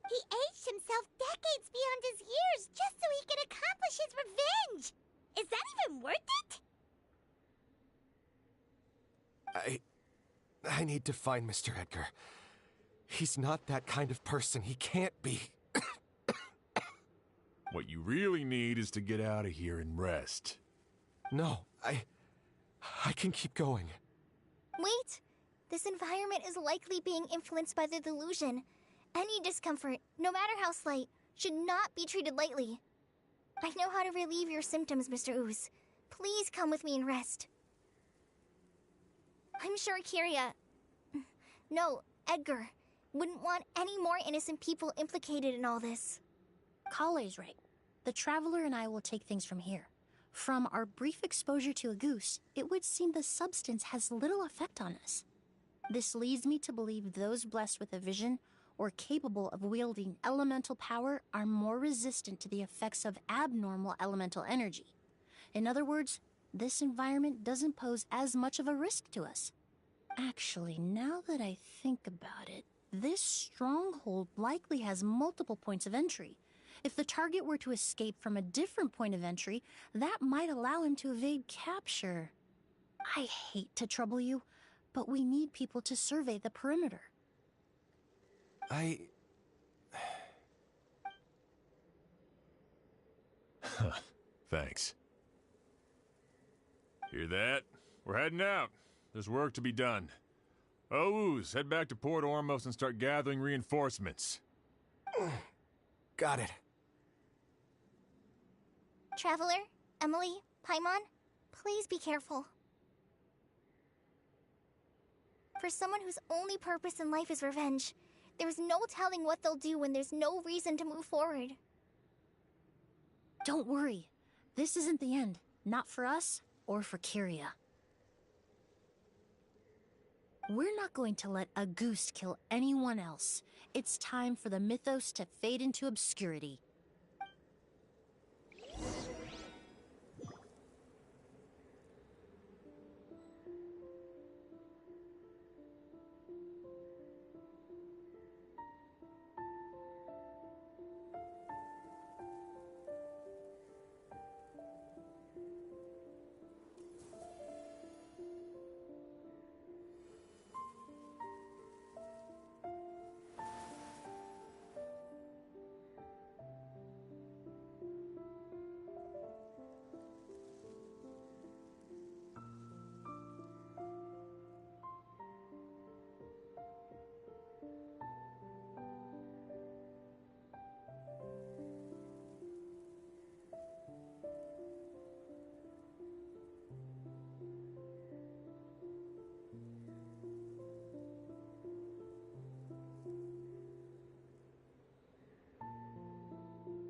He aged himself decades beyond his years just so he could accomplish his revenge! Is that even worth it?
I need to find Mr. Edgar. He's not that kind of person. He can't be.
What you really need is to get out of here and rest.
No, I can keep going.
Wait! This environment is likely being influenced by the delusion. Any discomfort, no matter how slight, should not be treated lightly. I know how to relieve your symptoms, Mr. Ooze. Please come with me and rest. I'm sure Kyria... No, Edgar wouldn't want any more innocent people implicated in all this.
Kale's right. The Traveler and I will take things from here. From our brief exposure to a goose, it would seem the substance has little effect on us. This leads me to believe those blessed with a vision or capable of wielding elemental power are more resistant to the effects of abnormal elemental energy. In other words, this environment doesn't pose as much of a risk to us. Actually, now that I think about it, this stronghold likely has multiple points of entry. If the target were to escape from a different point of entry, that might allow him to evade capture. I hate to trouble you, but we need people to survey the perimeter.
Thanks. Hear that? We're heading out. There's work to be done. Ooze, head back to Port Ormos and start gathering reinforcements.
Got it.
Traveler, Emily, Paimon, please be careful. For someone whose only purpose in life is revenge, there's no telling what they'll do when there's no reason to move forward.
Don't worry. This isn't the end. Not for us or for Kyria. We're not going to let a goose kill anyone else. It's time for the mythos to fade into obscurity.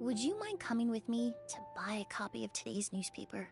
Would you mind coming with me to buy a copy of today's newspaper?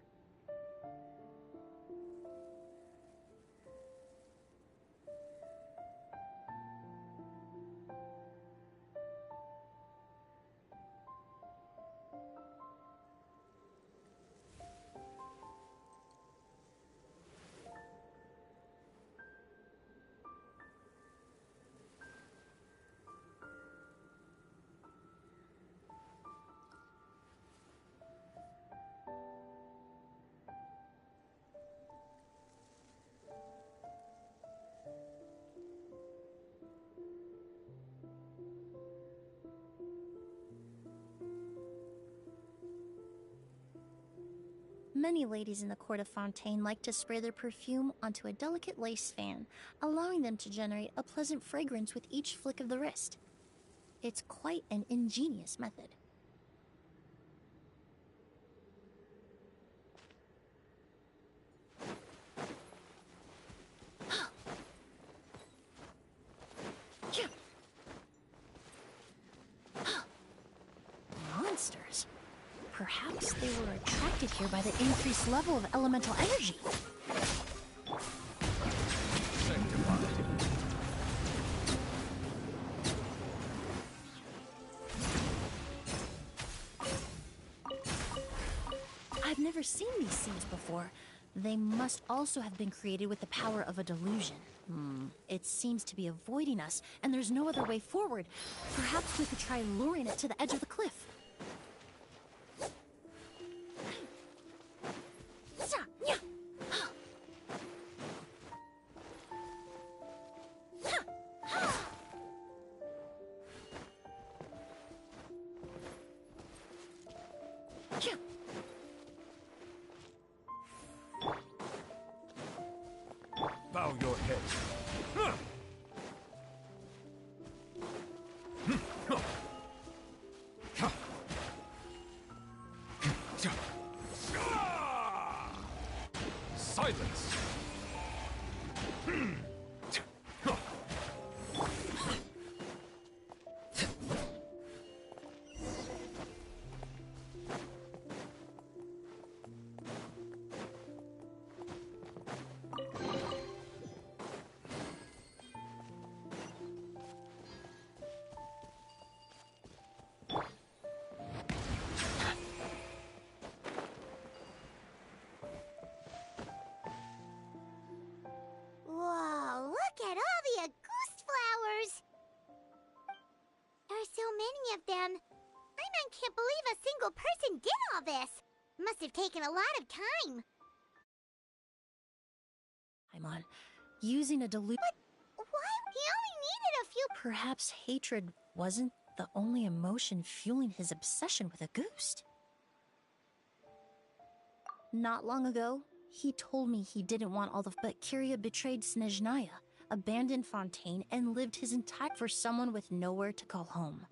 Many ladies in the court of Fontaine like to spray their perfume onto a delicate lace fan, allowing them to generate a pleasant fragrance with each flick of the wrist. It's quite an ingenious method. Monsters. Perhaps they were attracted here by the increased level of elemental energy. I've never seen these scenes before. They must also have been created with the power of a delusion. It seems to be avoiding us, and there's no other way forward. Perhaps we could try luring it to the edge of the cliff.
Bow your head. Silence!
Whoa, look at all the Auguste flowers! There are so many of them. I can't believe a single person did all this. Must have taken a lot of time.
I'm on. Using a delusion.
But what? He only needed a few.
Perhaps hatred wasn't the only emotion fueling his obsession with a goose. Not long ago, he told me he didn't want all the. But Kyria betrayed Snezhnaya, abandoned Fontaine, and lived his entire for someone with nowhere to call home.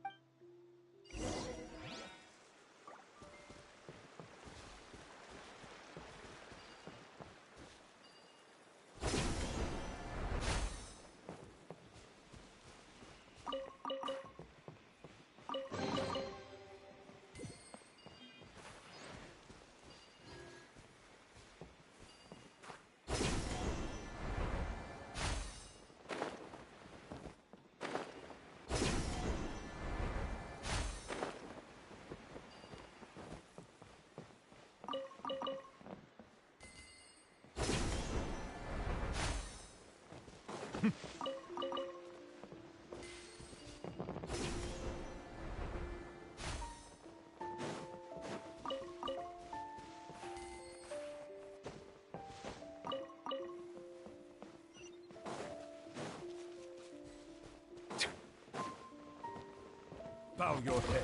Bow your head.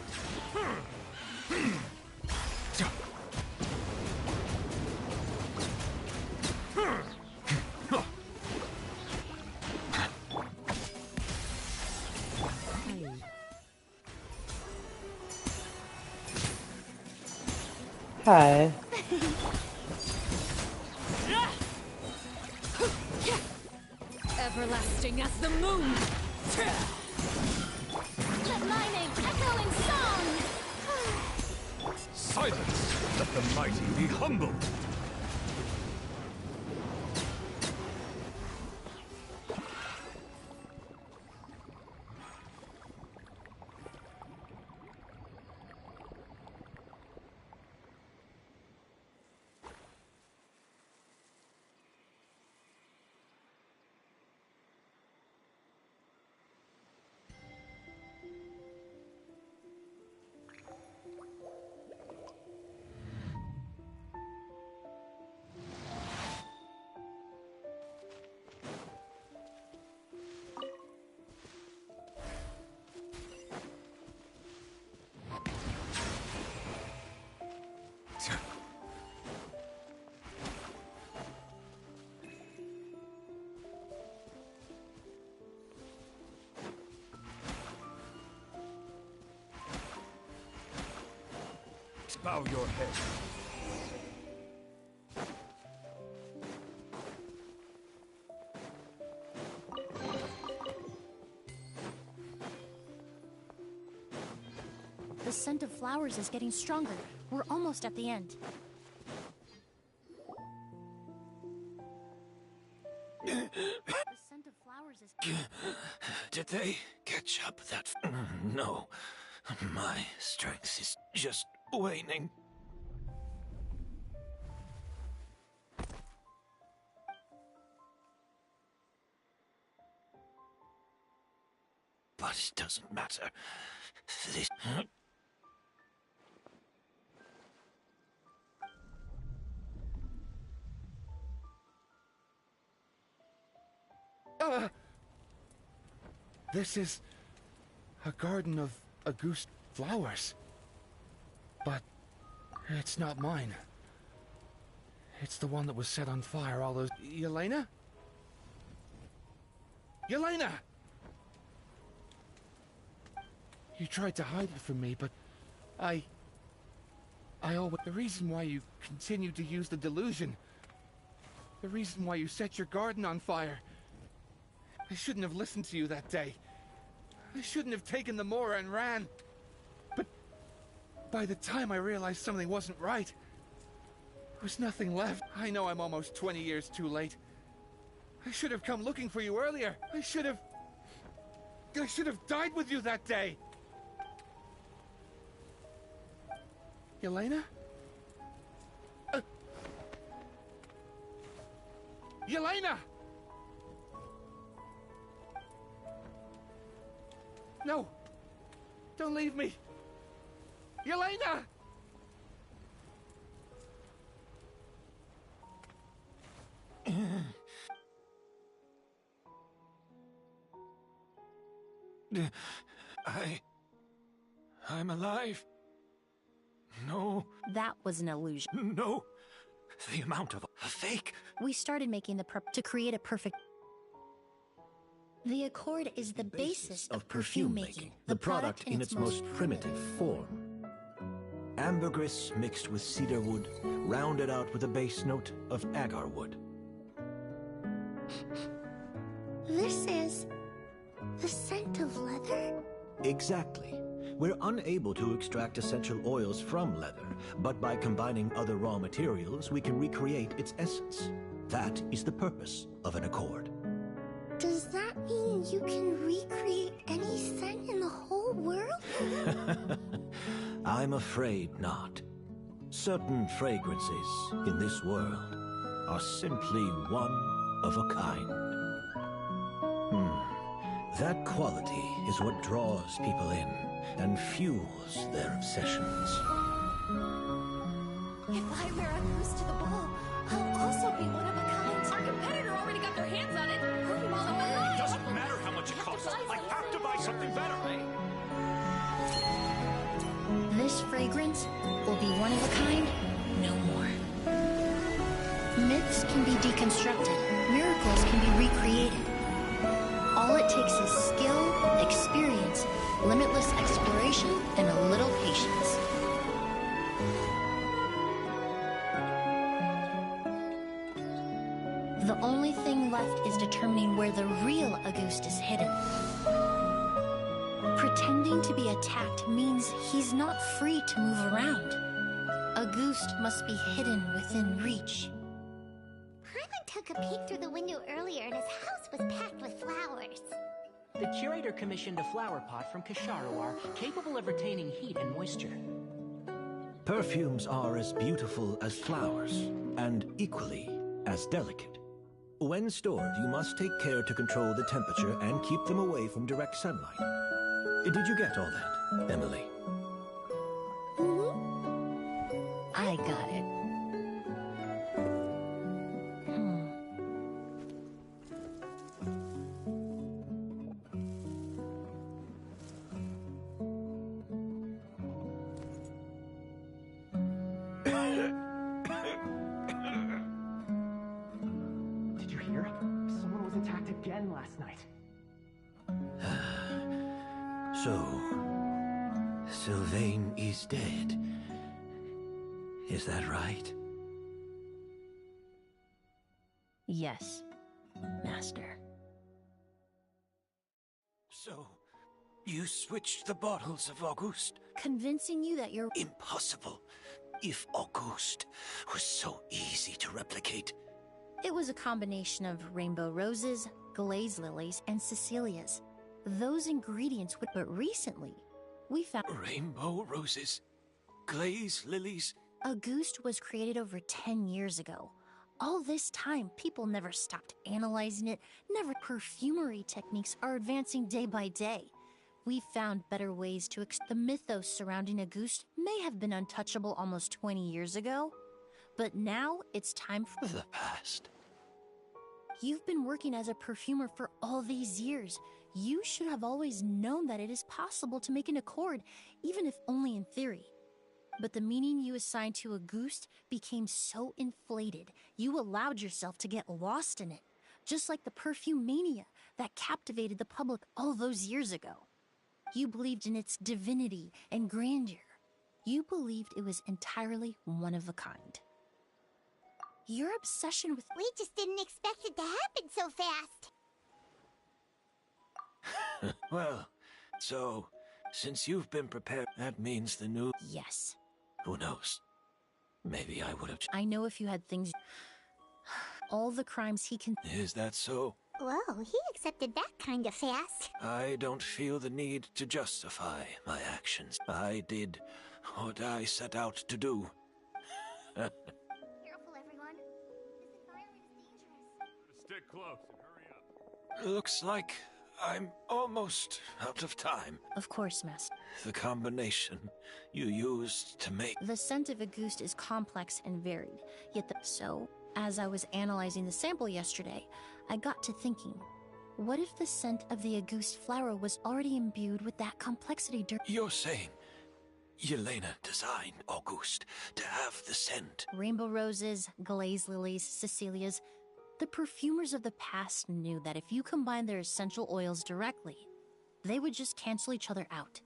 Hi.
Everlasting as the moon.
Let my name echo in song!
Silence! Let the mighty be humbled! Bow your head.
The scent of flowers is getting stronger. We're almost at the end. The scent of flowers is...
Did they catch up that... No. My strength is just waning. But it doesn't matter. This...
This is a garden of August flowers. But it's not mine. It's the one that was set on fire all those... Yelena? Yelena! You tried to hide it from me, but I always... The reason why you continued to use the delusion, the reason why you set your garden on fire, I shouldn't have listened to you that day. I shouldn't have taken the Mora and ran. But by the time I realized something wasn't right, there was nothing left. I know I'm almost 20 years too late. I should have come looking for you earlier. I should have died with you that day. Yelena? Yelena! No! Don't leave me! Yelena! I'm alive. No.
That was an illusion.
No. The amount of a fake.
We started making the prep to create a perfect... The accord is the basis of perfume making.
The product in its most primitive form. Ambergris mixed with cedarwood, rounded out with a base note of agarwood.
This is... the scent of leather?
Exactly. We're unable to extract essential oils from leather, but by combining other raw materials, we can recreate its essence. That is the purpose of an accord.
Does that mean you can recreate any scent in the whole world?
I'm afraid not. Certain fragrances in this world are simply one of a kind. That quality is what draws people in and fuels their obsessions.
If I wear a goose to the ball, I'll also be one of a kind.
Our competitor already got their hands on it. Hurry, Mom.
It doesn't matter how much it costs. I have to buy something better.
This fragrance will be one of a kind, no more. Myths can be deconstructed, miracles can be recreated. All it takes is skill, experience, limitless exploration, and a little patience. The only thing left is determining where the real Auguste is hidden. Pretending to be attacked means he's not free to move around. Auguste must be hidden within reach.
Paimon took a peek through the window earlier and his house was packed with flowers.
The curator commissioned a flower pot from Kasharawar, capable of retaining heat and moisture.
Perfumes are as beautiful as flowers, and equally as delicate. When stored, you must take care to control the temperature and keep them away from direct sunlight. Did you get all that, Emily?
I got it.
Did you hear? Someone was attacked again last night.
So, Sylvain is dead. Is that right?
Yes, Master.
So, you switched the bottles of Auguste?
Convincing you that you're...
Impossible. If Auguste was so easy to replicate.
It was a combination of rainbow roses, glaze lilies, and Cecilias. Those ingredients would... But recently, we found...
Rainbow roses? Glaze lilies?
Auguste was created over 10 years ago. All this time, people never stopped analyzing it, never... Perfumery techniques are advancing day by day. We found better ways to... The mythos surrounding Auguste may have been untouchable almost 20 years ago, but now it's time for...
The past.
You've been working as a perfumer for all these years. You should have always known that it is possible to make an accord, even if only in theory. But the meaning you assigned to Auguste became so inflated, you allowed yourself to get lost in it, just like the perfume mania that captivated the public all those years ago. You believed in its divinity and grandeur. You believed it was entirely one of a kind. Your obsession with...
We just didn't expect it to happen so fast.
Well, so, since you've been prepared, that means the new...
Yes.
Who knows? Maybe I would have...
I know if you had things... All the crimes he can...
Is that so?
Whoa, he accepted that kind of fast.
I don't feel the need to justify my actions. I did what I set out to do.
Careful, everyone. This environment is dangerous.
Stick close and hurry up.
Looks like I'm almost out of time.
Of course, Master.
The combination you used to make...
The scent of Auguste is complex and varied, yet So, as I was analyzing the sample yesterday, I got to thinking, what if the scent of the Auguste flower was already imbued with that complexity
You're saying Yelena designed Auguste to have the scent?
Rainbow roses, glaze lilies, Cecilias... The perfumers of the past knew that if you combine their essential oils directly, they would just cancel each other out.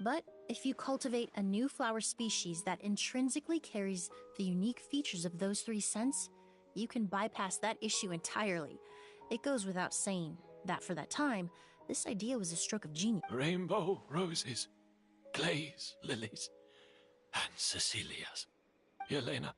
But if you cultivate a new flower species that intrinsically carries the unique features of those three scents, you can bypass that issue entirely. It goes without saying that for that time, this idea was a stroke of genius.
Rainbow roses, glaze lilies, and Cecilias. Yelena.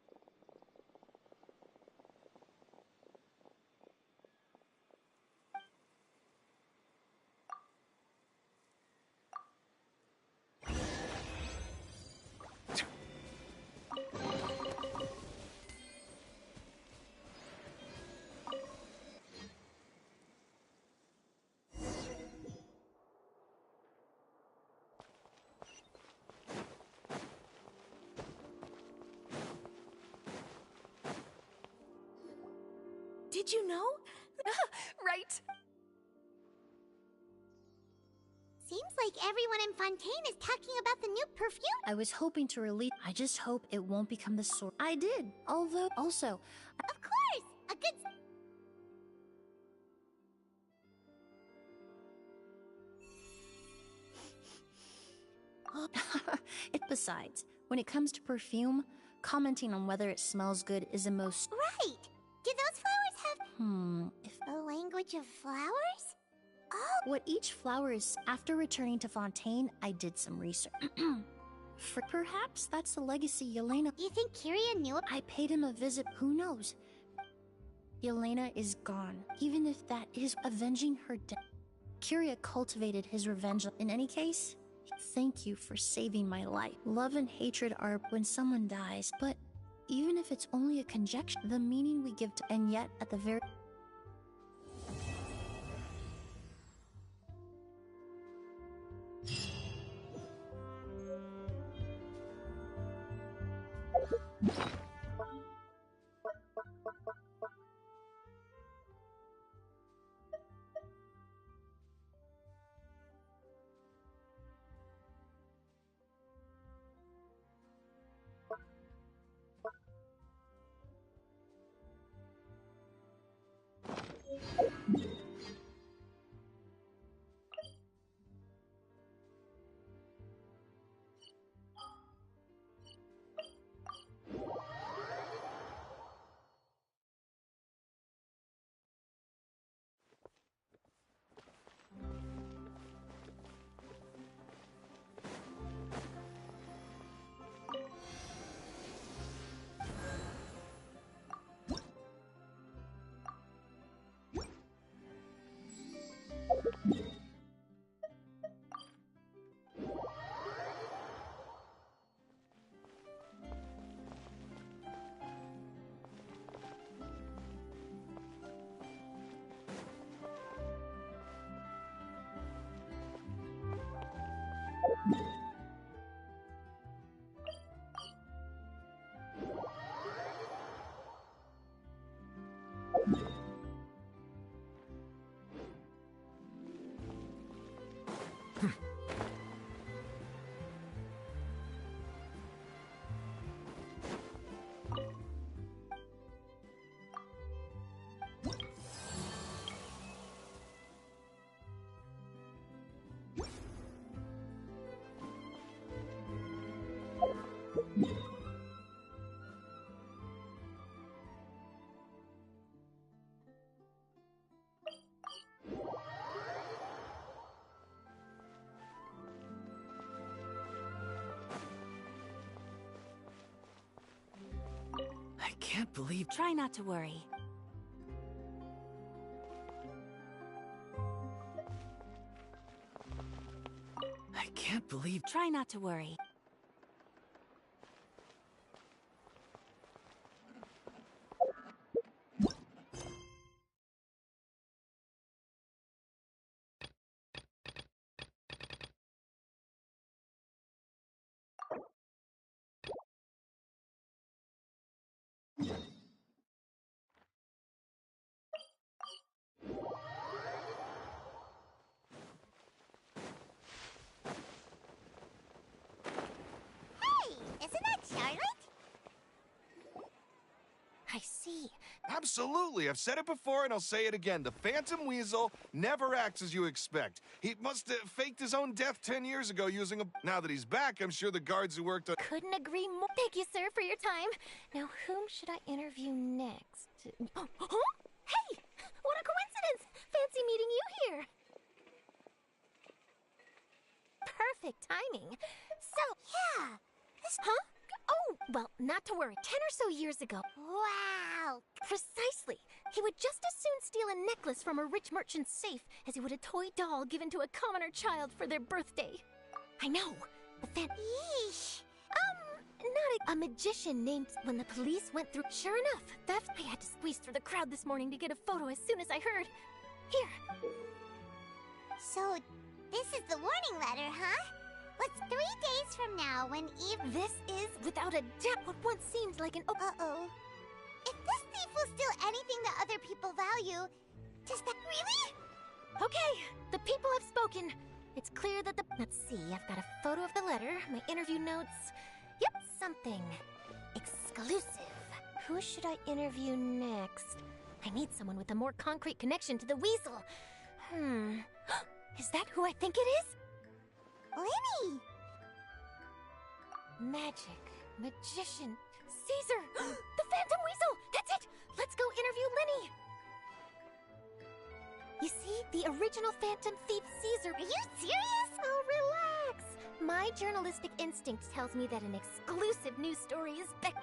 Did you know? Right?
Seems like everyone in Fontaine is talking about the new perfume.
I was hoping to release. I just hope it won't become the sort. I did. Although, also,
Of course! A good...
Besides, when it comes to perfume, commenting on whether it smells good is a most.
Right! Do those flowers have...
If
a language of flowers?
what each flower is. After returning to Fontaine, I did some research. Perhaps that's the legacy Yelena.
You think Kyria knew?
I paid him a visit. Who knows? Yelena is gone. Even if that is avenging her death. Kyria cultivated his revenge. In any case, thank you for saving my life. Love and hatred are when someone dies, but even if it's only a conjecture, the meaning we give to, and yet at the very...
I can't believe...
Try not to worry.
I can't believe...
Try not to worry.
I see.
Absolutely. I've said it before and I'll say it again. The Phantom Weasel never acts as you expect. He must have faked his own death 10 years ago using a... Now that he's back, I'm sure the guards who worked on...
Couldn't agree more. Thank you, sir, for your time. Now, whom should I interview next? Oh, huh? Hey! What a coincidence! Fancy meeting you here. Perfect timing. So, yeah. Huh? Oh, well, not to worry. 10 or so years ago.
Wow!
Precisely. He would just as soon steal a necklace from a rich merchant's safe as he would a toy doll given to a commoner child for their birthday. I know.
Yeesh.
Not a magician named... When the police went through... Sure enough, theft... I had to squeeze through the crowd this morning to get a photo as soon as I heard. Here.
So, this is the warning letter, huh? What's 3 days from now when Eve...
This is, without a doubt, what once seemed like an...
Uh-oh. If this thief will steal anything that other people value. Does that really?
Okay, the people have spoken. It's clear that the... Let's see, I've got a photo of the letter, my interview notes. Yep, something. Exclusive. Who should I interview next? I need someone with a more concrete connection to the weasel. Is that who I think it is?
Linny!
Magic. Magician. Caesar! The Phantom Weasel! That's it! Let's go interview Linny! You see, the original Phantom Thief Caesar...
Are you serious?
Oh, relax! My journalistic instinct tells me that an exclusive news story is better.